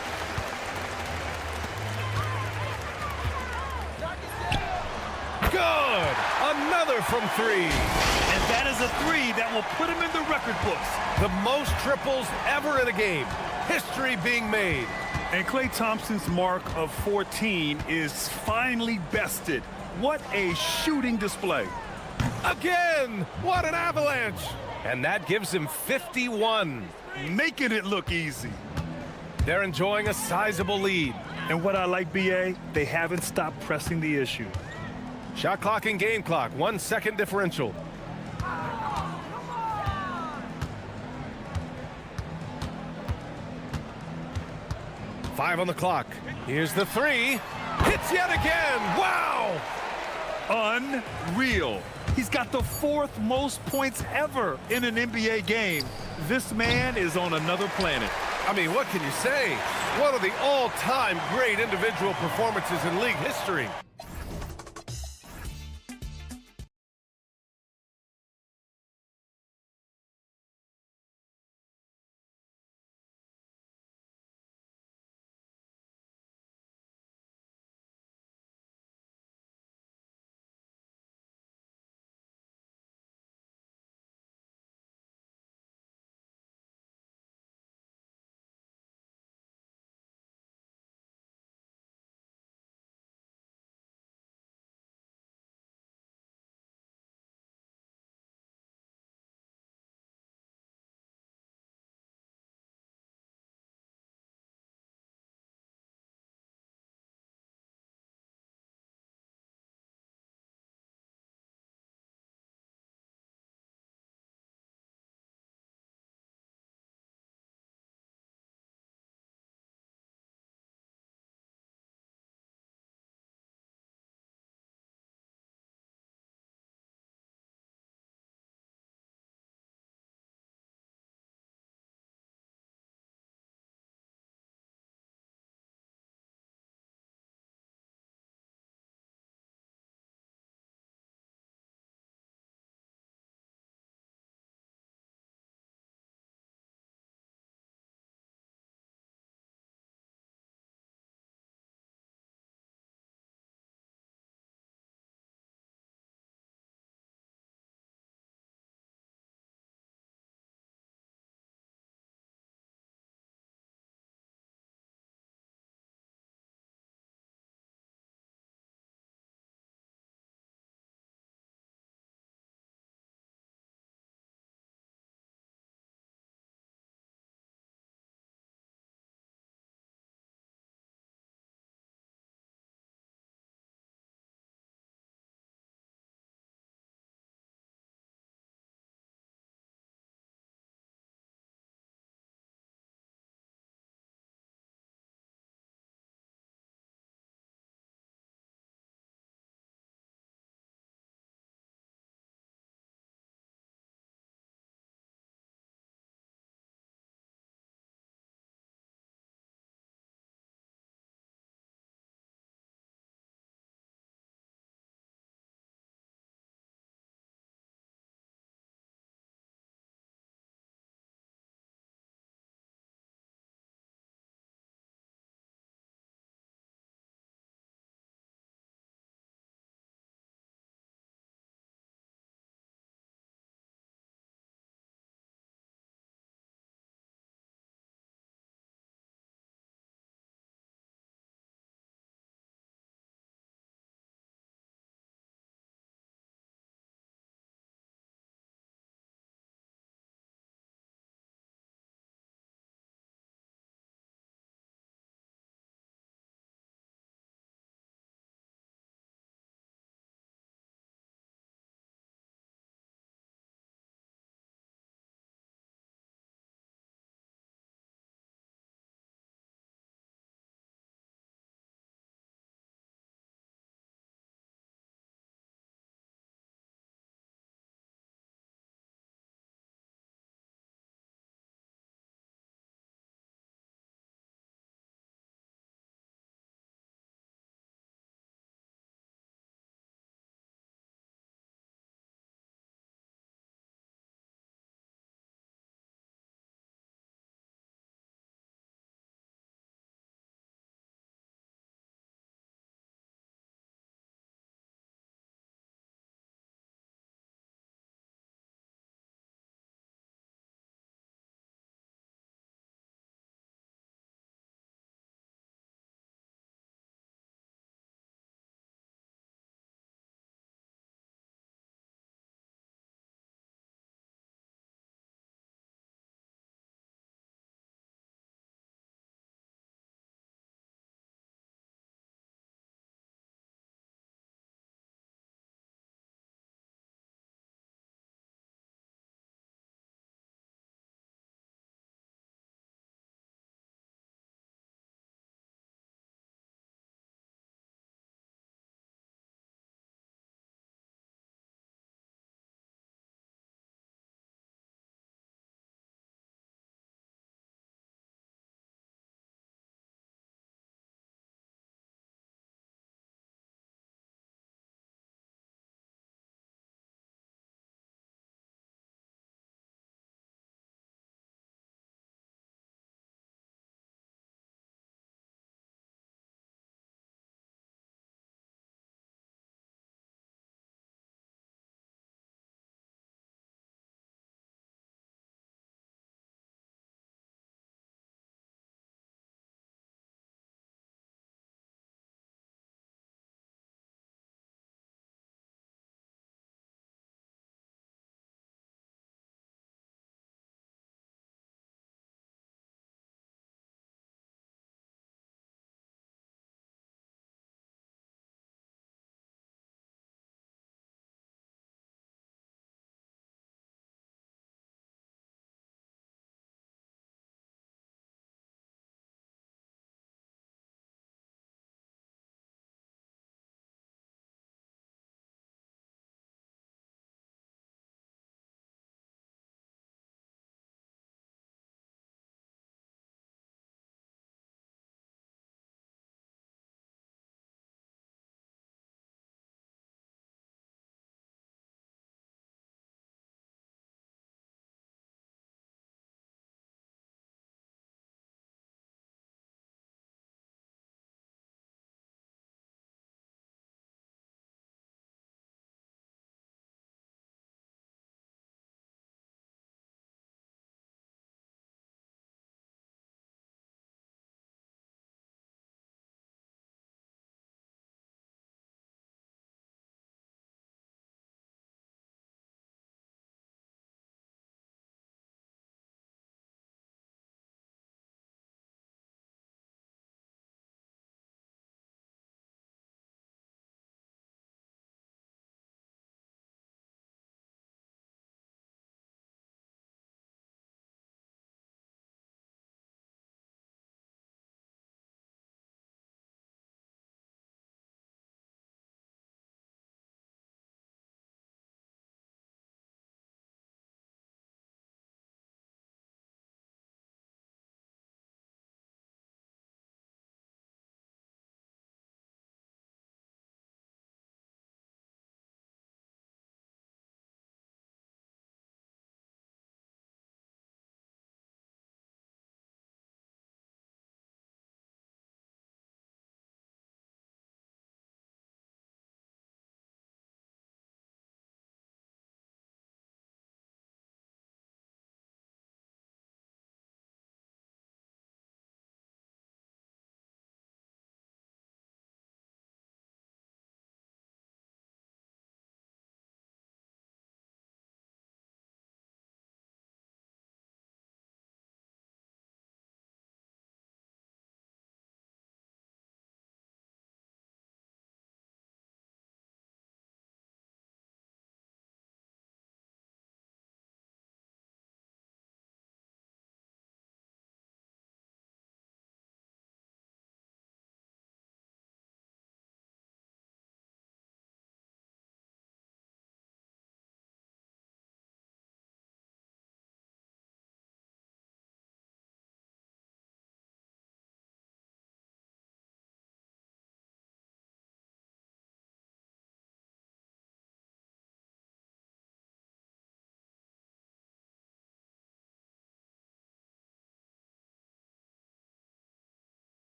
Good! Another from three. And that is a three that will put him in the record books. The most triples ever in a game. History being made. And Klay Thompson's mark of 14 is finally bested. What a shooting display. Again! What an avalanche! And that gives him 51. Making it look easy. They're enjoying a sizable lead. And what I like, BA, they haven't stopped pressing the issue. Shot clock and game clock, 1 second differential. Five on the clock. Here's the three. Hits yet again. Wow! Unreal. He's got the fourth most points ever in an NBA game. This man is on another planet. I mean, what can you say? One of the all-time great individual performances in league history.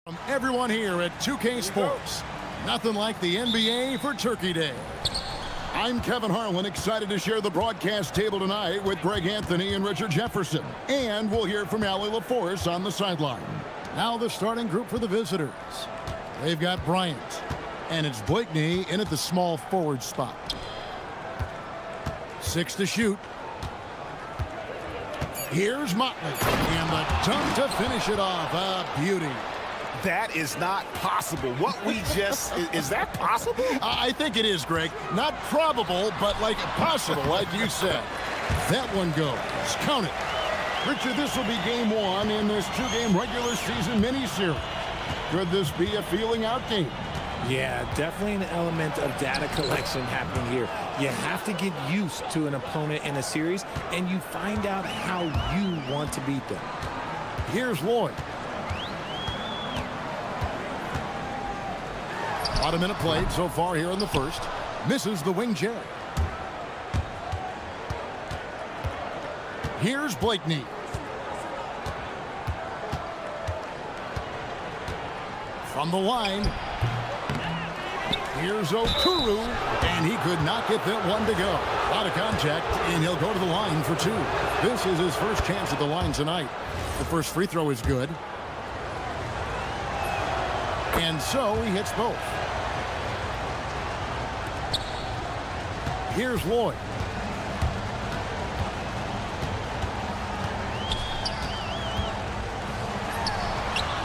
From everyone here at 2K Sports, nothing like the NBA for Turkey Day. I'm Kevin Harlan, excited to share the broadcast table tonight with Greg Anthony and Richard Jefferson. And we'll hear from Allie LaForce on the sideline. Now the starting group for the visitors. They've got Bryant, and it's Blakeney in at the small forward spot. 6 to shoot. Here's Motley, and the dunk to finish it off. A beauty. That is not possible. What we just, is that possible? I think it is, Greg. Not probable, but like possible, like you said. That one goes. Count it. Richard, this will be game 1 in this 2-game regular season mini-series. Could this be a feeling out game? Yeah, definitely an element of data collection happening here. You have to get used to an opponent in a series, and you find out how you want to beat them. Here's Lloyd. About a minute played so far here in the first. Misses the wing Jerry. Here's Blakeney. From the line. Here's Okuru, and he could not get that one to go. Out of contact, and he'll go to the line for 2. This is his first chance at the line tonight. The first free throw is good. And so he hits both. Here's Lloyd.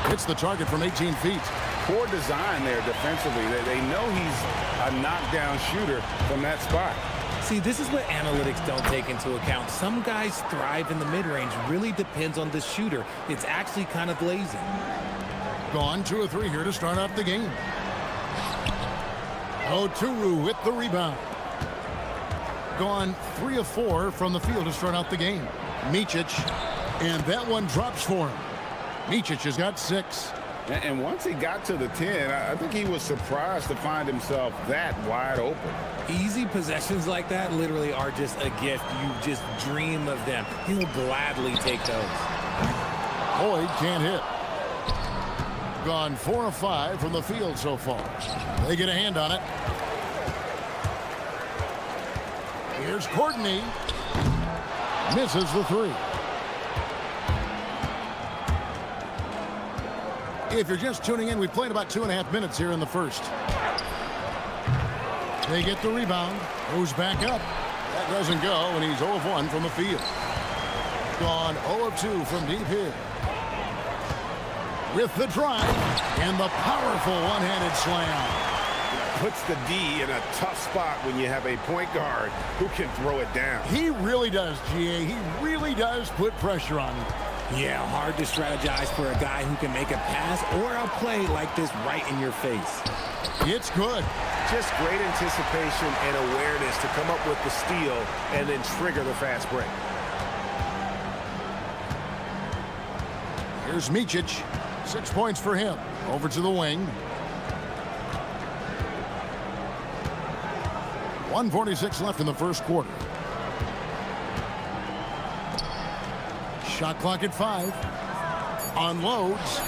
Hits the target from 18 feet. Poor design there defensively. They know he's a knockdown shooter from that spot. See, this is what analytics don't take into account. Some guys thrive in the mid-range. Really depends on the shooter. It's actually kind of lazy. Gone 2 of 3 here to start off the game. Okuru with the rebound. Gone 3 of 4 from the field to start out the game. Micic, and that one drops for him. Micic has got 6. And once he got to the 10, I think he was surprised to find himself that wide open. Easy possessions like that literally are just a gift. You just dream of them. He'll gladly take those. Lloyd can't hit. Gone 4 of 5 from the field so far. They get a hand on it. Here's Courtney. Misses the 3. If you're just tuning in, we played about 2.5 minutes here in the first. They get the rebound. Goes back up. That doesn't go, and he's 0 of 1 from the field. Gone 0 of 2 from deep here. With the drive, and the powerful one-handed slam. Puts the D in a tough spot when you have a point guard who can throw it down. He really does, GA. He really does put pressure on you. Yeah, hard to strategize for a guy who can make a pass or a play like this right in your face. It's good. Just great anticipation and awareness to come up with the steal and then trigger the fast break. Here's Micic. 6 points for him. Over to the wing. 1:46 left in the first quarter. Shot clock at 5. Unloads.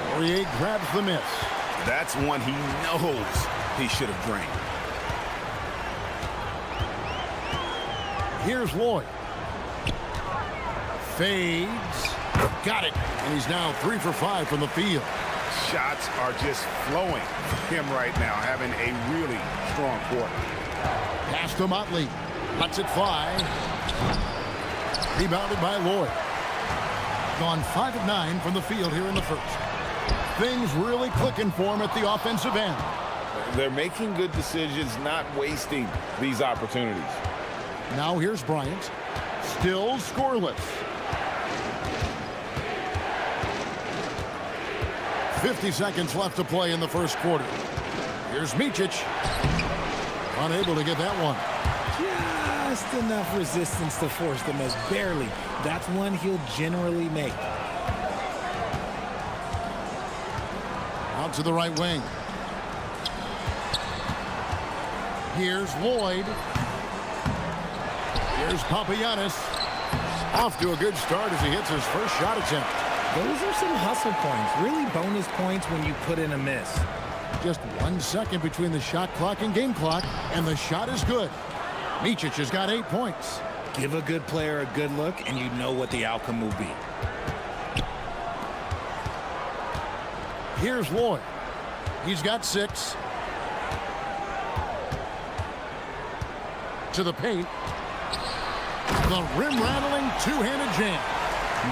Poirier grabs the miss. That's one he knows he should have drained. Here's Lloyd. Fades. Got it. And he's now 3 for 5 from the field. Shots are just flowing for him right now, having a really strong quarter. Pass to Motley. Lets it fly. Rebounded by Lloyd. Gone 5 of 9 from the field here in the first. Things really clicking for him at the offensive end. They're making good decisions, not wasting these opportunities. Now here's Bryant. Still scoreless. 50 seconds left to play in the first quarter. Here's Micic. Unable to get that one. Just enough resistance to force the miss. Barely. That's one he'll generally make. Out to the right wing. Here's Lloyd. Here's Papagiannis. Off to a good start as he hits his first shot attempt. Those are some hustle points, really bonus points when you put in a miss. Just 1 second between the shot clock and game clock, and the shot is good. Micic has got 8 points. Give a good player a good look, and you know what the outcome will be. Here's Lloyd. He's got 6. To the paint. The rim-rattling two-handed jam.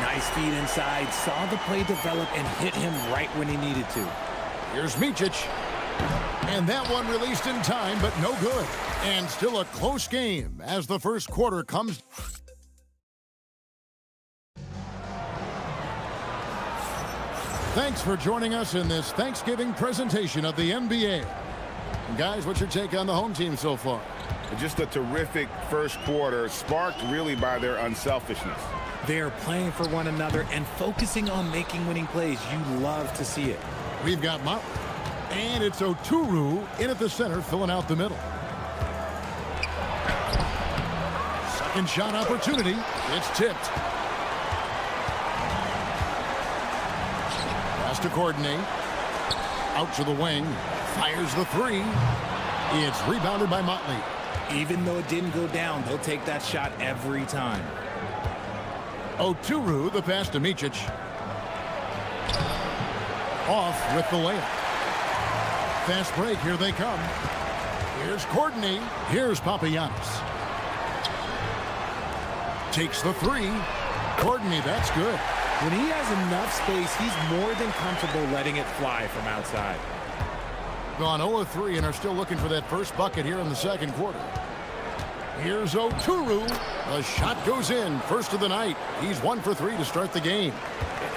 Nice feed inside, saw the play develop and hit him right when he needed to. Here's Micic. And that one released in time, but no good. And still a close game as the first quarter comes. Thanks for joining us in this Thanksgiving presentation of the NBA. And guys, what's your take on the home team so far? Just a terrific first quarter, sparked really by their unselfishness. They are playing for one another and focusing on making winning plays. You love to see it. We've got Motley. And it's Oturu in at the center, filling out the middle. Second shot opportunity. It's tipped. Pass to Courtney. Out to the wing. Fires the 3. It's rebounded by Motley. Even though it didn't go down, they'll take that shot every time. Oturu, the pass to Micic. Off with the layup. Fast break, here they come. Here's Courtney. Here's Papagiannis. Takes the 3. Courtney, that's good. When he has enough space, he's more than comfortable letting it fly from outside. Gone 0-3 and are still looking for that first bucket here in the second quarter. Here's Oturu. The shot goes in. First of the night. He's 1 for 3 to start the game.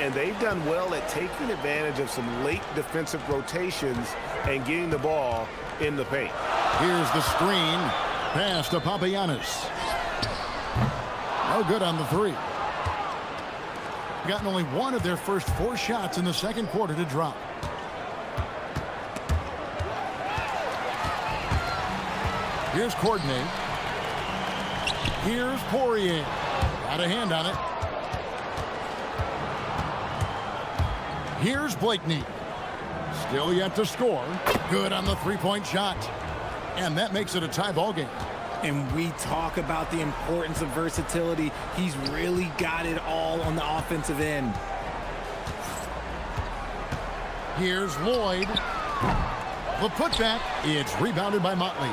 And they've done well at taking advantage of some late defensive rotations and getting the ball in the paint. Here's the screen. Pass to Papagiannis. No good on the 3. Gotten only 1 of their first 4 shots in the second quarter to drop. Here's Courtney. Here's Poirier. Got a hand on it. Here's Blakeney. Still yet to score. Good on the 3-point shot. And that makes it a tie ball game. And we talk about the importance of versatility. He's really got it all on the offensive end. Here's Lloyd. The putback. It's rebounded by Motley.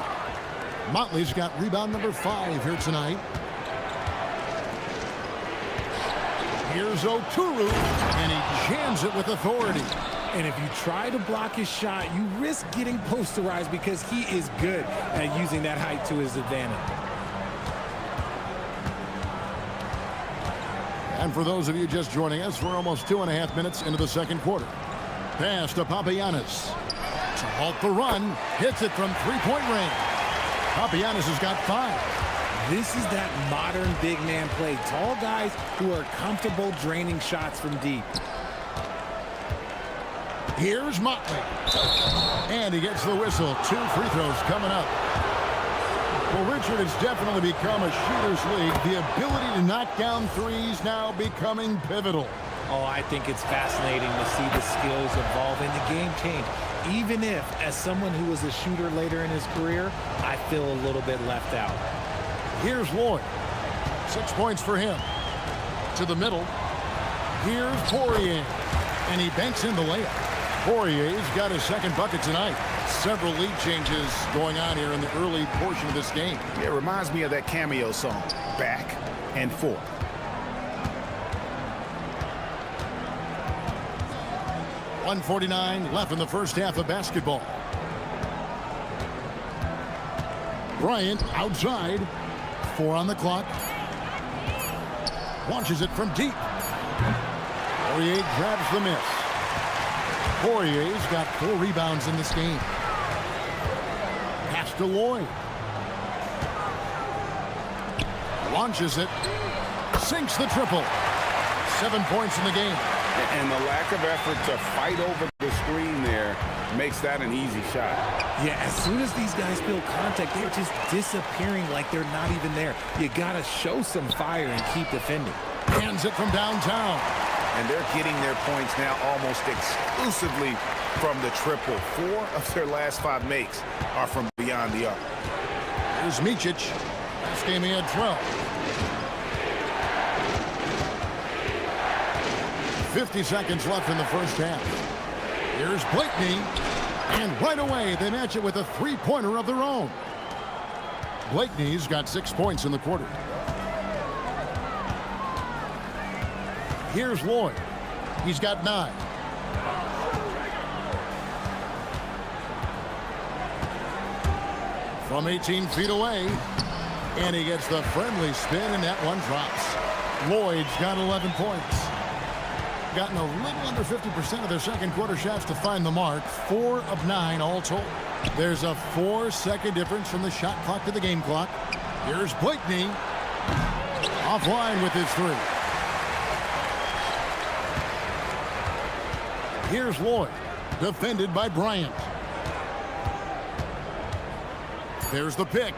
Motley's got rebound number 5 here tonight. Here's Oturu, and he jams it with authority. And if you try to block his shot, you risk getting posterized because he is good at using that height to his advantage. And for those of you just joining us, we're almost 2.5 minutes into the second quarter. Pass to Papagiannis. To halt the run, hits it from 3-point range. Papagiannis has got 5. This is that modern big man play. Tall guys who are comfortable draining shots from deep. Here's Motley. And he gets the whistle. 2 free throws coming up. Well, Richard, it's definitely become a shooter's league. The ability to knock down threes now becoming pivotal. Oh, I think it's fascinating to see the skills evolve and the game change. Even if, as someone who was a shooter later in his career, I feel a little bit left out. Here's Lloyd. 6 points for him. To the middle. Here's Poirier. And he banks in the layup. Poirier's got his second bucket tonight. Several lead changes going on here in the early portion of this game. It reminds me of that cameo song, Back and Forth. .149 left in the first half of basketball. Bryant outside. 4 on the clock. Launches it from deep. Poirier grabs the miss. Poirier's got 4 rebounds in this game. Pass to Lloyd. Launches it. Sinks the triple. 7 points in the game. And the lack of effort to fight over the screen there makes that an easy shot. Yeah, as soon as these guys feel contact, they're just disappearing like they're not even there. You got to show some fire and keep defending. Hands it from downtown. and they're getting their points now almost exclusively from the triple. 4 of their last 5 makes are from beyond the arc. Here's Micic. Last game he had 12. 50 seconds left in the first half. Here's Blakeney. And right away, they match it with a three-pointer of their own. Blakeney's got 6 points in the quarter. Here's Lloyd. He's got 9. From 18 feet away. And he gets the friendly spin, and that one drops. Lloyd's got 11 points. Gotten a little under 50% of their second quarter shots to find the mark. 4 of 9 all told. There's a 4-second difference from the shot clock to the game clock. Here's Blakeney. Offline with his 3. Here's Lloyd. Defended by Bryant. There's the pick.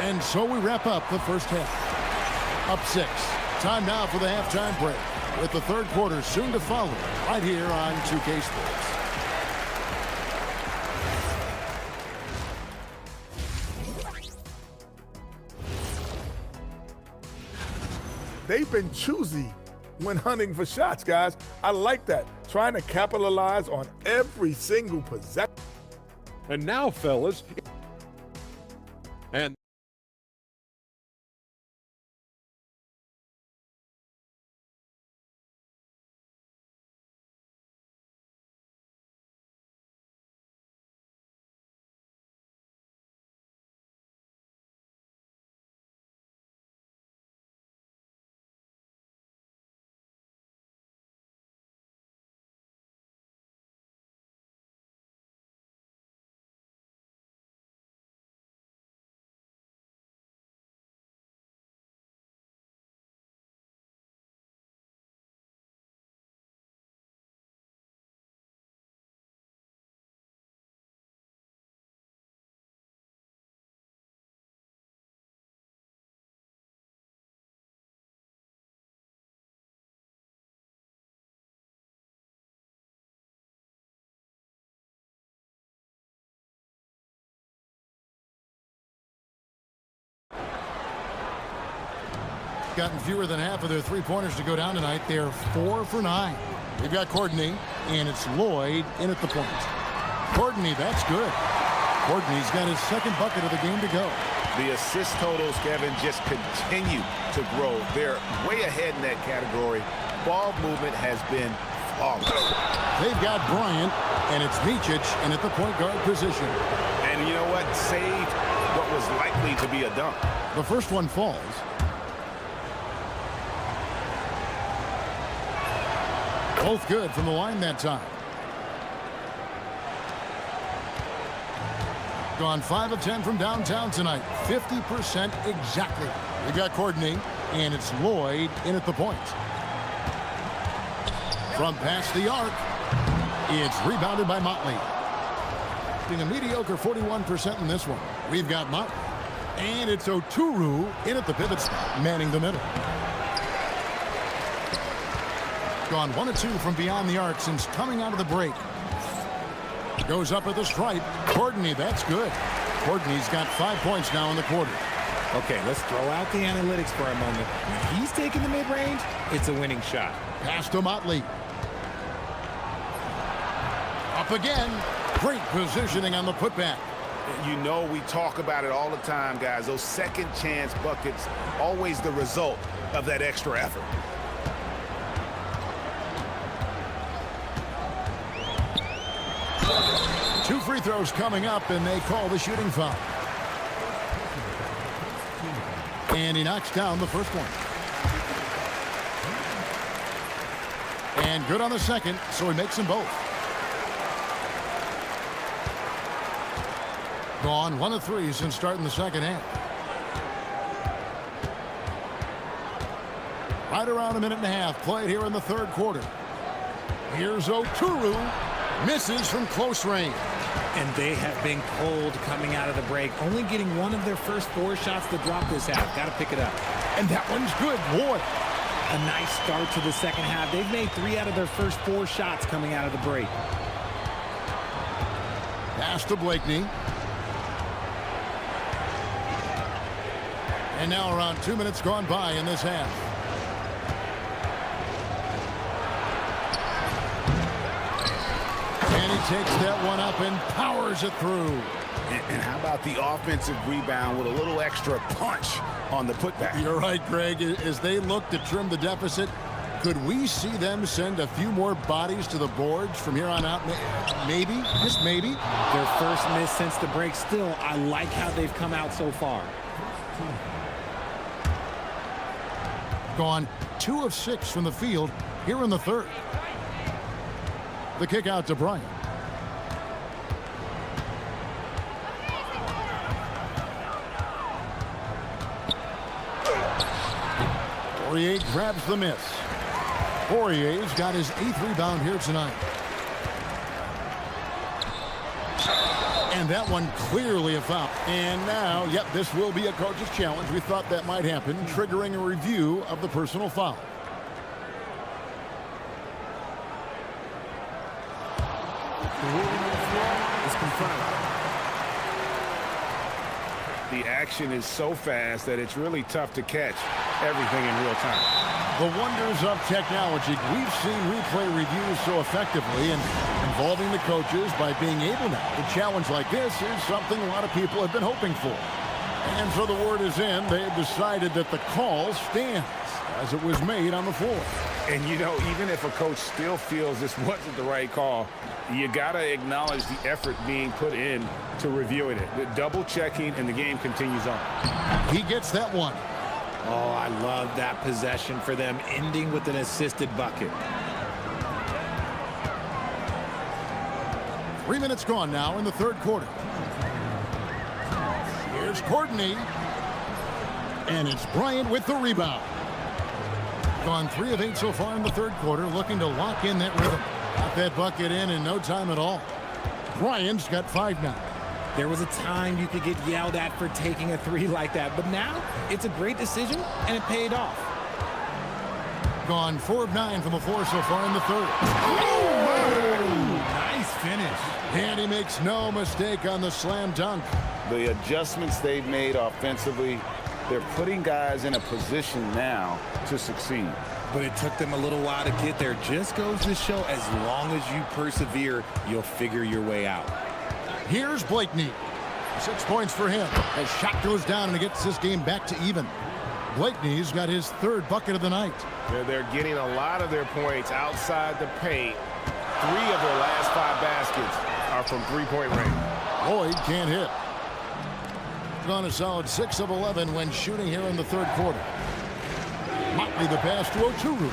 And so we wrap up the first half. Up 6. Time now for the halftime break, with the third quarter soon to follow, right here on 2K Sports. They've been choosy when hunting for shots, guys. I like that. Trying to capitalize on every single possession. And now, fellas, and gotten fewer than half of their three-pointers to go down tonight. They're 4 for 9. They've got Courtney, and it's Lloyd in at the point. Courtney, that's good. Courtney's got his second bucket of the game to go. The assist totals, Kevin, just continue to grow. They're way ahead in that category. Ball movement has been flawless. They've got Bryant, and it's Micic in at the point guard position. And you know what? Saved what was likely to be a dunk. The first one falls. Both good from the line that time. Gone 5 of 10 from downtown tonight. 50% exactly. We've got Courtney, and it's Lloyd in at the point. From past the arc, it's rebounded by Motley. Being a mediocre 41% in this one. We've got Motley, and it's Oturu in at the pivot spot, manning the middle. Gone 1 of 2 from beyond the arc since coming out of the break. Goes up at the stripe. Courtney, that's good. Courtney's got 5 points now in the quarter. Okay, let's throw out the analytics for a moment. When he's taking the mid-range, it's a winning shot. Pass to Motley. Up again. Great positioning on the putback. You know we talk about it all the time, guys. Those second chance buckets, always the result of that extra effort. Two free throws coming up, and they call the shooting foul. And he knocks down the first one. And good on the second, so he makes them both. Gone 1 of 3 since starting the second half. Right around a minute and a half played here in the third quarter. Here's Oturu. Misses from close range. And they have been cold coming out of the break, only getting one of their first 4 shots to drop this half. Got to pick it up. And that one's good, boy. A nice start to the second half. They've made 3 out of their first 4 shots coming out of the break. Pass to Blakeney. And now around 2 minutes gone by in this half. And he takes that one up and powers it through. And how about the offensive rebound with a little extra punch on the putback? You're right, Greg. As they look to trim the deficit, could we see them send a few more bodies to the boards from here on out? Maybe, just maybe. Their first miss since the break. Still, I like how they've come out so far. Gone 2 of 6 from the field here in the third. The kick out to Bryant. Poirier grabs the miss. Poirier's got his 8th rebound here tonight. And that one clearly a foul. And now, yep, this will be a coach's challenge. We thought that might happen, triggering a review of the personal foul. It's confirmed. The action is so fast that it's really tough to catch everything in real time. The wonders of technology. We've seen replay reviews so effectively and involving the coaches by being able now. A challenge like this is something a lot of people have been hoping for. And so the word is in. They have decided that the call stands as it was made on the floor. And, you know, even if a coach still feels this wasn't the right call, you got to acknowledge the effort being put in to reviewing it. The double checking, and the game continues on. He gets that one. Oh, I love that possession for them, ending with an assisted bucket. 3 minutes gone now in the third quarter. Here's Courtney. And it's Bryant with the rebound. Gone 3 of 8 so far in the third quarter, looking to lock in that rhythm. Got that bucket in no time at all. Bryant's got 5 now. There was a time you could get yelled at for taking a 3 like that, but now it's a great decision, and it paid off. Gone 4 of 9 from the floor so far in the third. Oh, nice finish. And he makes no mistake on the slam dunk. The adjustments they've made offensively, they're putting guys in a position now to succeed. But it took them a little while to get there. Just goes to show, as long as you persevere, you'll figure your way out. Here's Blakeney. 6 points for him. As shot goes down and it gets this game back to even. Blakeney's got his 3rd bucket of the night. They're getting a lot of their points outside the paint. 3 of their last 5 baskets are from 3-point range. Lloyd can't hit. Gone a solid 6 of 11 when shooting here in the third quarter. Motley the pass to Oturu.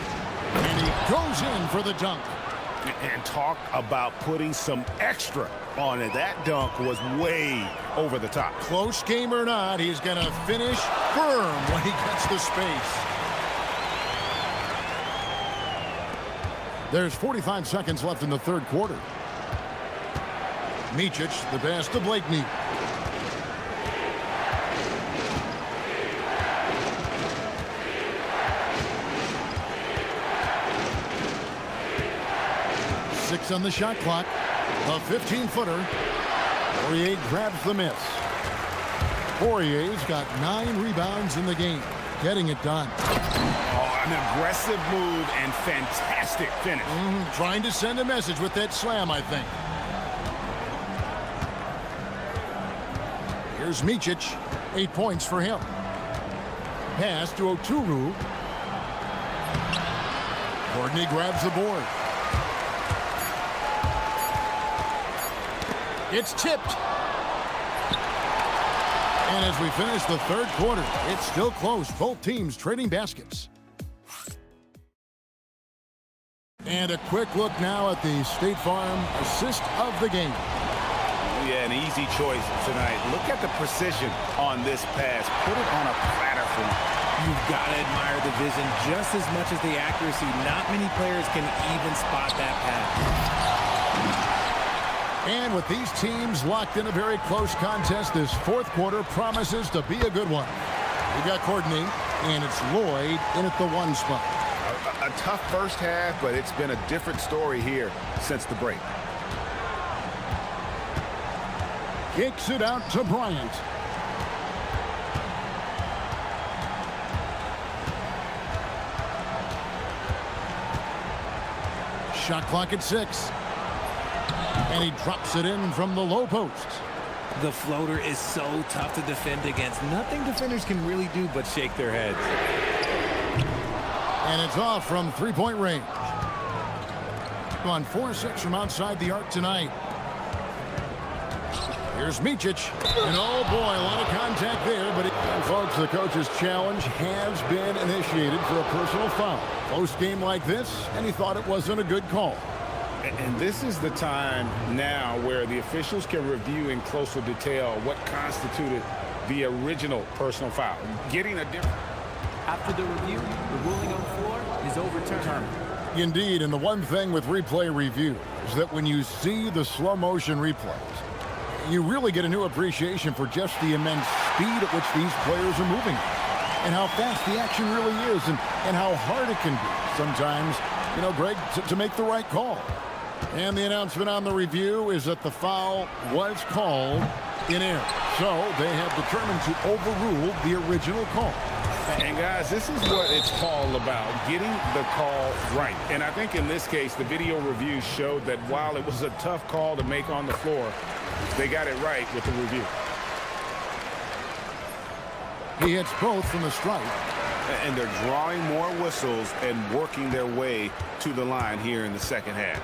And he goes in for the dunk. And talk about putting some extra on it. That dunk was way over the top. Close game or not, he's going to finish firm when he gets the space. There's 45 seconds left in the third quarter. Micic, the pass to Blakeney. Six on the shot clock. A 15-footer. Poirier grabs the miss. Poirier's got 9 rebounds in the game. Getting it done. Oh, an aggressive move and fantastic finish. Trying to send a message with that slam, I think. Here's Micic. 8 points for him. Pass to Oturu. Courtney grabs the board. It's tipped. And as we finish the third quarter, it's still close. Both teams trading baskets. And a quick look now at the State Farm assist of the game. Yeah, an easy choice tonight. Look at the precision on this pass. Put it on a platter for me. You've got to admire the vision just as much as the accuracy. Not many players can even spot that pass. And with these teams locked in a very close contest, this fourth quarter promises to be a good one. We got Courtney, and it's Lloyd in at the 1 spot. A tough first half, but it's been a different story here since the break. Kicks it out to Bryant. Shot clock at 6. And he drops it in from the low post. The floater is so tough to defend against. Nothing defenders can really do but shake their heads. And it's off from three-point range. On 4-6 from outside the arc tonight. Here's Micic. And oh boy, a lot of contact there. But and folks, the coach's challenge has been initiated for a personal foul. Close game like this, and he thought it wasn't a good call. And this is the time now where the officials can review in closer detail what constituted the original personal foul. Getting a different... After the review, the ruling on the floor is overturned. Indeed, and the one thing with replay review is that when you see the slow motion replays, you really get a new appreciation for just the immense speed at which these players are moving and how fast the action really is and how hard it can be sometimes, you know, Greg, to make the right call. And the announcement on the review is that the foul was called in error. So they have determined to overrule the original call. And guys, this is what it's all about, getting the call right. And I think in this case, the video review showed that while it was a tough call to make on the floor, they got it right with the review. He hits both from the stripe. And they're drawing more whistles and working their way to the line here in the second half.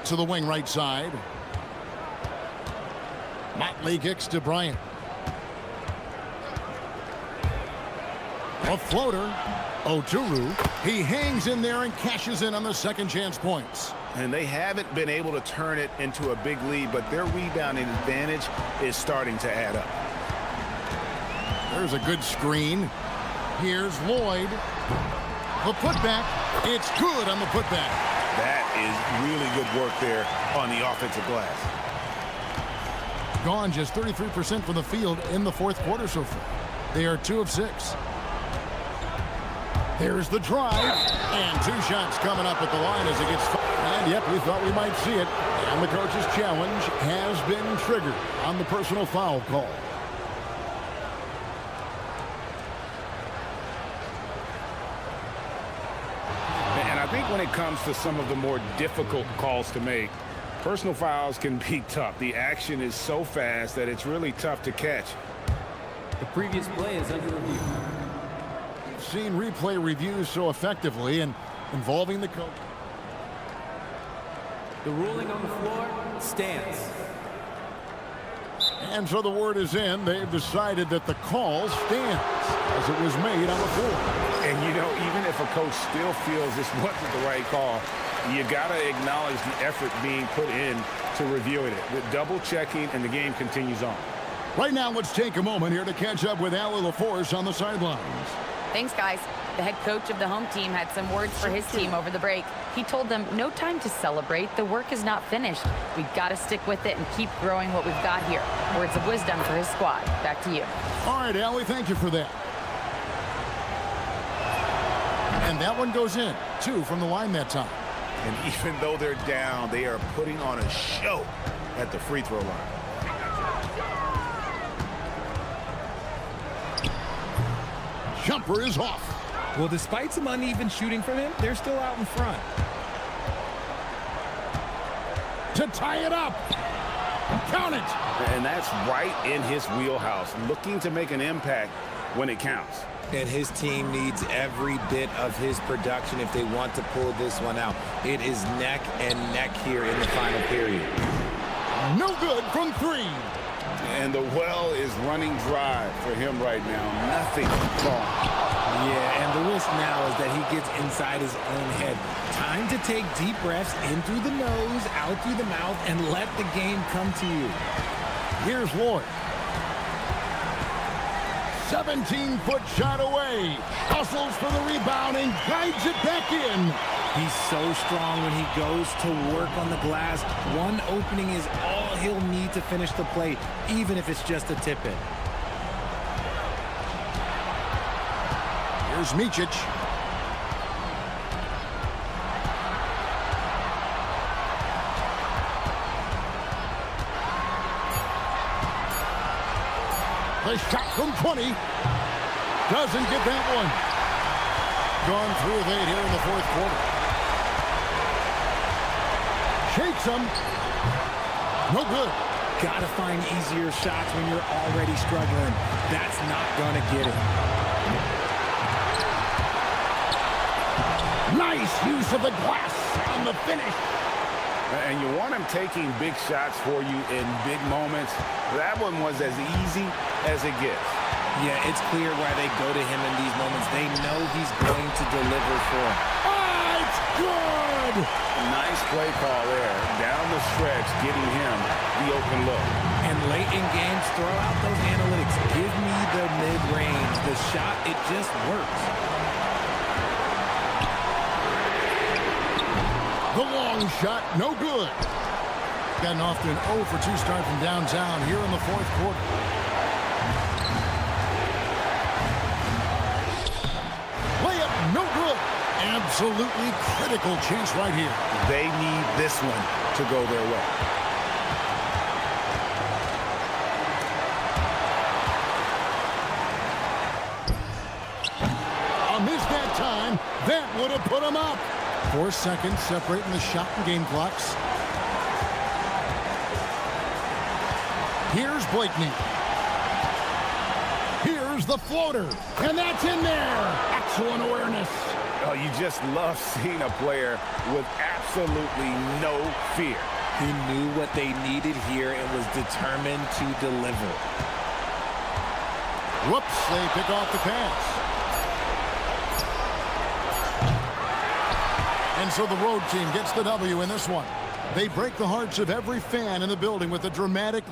To the wing right side. Motley kicks to Bryant. A floater. Oturu. He hangs in there and cashes in on the second chance points. And they haven't been able to turn it into a big lead, but their rebounding advantage is starting to add up. There's a good screen. Here's Lloyd. The putback. It's good on the putback. That is really good work there on the offensive glass. Gone just 33% from the field in the fourth quarter so far. They are 2 of 6. There's the drive. And 2 shots coming up at the line as it gets... And yep, we thought we might see it. And the coach's challenge has been triggered on the personal foul call. I think when it comes to some of the more difficult calls to make, personal fouls can be tough. The action is so fast that it's really tough to catch. The previous play is under review. We've seen replay reviews so effectively and involving the coach. The ruling on the floor stands. And so the word is in. They've decided that the call stands as it was made on the floor. And, you know, even if a coach still feels this wasn't the right call, you got to acknowledge the effort being put in to reviewing it. With double checking, and the game continues on. Right now, let's take a moment here to catch up with Allie LaForce on the sidelines. Thanks, guys. The head coach of the home team had some words for his team over the break. He told them, no time to celebrate. The work is not finished. We've got to stick with it and keep growing what we've got here. Words of wisdom for his squad. Back to you. All right, Allie, thank you for that. And that one goes in. 2 from the line that time. And even though they're down, they are putting on a show at the free throw line. Jumper is off. Well, despite some uneven shooting from him, they're still out in front. To tie it up. Count it. And that's right in his wheelhouse, looking to make an impact when it counts. And his team needs every bit of his production if they want to pull this one out. It is neck and neck here in the final period. No good from 3. And the well is running dry for him right now. Nothing wrong. Yeah, and the risk now is that he gets inside his own head. Time to take deep breaths in through the nose, out through the mouth, and let the game come to you. Here's Lloyd. 17-foot shot away. Hustles for the rebound and guides it back in. He's so strong when he goes to work on the glass. One opening is all he'll need to finish the play, even if it's just a tip-in. Here's Micic. The shot from 20. Doesn't get that one. Gone 3 of 8 here in the fourth quarter. Shakes him. No good. Gotta find easier shots when you're already struggling. That's not gonna get it. Nice use of the glass on the finish. And you want him taking big shots for you in big moments. That one was as easy as it gets. Yeah, it's clear why they go to him in these moments. They know he's going to deliver for them. Oh, it's good! Nice play call there. Down the stretch, getting him the open look. And late in games, throw out those analytics. Give me the mid-range. The shot, it just works. The long shot, no good. Gotten off to an 0 for 2 start from downtown here in the fourth quarter. Layup, no good. Absolutely critical chance right here. They need this one to go their way. A miss that time. That would have put him up. 4 seconds separating the shot and game clocks. Here's Blakeney. Here's the floater. And that's in there. Excellent awareness. Oh, you just love seeing a player with absolutely no fear. He knew what they needed here and was determined to deliver. Whoops, they pick off the pass. And so the road team gets the W in this one. They break the hearts of every fan in the building with a dramatic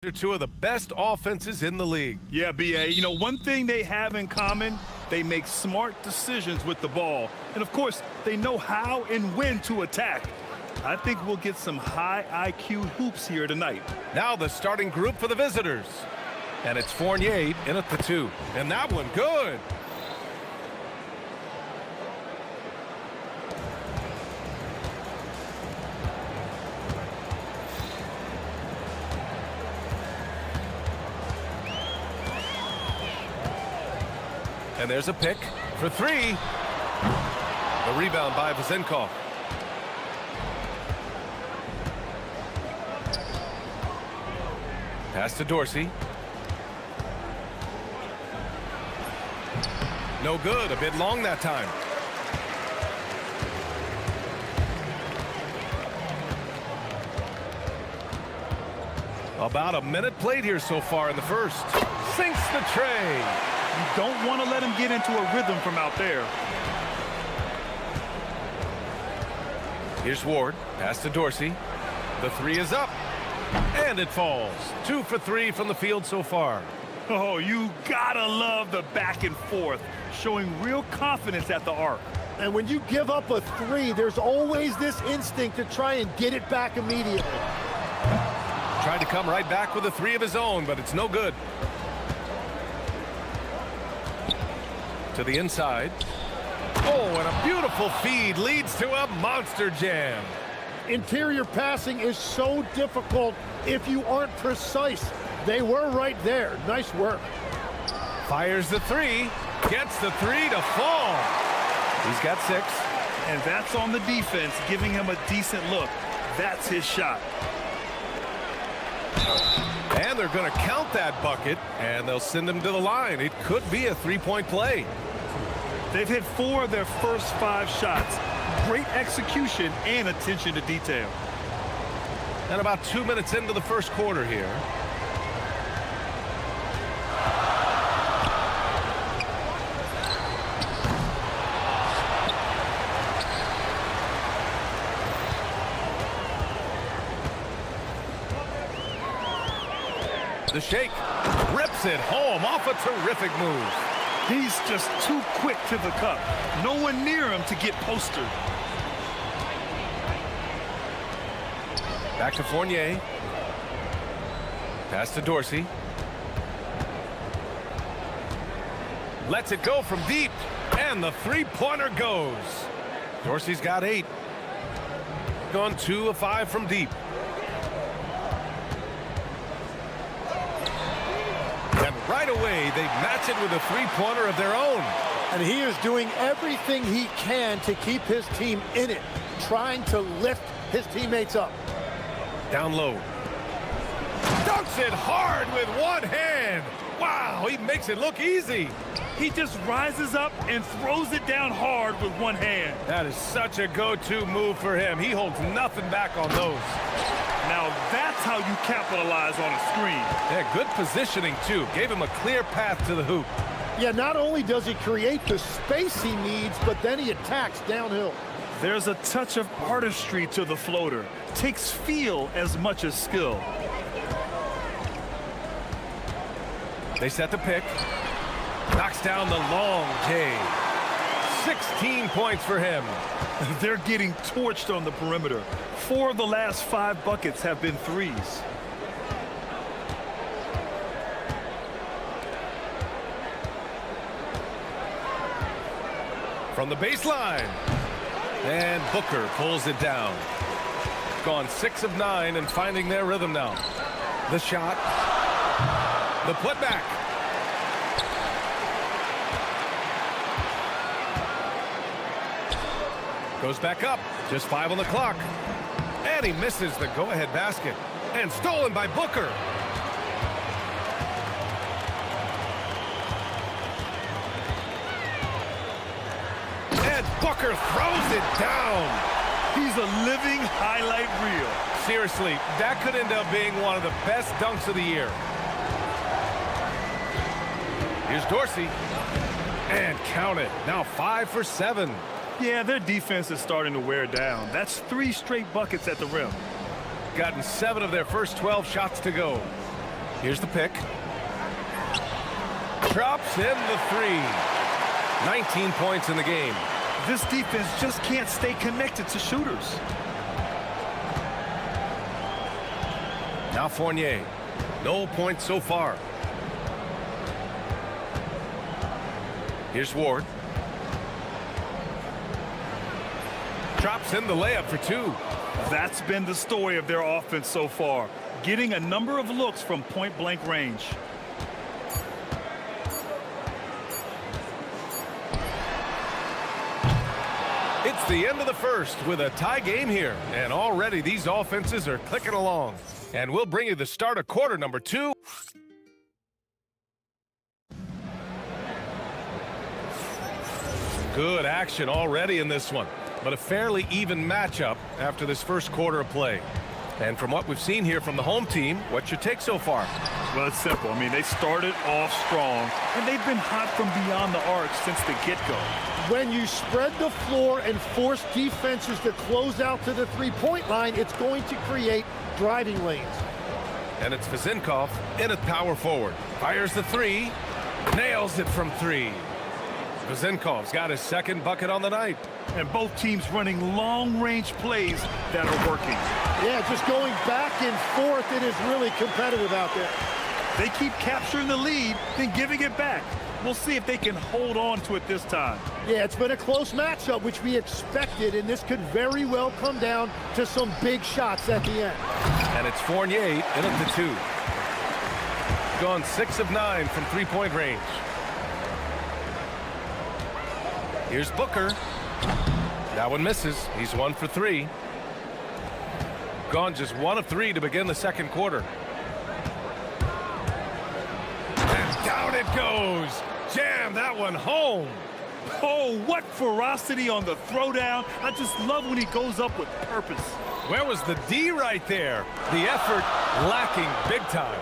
They're two of the best offenses in the league. Yeah, B.A., you know, one thing they have in common, they make smart decisions with the ball. And, of course, they know how and when to attack. I think we'll get some high IQ hoops here tonight. Now the starting group for the visitors. And it's Fournier in at the 2. And that one good. And there's a pick for 3. The rebound by Vazenkov. Pass to Dorsey. No good. A bit long that time. About a minute played here so far in the first. Sinks the tray. You don't want to let him get into a rhythm from out there. Here's Ward. Pass to Dorsey. The 3 is up. And it falls. 2 for 3 from the field so far. Oh, you gotta love the back and forth, showing real confidence at the arc. And when you give up a 3, there's always this instinct to try and get it back immediately. Tried to come right back with a 3 of his own, but it's no good. To the inside. Oh, and a beautiful feed leads to a monster jam. Interior passing is so difficult if you aren't precise. They were right there. Nice work. Fires the 3. Gets the 3 to fall. He's got 6. And that's on the defense, giving him a decent look. That's his shot. And they're going to count that bucket, and they'll send him to the line. It could be a 3-point play. They've hit 4 of their first 5 shots. Great execution and attention to detail. And about 2 minutes into the first quarter here. The shake rips it home off a terrific move. He's just too quick to the cup. No one near him to get postered. Back to Fournier. Pass to Dorsey. Lets it go from deep. And the 3-pointer goes. Dorsey's got 8. Gone 2 of 5 from deep. And right away, they match it with a 3-pointer of their own. And he is doing everything he can to keep his team in it, trying to lift his teammates up. Down low. Dunks it hard with one hand. Wow, he makes it look easy. He just rises up and throws it down hard with one hand. That is such a go-to move for him. He holds nothing back on those. Now that's how you capitalize on a screen. Yeah, good positioning, too. Gave him a clear path to the hoop. Yeah, not only does he create the space he needs, but then he attacks downhill. There's a touch of artistry to the floater. Takes feel as much as skill. They set the pick. Knocks down the long J. 16 points for him. They're getting torched on the perimeter. 4 of the last 5 buckets have been threes. From the baseline. And Booker pulls it down. Gone 6 of 9 and finding their rhythm now. The shot. The putback. Goes back up. Just 5 on the clock. And he misses the go-ahead basket. And stolen by Booker. And Booker throws it down. He's a living highlight reel. Seriously, that could end up being one of the best dunks of the year. Here's Dorsey. And count it. Now 5 for 7. Yeah, their defense is starting to wear down. That's 3 straight buckets at the rim. Gotten 7 of their first 12 shots to go. Here's the pick. Drops in the three. 19 points in the game. This defense just can't stay connected to shooters. Now Fournier. No points so far. Here's Ward. Drops in the layup for two. That's been the story of their offense so far, getting a number of looks from point-blank range. It's the end of the first with a tie game here, and already these offenses are clicking along. And we'll bring you the start of quarter number 2. Good action already in this one, but a fairly even matchup after this first quarter of play. And from what we've seen here from the home team, what's your take so far? Well, it's simple. I mean, they started off strong, and they've been hot from beyond the arc since the get-go. When you spread the floor and force defenses to close out to the three-point line, it's going to create driving lanes. And it's Vezinkov in at power forward. Fires the three, nails it from three. Vezinkov's got his second bucket on the night. And both teams running long-range plays that are working. Yeah, just going back and forth, it is really competitive out there. They keep capturing the lead, then giving it back. We'll see if they can hold on to it this time. Yeah, it's been a close matchup, which we expected, and this could very well come down to some big shots at the end. And it's Fournier in at the two. Gone 6 of 9 from three-point range. Here's Booker. That one misses. He's 1 for 3. Gone just 1 of 3 to begin the second quarter. And down it goes. Jam that one home. Oh, what ferocity on the throwdown. I just love when he goes up with purpose. Where was the D right there? The effort lacking big time.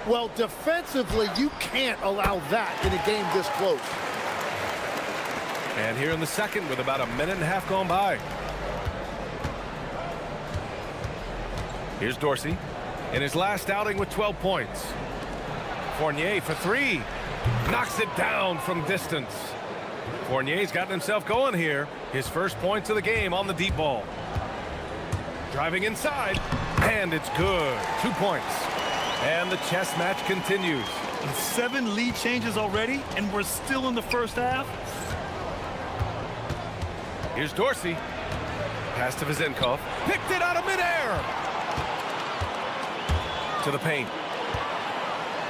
Well, defensively, you can't allow that in a game this close. And here in the second with about a minute and a half gone by. Here's Dorsey in his last outing with 12 points. Fournier for 3. Knocks it down from distance. Fournier's gotten himself going here. His first points of the game on the deep ball. Driving inside, and it's good. 2 points. And the chess match continues. 7 lead changes already, and we're still in the first half. Here's Dorsey. Pass to Vezinkov. Picked it out of midair. To the paint.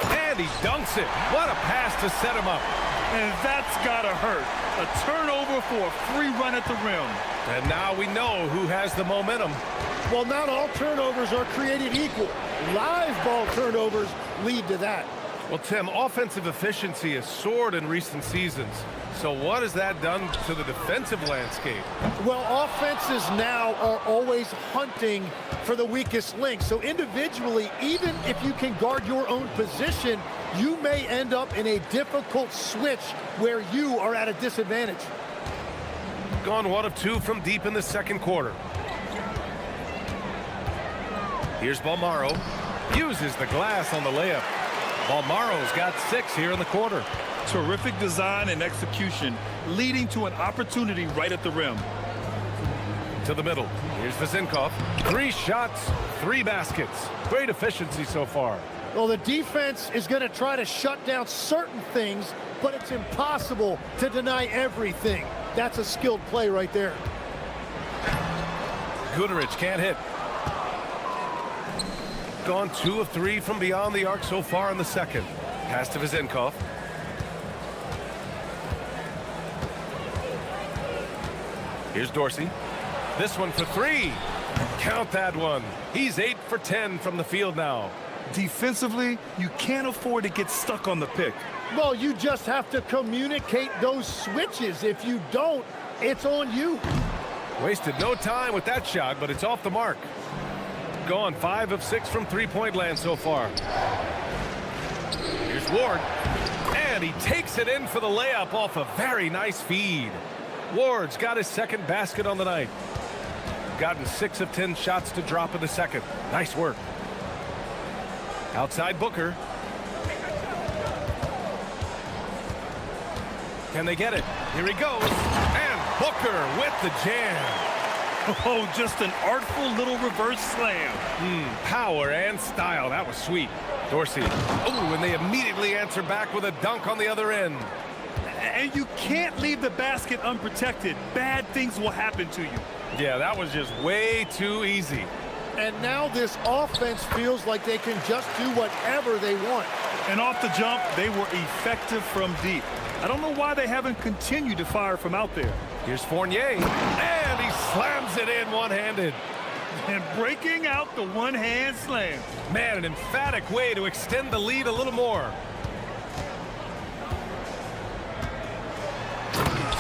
And he dunks it. What a pass to set him up. And that's gotta hurt. A turnover for a free run at the rim. And now we know who has the momentum. Well, not all turnovers are created equal. Live ball turnovers lead to that. Well, Tim, offensive efficiency has soared in recent seasons. So what has that done to the defensive landscape? Well, offenses now are always hunting for the weakest link. So individually, even if you can guard your own position, you may end up in a difficult switch where you are at a disadvantage. Gone 1 of 2 from deep in the second quarter. Here's Balmaro. Uses the glass on the layup. Balmaro's got 6 here in the quarter. Terrific design and execution, leading to an opportunity right at the rim. To the middle. Here's Vezinkov. 3 shots, 3 baskets. Great efficiency so far. Well, the defense is going to try to shut down certain things, but it's impossible to deny everything. That's a skilled play right there. Guterich can't hit. Gone 2 of 3 from beyond the arc so far in the second. Pass to Vezinkov. Here's Dorsey. This one for 3. Count that one. He's 8 for 10 from the field now. Defensively, you can't afford to get stuck on the pick. Well, you just have to communicate those switches. If you don't, it's on you. Wasted no time with that shot, but it's off the mark. Gone 5 of 6 from three-point land so far. Here's Ward. And he takes it in for the layup off a very nice feed. Ward's got his second basket on the night. Gotten 6 of 10 shots to drop in the second. Nice work. Outside Booker. Can they get it? Here he goes. And Booker with the jam. Oh, just an artful little reverse slam. Power and style. That was sweet. Dorsey. Oh, and they immediately answer back with a dunk on the other end. And you can't leave the basket unprotected. Bad things will happen to you. Yeah, that was just way too easy. And now this offense feels like they can just do whatever they want. And off the jump, they were effective from deep. I don't know why they haven't continued to fire from out there. Here's Fournier, and he slams it in one-handed. And breaking out the one-hand slam. Man, an emphatic way to extend the lead a little more.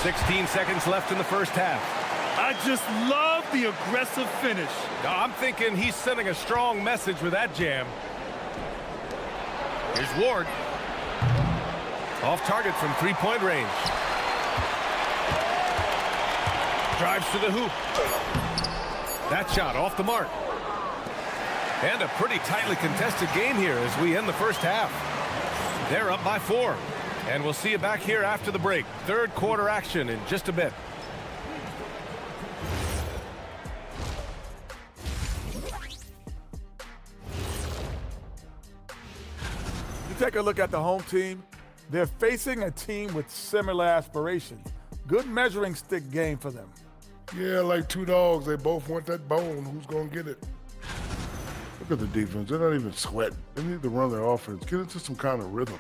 16 seconds left in the first half. I just love the aggressive finish. I'm thinking he's sending a strong message with that jam. Here's Ward. Off target from three-point range. Drives to the hoop. That shot off the mark. And a pretty tightly contested game here as we end the first half. They're up by 4. And we'll see you back here after the break. Third quarter action in just a bit. You take a look at the home team. They're facing a team with similar aspirations. Good measuring stick game for them. Yeah, like two dogs. They both want that bone. Who's going to get it? Look at the defense. They're not even sweating. They need to run their offense. Get into some kind of rhythm.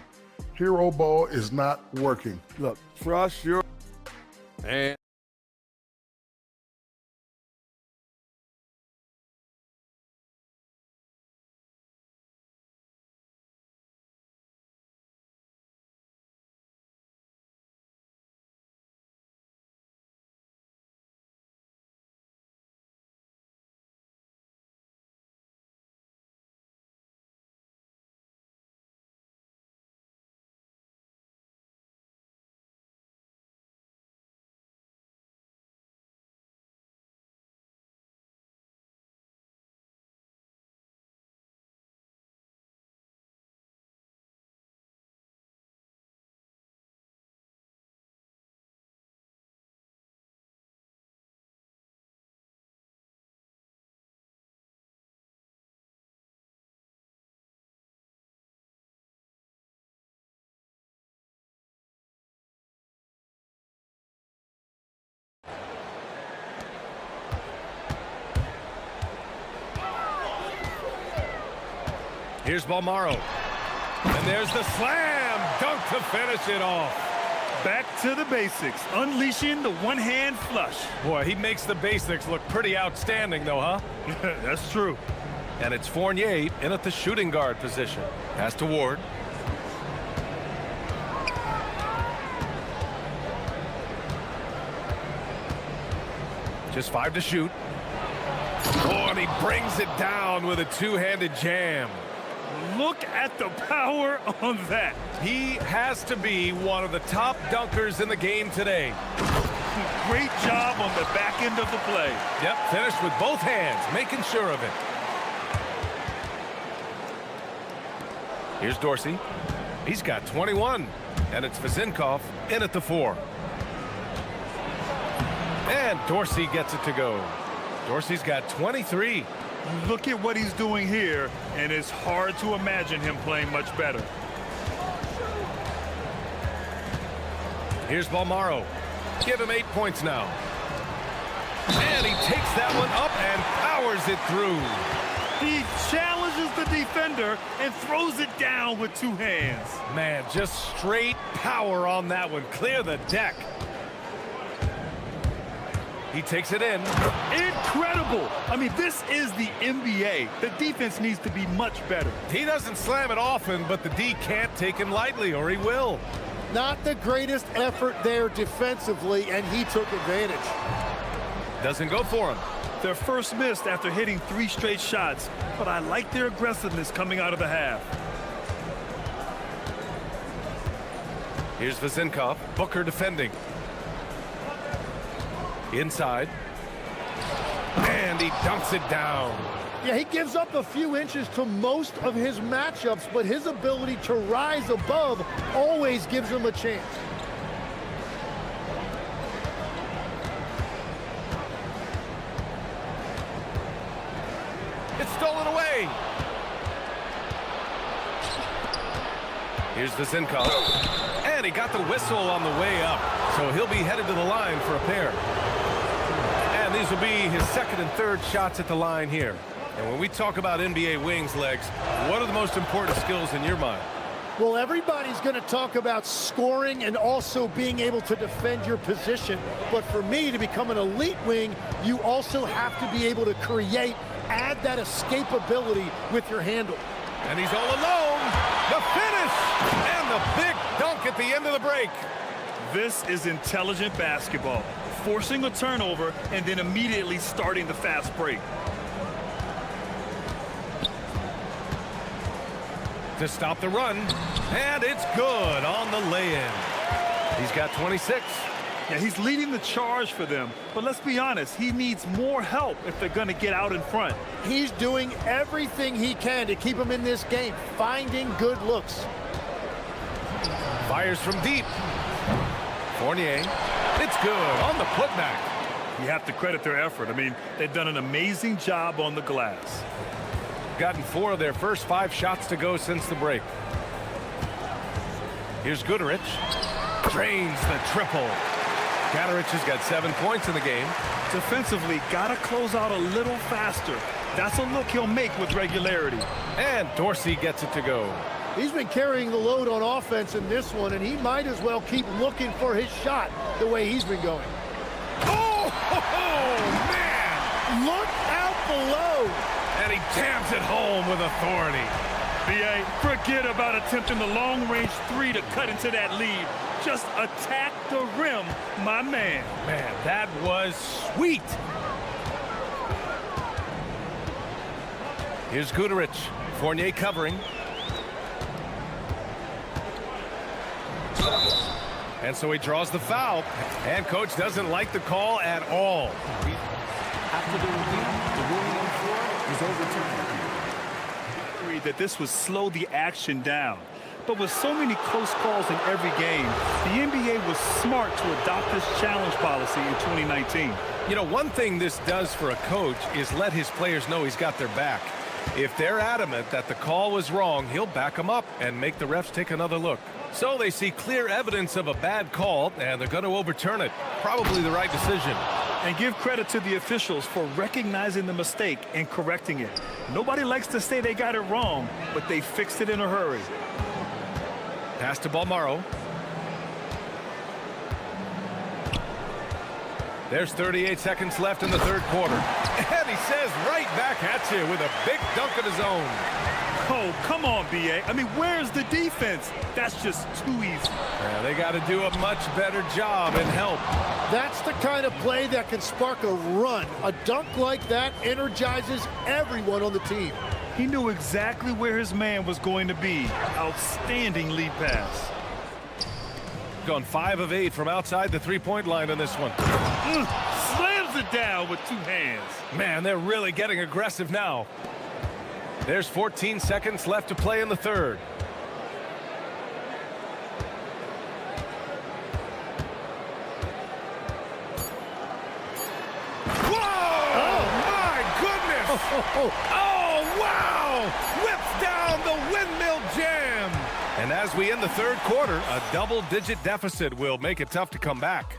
Hero ball is not working. Look, trust your... And Here's Balmaro. And there's the slam dunk to finish it off. Back to the basics, unleashing the one-hand flush. Boy, he makes the basics look pretty outstanding, though, huh? That's true. And it's Fournier in at the shooting guard position. Pass to Ward. Just 5 to shoot. Oh, and he brings it down with a two-handed jam. Look at the power on that. He has to be one of the top dunkers in the game today. Great job on the back end of the play. Yep, finished with both hands, making sure of it. Here's Dorsey. He's got 21, and it's Vezinkov in at the 4. And Dorsey gets it to go. Dorsey's got 23. Look at what he's doing here, and it's hard to imagine him playing much better. Here's Balmaro. Give him 8 points now. And he takes that one up and powers it through. He challenges the defender and throws it down with 2 hands. Man, just straight power on that one. Clear the deck. He takes it in. Incredible. I mean, this is the NBA. The defense needs to be much better. He doesn't slam it often, but the D can't take him lightly, or he will. Not the greatest effort there defensively, and he took advantage. Doesn't go for him. Their first miss after hitting 3 straight shots, but I like their aggressiveness coming out of the half. Here's Vezinkov. Booker defending. Inside. And he dunks it down. Yeah, he gives up a few inches to most of his matchups, but his ability to rise above always gives him a chance. Here's Vizinkov. And he got the whistle on the way up. So he'll be headed to the line for a pair. And these will be his second and third shots at the line here. And when we talk about NBA wings, Legs, what are the most important skills in your mind? Well, everybody's going to talk about scoring and also being able to defend your position. But for me, to become an elite wing, you also have to be able to create, add that escapability with your handle. And he's all alone. The finish and the big dunk at the end of the break. This is intelligent basketball. Forcing a turnover and then immediately starting the fast break. To stop the run, and it's good on the lay-in. He's got 26. Yeah, he's leading the charge for them, but let's be honest, he needs more help if they're going to get out in front. He's doing everything he can to keep him in this game, finding good looks. Fires from deep. Fournier, it's good on the putback. You have to credit their effort. I mean, they've done an amazing job on the glass. Gotten 4 of their first 5 shots to go since the break. Here's Goodrich. Drains the triple. Goodrich has got 7 points in the game. Defensively, got to close out a little faster. That's a look he'll make with regularity. And Dorsey gets it to go. He's been carrying the load on offense in this one, and he might as well keep looking for his shot the way he's been going. Oh, man! Look out below! And he jams it home with authority. B.A., forget about attempting the long-range 3 to cut into that lead. Just attack the rim, my man. Man, that was sweet. Here's Goodrich. Fournier covering. And so he draws the foul. And coach doesn't like the call at all. After the review, the ruling on the floor is overturned. That this would slow the action down. But with so many close calls in every game, the NBA was smart to adopt this challenge policy in 2019. You know, one thing this does for a coach is let his players know he's got their back. If they're adamant that the call was wrong, he'll back them up and make the refs take another look. So they see clear evidence of a bad call, and they're going to overturn it. Probably the right decision. And give credit to the officials for recognizing the mistake and correcting it. Nobody likes to say they got it wrong, but they fixed it in a hurry. Pass to Balmaro. There's 38 seconds left in the third quarter. And he says right back at you with a big dunk of his own. Oh, come on, B.A. I mean, where's the defense? That's just too easy. Yeah, they got to do a much better job and help. That's the kind of play that can spark a run. A dunk like that energizes everyone on the team. He knew exactly where his man was going to be. Outstanding lead pass. Gone 5 of 8 from outside the three-point line in this one. Slams it down with 2 hands. Man, they're really getting aggressive now. There's 14 seconds left to play in the third. Whoa! Oh, my goodness! Oh, wow! Whips down the windmill jam! And as we end the third quarter, a double-digit deficit will make it tough to come back.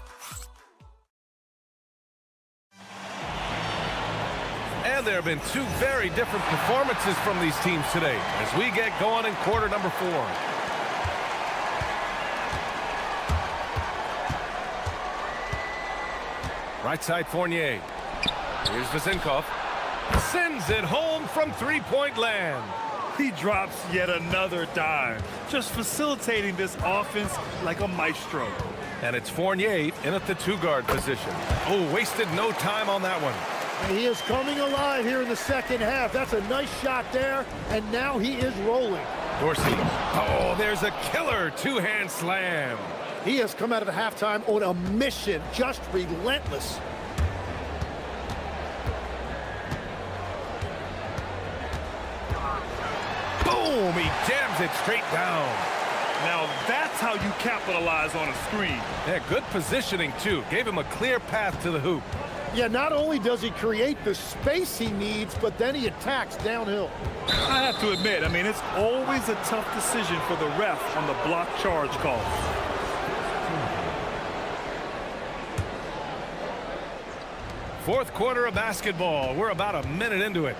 And there have been 2 very different performances from these teams today as we get going in quarter number 4. Right side Fournier. Here's Vizinkov. Sends it home from three-point land. He drops yet another dime, just facilitating this offense like a maestro. And it's Fournier in at the 2-guard position. Oh, wasted no time on that one. He is coming alive here in the second half. That's a nice shot there, and now he is rolling. Dorsey. Oh, there's a killer 2-hand slam. He has come out of the halftime on a mission, just relentless. Boom! He jams it straight down. Now that's how you capitalize on a screen. Yeah, good positioning, too. Gave him a clear path to the hoop. Yeah, not only does he create the space he needs, but then he attacks downhill. I have to admit, I mean, it's always a tough decision for the ref on the block charge call. Fourth quarter of basketball. We're about a minute into it.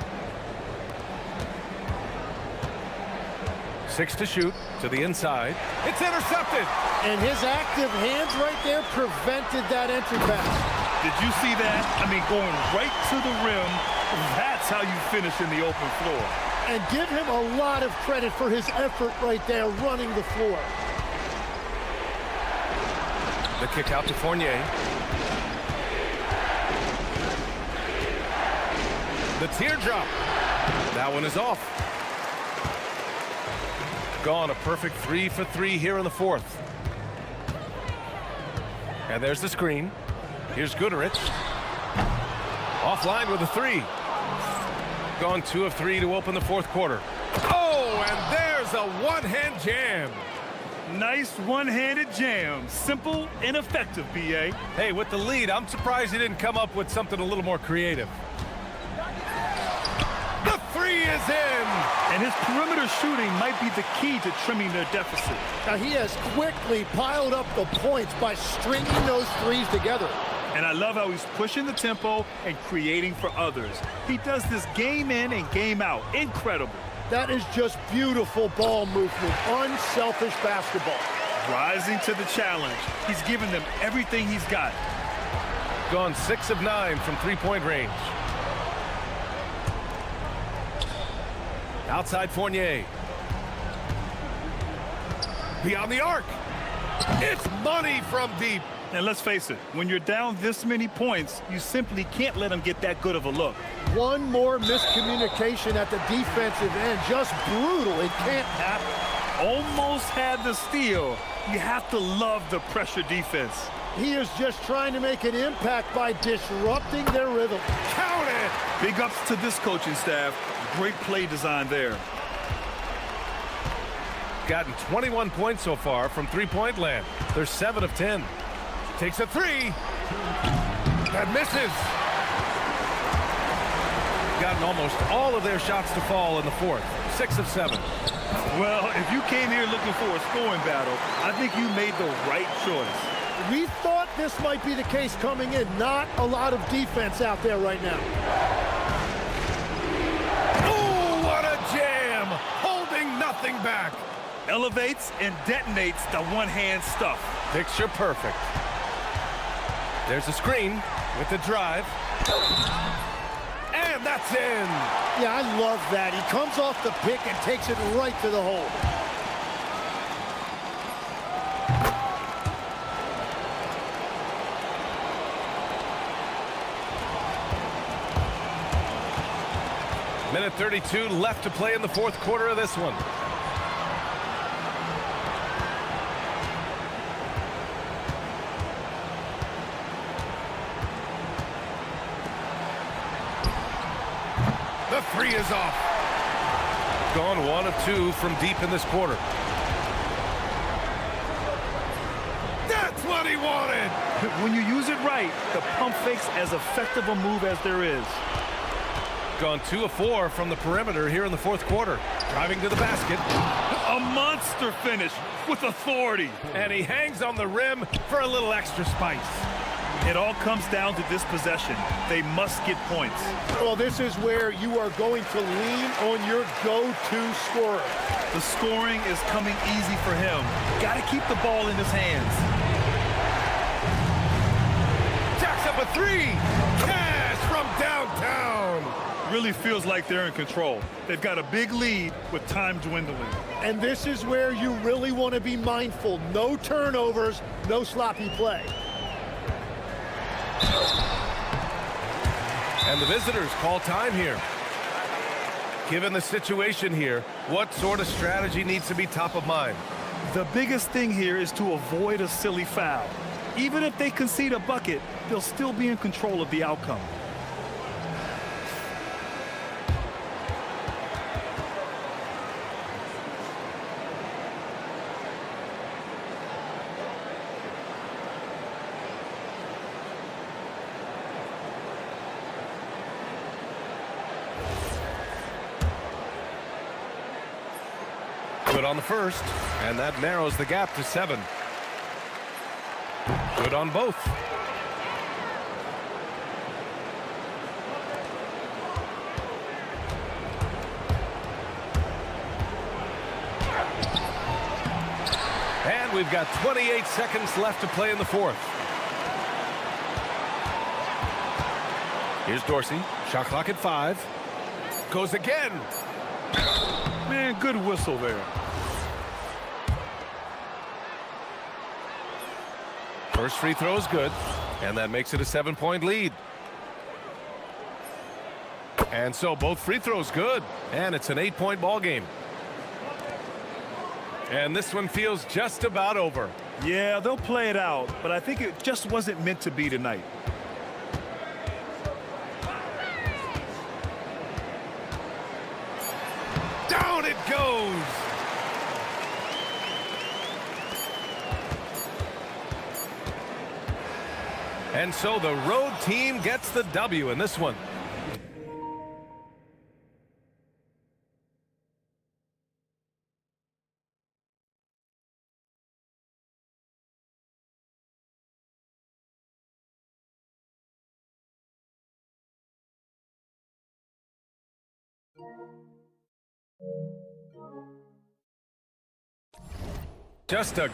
6 to shoot to the inside. It's intercepted. And his active hands right there prevented that entry pass. Did you see that? I mean, going right to the rim, that's how you finish in the open floor. And give him a lot of credit for his effort right there running the floor. The kick out to Fournier. The teardrop. That one is off. Gone a perfect 3 for 3 here in the fourth. And there's the screen. Here's Goodrich. Offline with a 3. Gone 2 of 3 to open the fourth quarter. Oh, and there's a one-hand jam. Nice one-handed jam. Simple and effective, B.A. Hey, with the lead, I'm surprised he didn't come up with something a little more creative. The 3 is in. And his perimeter shooting might be the key to trimming their deficit. Now he has quickly piled up the points by stringing those threes together. And I love how he's pushing the tempo and creating for others. He does this game in and game out. Incredible. That is just beautiful ball movement. Unselfish basketball. Rising to the challenge. He's given them everything he's got. Gone 6 of 9 from three-point range. Outside Fournier. Beyond the arc. It's money from deep. And let's face it, when you're down this many points, you simply can't let them get that good of a look. One more miscommunication at the defensive end. Just brutal. It can't happen. Almost had the steal. You have to love the pressure defense. He is just trying to make an impact by disrupting their rhythm. Count it! Big ups to this coaching staff. Great play design there. Gotten 21 points so far from three-point land. They're 7 of 10. Takes a 3. That misses. Gotten almost all of their shots to fall in the fourth. 6 of 7. Well, if you came here looking for a scoring battle, I think you made the right choice. We thought this might be the case coming in. Not a lot of defense out there right now. Oh, what a jam! Holding nothing back. Elevates and detonates the one-hand stuff. Picture perfect. There's a screen with the drive. And that's in. Yeah, I love that. He comes off the pick and takes it right to the hole. Minute 32 left to play in the fourth quarter of this one. The 3 is off. Gone 1 of 2 from deep in this quarter. That's what he wanted. When you use it right, the pump fake's as effective a move as there is. Gone 2 of 4 from the perimeter here in the fourth quarter. Driving to the basket. A monster finish with authority. And he hangs on the rim for a little extra spice. It all comes down to this possession. They must get points. Well, this is where you are going to lean on your go-to scorer. The scoring is coming easy for him. Got to keep the ball in his hands. Jacks up a 3. Cash from downtown. Really feels like they're in control. They've got a big lead with time dwindling. And this is where you really want to be mindful. No turnovers, no sloppy play. And the visitors call time here. Given the situation here, what sort of strategy needs to be top of mind? The biggest thing here is to avoid a silly foul. Even if they concede a bucket, they'll still be in control of the outcome. Good on the first, and that narrows the gap to 7. Good on both. And we've got 28 seconds left to play in the fourth. Here's Dorsey. Shot clock at 5. Goes again. Man, good whistle there. First free throw is good, and that makes it a 7-point lead. And so both free throws good, and it's an 8-point ball game. And this one feels just about over. Yeah, they'll play it out, but I think it just wasn't meant to be tonight. Down it goes. And so the road team gets the W in this one. Just a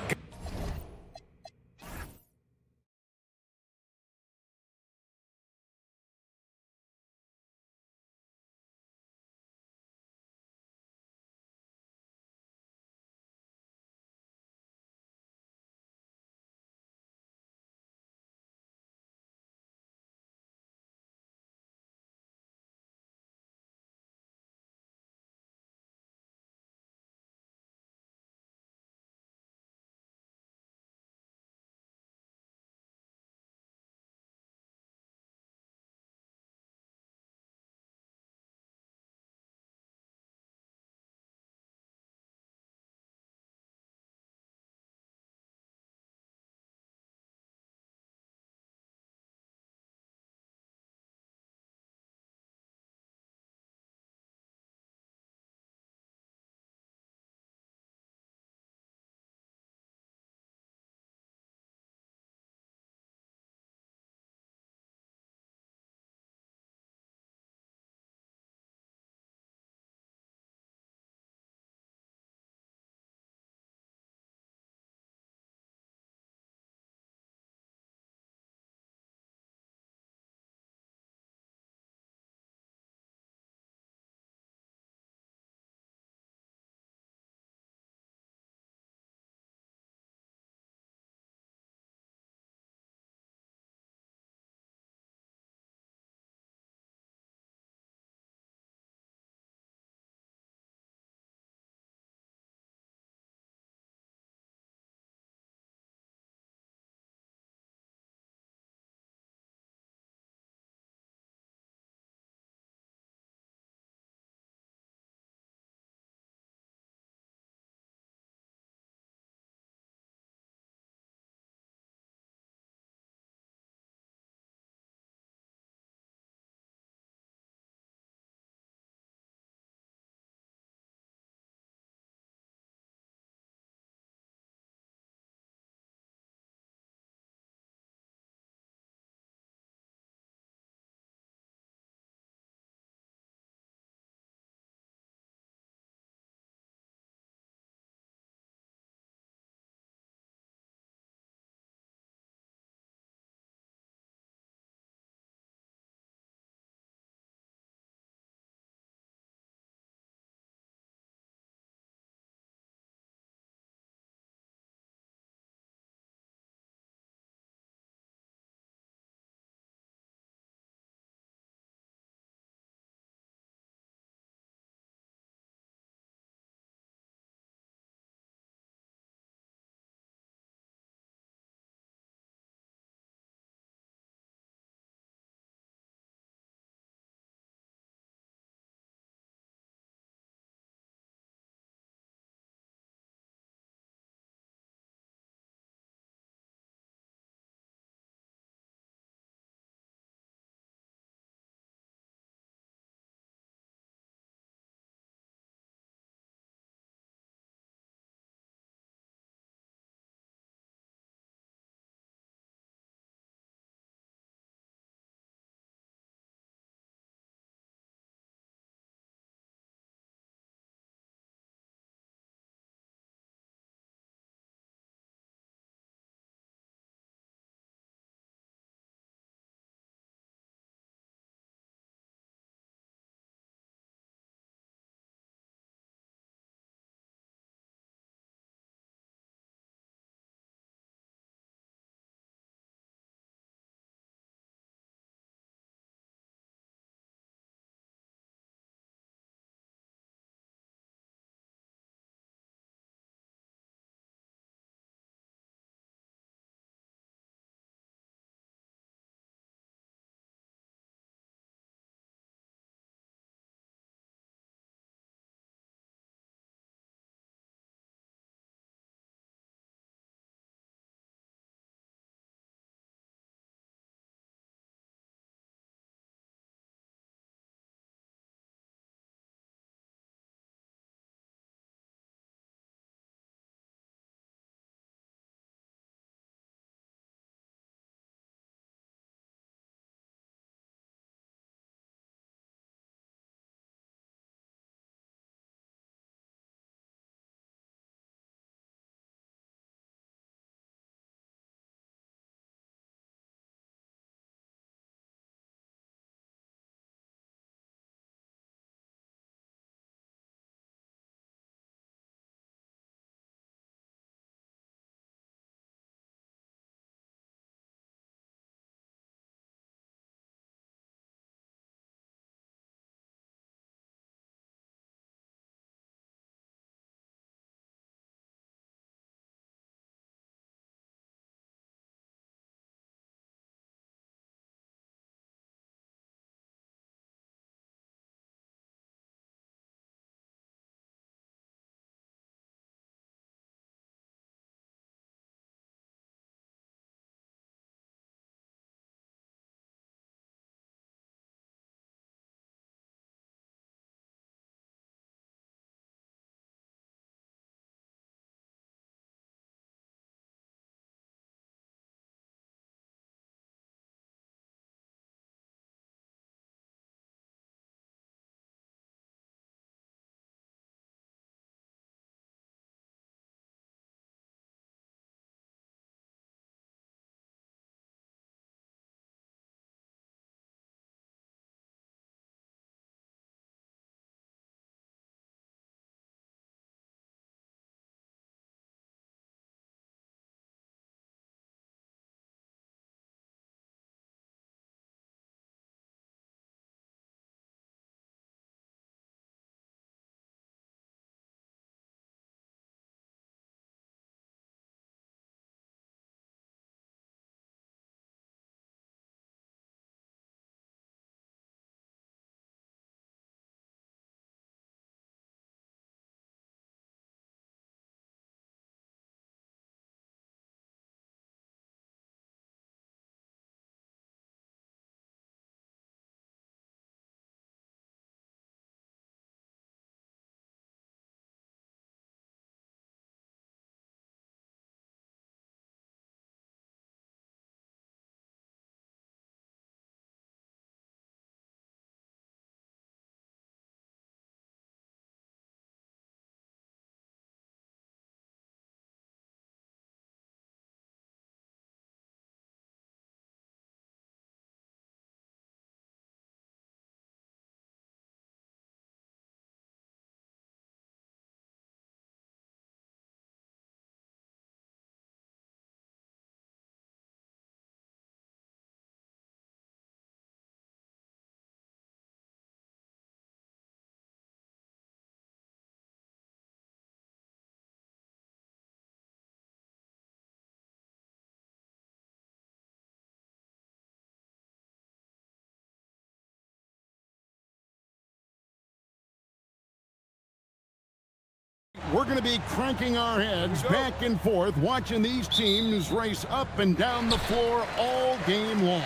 we're going to be cranking our heads back and forth, watching these teams race up and down the floor all game long.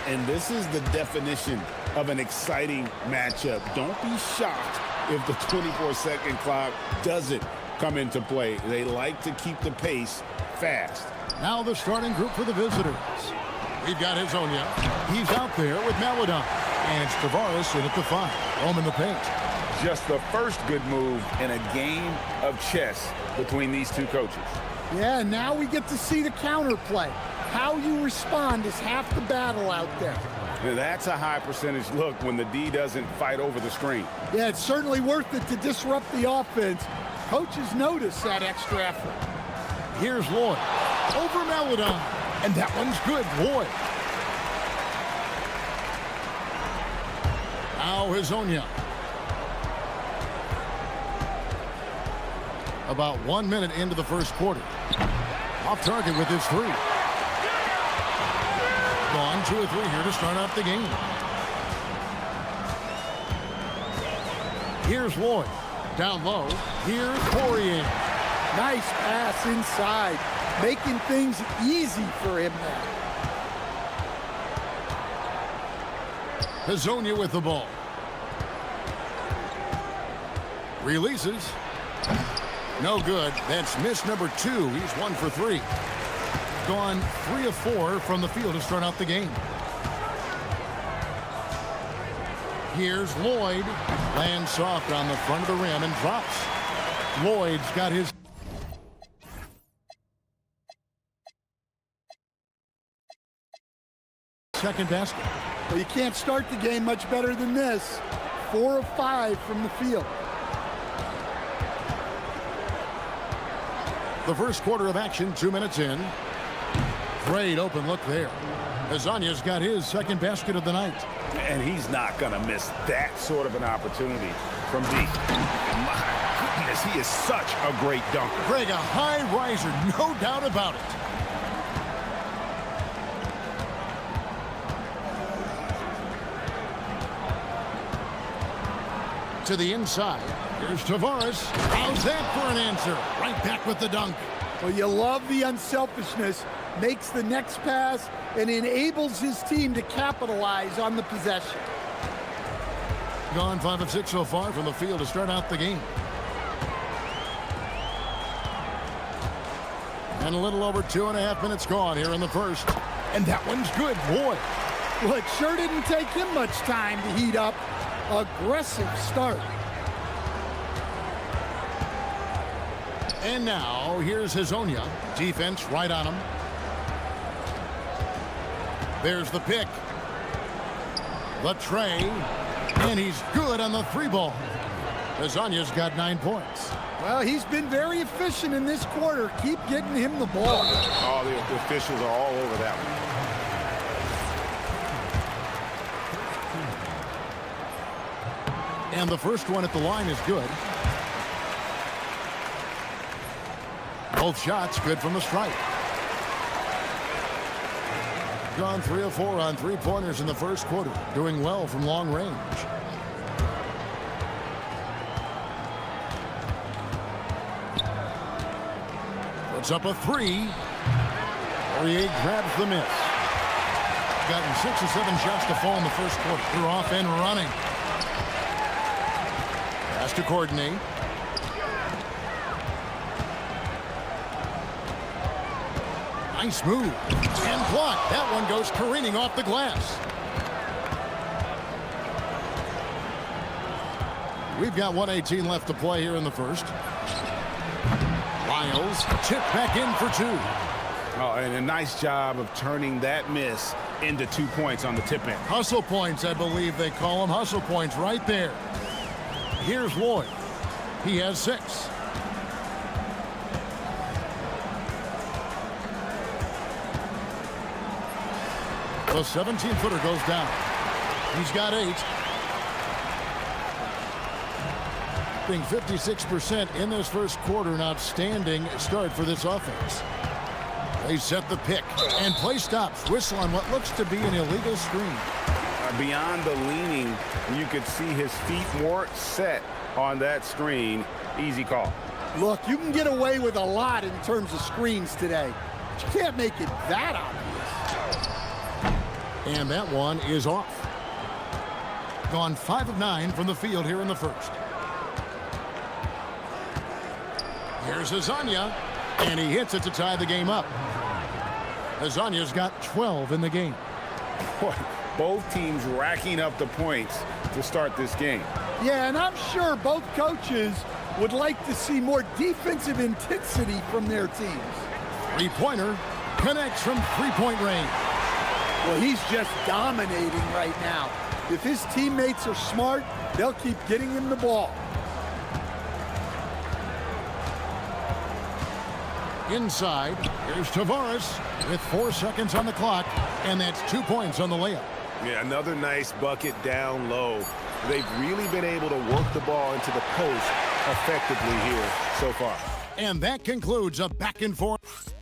And this is the definition of an exciting matchup. Don't be shocked if the 24-second clock doesn't come into play. They like to keep the pace fast. Now the starting group for the visitors. We've got Hazonia. He's out there with Maladon. And it's Tavares in at the 5. Home in the paint. Just the first good move in a game of chess between these two coaches. Yeah, now we get to see the counterplay. How you respond is half the battle out there. Now that's a high percentage look when the D doesn't fight over the screen. Yeah, it's certainly worth it to disrupt the offense. Coaches notice that extra effort. Here's Lloyd. Over Maladon. And that one's good. Lloyd. Now Hazonia. About 1 minute into the first quarter. Off target with his 3. Gone 2 or 3 here to start out the game. Here's Lloyd. Down low. Here's Poirier. Nice pass inside. Making things easy for him now. Hazonia with the ball. Releases. No good. That's miss number 2. He's 1 for 3. Gone 3 of 4 from the field to start out the game. Here's Lloyd. Lands soft on the front of the rim and drops. Lloyd's got his second basket. Well, you can't start the game much better than this. 4 of 5 from the field. The first quarter of action, 2 minutes in. Great open look there. Hazounia's got his second basket of the night. And he's not going to miss that sort of an opportunity from deep. My goodness, he is such a great dunker. Greg, a high riser, no doubt about it. To the inside. Here's Tavares. How's that for an answer? Right back with the dunk. Well, you love the unselfishness. Makes the next pass and enables his team to capitalize on the possession. Gone 5 of 6 so far from the field to start out the game. And a little over 2.5 minutes gone here in the first. And that one's good, boy. Well, it sure didn't take him much time to heat up. Aggressive start. And now here's Hazonia. Defense right on him. There's the pick. The tray. And he's good on the 3-ball. Hazounia's got 9 points. Well, he's been very efficient in this quarter. Keep getting him the ball. Oh, the officials are all over that one. And the first one at the line is good. Both shots good from the stripe. Gone 3 of 4 on 3-pointers in the first quarter. Doing well from long range. Puts up a 3. Poirier grabs the miss. Gotten 6 or 7 shots to fall in the first quarter. They're off and running. Has to coordinate. Nice move. And blocked. That one goes careening off the glass. We've got 1:18 left to play here in the first. Lyles chipped back in for 2. Oh, and a nice job of turning that miss into 2 points on the tip in. Hustle points, I believe they call them. Hustle points right there. Here's Lloyd. He has 6. The 17-footer goes down. He's got 8. Being 56% in this first quarter, an outstanding start for this offense. They set the pick and play stops. Whistle on what looks to be an illegal screen. Beyond the leaning, you could see his feet more set on that screen. Easy call. Look, you can get away with a lot in terms of screens today. But you can't make it that obvious. And that one is off. Gone 5 of 9 from the field here in the first. Here's Azania, and he hits it to tie the game up. Azania's got 12 in the game. Boy, both teams racking up the points to start this game. Yeah, and I'm sure both coaches would like to see more defensive intensity from their teams. Three-pointer connects from three-point range. Well, he's just dominating right now. If his teammates are smart, they'll keep getting him the ball. Inside, here's Tavares with 4 seconds on the clock, and that's 2 points on the layup. Yeah, another nice bucket down low. They've really been able to work the ball into the post effectively here so far. And that concludes a back and forth.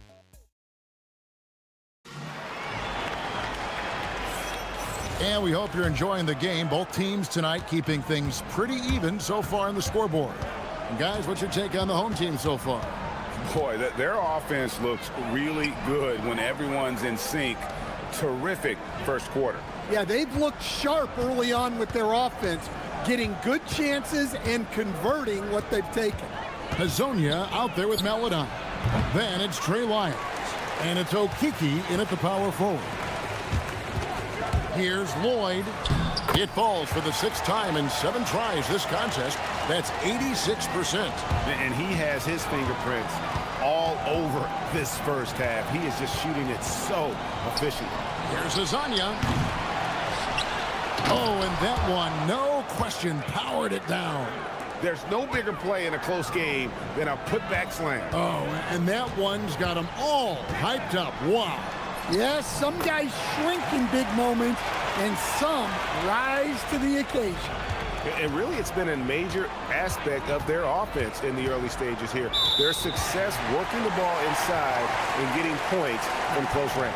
And we hope you're enjoying the game. Both teams tonight keeping things pretty even so far in the scoreboard. And guys, what's your take on the home team so far? Boy, their offense looks really good when everyone's in sync. Terrific first quarter. Yeah, they've looked sharp early on with their offense, getting good chances and converting what they've taken. Hazonia out there with Maladon. Then it's Trey Lyons. And it's Okiki in at the power forward. Here's Lloyd. It falls for the 6th time in 7 tries this contest. That's 86%. And he has his fingerprints all over this first half. He is just shooting it so efficiently. Here's Azania. Oh, and that one, no question, powered it down. There's no bigger play in a close game than a putback slam. Oh, and that one's got them all hyped up. Wow. Yes, some guys shrink in big moments, and some rise to the occasion. And really, it's been a major aspect of their offense in the early stages here. Their success working the ball inside and getting points from close range.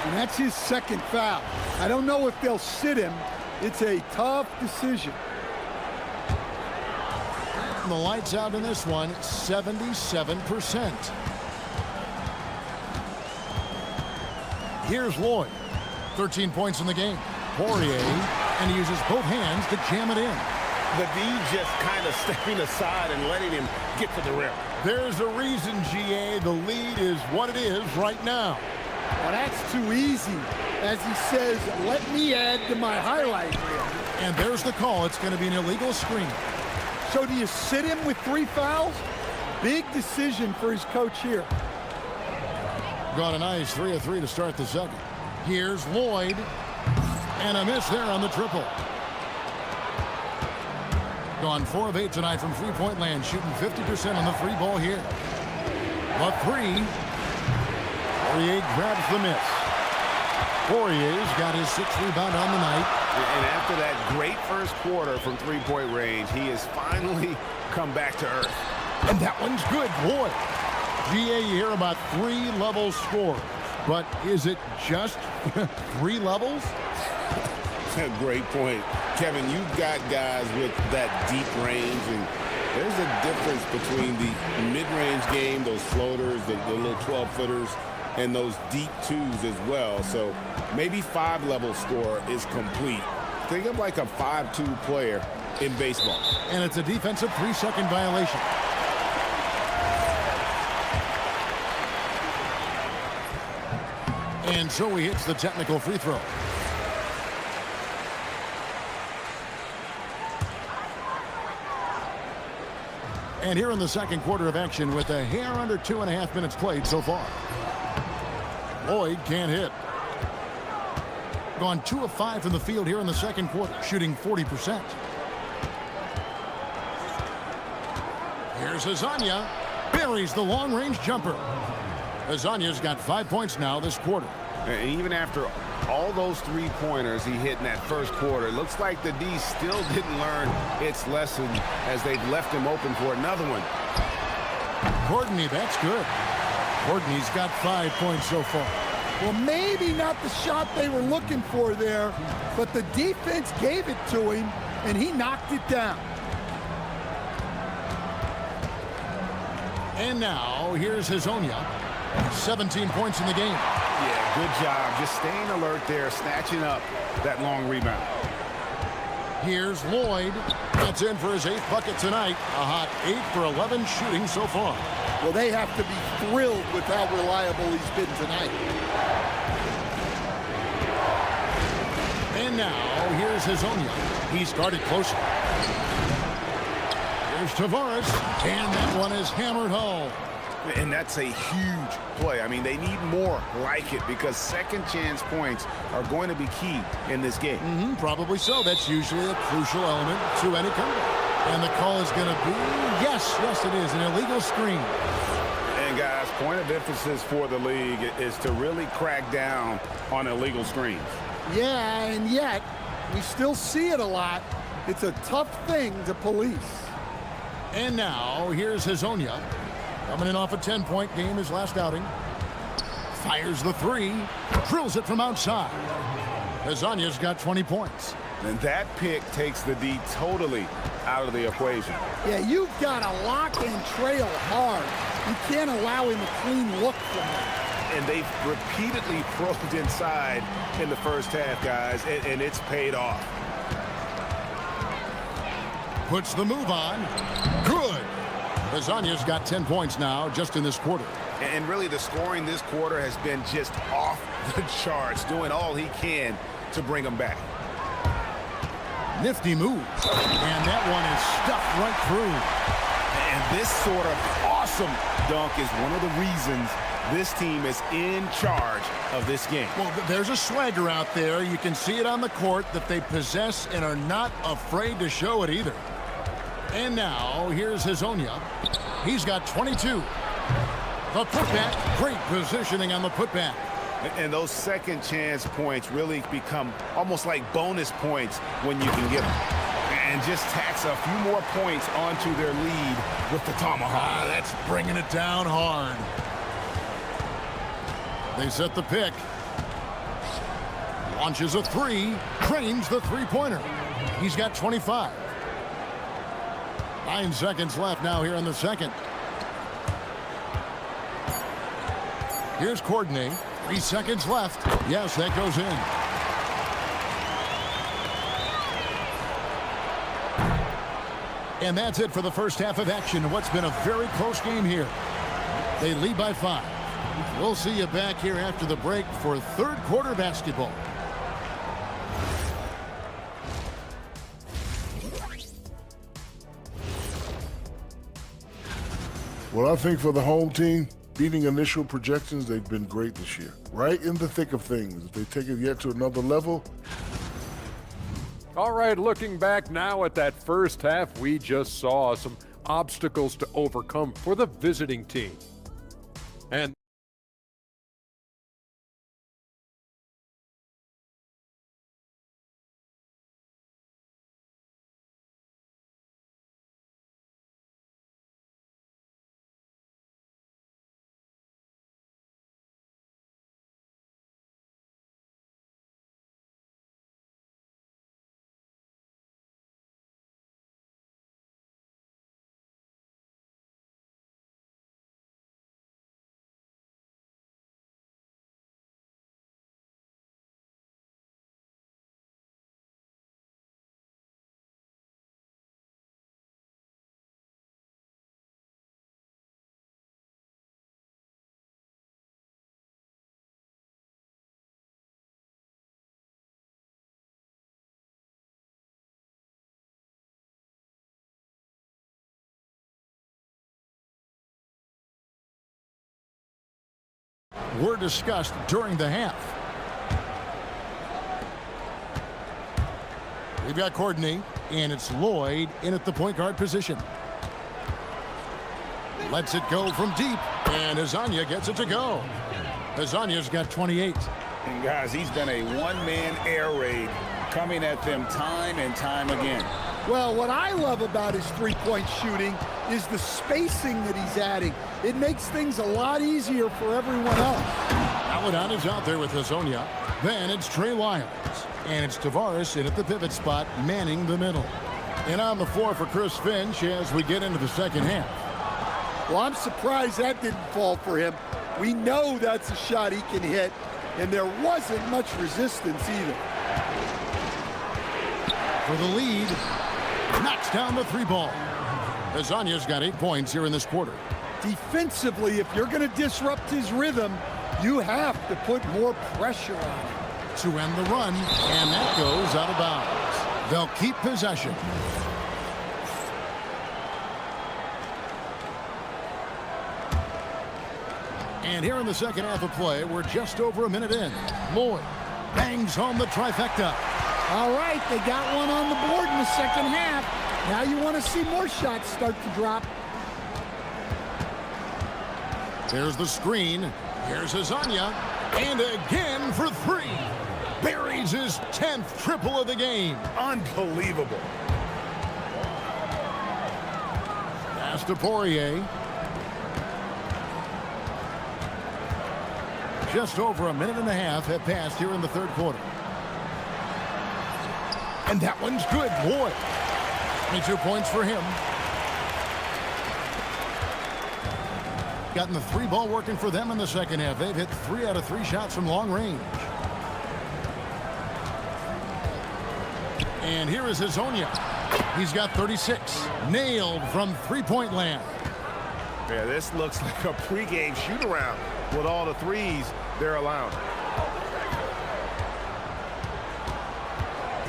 And that's his 2nd foul. I don't know if they'll sit him. It's a tough decision. The lights out in this one, 77%. Here's Lloyd. 13 points in the game. Poirier, and he uses both hands to jam it in. The D just kind of stepping aside and letting him get to the rim. There's a reason, GA, the lead is what it is right now. Well, that's too easy. As he says, let me add to my highlight reel. And there's the call. It's going to be an illegal screen. So do you sit him with 3 fouls? Big decision for his coach here. Got a nice 3 of 3 to start the second. Here's Lloyd. And a miss there on the triple. Gone 4 of 8 tonight from three-point land, shooting 50% on the 3 ball here. A 3. Poirier grabs the miss. Poirier's got his 6th rebound on the night. And after that great first quarter from three-point range, he has finally come back to earth. And that one's good, boy. GA, you hear about 3-level score. But is it just 3 levels? Great point. Kevin, you've got guys with that deep range, and there's a difference between the mid-range game, those floaters, the little 12-footers, and those deep 2s as well. So maybe 5-level score is complete. Think of like a 5-2 player in baseball. And it's a defensive 3-second violation. And so he hits the technical free throw. And here in the second quarter of action with a hair under 2.5 minutes played so far. Lloyd can't hit. Gone 2 of 5 from the field here in the second quarter, shooting 40%. Here's Azania. Buries the long-range jumper. Azania's got 5 points now this quarter. And even after all those 3-pointers he hit in that first quarter, it looks like the D still didn't learn its lesson as they've left him open for another one. Courtney, that's good. Courtney's got 5 points so far. Well, maybe not the shot they were looking for there, but the defense gave it to him, and he knocked it down. And now, here's Hazonia. 17 points in the game. Yeah, good job. Just staying alert there, snatching up that long rebound. Here's Lloyd. That's in for his 8th bucket tonight. A hot 8 for 11 shooting so far. Well, they have to be thrilled with how reliable he's been tonight. And now, here's Hazonia. He's guarded closer. Here's Tavares. And that one is hammered home. And that's a huge play. I mean, they need more like it because second chance points are going to be key in this game. Probably so. That's usually a crucial element to any comeback. And the call is going to be, yes, it is, an illegal screen. And guys, point of emphasis for the league is to really crack down on illegal screens. Yeah, and yet, we still see it a lot. It's a tough thing to police. And now, here's Hazonia. Coming in off a 10-point game his last outing. Fires the 3. Drills it from outside. Hazonia's got 20 points. And that pick takes the D totally out of the equation. Yeah, you've got to lock and trail hard. You can't allow him a clean look from that. And they've repeatedly probed inside in the first half, guys, and it's paid off. Puts the move on. Good. Hazonia's got 10 points now just in this quarter. And really the scoring this quarter has been just off the charts, doing all he can to bring them back. Nifty move. And that one is stuffed right through. And this sort of awesome dunk is one of the reasons this team is in charge of this game. Well, there's a swagger out there. You can see it on the court that they possess and are not afraid to show it either. And now, here's Hazonia. He's got 22. The putback, great positioning on the putback. And those second chance points really become almost like bonus points when you can get them. And just tacks a few more points onto their lead with the tomahawk. That's bringing it down hard. They set the pick. Launches a 3. Trains the three-pointer. He's got 25. 9 seconds left now here in the second. Here's Courtney. 3 seconds left. Yes, that goes in. And that's it for the first half of action. What's been a very close game here. They lead by 5. We'll see you back here after the break for third quarter basketball. Well, I think for the home team, beating initial projections, they've been great this year. Right in the thick of things. If they take it yet to another level. All right, looking back now at that first half, we just saw some obstacles to overcome for the visiting team. And were discussed during the half. We've got Courtney, and it's Lloyd in at the point guard position. Lets it go from deep, and Hazonia gets it to go. Hazonia's got 28. And guys, he's been a one-man air raid coming at them time and time again. Well, what I love about his three-point shooting is the spacing that he's adding. It makes things a lot easier for everyone else. Aladon is out there with Hazonia. Then it's Trey Lyons. And it's Tavares in at the pivot spot, manning the middle. And on the floor for Chris Finch as we get into the second half. Well, I'm surprised that didn't fall for him. We know that's a shot he can hit, and there wasn't much resistance either. For the lead, knocks down the three ball. Hazanya's got 8 points here in this quarter. Defensively, if you're going to disrupt his rhythm, you have to put more pressure on him. To end the run, and that goes out of bounds. They'll keep possession. And here in the second half of play, we're just over a minute in. Lloyd bangs home the trifecta. All right, they got one on the board in the second half. Now you want to see more shots start to drop. There's the screen. Here's Hazanya. And again for three. Buries his 10th triple of the game. Unbelievable. Pass to Poirier. Just over a minute and a half have passed here in the third quarter. And that one's good. Boy. 22 points for him. Gotten the three ball working for them in the second half. They've hit 3 out of 3 shots from long range. And here is Hazanya. He's got 36. Nailed from three-point land. Yeah, this looks like a pregame shoot-around with all the threes they're allowing.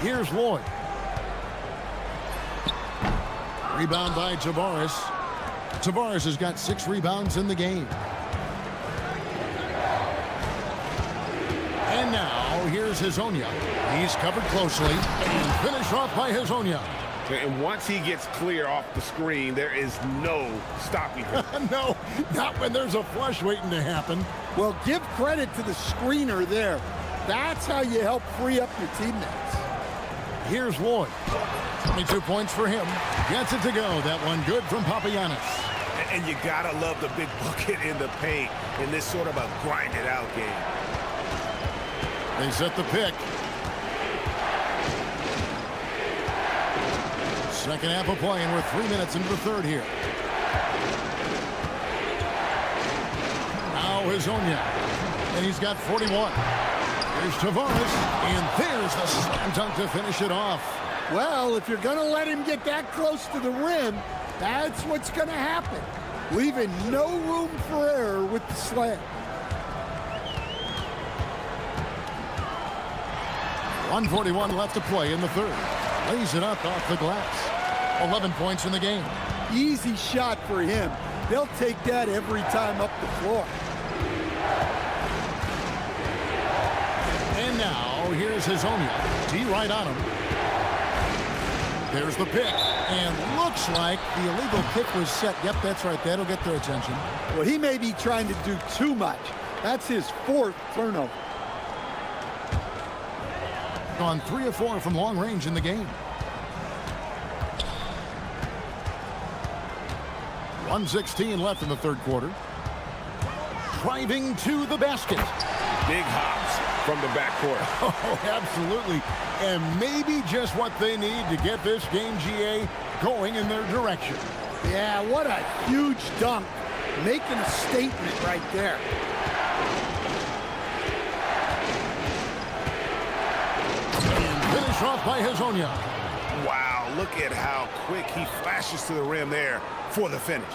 Here's Lloyd. Rebound by Tavares. Tavares has got 6 rebounds in the game. And now here's Hazanya. He's covered closely and finished off by Hazanya. And once he gets clear off the screen, there is no stopping him. No, not when there's a flush waiting to happen. Well, give credit to the screener there. That's how you help free up your teammates. Here's Lloyd. 22 points for him. Gets it to go. That one good from Papagiannis. And you gotta love the big bucket in the paint in this sort of a grind-it-out game. They set the pick. Second half of play, and we're 3 minutes into the third here. Now Hazanya, and he's got 41. Here's Tavares, and there's the slam dunk to finish it off. Well, if you're going to let him get that close to the rim, that's what's going to happen. Leaving no room for error with the slam. 1:41 left to play in the third. Lays it up off the glass. 11 points in the game. Easy shot for him. They'll take that every time up the floor. And now here's Hazanya. D right on him. There's the pick, and looks like the illegal kick was set. Yep, that's right. That'll get their attention. Well, he may be trying to do too much. That's his 4th turnover. Gone 3 of 4 from long range in the game. 1:16 left in the third quarter. Driving to the basket. Big hops from the backcourt. Oh, absolutely. And maybe just what they need to get this game, GA, going in their direction. Yeah, what a huge dunk. Making a statement right there. And finish off by Hazanya. Wow, look at how quick he flashes to the rim there for the finish.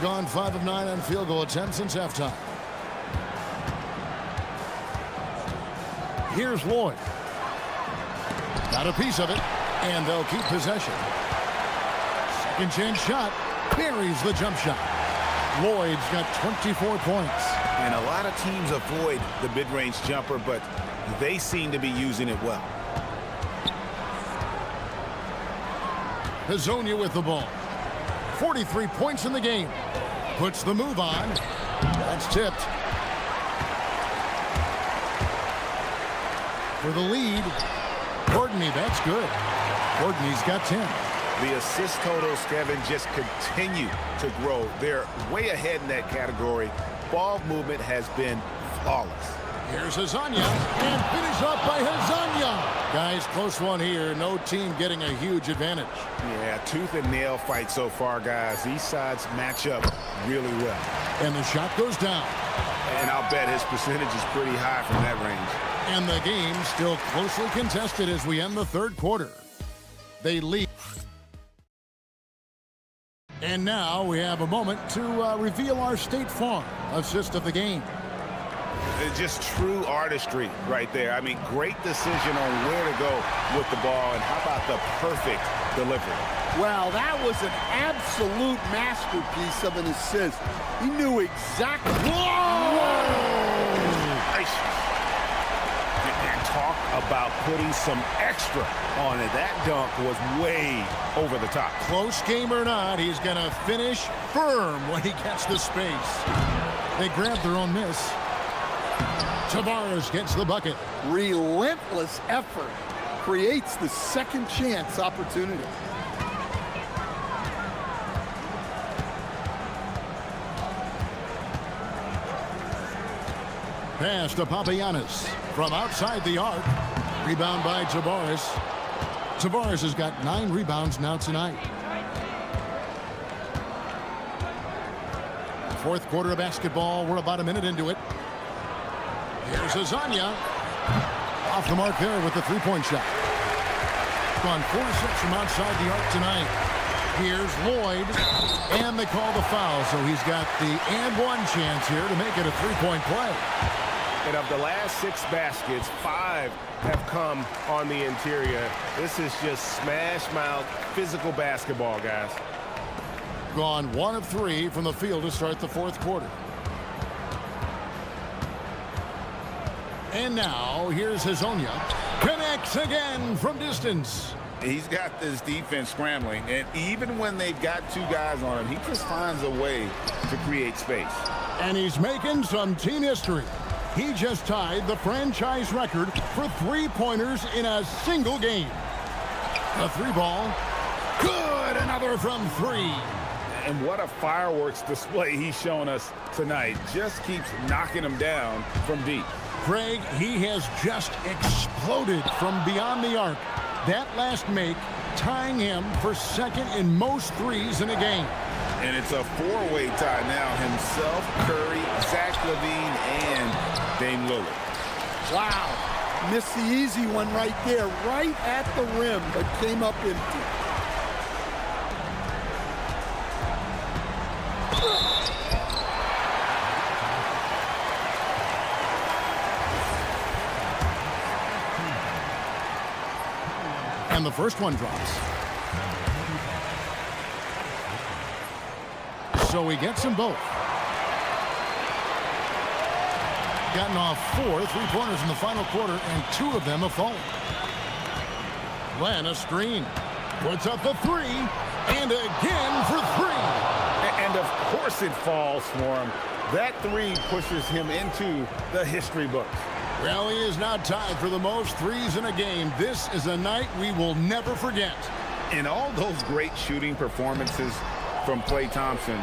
Gone 5 of 9 on field goal attempts since halftime. Here's Lloyd. Got a piece of it, and they'll keep possession. Second chance shot. Buries the jump shot. Lloyd's got 24 points. And a lot of teams avoid the mid-range jumper, but they seem to be using it well. Hazanya with the ball. 43 points in the game. Puts the move on. That's tipped. For the lead, Courtney, that's good. Courtney's got 10. The assist totals, Kevin, just continue to grow. They're way ahead in that category. Ball movement has been flawless. Here's Hazanya, and finish off by Hazanya. Guys, close one here. No team getting a huge advantage. Yeah, tooth and nail fight so far, guys. These sides match up really well. And the shot goes down. And I'll bet his percentage is pretty high from that range. And the game still closely contested as we end the third quarter. They lead. And now we have a moment to reveal our State Farm assist of the game. It's just true artistry right there. I mean, great decision on where to go with the ball, and how about the perfect delivery? Well, that was an absolute masterpiece of an assist. He knew exactly. Whoa! Nice. And talk about putting some extra on it. That dunk was way over the top. Close game or not, he's going to finish firm when he gets the space. They grab their own miss. Tavares gets the bucket. Relentless effort creates the second chance opportunity. Pass to Papagiannis from outside the arc. Rebound by Tavares. Tavares has got 9 rebounds now tonight. Fourth quarter of basketball. We're about a minute into it. Here's Azania. Off the mark there with the three-point shot. Gone 4-6 from outside the arc tonight. Here's Lloyd. And they call the foul, so he's got the and one chance here to make it a three-point play. And of the last 6 baskets, 5 have come on the interior. This is just smash-mouth physical basketball, guys. Gone 1 of 3 from the field to start the fourth quarter. And now, here's Hazonia. Connects again from distance. He's got this defense scrambling, and even when they've got 2 guys on him, he just finds a way to create space. And he's making some team history. He just tied the franchise record for three-pointers in a single game. The 3-ball. Good! Another from 3. And what a fireworks display he's shown us tonight. Just keeps knocking them down from deep. Craig, he has just exploded from beyond the arc. That last make tying him for second in most threes in a game. And it's a 4-way tie now. Himself, Curry, Zach LaVine, and Dame Lillard. Wow. Missed the easy one right there, right at the rim, but came up empty. And the first one drops. So he gets them both. Gotten off 4 3-pointers in the final quarter, and 2 of them have fallen. Ran a screen. Puts up the 3, and again for 3. And of course it falls for him. That 3 pushes him into the history books. Well, he is now tied for the most threes in a game. This is a night we will never forget. And all those great shooting performances from Klay Thompson,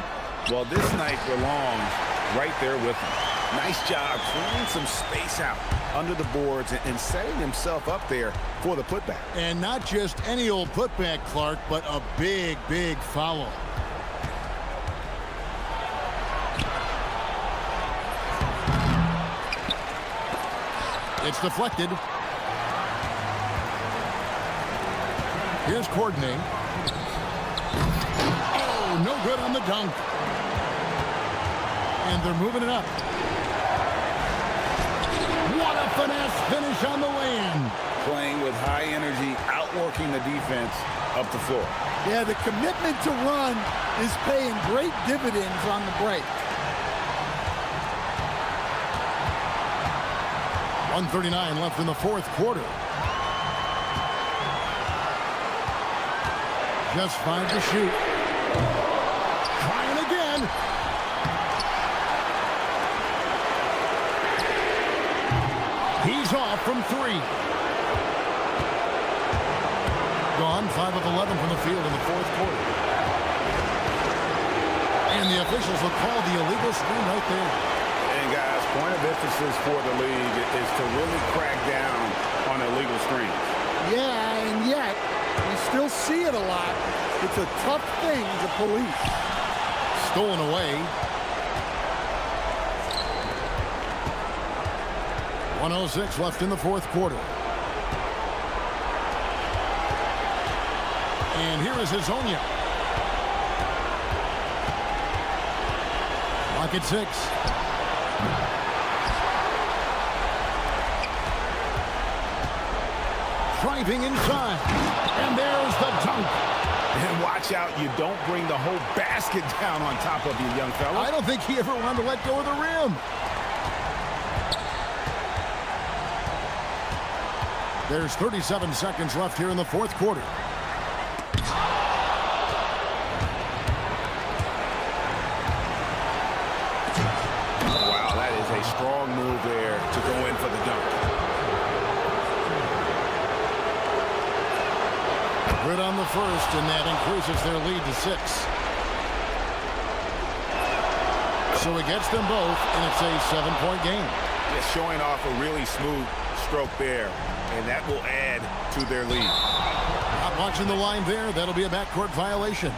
well, this night belongs right there with him. Nice job clearing some space out under the boards and setting himself up there for the putback. And not just any old putback, Clark, but a big, big foul. It's deflected. Here's Courtney. Oh, no good on the dunk. And they're moving it up. What a finesse finish on the lay-in. Playing with high energy, outworking the defense up the floor. Yeah, the commitment to run is paying great dividends on the break. 1:39 left in the fourth quarter. Just 5 to shoot. Trying again. He's off from 3. Gone 5 of 11 from the field in the fourth quarter. And the officials will call the illegal screen right there. And guys, point of emphasis for the league is to really crack down on illegal screens. Yeah, and yet we still see it a lot. It's a tough thing to police. Stolen away. 1:06 left in the fourth quarter. And here is Hazonia. Lock at 6. Driving inside. And there's the dunk. And watch out, you don't bring the whole basket down on top of you, young fella. I don't think he ever wanted to let go of the rim. There's 37 seconds left here in the fourth quarter. Wow, that is a strong move there to go in for the dunk. Good on the first, and that increases their lead to 6. So he gets them both, and it's a 7-point game. Just showing off a really smooth stroke there, and that will add to their lead. Not watching the line there. That'll be a backcourt violation.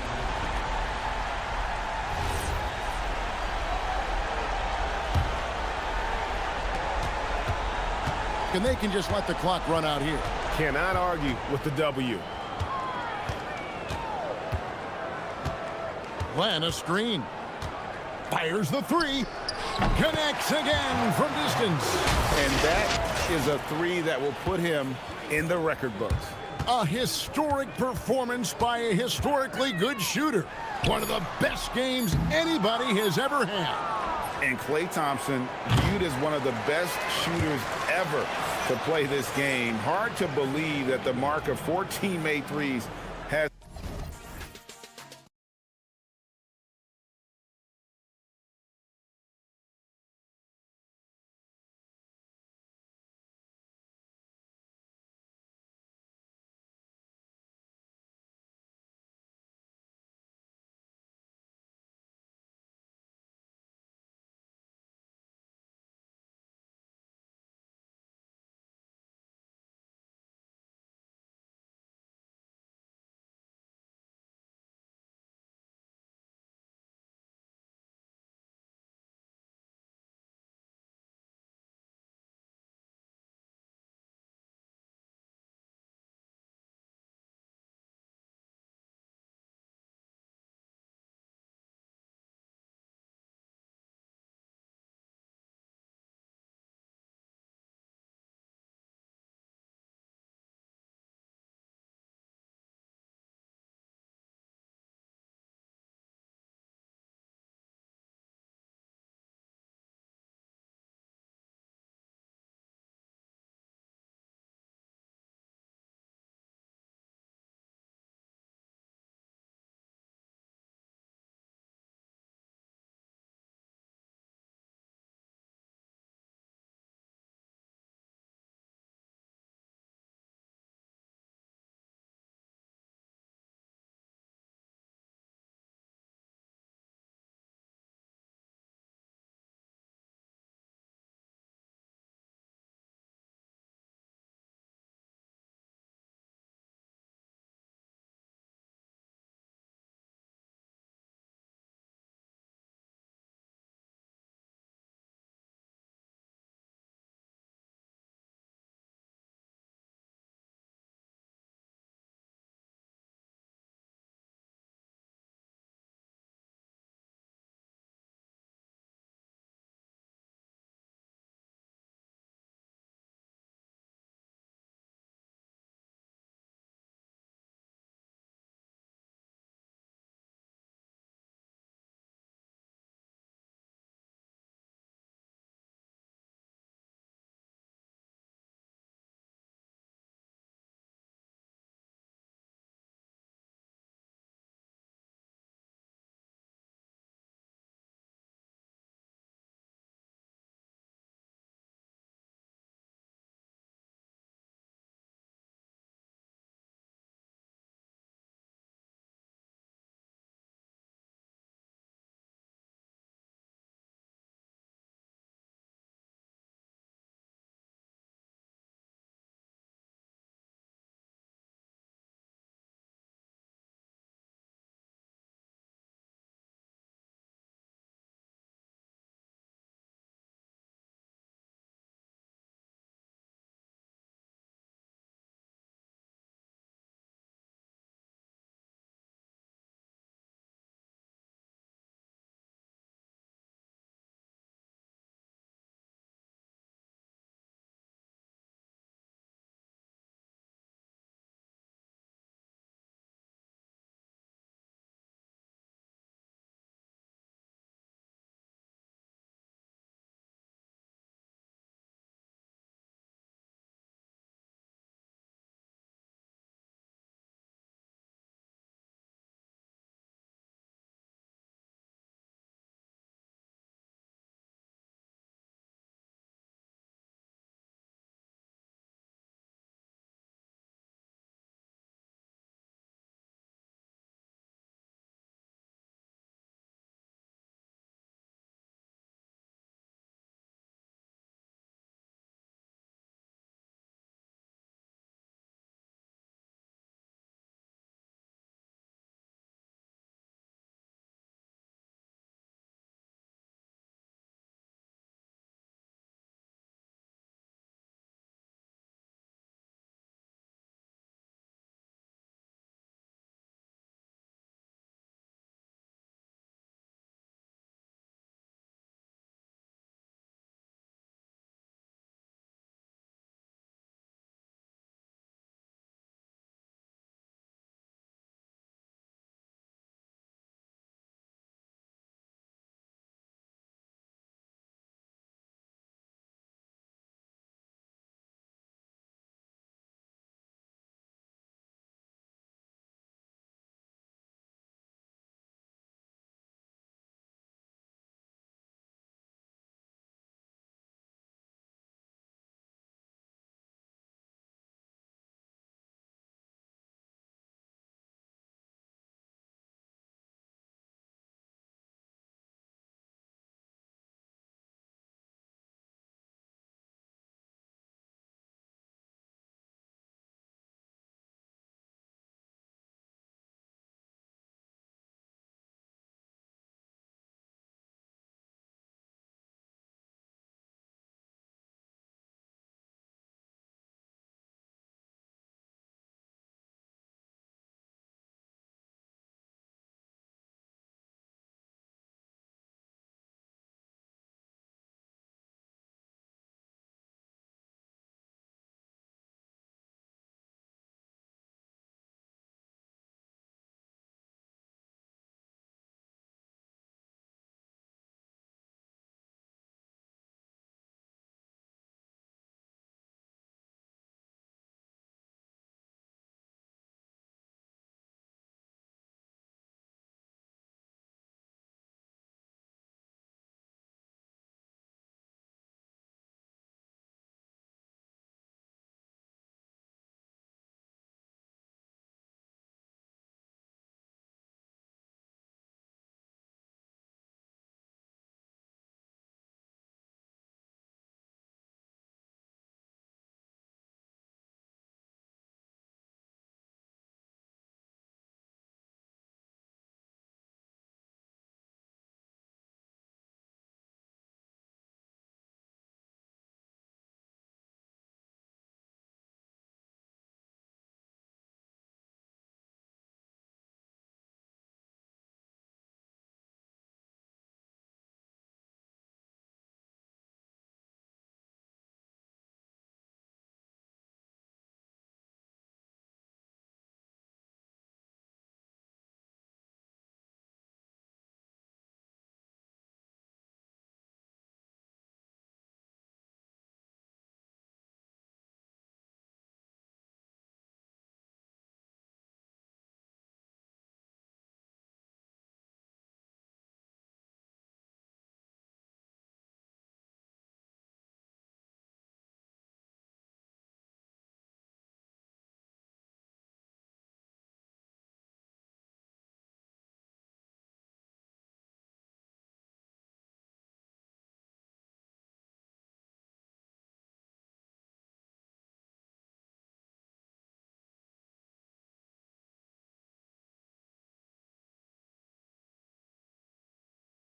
And they can just let the clock run out here. Cannot argue with the W. Glenn, a screen. Fires the 3. Connects again from distance. And that is a 3 that will put him in the record books. A historic performance by a historically good shooter. One of the best games anybody has ever had. And Klay Thompson viewed as one of the best shooters ever to play this game. Hard to believe that the mark of 14 made threes has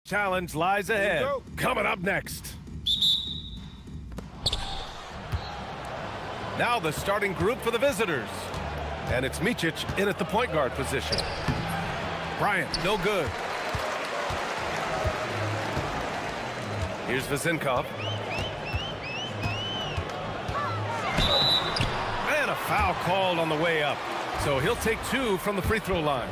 Challenge lies ahead. Coming up next. Now the starting group for the visitors. And it's Micic in at the point guard position. Bryant, no good. Here's Vezinkov. And a foul called on the way up. So he'll take 2 from the free throw line.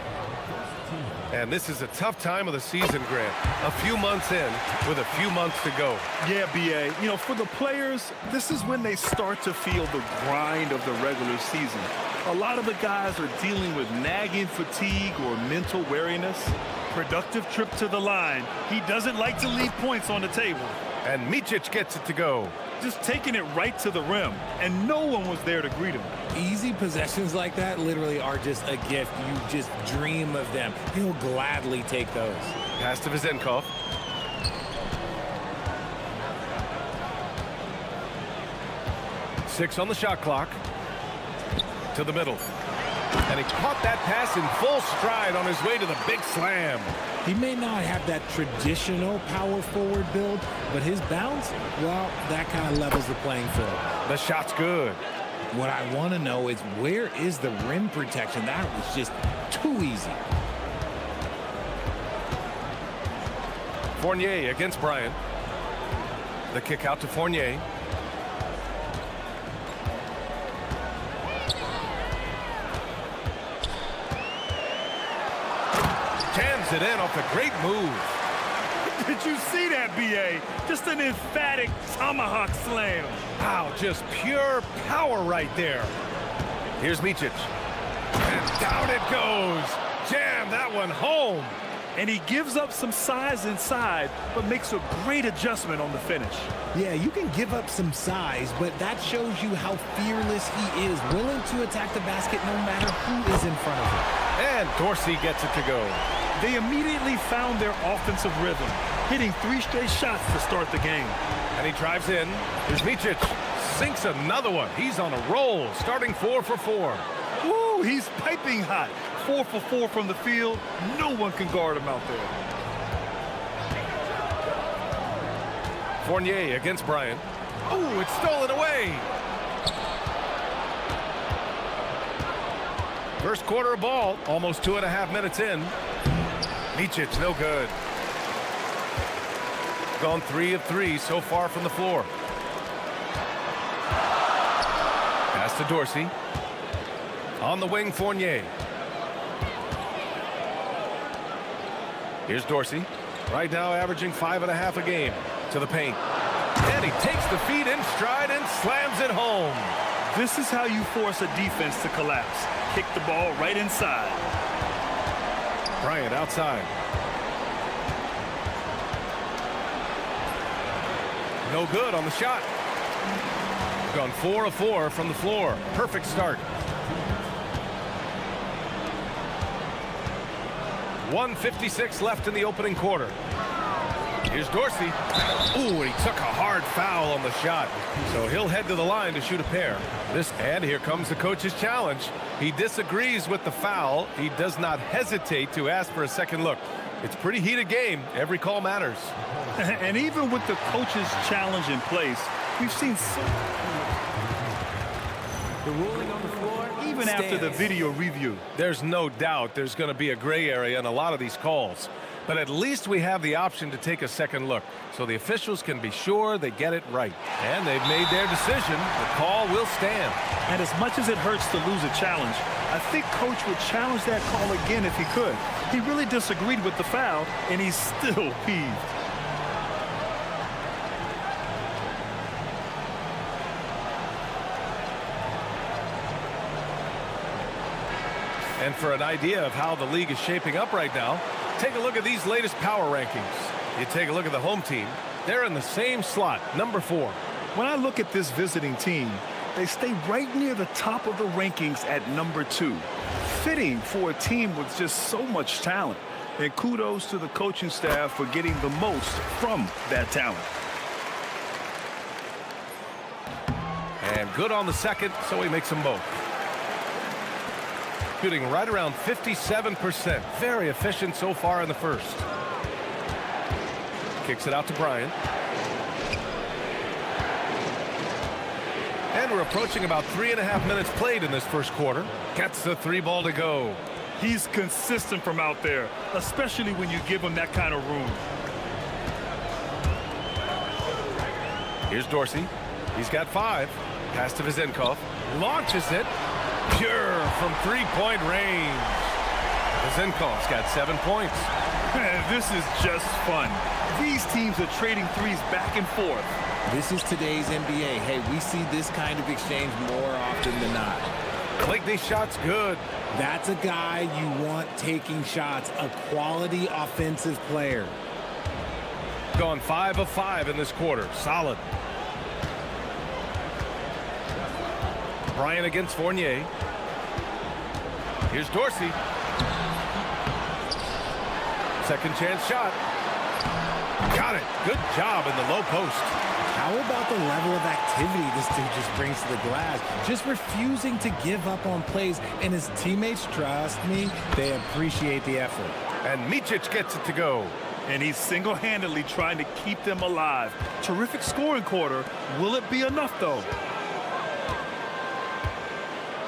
And this is a tough time of the season, Grant. A few months in with a few months to go. Yeah, B.A. You know, for the players, this is when they start to feel the grind of the regular season. A lot of the guys are dealing with nagging fatigue or mental weariness. Productive trip to the line. He doesn't like to leave points on the table. And Micic gets it to go. Just taking it right to the rim, and no one was there to greet him. Easy possessions like that literally are just a gift. You just dream of them. He'll gladly take those. Pass to Vezinkov. Six on the shot clock. To the middle. And he caught that pass in full stride on his way to the big slam. He may not have that traditional power forward build, but his bounce, well, that kind of levels the playing field. The shot's good. What I want to know is, where is the rim protection? That was just too easy. Fournier against Bryant. The kick out to Fournier. Jams it in off a great move. Did you see that, B.A.? Just an emphatic tomahawk slam. Wow, just pure power right there. Here's Micic. And down it goes. Jam that one home. And he gives up some size inside, but makes a great adjustment on the finish. Yeah, you can give up some size, but that shows you how fearless he is, willing to attack the basket no matter who is in front of him. And Dorsey gets it to go. They immediately found their offensive rhythm, hitting 3 straight shots to start the game. And he drives in. Here's Micic. Sinks another one. He's on a roll, starting 4 for 4. Woo, he's piping hot. 4 for 4 from the field. No one can guard him out there. Fournier against Bryant. Oh, it's stolen away. First quarter of ball, almost 2.5 minutes in. Micic, no good. Gone 3 of 3 so far from the floor. Pass to Dorsey. On the wing, Fournier. Here's Dorsey. Right now averaging 5.5 a game. To the paint. And he takes the feet in stride and slams it home. This is how you force a defense to collapse. Kick the ball right inside. Bryant outside. No good on the shot. Gone 4 of 4 from the floor. Perfect start. 1:56 left in the opening quarter. Here's Dorsey. Ooh, and he took a hard foul on the shot. So he'll head to the line to shoot a pair. And here comes the coach's challenge. He disagrees with the foul. He does not hesitate to ask for a second look. It's a pretty heated game. Every call matters. And even with the coach's challenge in place, we've seen so... The ruling on the floor, even after the video review. There's no doubt there's going to be a gray area in a lot of these calls. But at least we have the option to take a second look, so the officials can be sure they get it right. And they've made their decision. The call will stand. And as much as it hurts to lose a challenge, I think Coach would challenge that call again if he could. He really disagreed with the foul, and he's still peeved. And for an idea of how the league is shaping up right now, take a look at these latest power rankings. You take a look at the home team. They're in the same slot, number 4. When I look at this visiting team, they stay right near the top of the rankings at number 2. Fitting for a team with just so much talent. And kudos to the coaching staff for getting the most from that talent. And good on the second, so he makes them both. Shooting right around 57%. Very efficient so far in the first. Kicks it out to Bryant. And we're approaching about 3.5 minutes played in this first quarter. Gets the 3 ball to go. He's consistent from out there, especially when you give him that kind of room. Here's Dorsey. He's got 5. Pass to Vizenkov. Launches it. Pure from 3-point range. Vizenkov's got 7 points. Man, this is just fun. These teams are trading threes back and forth. This is today's NBA. Hey, we see this kind of exchange more often than not. Blakeney's shot's good. That's a guy you want taking shots, a quality offensive player. Gone 5 of 5 in this quarter. Solid. Bryant against Fournier. Here's Dorsey. Second chance shot. Got it. Good job in the low post. How about the level of activity this dude just brings to the glass? Just refusing to give up on plays, and his teammates, trust me, they appreciate the effort. And Micic gets it to go. And he's single-handedly trying to keep them alive. Terrific scoring quarter. Will it be enough, though?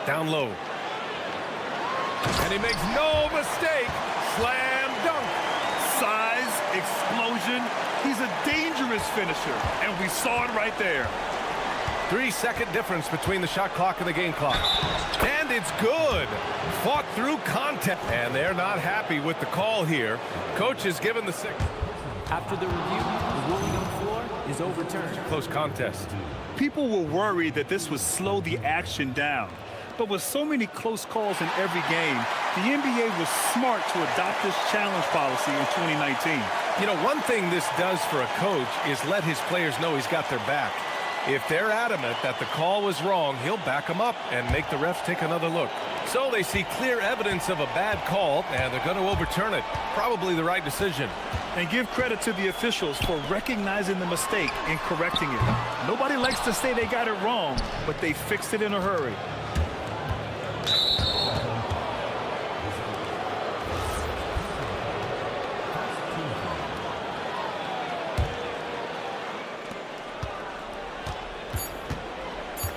Down low. And he makes no mistake. Slam dunk. Size, explosion. He's a dangerous finisher, and we saw it right there. 3-second difference between the shot clock and the game clock. And it's good. Fought through contact. And they're not happy with the call here. Coach has given the 6. After the review, the ruling on the floor is overturned. Close contest. People were worried that this would slow the action down. But with so many close calls in every game, the NBA was smart to adopt this challenge policy in 2019. You know, one thing this does for a coach is let his players know he's got their back. If they're adamant that the call was wrong, he'll back them up and make the refs take another look. So they see clear evidence of a bad call, and they're going to overturn it. Probably the right decision. And give credit to the officials for recognizing the mistake and correcting it. Nobody likes to say they got it wrong, but they fixed it in a hurry.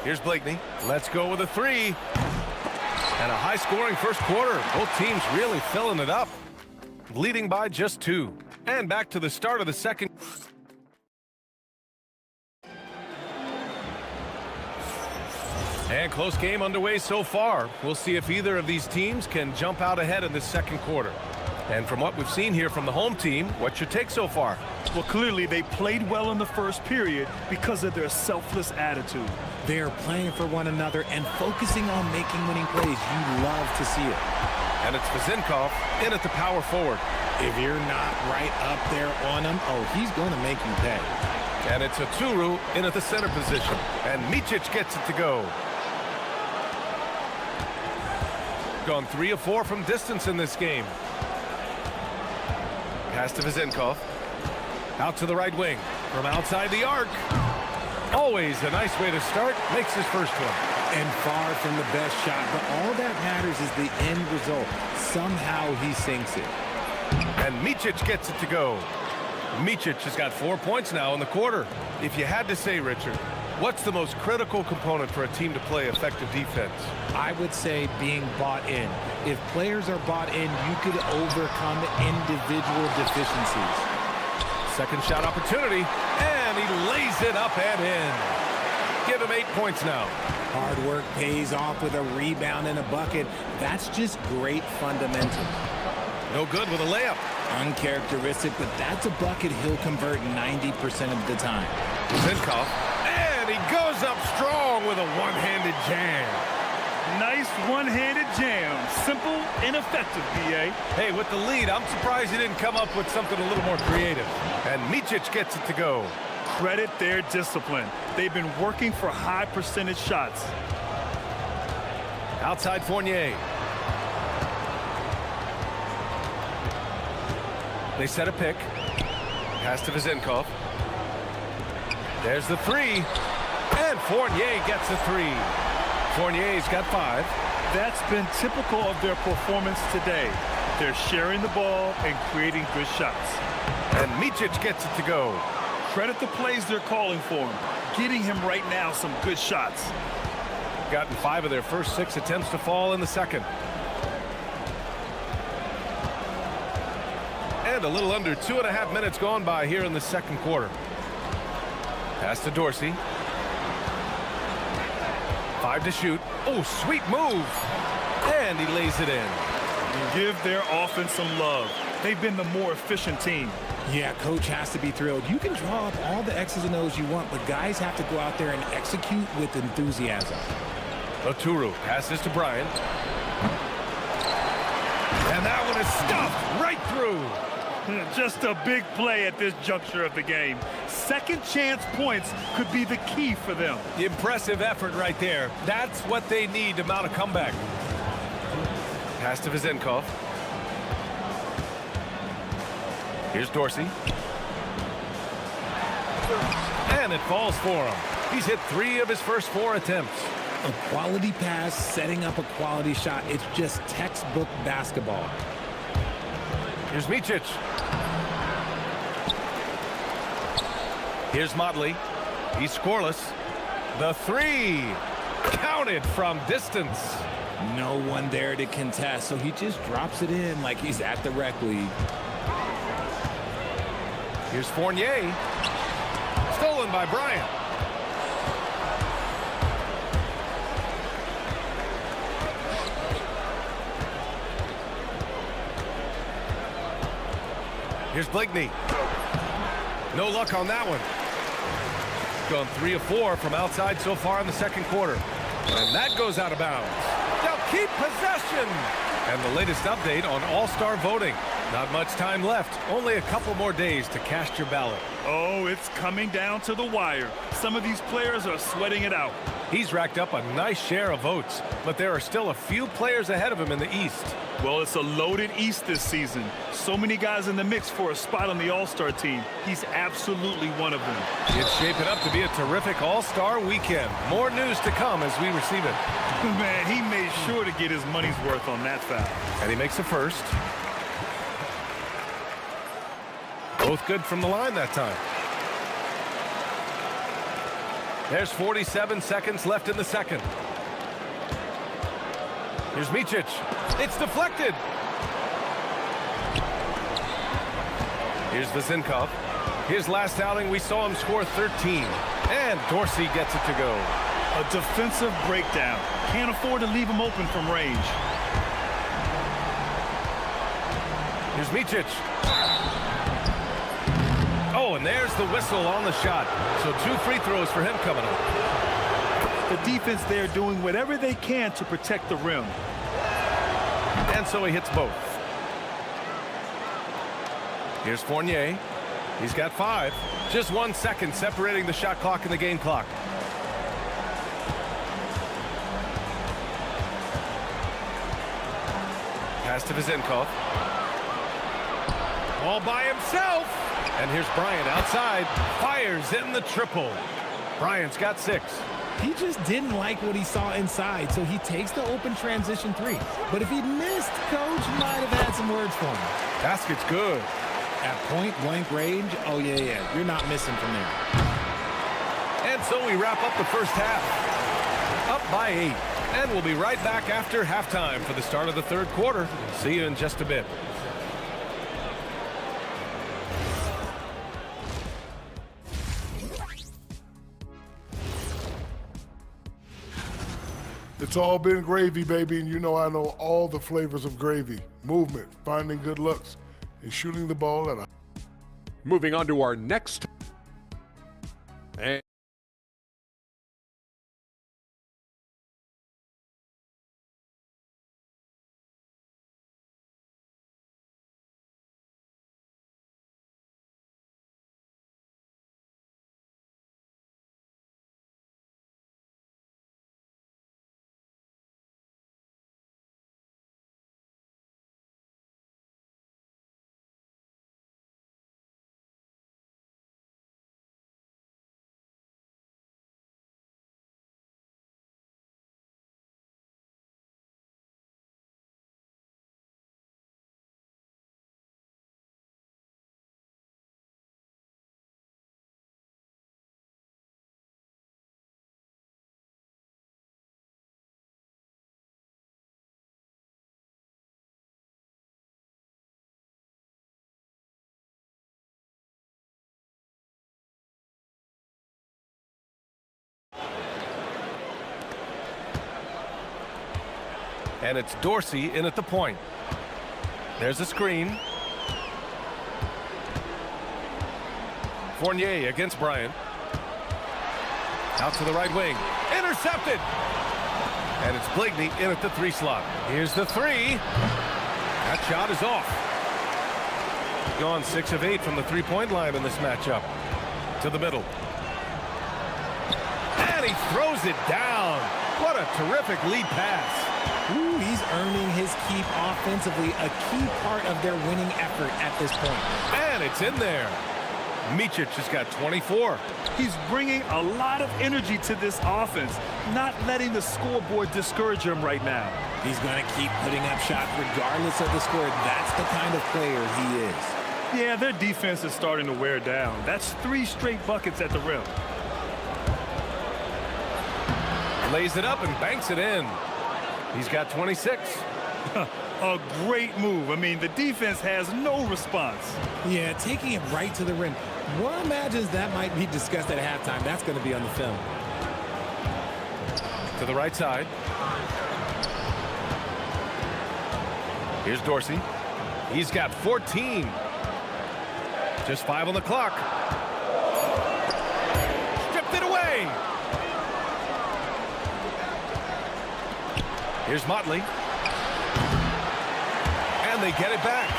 Here's Blakeney. Let's go with a 3. And a high-scoring first quarter. Both teams really filling it up. Leading by just 2. And back to the start of the second. And close game underway so far. We'll see if either of these teams can jump out ahead in this second quarter. And from what we've seen here from the home team, what's your take so far? Well, clearly they played well in the first period because of their selfless attitude. They are playing for one another and focusing on making winning plays. You love to see it. And it's Vizenkov in at the power forward. If you're not right up there on him, oh, he's going to make you pay. And it's Aturu in at the center position. And Micic gets it to go. Gone 3 of 4 from distance in this game. Pass to Vizenkov. Out to the right wing. From outside the arc. Always a nice way to start. Makes his first one. And far from the best shot, but all that matters is the end result. Somehow he sinks it. And Micic gets it to go. Micic has got 4 points now in the quarter. If you had to say, Richard, what's the most critical component for a team to play effective defense? I would say being bought in. If players are bought in, you could overcome individual deficiencies. Second shot opportunity, and he lays it up and in. Give him 8 points now. Hard work pays off with a rebound and a bucket. That's just great fundamentals. No good with a layup. Uncharacteristic, but that's a bucket he'll convert 90% of the time. Vizenkov, and he goes up strong with a one-handed jam. Nice one-handed jam. Simple and effective, B.A. Hey, with the lead, I'm surprised he didn't come up with something a little more creative. And Micic gets it to go. Credit their discipline. They've been working for high percentage shots. Outside Fournier. They set a pick. Pass to Vizenkov. There's the 3. And Fournier gets the 3. Fournier's got 5. That's been typical of their performance today. They're sharing the ball and creating good shots. And Micic gets it to go. Credit the plays they're calling for him. Getting him right now some good shots. Gotten 5 of their first 6 attempts to fall in the second. And a little under 2.5 minutes gone by here in the second quarter. Pass to Dorsey. 5 to shoot. Oh, sweet move. And he lays it in. Give their offense some love. They've been the more efficient team. Yeah, coach has to be thrilled. You can draw up all the X's and O's you want, but guys have to go out there and execute with enthusiasm. Oturu passes to Bryant. And that one is stuffed right through. Just a big play at this juncture of the game. Second chance points could be the key for them. Impressive effort right there. That's what they need to mount a comeback. Pass to Vizenkov. Here's Dorsey. And it falls for him. He's hit 3 of his first 4 attempts. A quality pass, setting up a quality shot. It's just textbook basketball. Here's Micic. Here's Motley. He's scoreless. The 3. Counted from distance. No one there to contest, so he just drops it in like he's at the rec league. Here's Fournier. Stolen by Bryant. Here's Bligney. No luck on that one. Gone 3 of 4 from outside so far in the second quarter. And that goes out of bounds. They'll keep possession. And the latest update on All-Star voting. Not much time left. Only a couple more days to cast your ballot. Oh, it's coming down to the wire. Some of these players are sweating it out. He's racked up a nice share of votes, but there are still a few players ahead of him in the East. Well, it's a loaded East this season. So many guys in the mix for a spot on the All-Star team. He's absolutely one of them. It's shaping up to be a terrific All-Star weekend. More news to come as we receive it. Man, he made sure to get his money's worth on that foul. And he makes the first. Both good from the line that time. There's 47 seconds left in the second. Here's Micic. It's deflected. Here's Vizenkov. His last outing, we saw him score 13. And Dorsey gets it to go. A defensive breakdown. Can't afford to leave him open from range. Here's Micic. Oh, and there's the whistle on the shot. So 2 free throws for him coming up. The defense there doing whatever they can to protect the rim. And so he hits both. Here's Fournier. He's got 5. Just 1 second separating the shot clock and the game clock. Pass to Vizenkov. All by himself. And here's Bryant outside. Fires in the triple. Bryant's got 6. He just didn't like what he saw inside, so he takes the open transition 3. But if he missed, coach might have had some words for him. Basket's good. At point-blank range, oh, yeah. You're not missing from there. And so we wrap up the first half. Up by 8. And we'll be right back after halftime for the start of the third quarter. See you in just a bit. It's all been gravy, baby, and you know I know all the flavors of gravy. Movement, finding good looks, and shooting the ball at a... Moving on to our next... And And it's Dorsey in at the point. There's a screen. Fournier against Bryant. Out to the right wing. Intercepted! And it's Blakeney in at the 3 slot. Here's the 3. That shot is off. Gone 6 of 8 from the 3-point line in this matchup. To the middle. And he throws it down. What a terrific lead pass. Ooh, he's earning his keep offensively, a key part of their winning effort at this point. And it's in there. Micic has got 24. He's bringing a lot of energy to this offense, not letting the scoreboard discourage him right now. He's going to keep putting up shots regardless of the score. That's the kind of player he is. Yeah, their defense is starting to wear down. That's 3 straight buckets at the rim. Lays it up and banks it in. He's got 26. A great move. I mean, the defense has no response. Yeah, taking it right to the rim. One imagines that might be discussed at halftime. That's going to be on the film. To the right side. Here's Dorsey. He's got 14. Just 5 on the clock. Stripped it away. Here's Motley. And they get it back.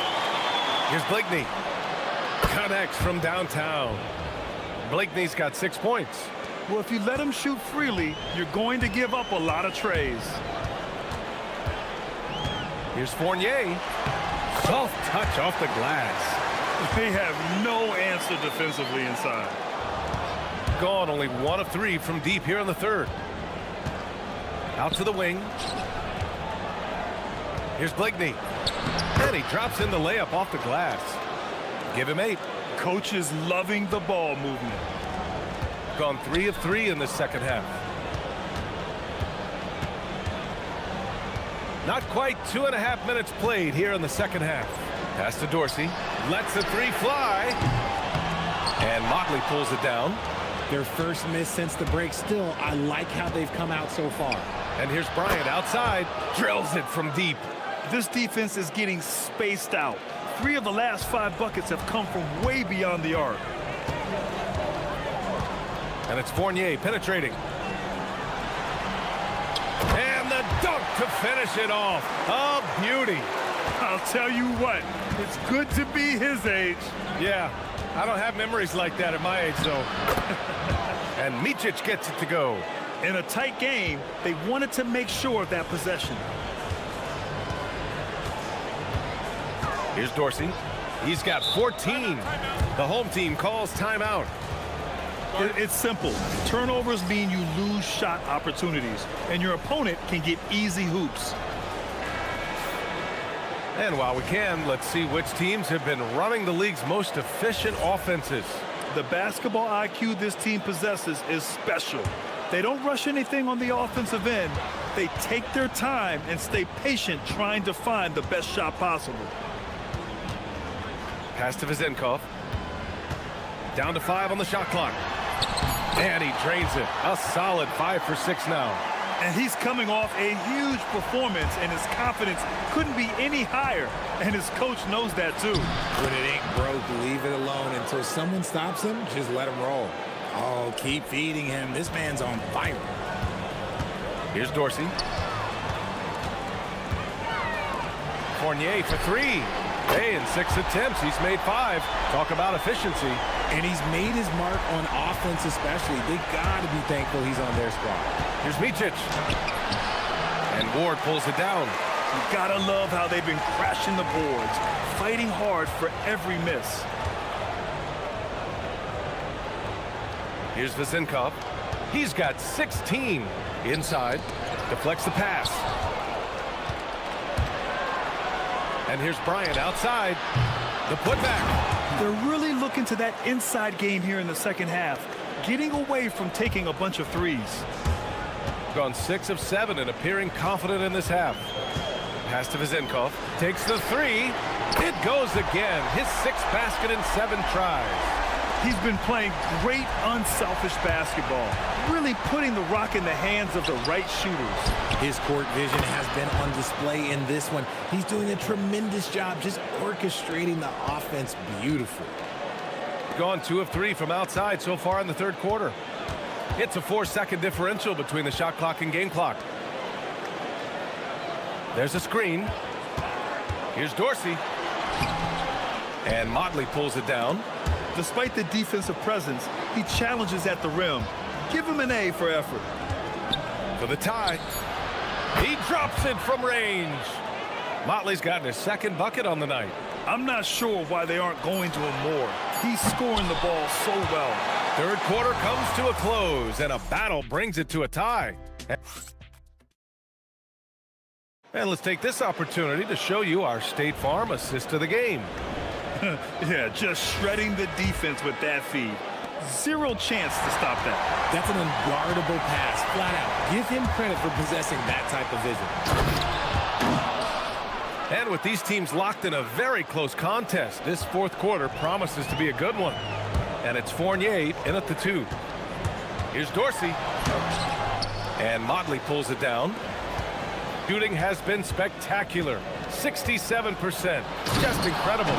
Here's Blakeney. Connects from downtown. Blakeney's got 6 points. Well, if you let him shoot freely, you're going to give up a lot of trays. Here's Fournier. Soft touch off the glass. They have no answer defensively inside. Gone only 1 of 3 from deep here in the 3rd. Out to the wing. Here's Blakeney. And he drops in the layup off the glass. Give him 8. Coach is loving the ball movement. Gone 3 of 3 in the 2nd half. Not quite 2.5 minutes played here in the 2nd half. Pass to Dorsey. Lets the 3 fly. And Motley pulls it down. Their first miss since the break. Still, I like how they've come out so far. And here's Bryant outside. Drills it from deep. This defense is getting spaced out. 3 of the last 5 buckets have come from way beyond the arc. And it's Fournier penetrating. And the dunk to finish it off. A beauty. I'll tell you what, it's good to be his age. Yeah, I don't have memories like that at my age, though. And Micic gets it to go. In a tight game, they wanted to make sure of that possession. Here's Dorsey. He's got 14. The home team calls timeout. It's simple. Turnovers mean you lose shot opportunities, and your opponent can get easy hoops. And while we can, let's see which teams have been running the league's most efficient offenses. The basketball IQ this team possesses is special. They don't rush anything on the offensive end. They take their time and stay patient trying to find the best shot possible. Pass to Vezenkov. Down to 5 on the shot clock. And he drains it. A solid 5 for 6 now. And he's coming off a huge performance, and his confidence couldn't be any higher. And his coach knows that too. When it ain't broke, leave it alone until someone stops him. Just let him roll. Oh, keep feeding him. This man's on fire. Here's Dorsey. Fournier for 3. Hey, in 6 attempts, he's made 5. Talk about efficiency. And he's made his mark on offense especially. They got to be thankful he's on their squad. Here's Micic. And Ward pulls it down. You gotta love how they've been crashing the boards, fighting hard for every miss. Here's Vezenkov. He's got 16. Inside. Deflects the pass. And here's Bryant outside. The putback. They're really looking to that inside game here in the 2nd half, getting away from taking a bunch of threes. Gone 6 of 7 and appearing confident in this half. Pass to Vezenkov. Takes the 3. It goes again. His 6th basket in 7 tries. He's been playing great unselfish basketball, really putting the rock in the hands of the right shooters. His court vision has been on display in this one. He's doing a tremendous job just orchestrating the offense beautifully. Gone 2 of 3 from outside so far in the third quarter. It's a 4-second differential between the shot clock and game clock. There's a screen. Here's Dorsey. And Motley pulls it down. Despite the defensive presence, he challenges at the rim. Give him an A for effort. For the tie. He drops it from range. Motley's gotten his second bucket on the night. I'm not sure why they aren't going to him more. He's scoring the ball so well. Third quarter comes to a close, and a battle brings it to a tie. And let's take this opportunity to show you our State Farm assist of the game. Yeah, just shredding the defense with that feed. Zero chance to stop that. That's an unguardable pass, flat out. Give him credit for possessing that type of vision. And with these teams locked in a very close contest, this fourth quarter promises to be a good one. And it's Fournier in at the 2. Here's Dorsey. And Motley pulls it down. Shooting has been spectacular. 67%. Just incredible.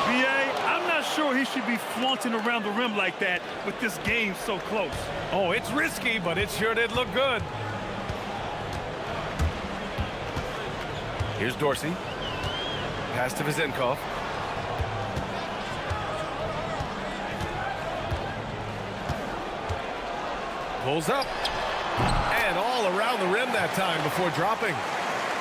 B.A., I'm not sure he should be flaunting around the rim like that with this game so close. Oh, it's risky, but it sure did look good. Here's Dorsey. Pass to Vizenkov. Pulls up. And all around the rim that time before dropping.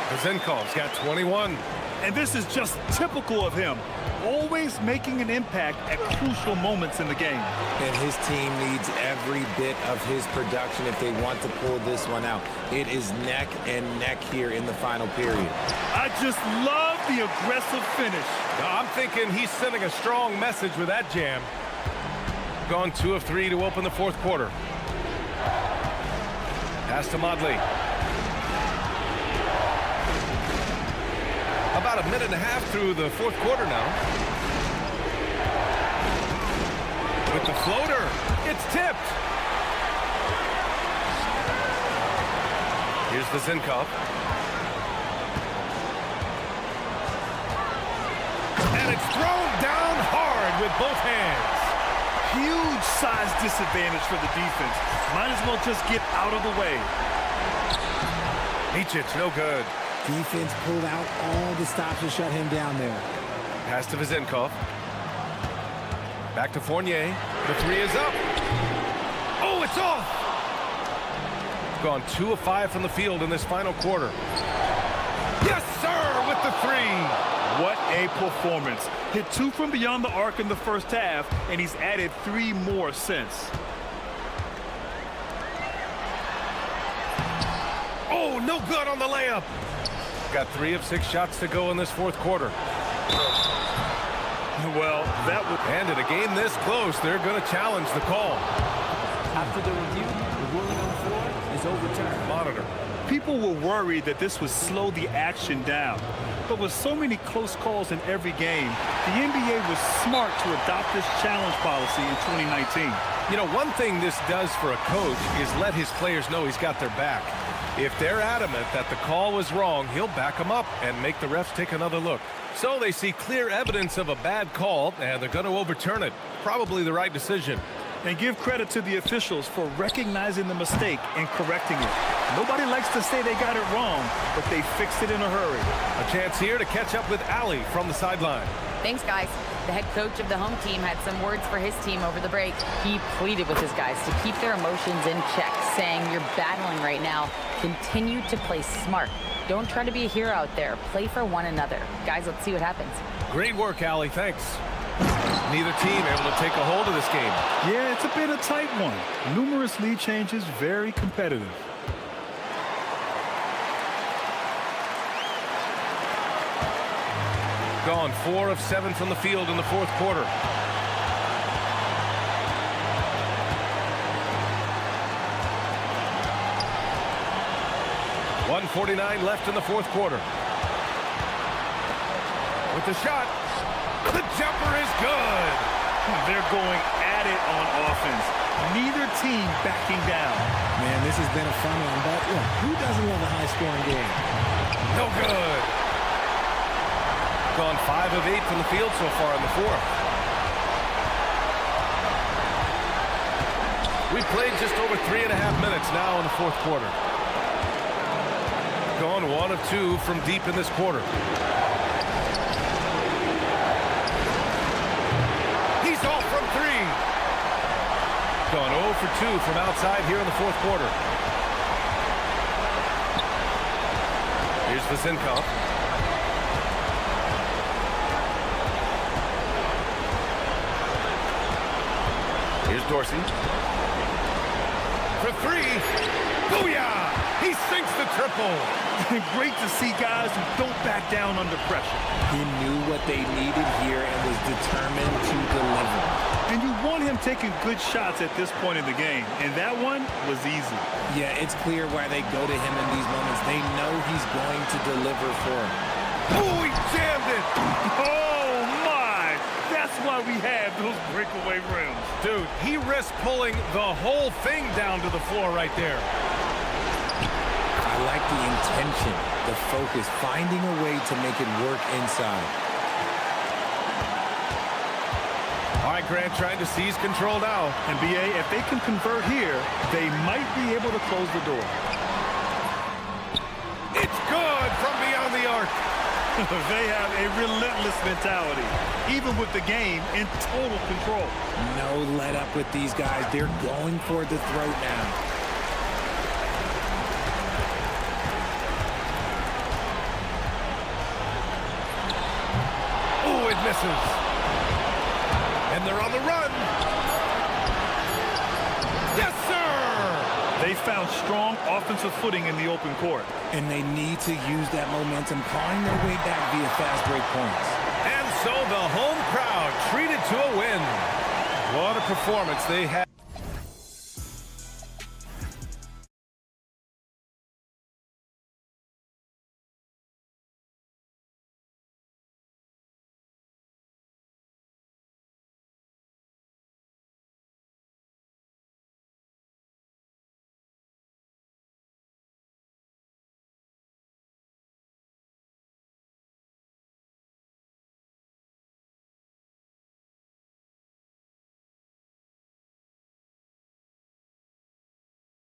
Vizenkov's got 21. And this is just typical of him. Always making an impact at crucial moments in the game. And his team needs every bit of his production if they want to pull this one out. It is neck and neck here in the final period. I just love the aggressive finish. I'm thinking he's sending a strong message with that jam. Gone 2 of 3 to open the fourth quarter. Pass to Motley. About a minute and a half through the fourth quarter now. With the floater, it's tipped. Here's Vizenkov. And it's thrown down hard with both hands. Huge size disadvantage for the defense. Might as well just get out of the way. Mičić, no good. Defense pulled out all the stops to shut him down there. Pass to Vizenkov. Back to Fournier. The 3 is up. Oh, it's off. Gone 2 of 5 from the field in this final quarter. Yes, sir, with the 3. What a performance. Hit 2 from beyond the arc in the first half, and he's added 3 more since. Oh, no good on the layup. Got 3 of 6 shots to go in this fourth quarter. Well, that would... And in a game this close, they're going to challenge the call. After the review, the ruling on the floor is overturned. Monitor. People were worried that this would slow the action down. But with so many close calls in every game, the NBA was smart to adopt this challenge policy in 2019. You know, one thing this does for a coach is let his players know he's got their back. If they're adamant that the call was wrong, he'll back them up and make the refs take another look. So they see clear evidence of a bad call, and they're going to overturn it. Probably the right decision. And give credit to the officials for recognizing the mistake and correcting it. Nobody likes to say they got it wrong, but they fixed it in a hurry. A chance here to catch up with Allie from the sideline. Thanks, guys. The head coach of the home team had some words for his team over the break. He pleaded with his guys to keep their emotions in check, saying, "You're battling right now. Continue to play smart. Don't try to be a hero out there. Play for one another." Guys, let's see what happens. Great work, Allie. Thanks. Neither team able to take a hold of this game. Yeah, it's a bit of a tight one. Numerous lead changes, very competitive. Gone 4 of 7 from the field in the fourth quarter. .149 left in the fourth quarter. With the shot, the jumper is good. They're going had it on offense. Neither team backing down. Man, this has been a fun one, but look, who doesn't love a high-scoring game? No good. Gone 5 of 8 from the field so far in the fourth. We've played just over 3.5 minutes now in the fourth quarter. Gone 1 of 2 from deep in this quarter. He's off from 3. Gone 0 for 2 from outside here in the fourth quarter. Here's Vasinkoff. Here's Dorsey. For 3. Booyah! He sinks the triple. Great to see guys who don't back down under pressure. He knew what they needed here and was determined to deliver. And you want him taking good shots at this point in the game, and that one was easy. Yeah, it's clear why they go to him in these moments. They know he's going to deliver for them. Oh, he jammed it! Oh, my! That's why we have those breakaway rims. Dude, he risked pulling the whole thing down to the floor right there. I like the intention, the focus, finding a way to make it work inside. All right, Grant trying to seize control now. And BA, if they can convert here, they might be able to close the door. It's good from beyond the arc. They have a relentless mentality, even with the game in total control. No let up with these guys. They're going for the throat now. Oh, it misses. And they're on the run. Yes, sir! They found strong offensive footing in the open court. And they need to use that momentum, clawing their way back via fast break points. And so the home crowd treated to a win. What a performance they had.